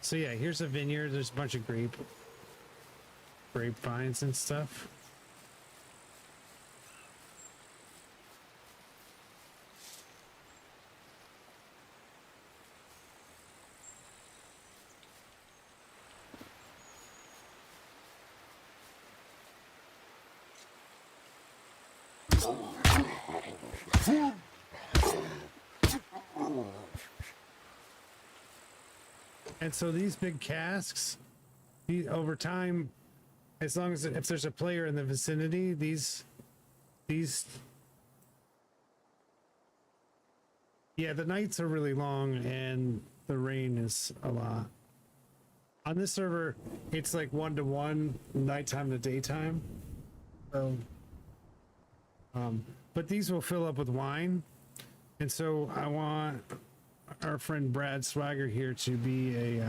So yeah, here's a vineyard. There's a bunch of grapevines and stuff. And so these big casks, over time, as long as if there's a player in the vicinity, these, yeah, the nights are really long and the rain is a lot. On this server, it's like 1-to-1, nighttime to daytime. So, but these will fill up with wine, and so I want our friend Brad Swagger here to be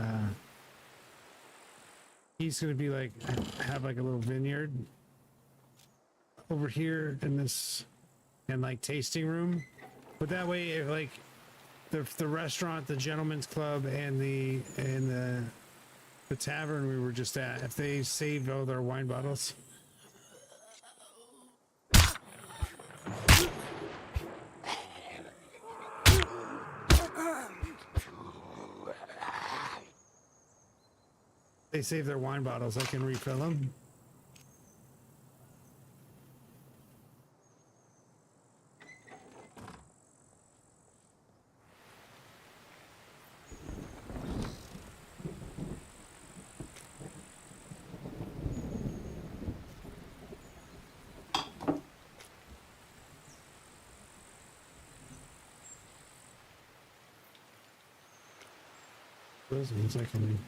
he's gonna be like, have like a little vineyard over here in this, and like tasting room. But that way, if like the restaurant, the gentleman's club, and the tavern we were just at, if they saved all their wine bottles, I can refill them. Those ones I can.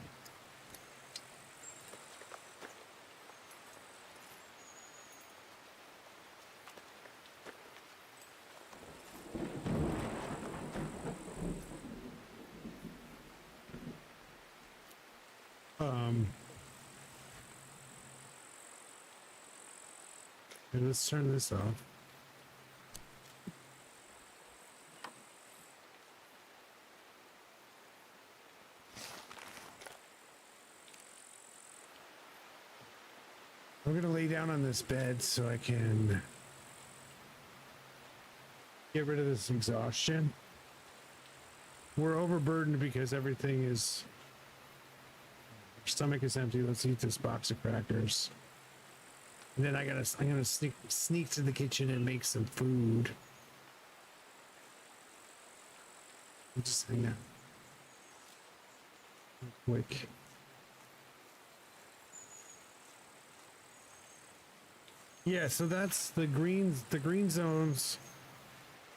Let's turn this off. I'm gonna lay down on this bed so I can get rid of this exhaustion. We're overburdened because everything is, our stomach is empty. Let's eat this box of crackers. And then I'm gonna sneak to the kitchen and make some food. I'll just hang out quick. Yeah, so that's the green zones.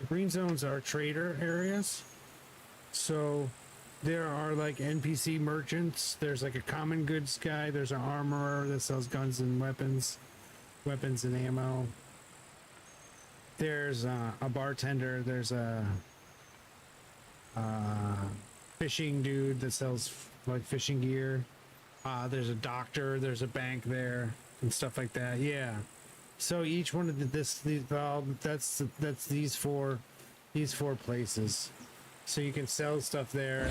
The green zones are trader areas. So there are like NPC merchants. There's like a common goods guy. There's an armorer that sells guns and weapons and ammo. There's a bartender. There's a fishing dude that sells like fishing gear. There's a doctor. There's a bank there and stuff like that. Yeah. So each one of that's these four places. So you can sell stuff there,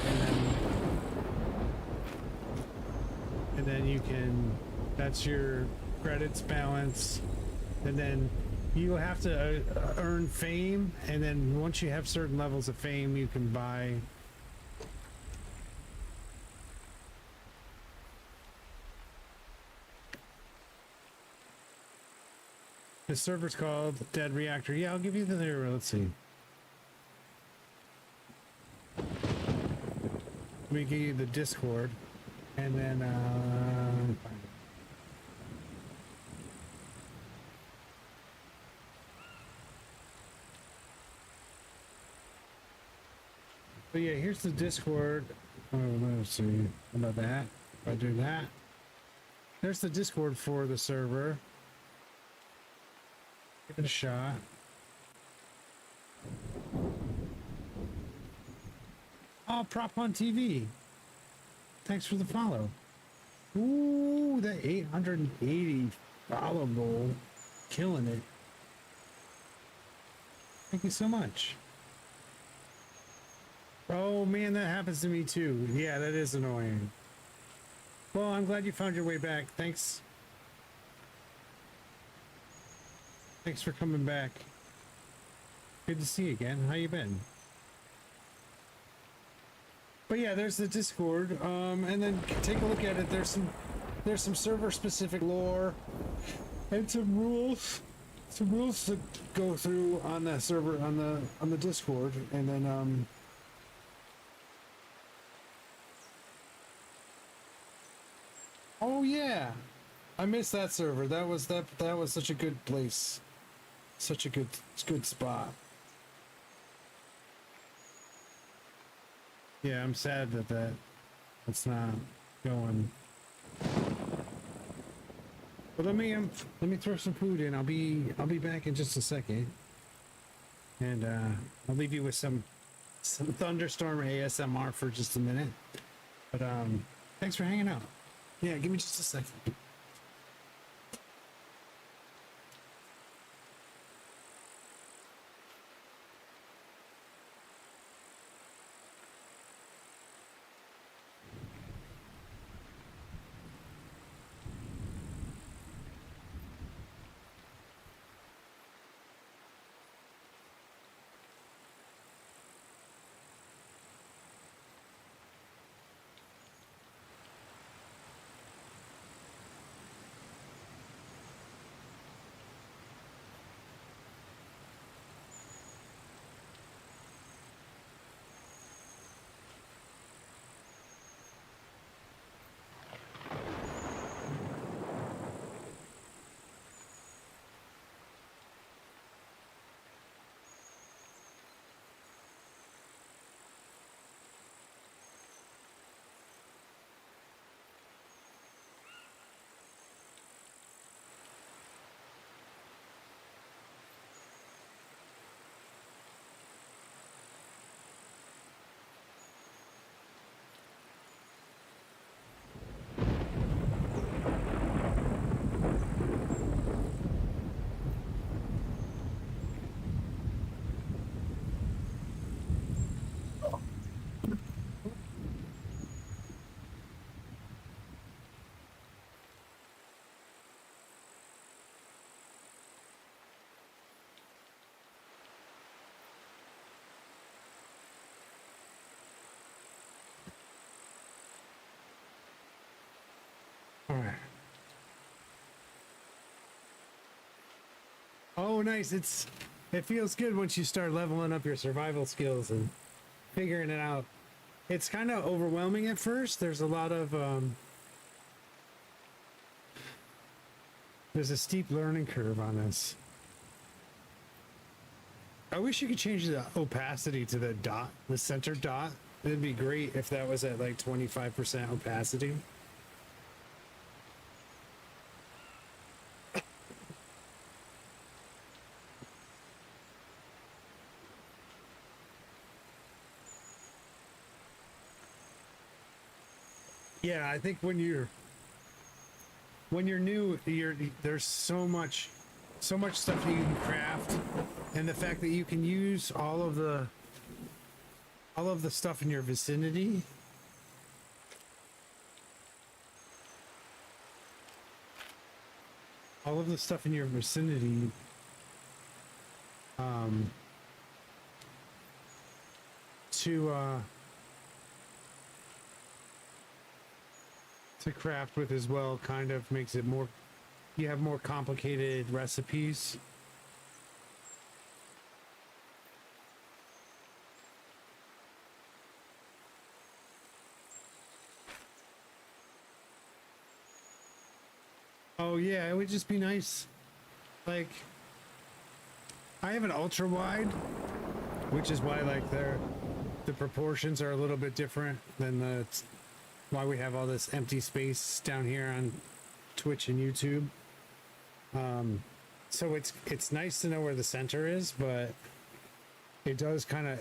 and then you can, that's your credits balance, and then you have to earn fame, and then once you have certain levels of fame, you can buy. The server's called Dead Reactor. Yeah, I'll give you the there. Let's see. Let me give you the Discord, and then But yeah, here's the Discord. Oh, let's see. How about that? If I do that, there's the Discord for the server. Give it a shot. Oh, Prop on TV. Thanks for the follow. Ooh, that 880 follow goal. Killing it. Thank you so much. Oh man, that happens to me too. Yeah, that is annoying. Well, I'm glad you found your way back. Thanks. Thanks for coming back. Good to see you again. How you been? But yeah, there's the Discord. And then take a look at it. There's some server specific lore and some rules to go through on that server on the Discord, and then oh yeah, I missed that server. That was such a good place, such a good spot. Yeah, I'm sad that's not going. But let me throw some food in. I'll be back in just a second, and I'll leave you with some thunderstorm ASMR for just a minute. But thanks for hanging out. Yeah, give me just a second. All right. Oh, nice. It feels good once you start leveling up your survival skills and figuring it out. It's kind of overwhelming at first. There's a lot of there's a steep learning curve on this. I wish you could change the opacity to the dot, the center dot. It'd be great if that was at like 25% opacity. Yeah, I think when you're new, there's so much stuff you can craft, and the fact that you can use all of the stuff in your vicinity. All of the stuff in your vicinity to craft with as well kind of makes it more, you have more complicated recipes. Oh yeah, it would just be nice. Like, I have an ultra wide, which is why like they're the proportions are a little bit different than why we have all this empty space down here on Twitch and YouTube. So it's nice to know where the center is, but it does kind of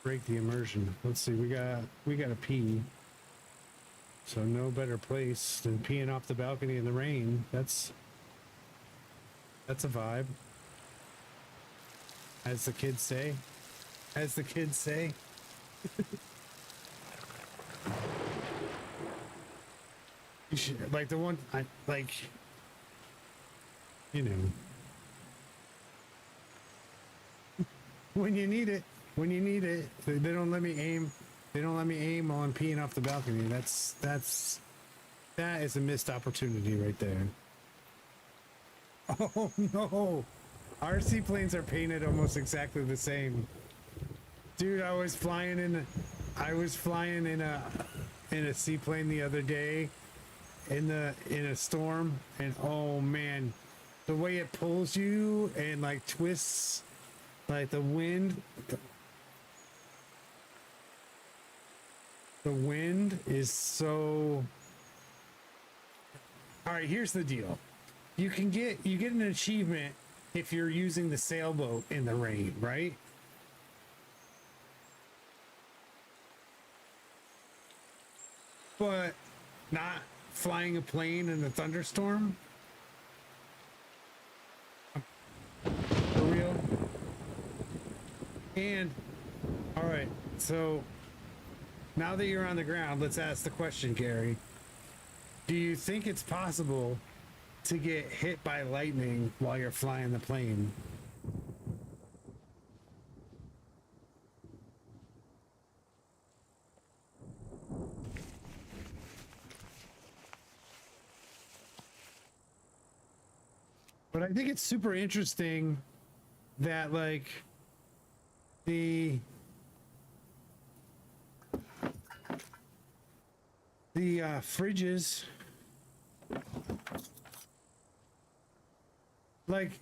break the immersion. Let's see, we got a pee. So no better place than peeing off the balcony in the rain. That's a vibe. As the kids say. As the kids say. You should, like the one I like, you know, when you need it, they don't let me aim. They don't let me aim while I'm peeing off the balcony. That is a missed opportunity right there. Oh no, our seaplanes are painted almost exactly the same. Dude, I was flying in a seaplane the other day in a storm, and oh man, the way it pulls you and like twists, like the wind is so. All right, here's the deal. You get an achievement if you're using the sailboat in the rain, right? But not flying a plane in a thunderstorm? For real? And, all right, so now that you're on the ground, let's ask the question, Gary. Do you think it's possible to get hit by lightning while you're flying the plane? But I think it's super interesting that like the fridges, like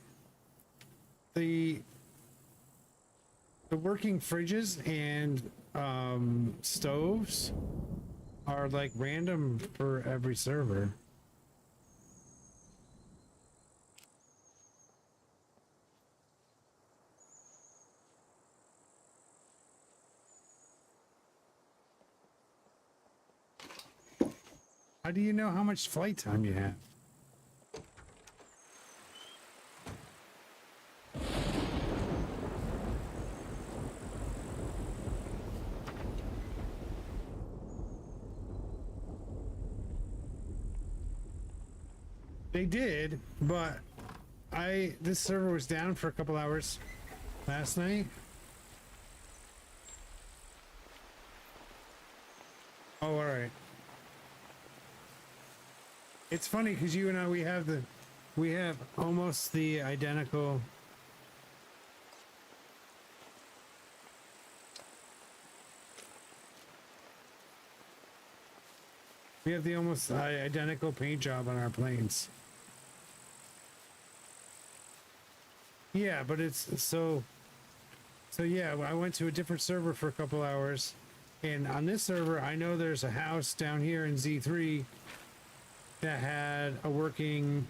the working fridges and stoves are like random for every server. How do you know how much flight time you have? They did, but this server was down for a couple hours last night. Oh, all right. It's funny because you and I, we have almost the identical. We have the almost identical paint job on our planes. Yeah, but it's so yeah, I went to a different server for a couple hours, and on this server, I know there's a house down here in Z3 that had a working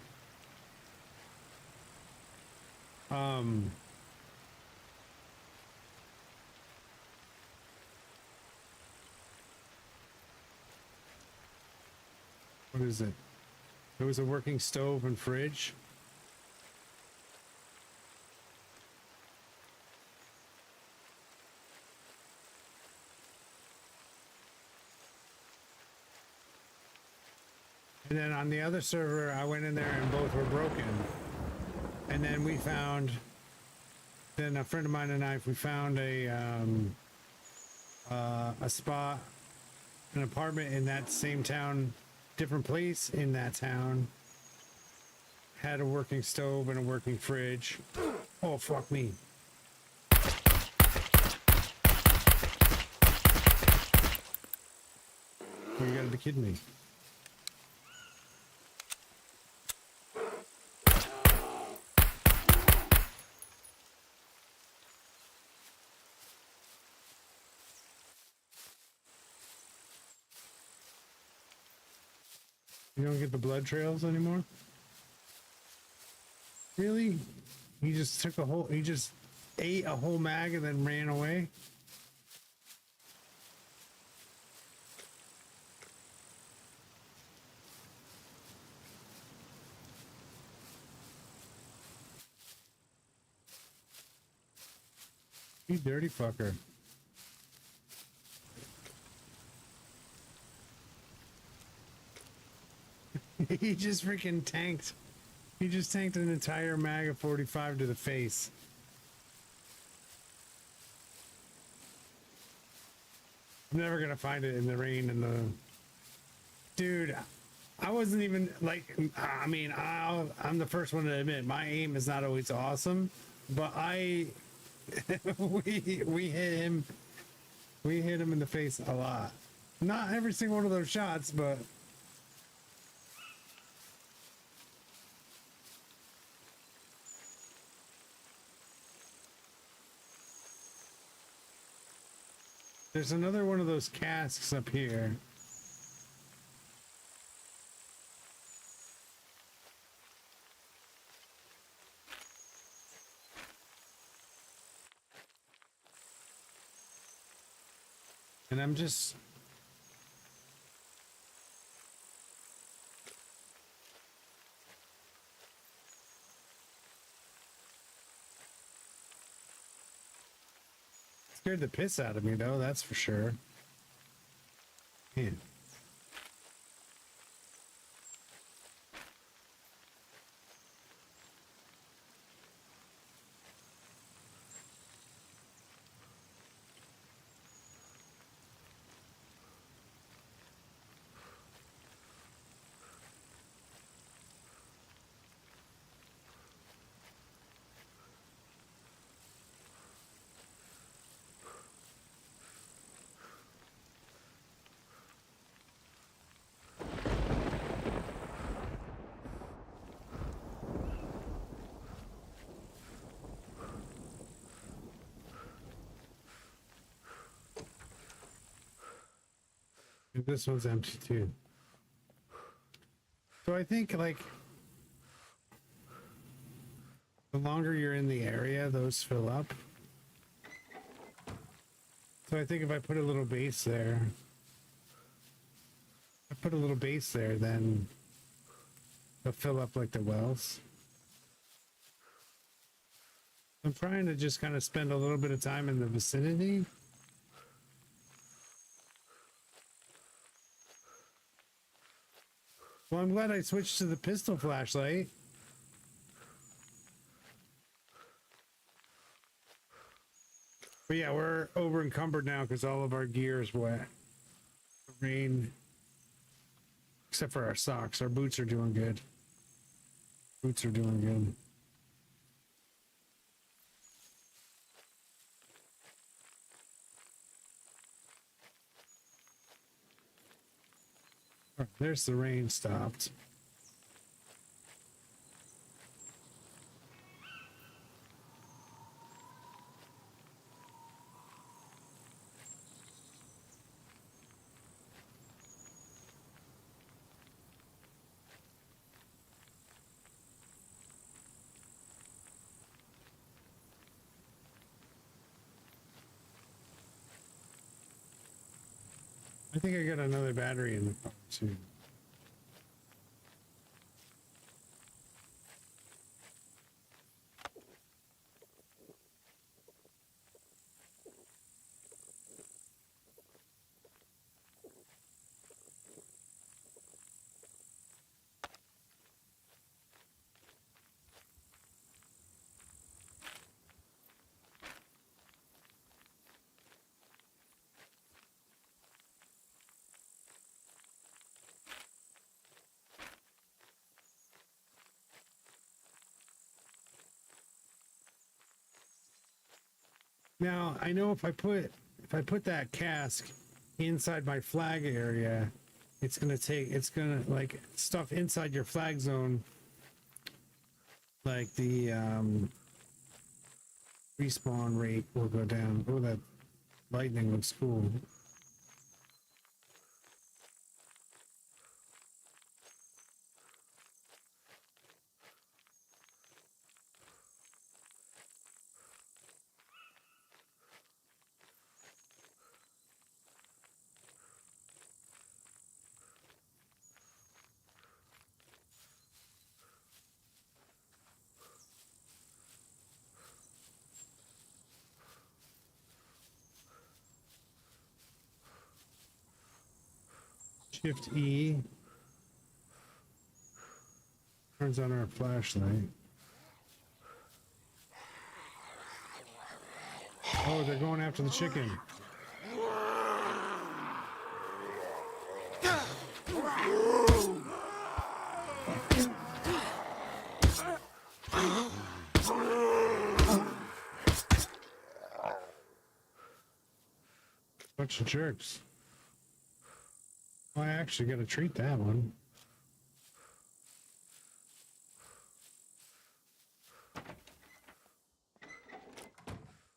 what is it? It was a working stove and fridge. And then on the other server, I went in there and both were broken. And then we found, then a friend of mine and I, we found a spot, an apartment in that same town, different place in that town, had a working stove and a working fridge. Oh, fuck me. You gotta be kidding me. You don't get the blood trails anymore? Really? He just took a whole, he just ate a whole mag and then ran away? You dirty fucker. He just freaking tanked. He just tanked an entire mag of 45 to the face. I'm never gonna find it in the rain and the... Dude, I wasn't even, like, I mean, I'm the first one to admit, my aim is not always awesome, but we hit him in the face a lot. Not every single one of those shots, but... There's another one of those casks up here. And I'm just... Scared the piss out of me, though, that's for sure. Man. This one's empty too. So I think, like, the longer you're in the area, those fill up. So I think if I put a little base there, then they'll fill up like the wells. I'm trying to just kind of spend a little bit of time in the vicinity. Well, I'm glad I switched to the pistol flashlight. But yeah, we're over encumbered now because all of our gear is wet. The rain, except for our socks. Our boots are doing good. Boots are doing good. Oh, there's the rain stopped. I think I got another battery in the car too. Now, I know if I put that cask inside my flag area, it's gonna like stuff inside your flag zone, like the respawn rate will go down. Oh, that lightning looks cool. Shift E turns on our flashlight. Oh, they're going after the chicken. Bunch of jerks. Oh, I actually gotta treat that one.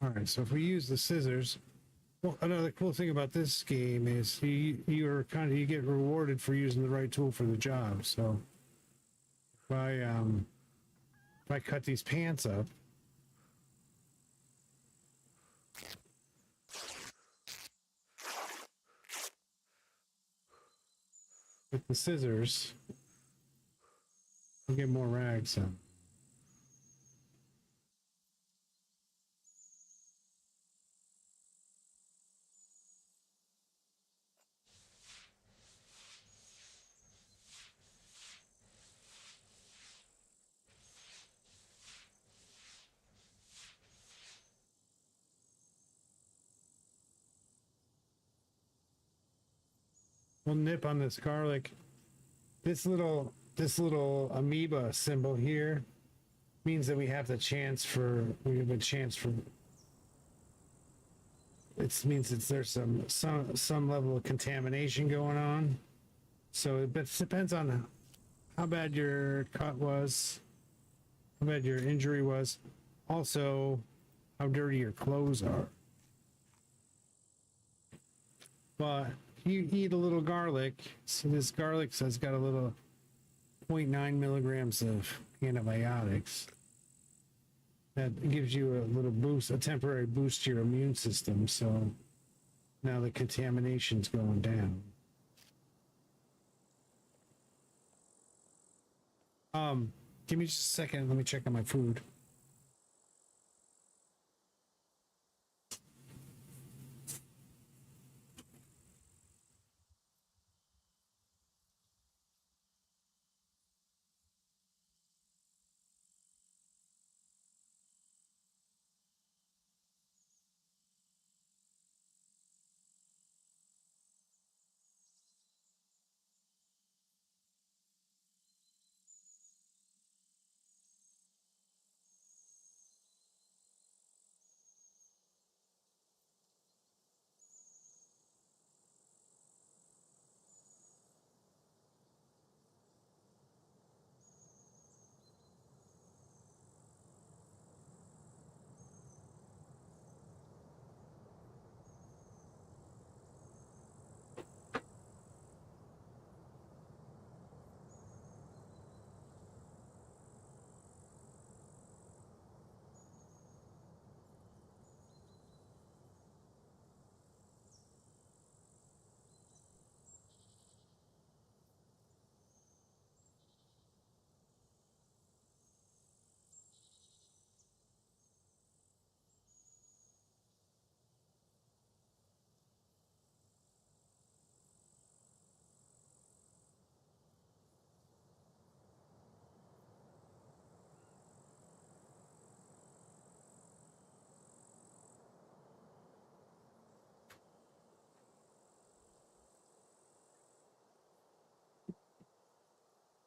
Alright, so if we use the scissors, well, another cool thing about this game is you get rewarded for using the right tool for the job. So if I cut these pants up, with the scissors, I'll get more rags out. We'll nip on this garlic. This little amoeba symbol here means that we have a chance for. It means that there's some level of contamination going on. So it depends on how bad your cut was, how bad your injury was, also how dirty your clothes are. But you eat a little garlic. So this garlic has got a little 0.9 milligrams of antibiotics. That gives you a little boost, a temporary boost to your immune system. So now the contamination's going down. Give me just a second. Let me check on my food.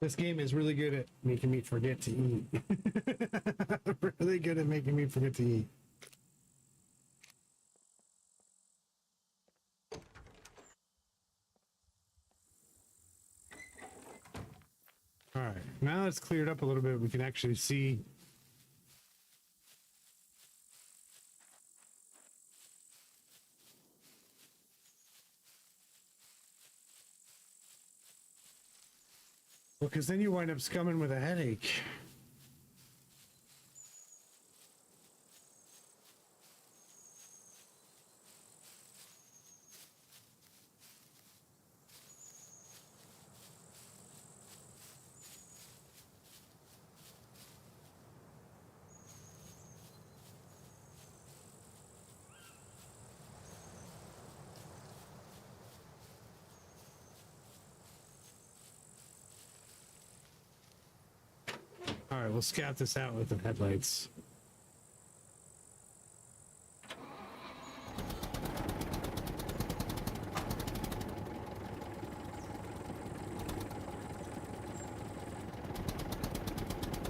This game is really good at making me forget to eat. Really good at making me forget to eat. All right, now it's cleared up a little bit. We can actually see. Well, because then you wind up scumming with a headache. right, we'll scout this out with the headlights.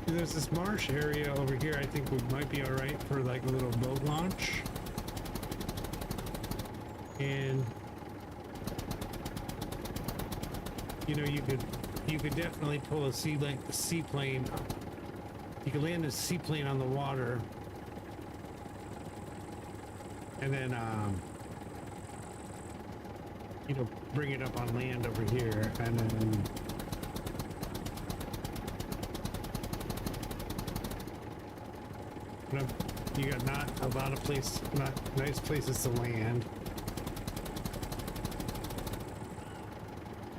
There's this marsh area over here. I think we might be all right for like a little boat launch. And you know, you could definitely pull a seaplane. You could land a seaplane on the water, and then you know, bring it up on land over here, and then you got not a lot of nice places to land.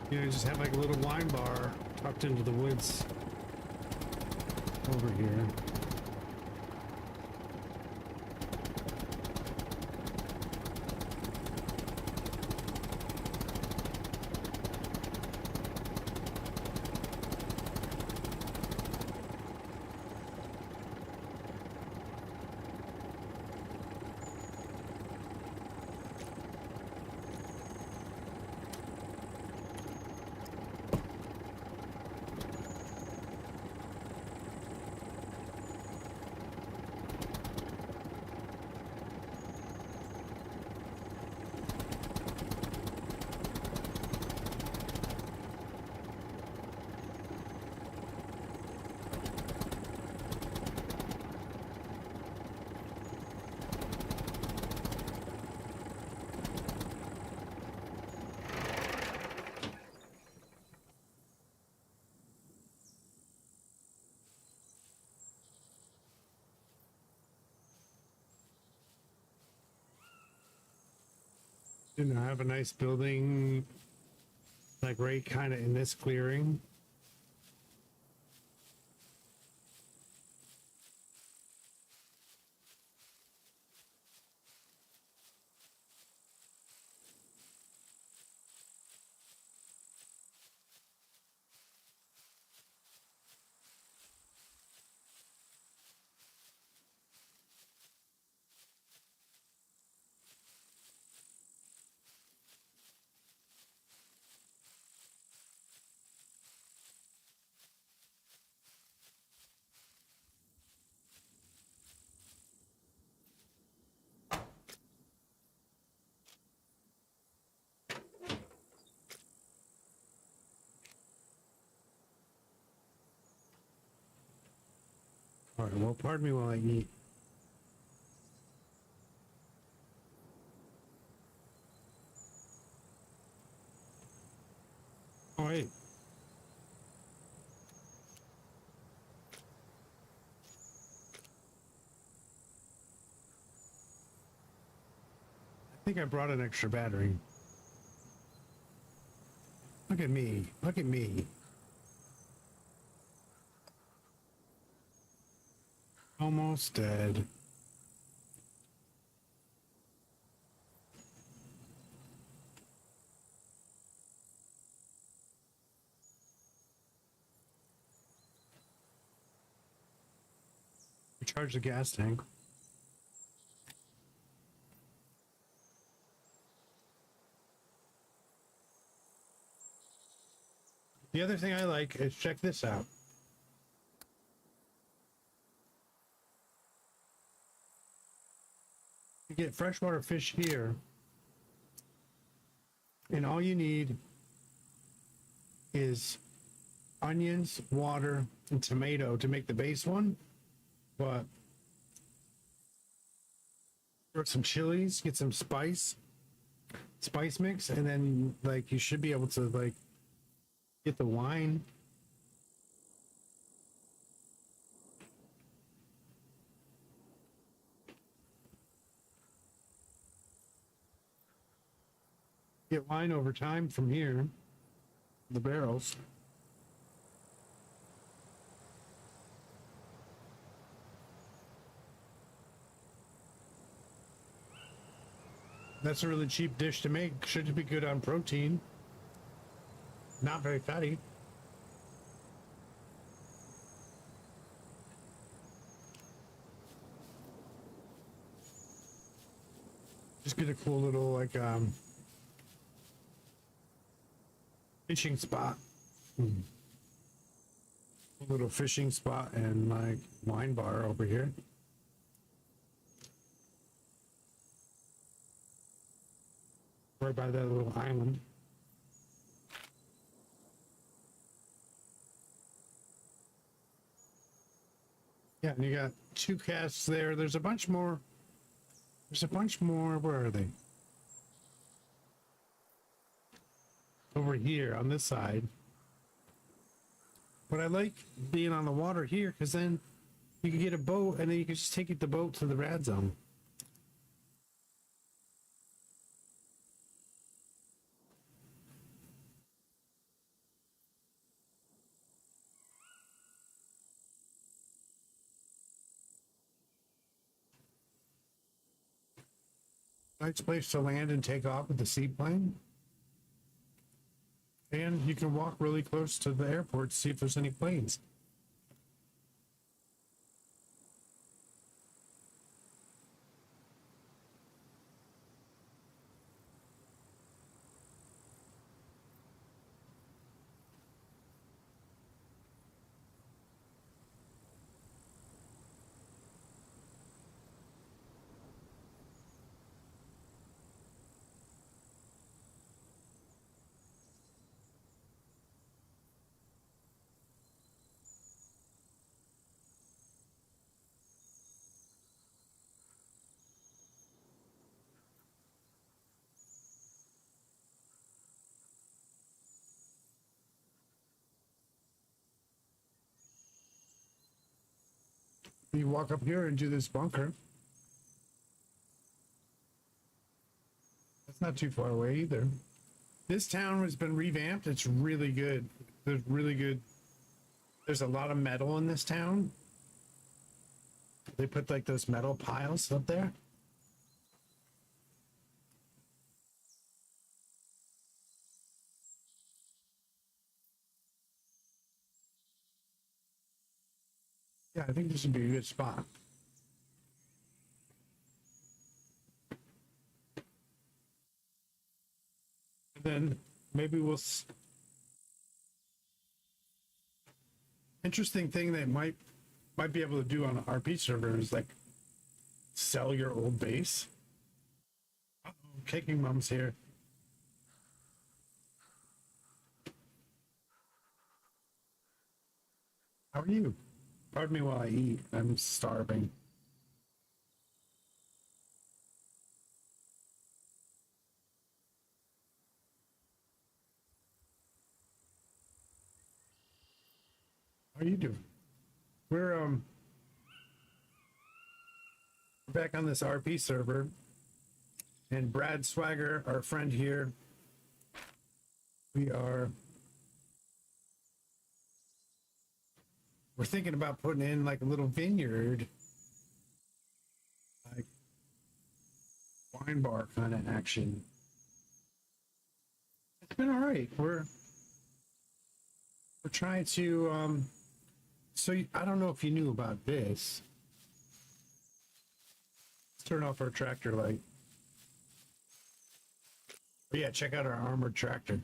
You know, just have like a little wine bar tucked into the woods over here. You know, have a nice building, like right kind of in this clearing. All right, well, pardon me while I eat. All right. I think I brought an extra battery. Look at me. Look at me. Almost dead. Recharge the gas tank. The other thing I like is, check this out. You get freshwater fish here, and all you need is onions, water, and tomato to make the base one. But throw some chilies, get some spice mix, and then like you should be able to like get the wine. Get wine over time from here, the barrels. That's a really cheap dish to make. Should be good on protein. Not very fatty. Just get a cool little like fishing spot. A little fishing spot and like wine bar over here. Right by that little island. Yeah, and you got 2 casts there. There's a bunch more. There's a bunch more. Where are they? Over here on this side. But I like being on the water here because then you can get a boat and then you can just take the boat to the rad zone. Nice place to land and take off with the seaplane. And you can walk really close to the airport to see if there's any planes. You walk up here and do this bunker. That's not too far away either. This town has been revamped. It's really good. There's really good. There's a lot of metal in this town. They put like those metal piles up there. Yeah, I think this would be a good spot. And then maybe we'll... Interesting thing they might be able to do on an RP server is like sell your old base. Uh-oh, Kicking Mom's here. How are you? Pardon me while I eat. I'm starving. How are you doing? We're back on this RP server, and Brad Swagger, our friend here, we're thinking about putting in like a little vineyard, like wine bar kind of action. It's been all right. We're trying to I don't know if you knew about this. Let's turn off our tractor light. But yeah, check out our armored tractor.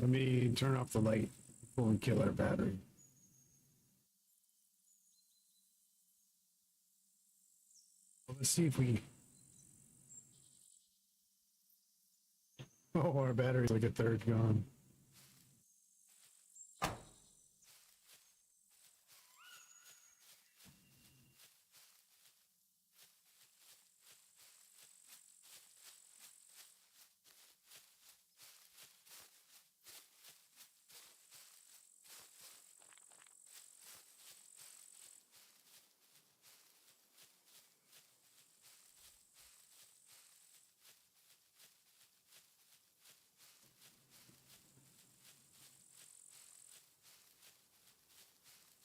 Let me turn off the light before we kill our battery. Well, let's see if we... Oh, our battery's like a third gone.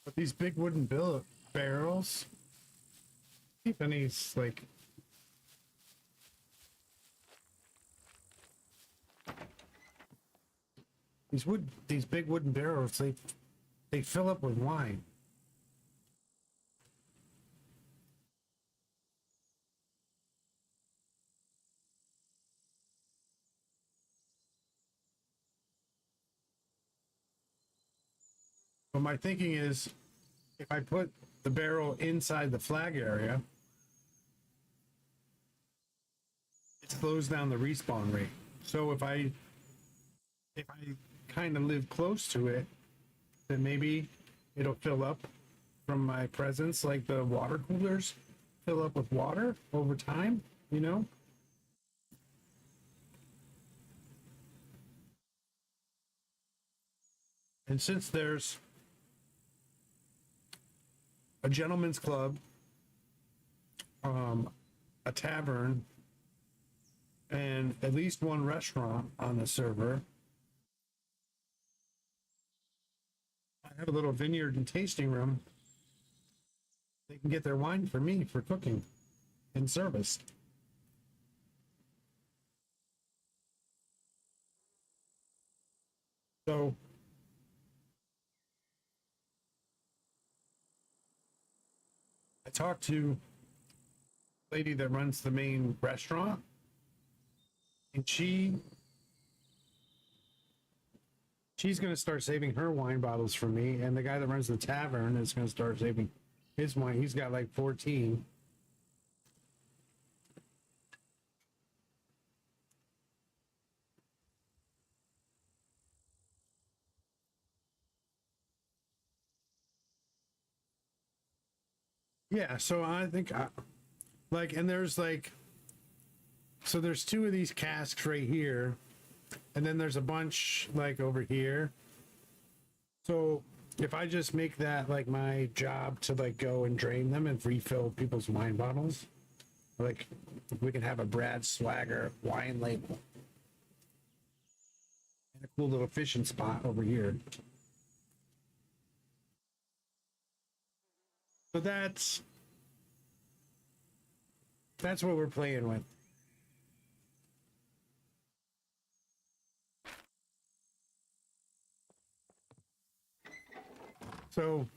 But these big wooden barrels, if any's like... These big wooden barrels, they fill up with wine. But my thinking is, if I put the barrel inside the flag area, it slows down the respawn rate. So if I kind of live close to it, then maybe it'll fill up from my presence, like the water coolers fill up with water over time, you know? And since there's a gentleman's club, a tavern, and at least one restaurant on the server, I have a little vineyard and tasting room. They can get their wine for me for cooking and service. So I talked to the lady that runs the main restaurant, and she's going to start saving her wine bottles for me, and the guy that runs the tavern is going to start saving his wine. He's got like 14. Yeah, so I think and there's so there's two of these casks right here, and then there's a bunch like over here. So if I just make that like my job to like go and drain them and refill people's wine bottles, like we can have a Brad Swagger wine label and a cool little fishing spot over here. So that's what we're playing with. So,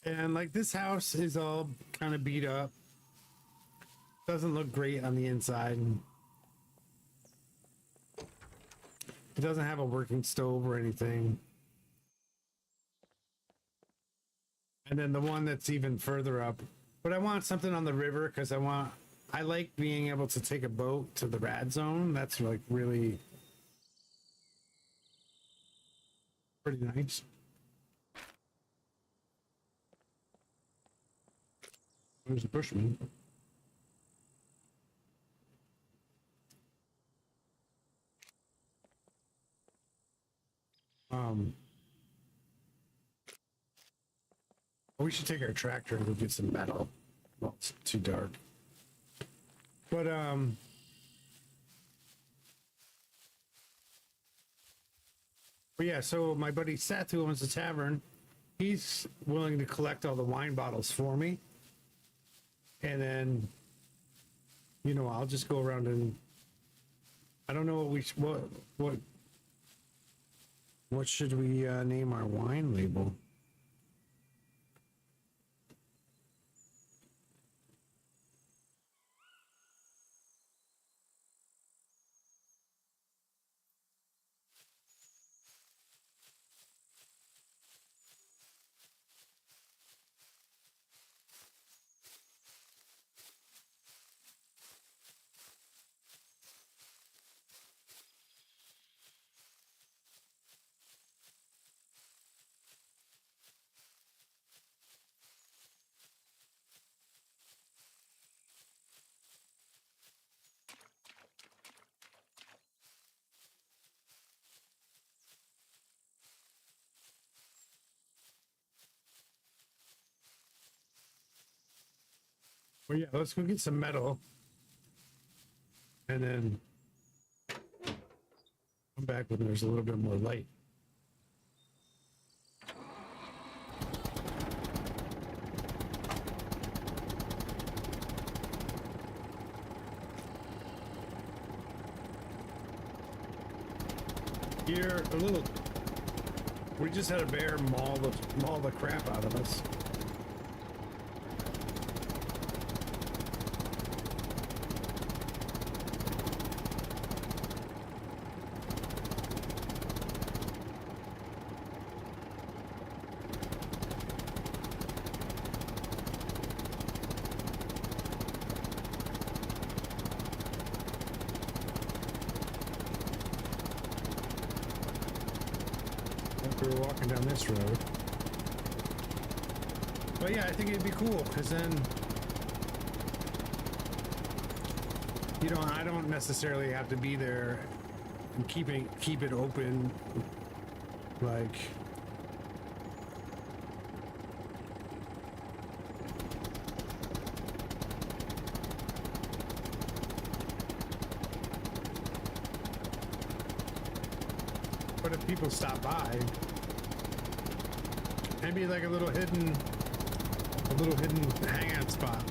and like this house is all kind of beat up. Doesn't look great on the inside. It doesn't have a working stove or anything. And then the one that's even further up. But I want something on the river because I like being able to take a boat to the rad zone. That's like really pretty nice. There's the bushman. We should take our tractor and go get some metal. Well, it's too dark. But yeah, so my buddy Seth, who owns the tavern, he's willing to collect all the wine bottles for me. And then, you know, I'll just go around and I don't know what should we name our wine label? Well, yeah, let's go get some metal. And then come back when there's a little bit more light. Here, a little We just had a bear maul the crap out of us. We were walking down this road. But yeah, I think it'd be cool, because then, you know, I don't necessarily have to be there and keep it open, like, but if people stop by, maybe like a little hidden hangout spot.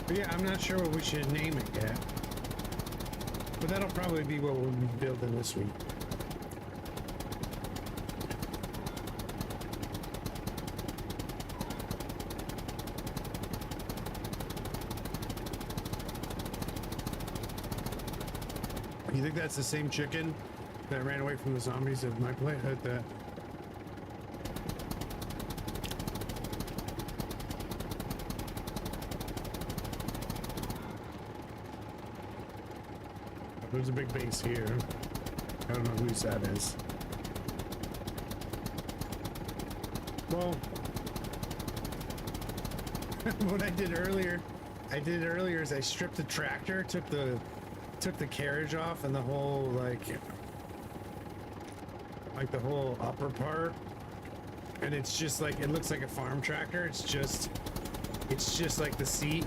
But yeah, I'm not sure what we should name it yet. But that'll probably be what we'll be building this week. You think that's the same chicken that ran away from the zombies at my place? At the There's a big base here. I don't know whose that is. Well, what I did earlier is I stripped the tractor, took the carriage off and the whole like the whole upper part, and it's just like, it looks like a farm tractor. It's just like the seat,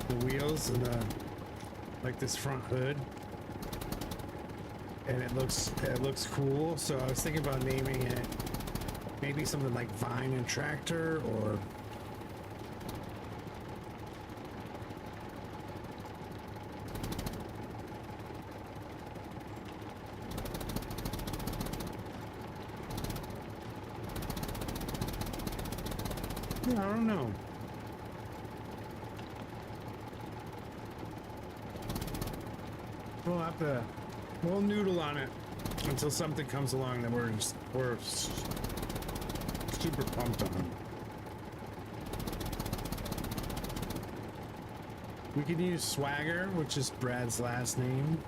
the wheels, and the like this front hood, and it looks cool. So I was thinking about naming it maybe something like Vine and Tractor, or I don't know. We'll noodle on it until something comes along that we're super pumped on. We can use Swagger, which is Brad's last name.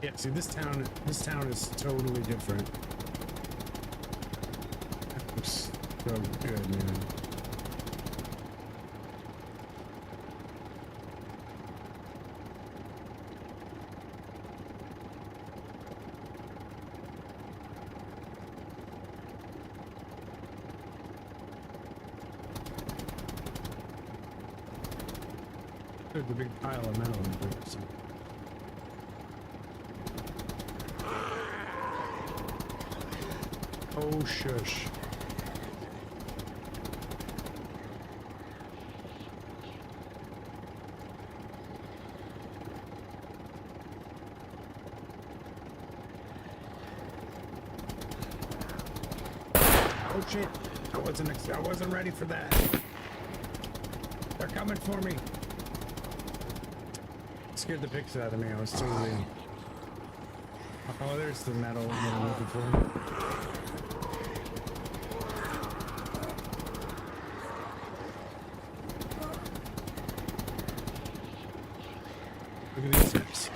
Yeah, see, this town is totally different. That looks so good, man. There's a big pile of metal in there. So. Oh, shush. Oh shit! I wasn't ready for that. They're coming for me. Scared the pics out of me. I was totally. Oh, there's the metal that I'm looking for. Look at these guys.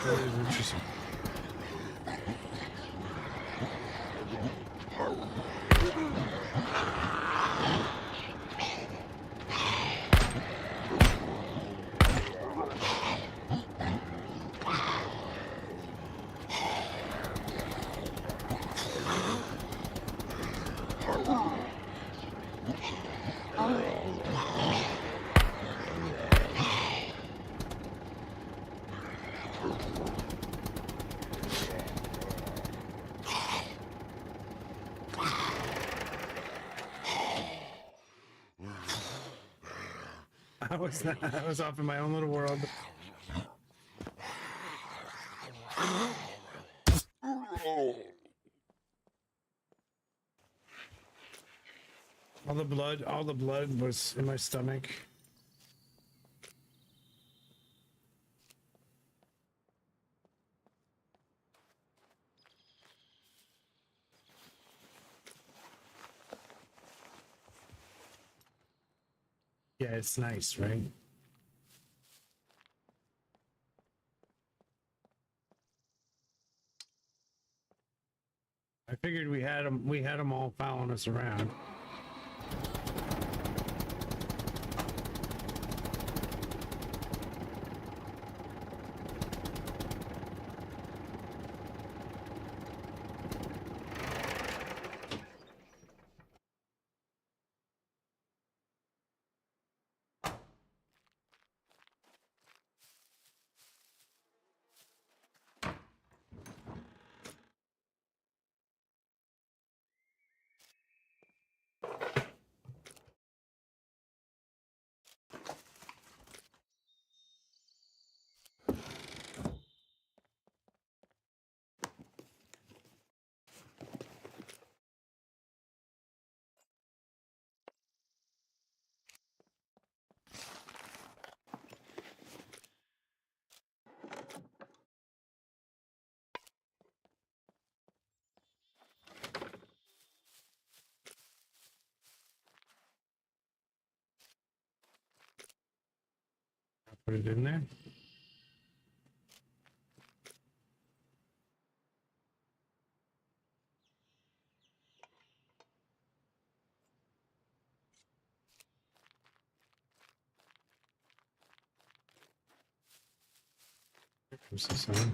That is interesting. I was off in my own little world. All the blood was in my stomach. Yeah, it's nice, right? I figured we had them all following us around. Put it in there. Here comes the sun.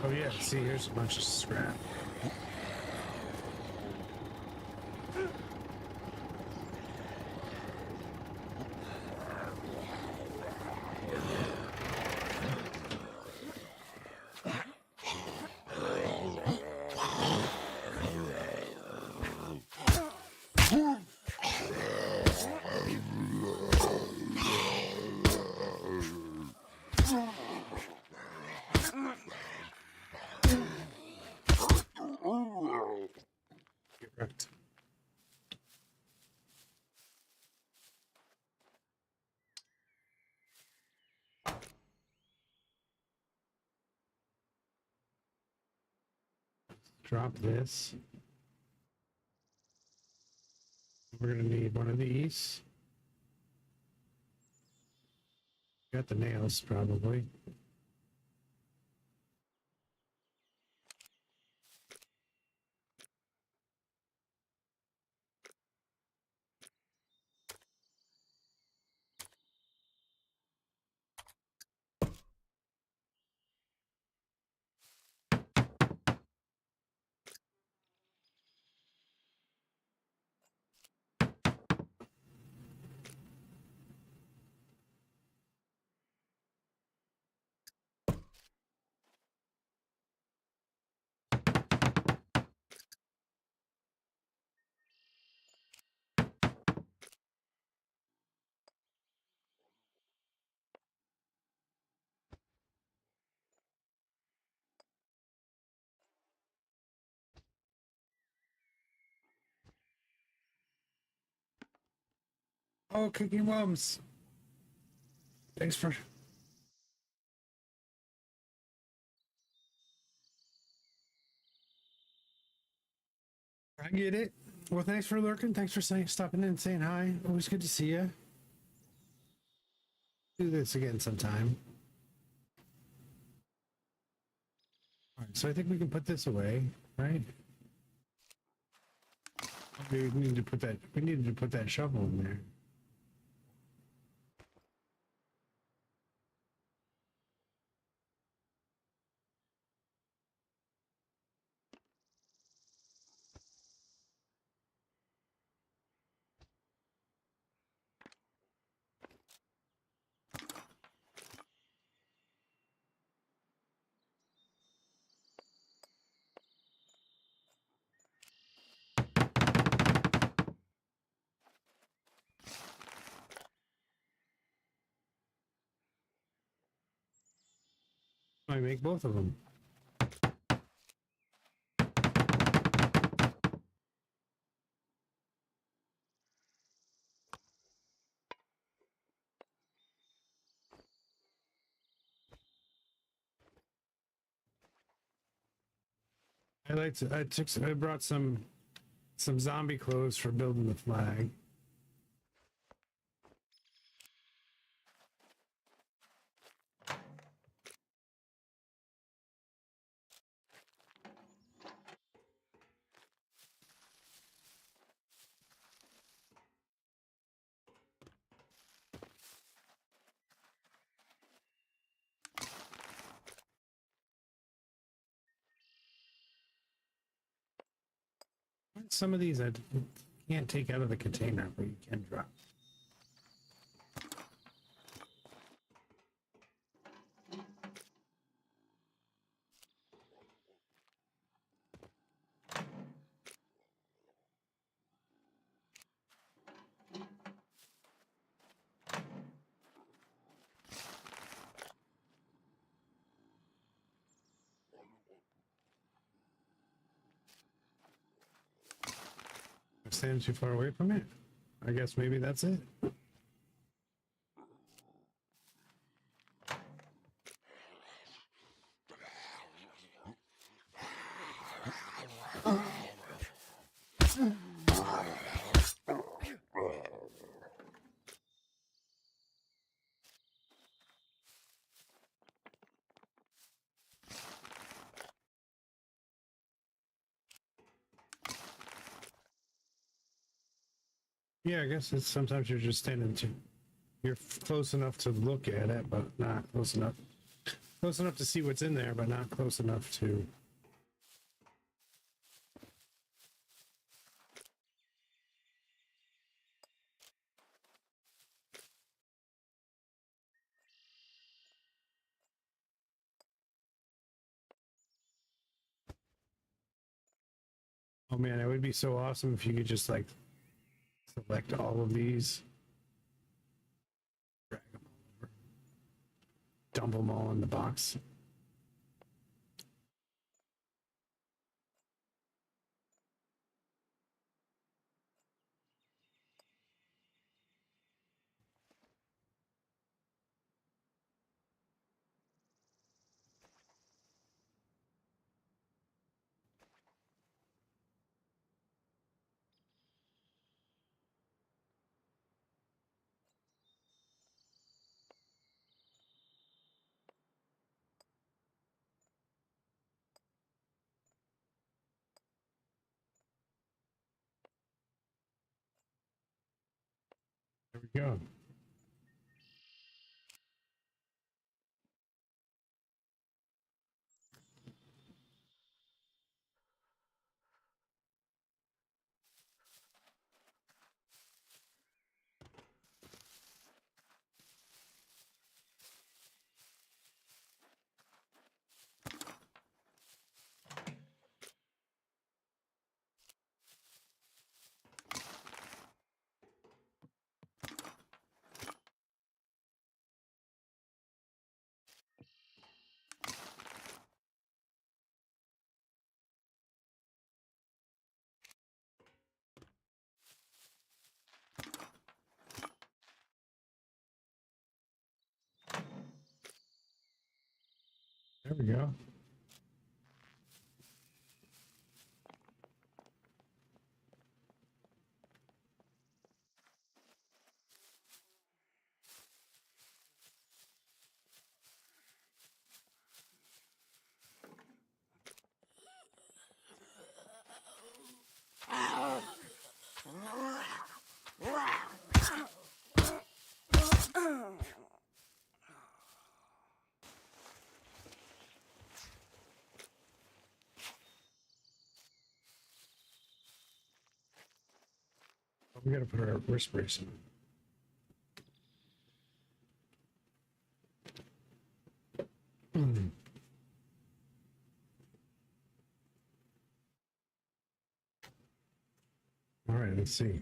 Oh yeah, see, here's a bunch of scrap. Get wrecked. Drop this. We're gonna need one of these. Got the nails, probably. Oh, Cooking Mums. Thanks for. I get it. Well, thanks for lurking. Thanks for stopping in and saying hi. Always good to see you. Do this again sometime. All right, so I think we can put this away, right? We need to put that. We needed to put that shovel in there. I make both of them. I brought some zombie clothes for building the flag. Some of these I can't take out of the container, but you can drop. I'm standing too far away from it. I guess maybe that's it. Yeah, I guess it's sometimes you're just standing too. You're close enough to look at it, but not close enough. Close enough to see what's in there, but not close enough to. Oh man, it would be so awesome if you could just like select all of these, drag them all over, dump them all in the box. There we go. There we go. We gotta put our wrist brace on. All right, let's see.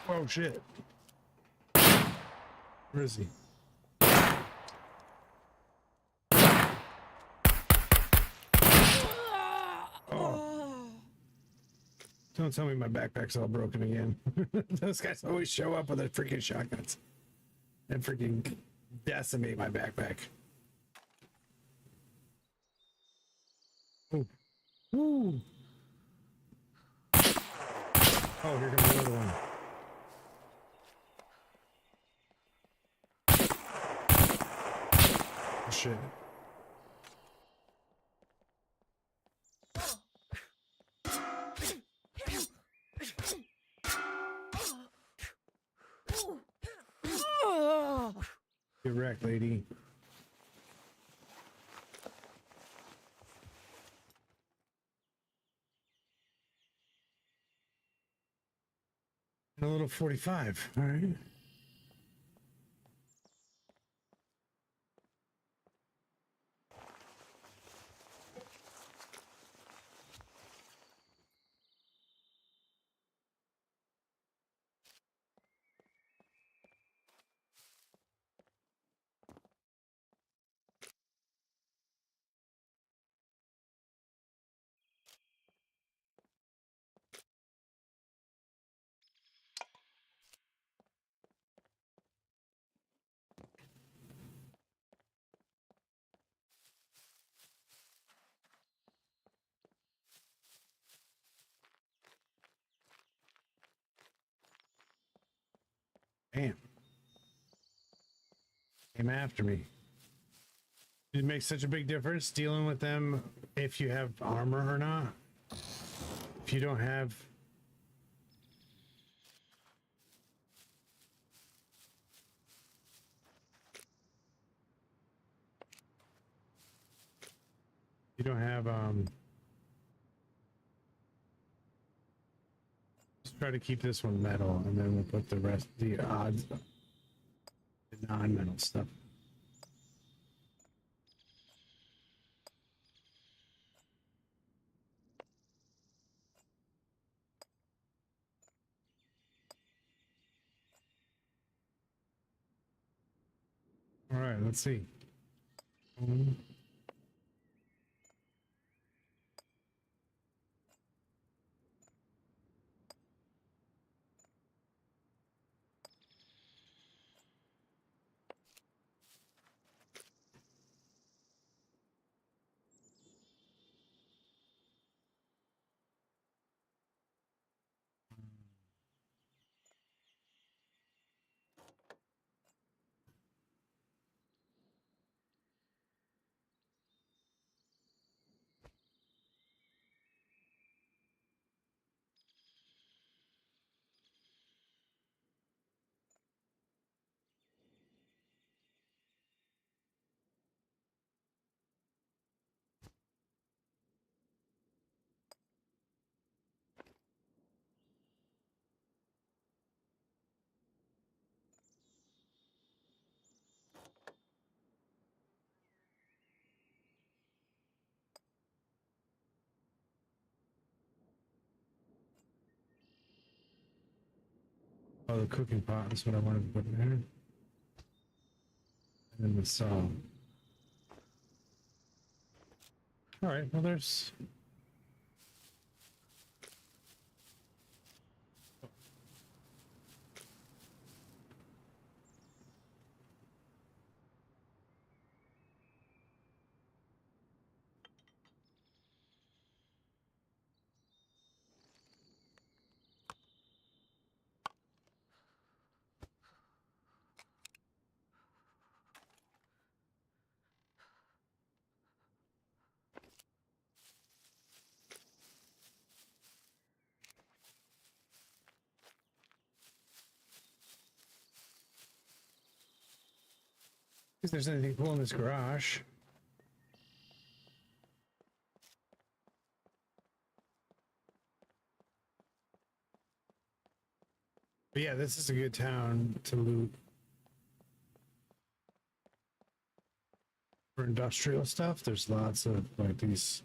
Oh shit. Where is he? Oh. Don't tell me my backpack's all broken again. Those guys always show up with their freaking shotguns and freaking decimate my backpack. Ooh. Ooh. Oh, here comes another one. Oh, shit. Get wrecked, lady. And a little 45. All right. Damn. Came after me. It makes such a big difference dealing with them if you have armor or not. If you don't have... You don't have, let's try to keep this one metal, and then we'll put the rest, the odds, the non-metal stuff. All right, let's see. Oh, the cooking pot is what I wanted to put in there. And then the saw. All right, well, there's... If there's anything cool in this garage. But yeah, this is a good town to loot for industrial stuff. There's lots of like these.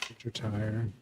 Get your tire.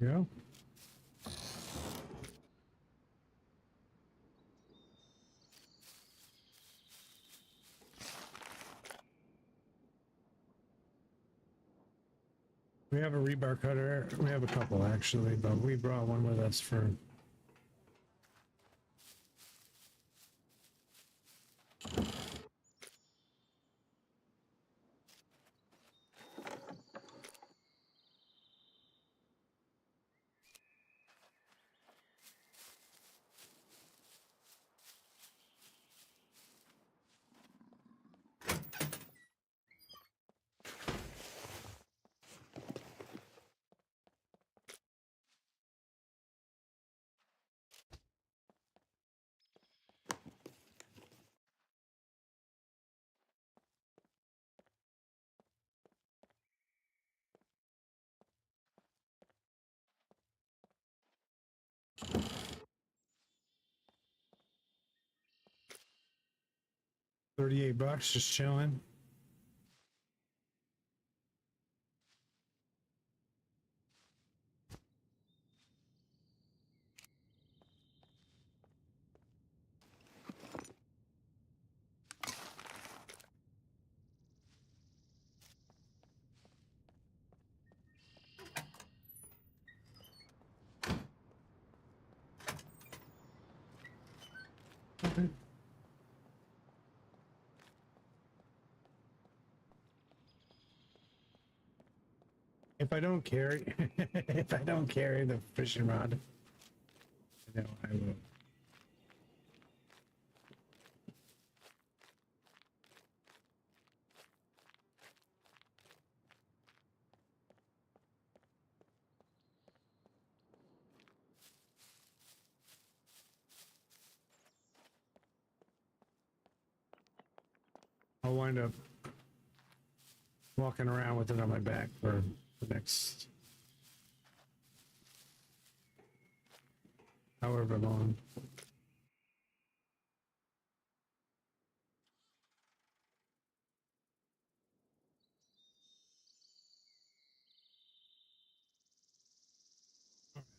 There you go. We have a rebar cutter. We have a couple actually, but we brought one with us for. $38 just chilling. Okay. If I don't carry, if I don't carry the fishing rod, I know I will. I'll wind up walking around with it on my back for the next however long.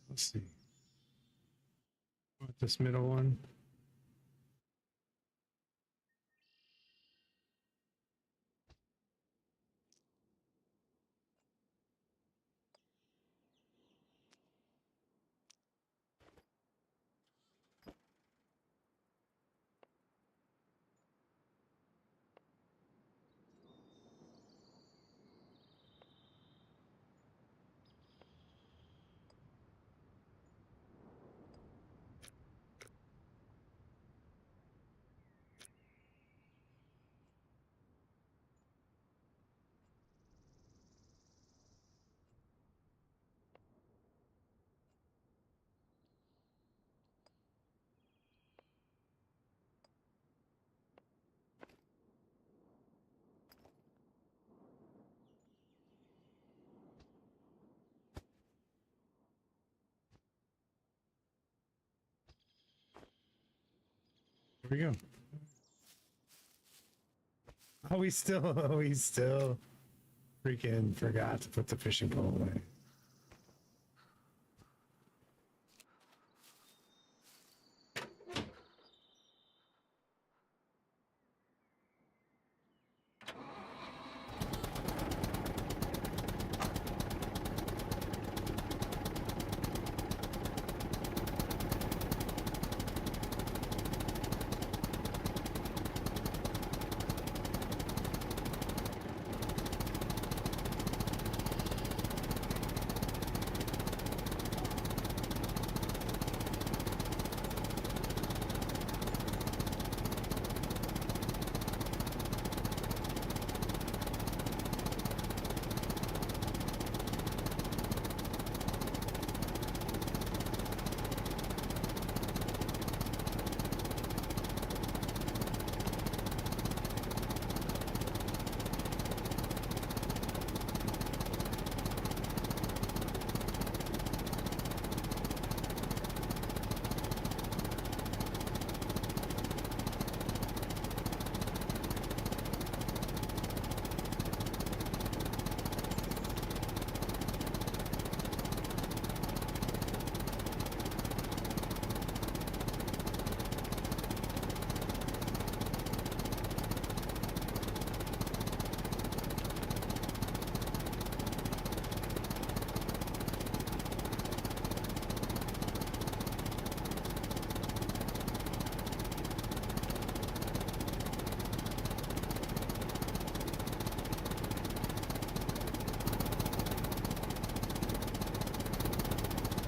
Let's see. With this middle one. Here we go. Oh, we still freaking forgot to put the fishing pole away.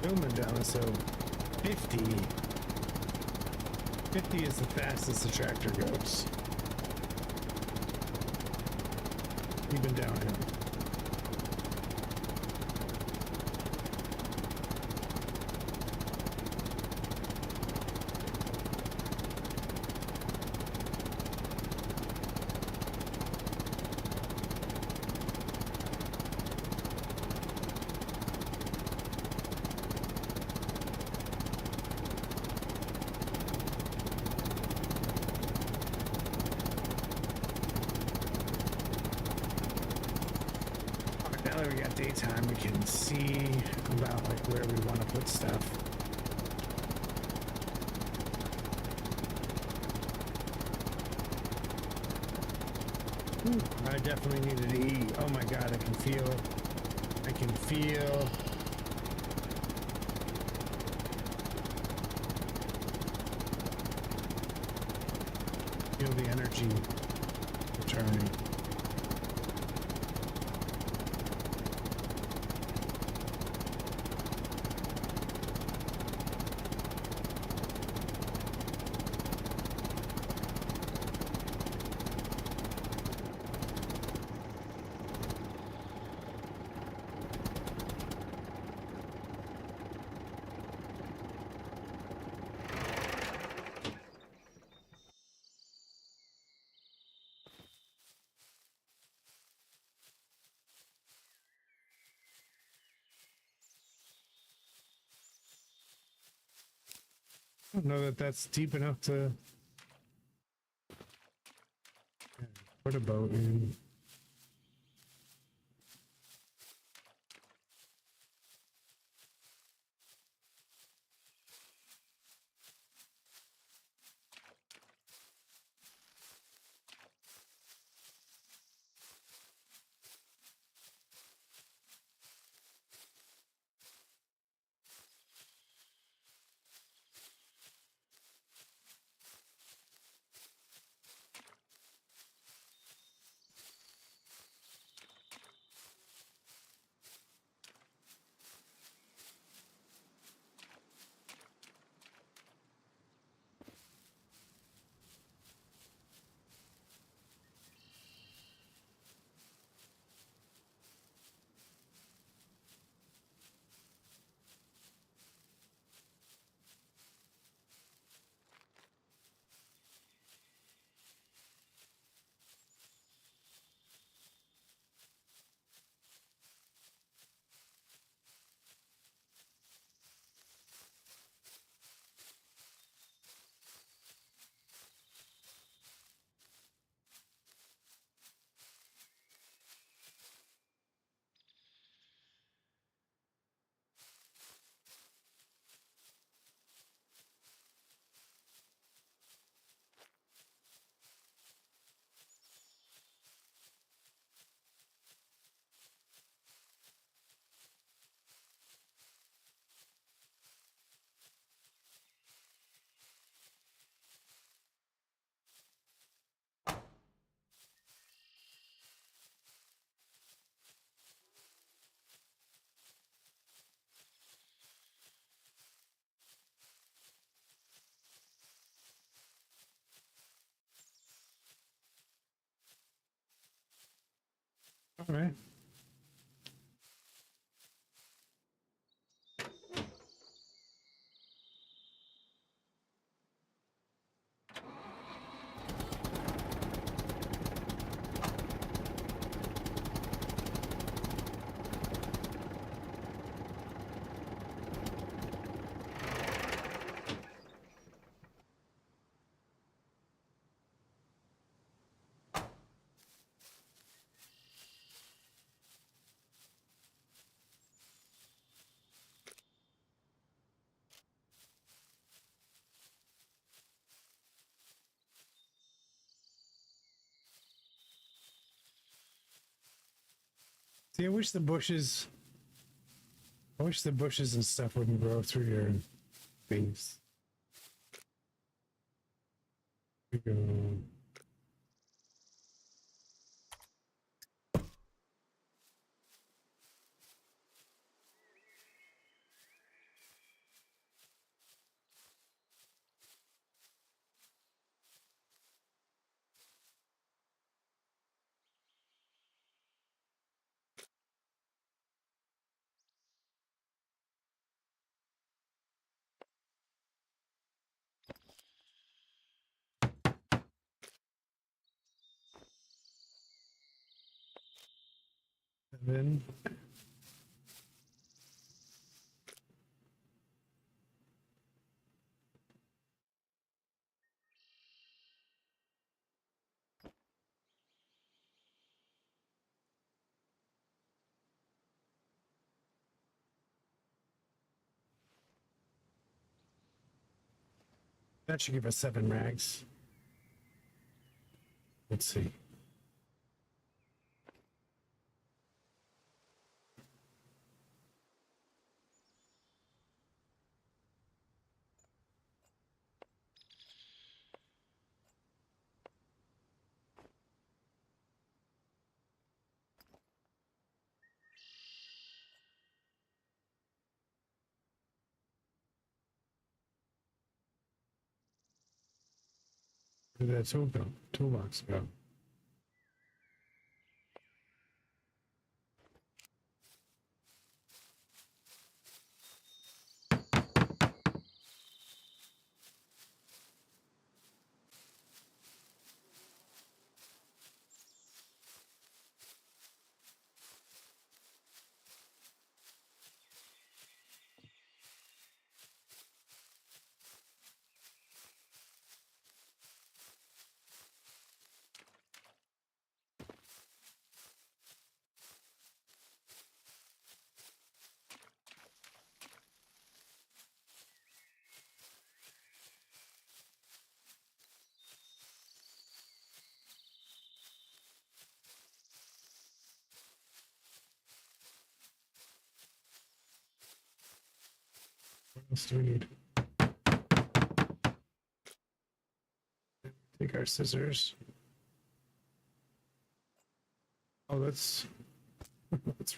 Zooming down, so 50 is the fastest the tractor goes. Even downhill. Now that we got daytime, we can see about like where we want to put stuff. Ooh, I definitely needed to eat. Oh my god, I can feel the energy returning. I don't know that that's deep enough to put a boat in. All right. See, I wish the bushes and stuff wouldn't grow through your things. There we go. And then that should give us 7 rags. Let's see. Where did that toolbox go? What else do we need? Take our scissors. Oh, let's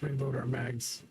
reload our mags.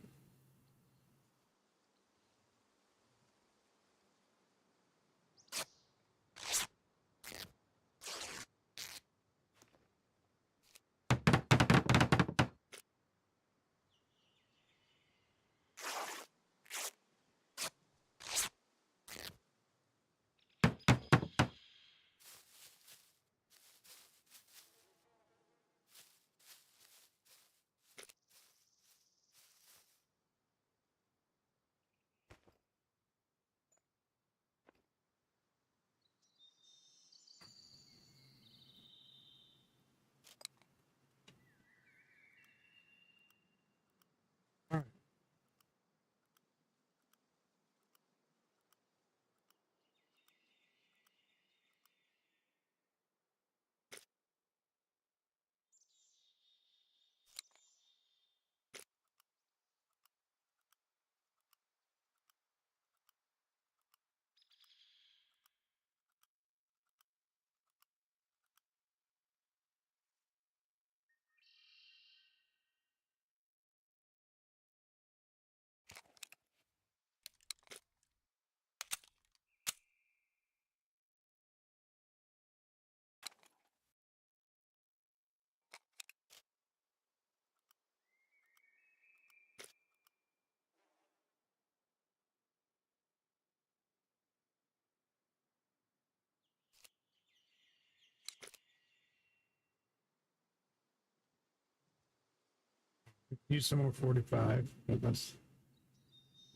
use some more 45. But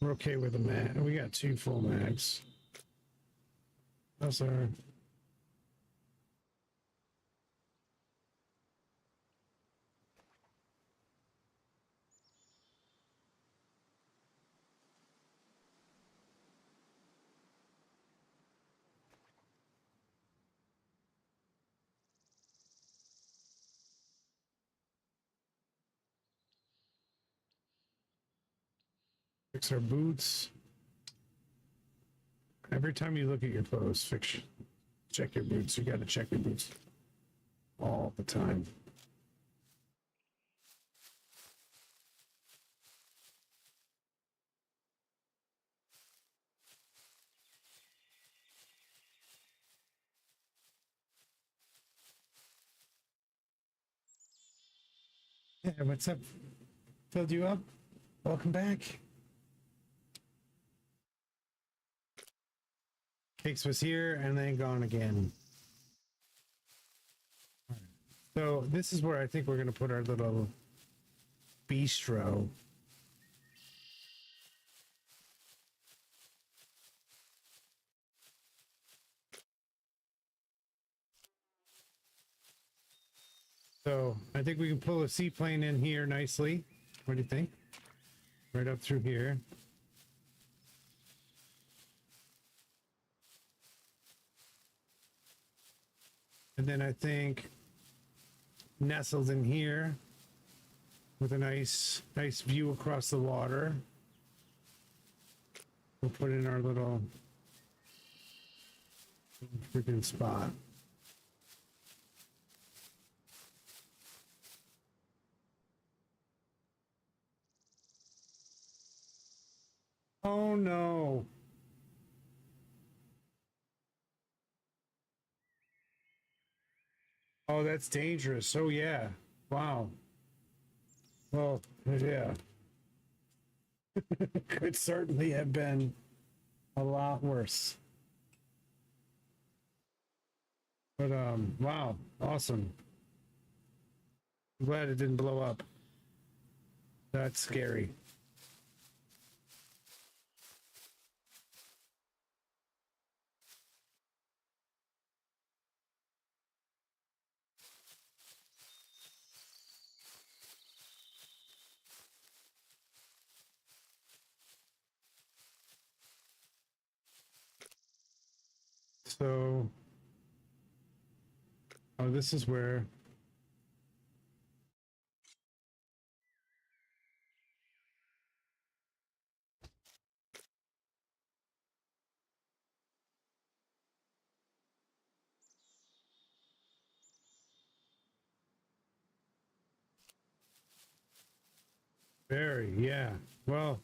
we're okay with the mag. We got 2 full mags. Those are. Fix our boots. Every time you look at your clothes, check your boots. You got to check your boots all the time. Yeah, what's up? Filled you up? Welcome back. Cakes was here and then gone again. So this is where I think we're going to put our little bistro. So I think we can pull a seaplane in here nicely. What do you think? Right up through here. And then I think nestled in here with a nice view across the water. We'll put in our little freaking spot. Oh no. Oh, that's dangerous. Oh yeah. Wow. Well, yeah. Could certainly have been a lot worse. But wow, awesome. I'm glad it didn't blow up. That's scary. So, oh, this is where. Very, yeah. Well,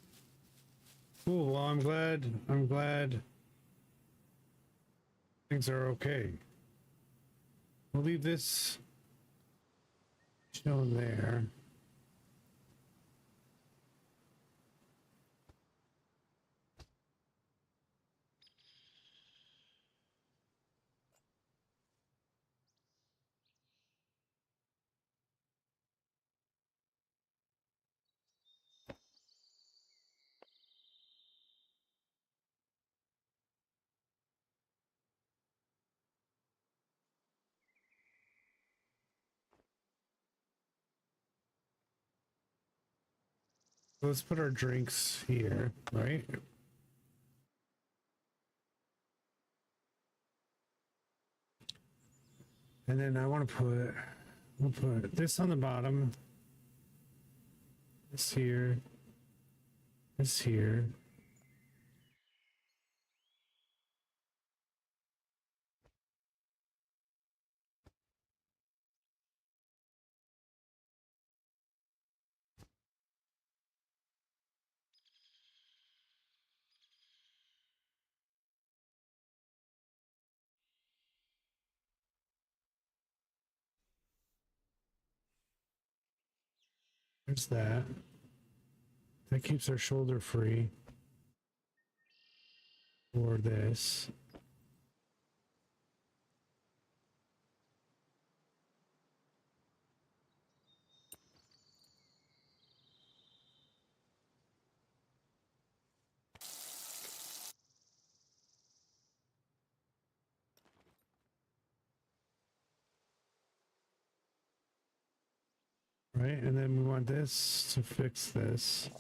cool. Well, I'm glad things are okay. We'll leave this shown there. Let's put our drinks here, right? And then I want to we'll put this on the bottom. This here. This here. There's that. That keeps our shoulder free for this. Right, and then we want this to fix this.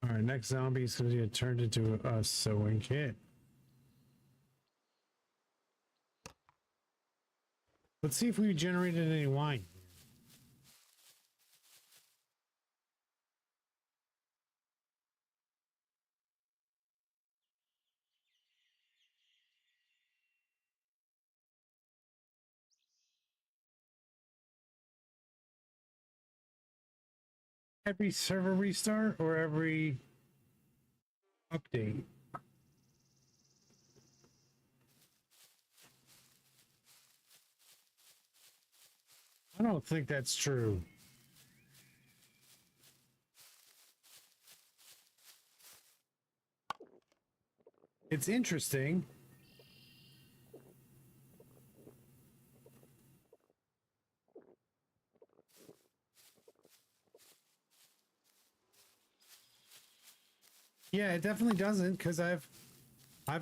All right, next zombie is going to get turned into a sewing kit. Let's see if we generated any wine. Every server restart or every update? I don't think that's true. It's interesting. Yeah, it definitely doesn't, because I've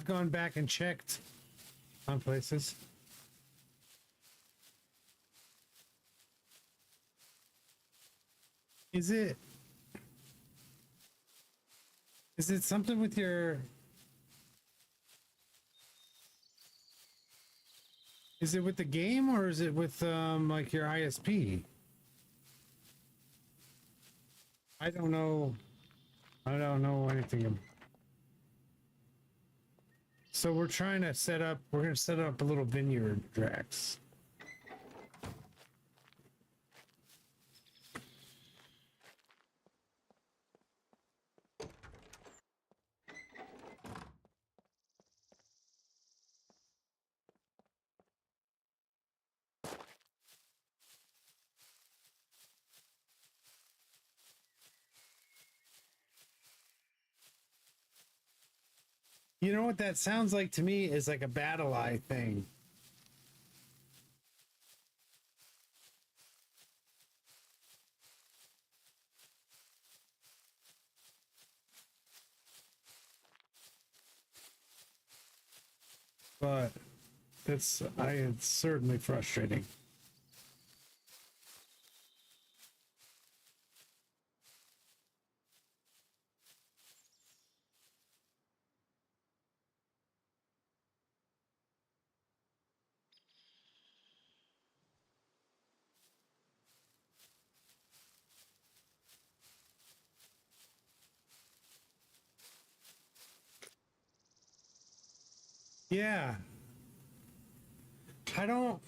gone back and checked on places. Is it something with your... Is it with the game or is it with like your ISP? I don't know. I don't know anything. So we're trying to set up, we're going to set up a little vineyard, Drax. You know what that sounds like to me is like a battle eye thing. But it's certainly frustrating. Yeah. I don't...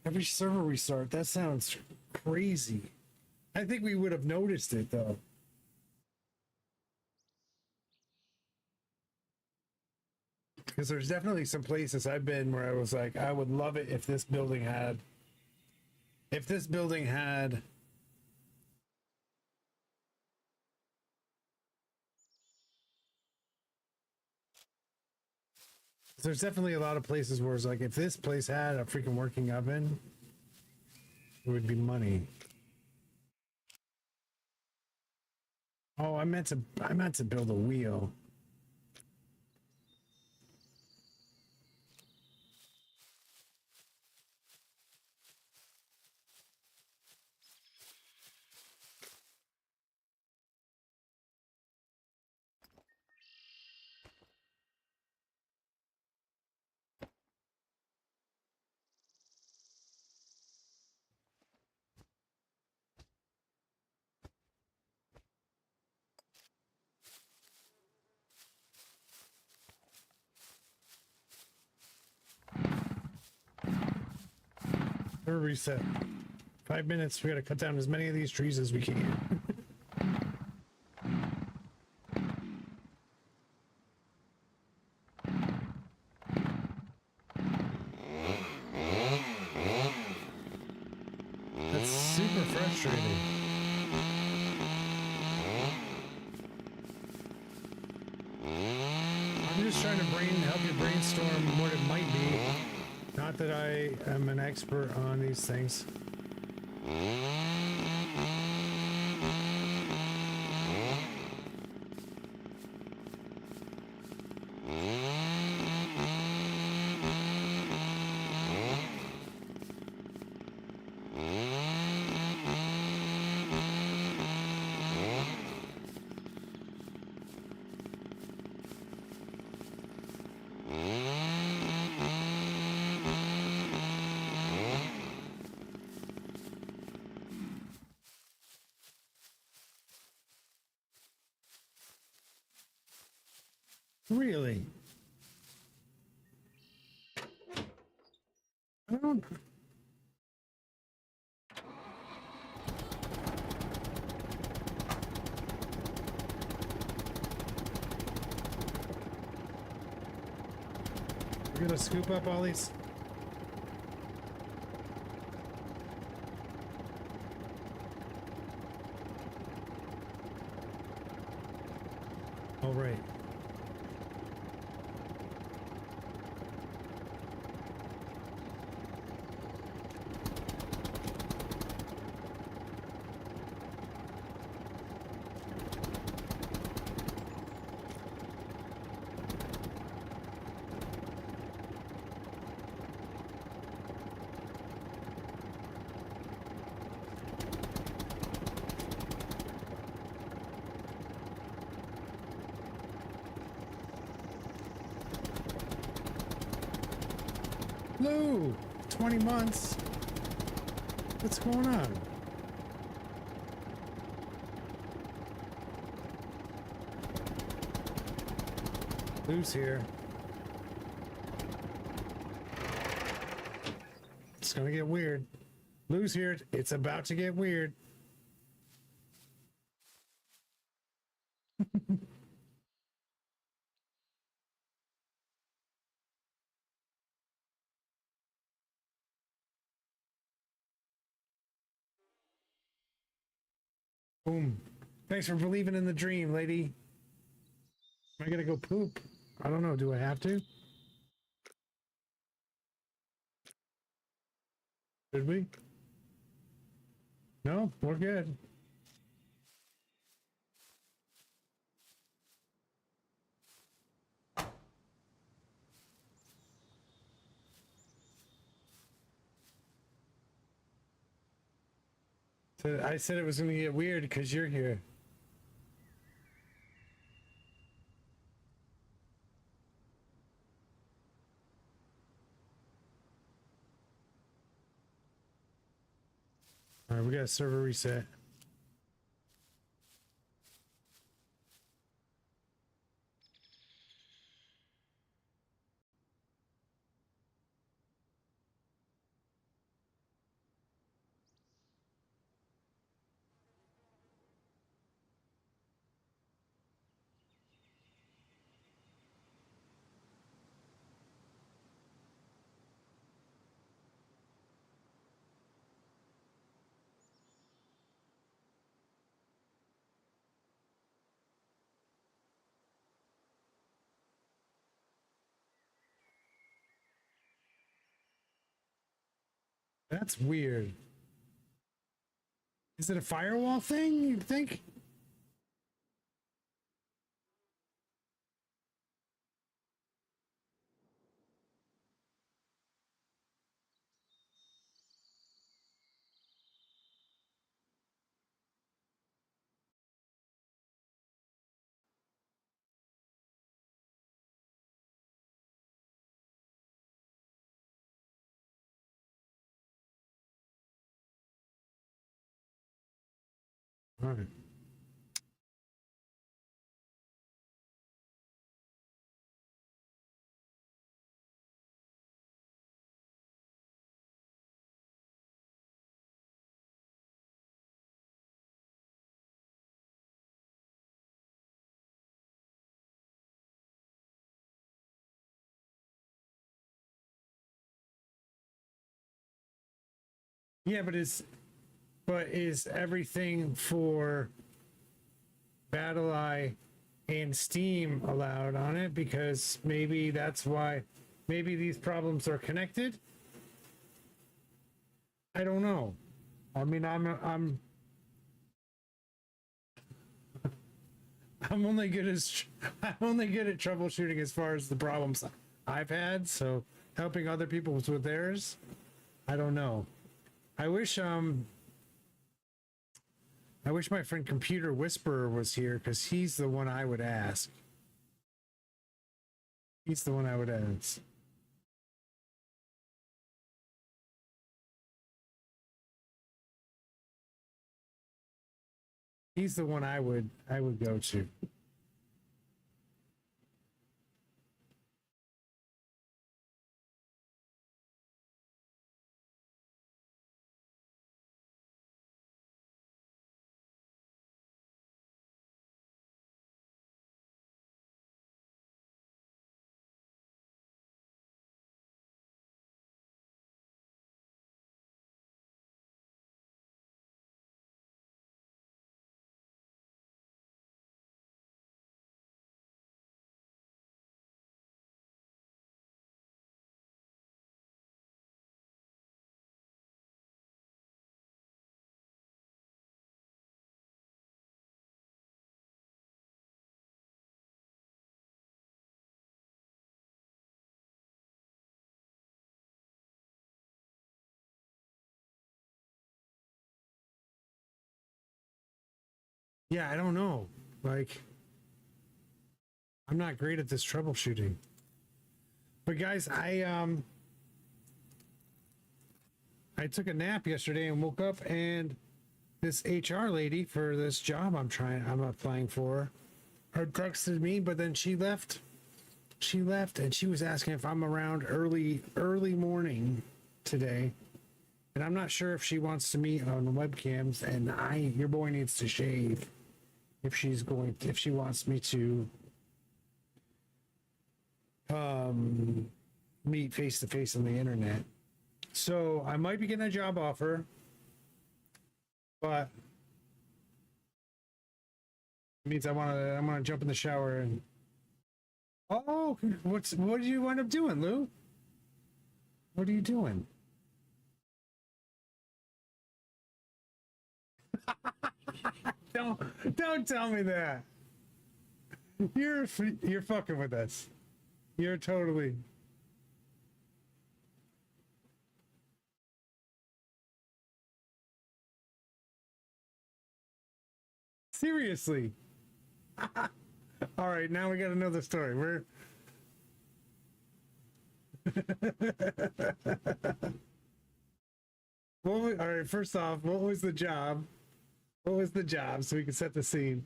Every server restart, that sounds crazy. I think we would have noticed it though. Because there's definitely some places I've been where I was like, I would love it if this building had... If this building had... There's definitely a lot of places where it's like, if this place had a freaking working oven, it would be money. Oh, I meant to build a wheel. Reset. 5 minutes. We gotta cut down as many of these trees as we can. frustrated. I'm just trying to help you brainstorm what it might be. Not that I am an expert on these things. Really? I don't... We're gonna scoop up all these. All right. Lou, 20 months. What's going on? Lou's here. It's gonna get weird. Lou's here. It's about to get weird. Boom. Thanks for believing in the dream, lady. Am I gonna go poop? I don't know. Do I have to? Should we? No, we're good. So I said it was gonna get weird because you're here. All right, we got a server reset. That's weird. Is it a firewall thing, you think? All right. Yeah, but it's but is everything for BattleEye and Steam allowed on it? Because maybe that's why, maybe these problems are connected. I don't know. I mean, I'm only good as I'm only good at troubleshooting as far as the problems I've had. So helping other people with theirs, I don't know. I wish my friend Computer Whisperer was here, because he's the one I would ask. He's the one I would ask. He's the one I would go to. Yeah, I don't know. Like, I'm not great at this troubleshooting. But guys, I took a nap yesterday and woke up, and this HR lady for this job I'm applying for, had texted me, but then she left. She left, and she was asking if I'm around early morning today. And I'm not sure if she wants to meet on the webcams, and your boy needs to shave if she wants me to meet face to face on the internet. So I might be getting a job offer, but it means I'm gonna jump in the shower and what did you end up doing, Lou? What are you doing? Don't tell me that. You're fucking with us. You're totally. Seriously. All right, now we got another story. We're all right, first off, what was the job? What was the job, so we can set the scene?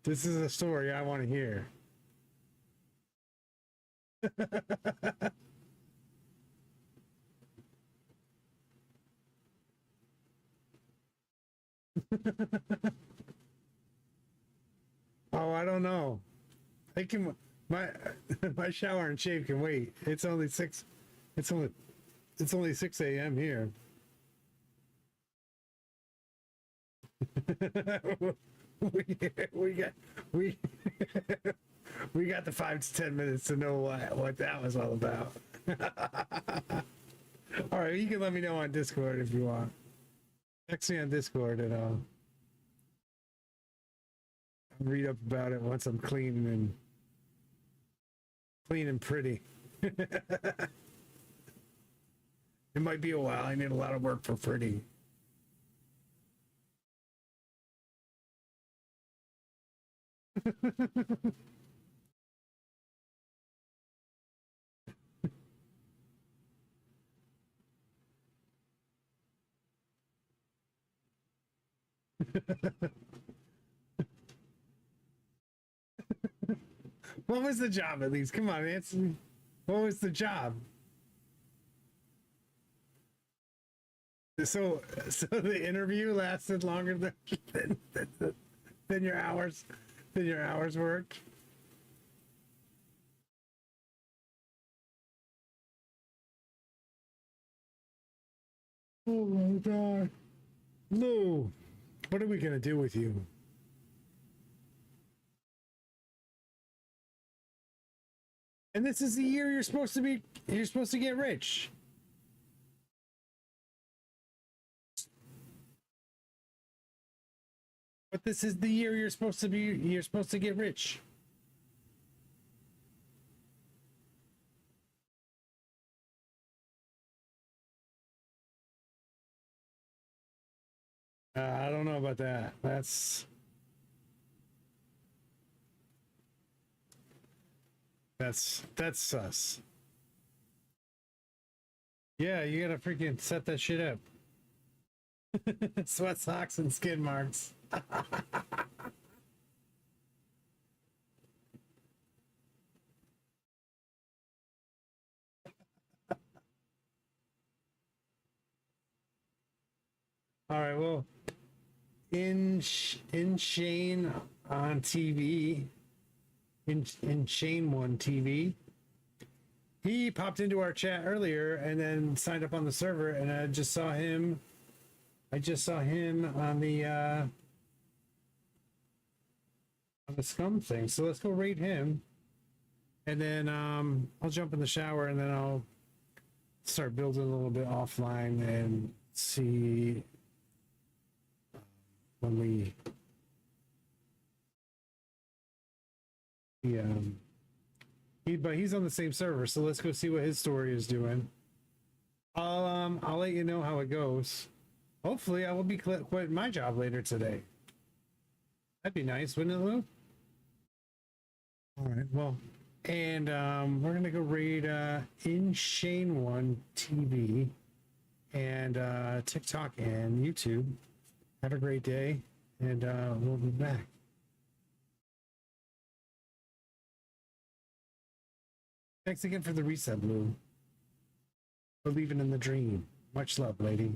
This is a story I want to hear. Oh, I don't know. I can my shower and shave can wait. It's only 6 a.m. here. we got we got the 5 to 10 minutes to know what that was all about. All right, you can let me know on Discord if you want. Text me on Discord and I'll read up about it once I'm clean and pretty. It might be a while. I need a lot of work for pretty. What was the job at least? Come on, answer me. What was the job? So the interview lasted longer than your hours worked. Oh my god. Lou, what are we gonna do with you? And this is the year you're supposed to get rich. But this is the year you're supposed to get rich. I don't know about that. That's sus. Yeah, you gotta freaking set that shit up. Sweat socks and skin marks. All right, well, in Shane on TV, in Shane One TV, he popped into our chat earlier and then signed up on the server, and I just saw him on the scum thing. So let's go raid him, and then I'll jump in the shower, and then I'll start building a little bit offline and see when we but he's on the same server, so let's go see what his story is doing. I'll let you know how it goes. Hopefully I will be quitting my job later today. That'd be nice, wouldn't it, Lou? All right, well, and we're gonna go raid in Shane One TV and TikTok and YouTube. Have a great day, and we'll be back. Thanks again for the reset, Blue. Believing in the dream. Much love, lady.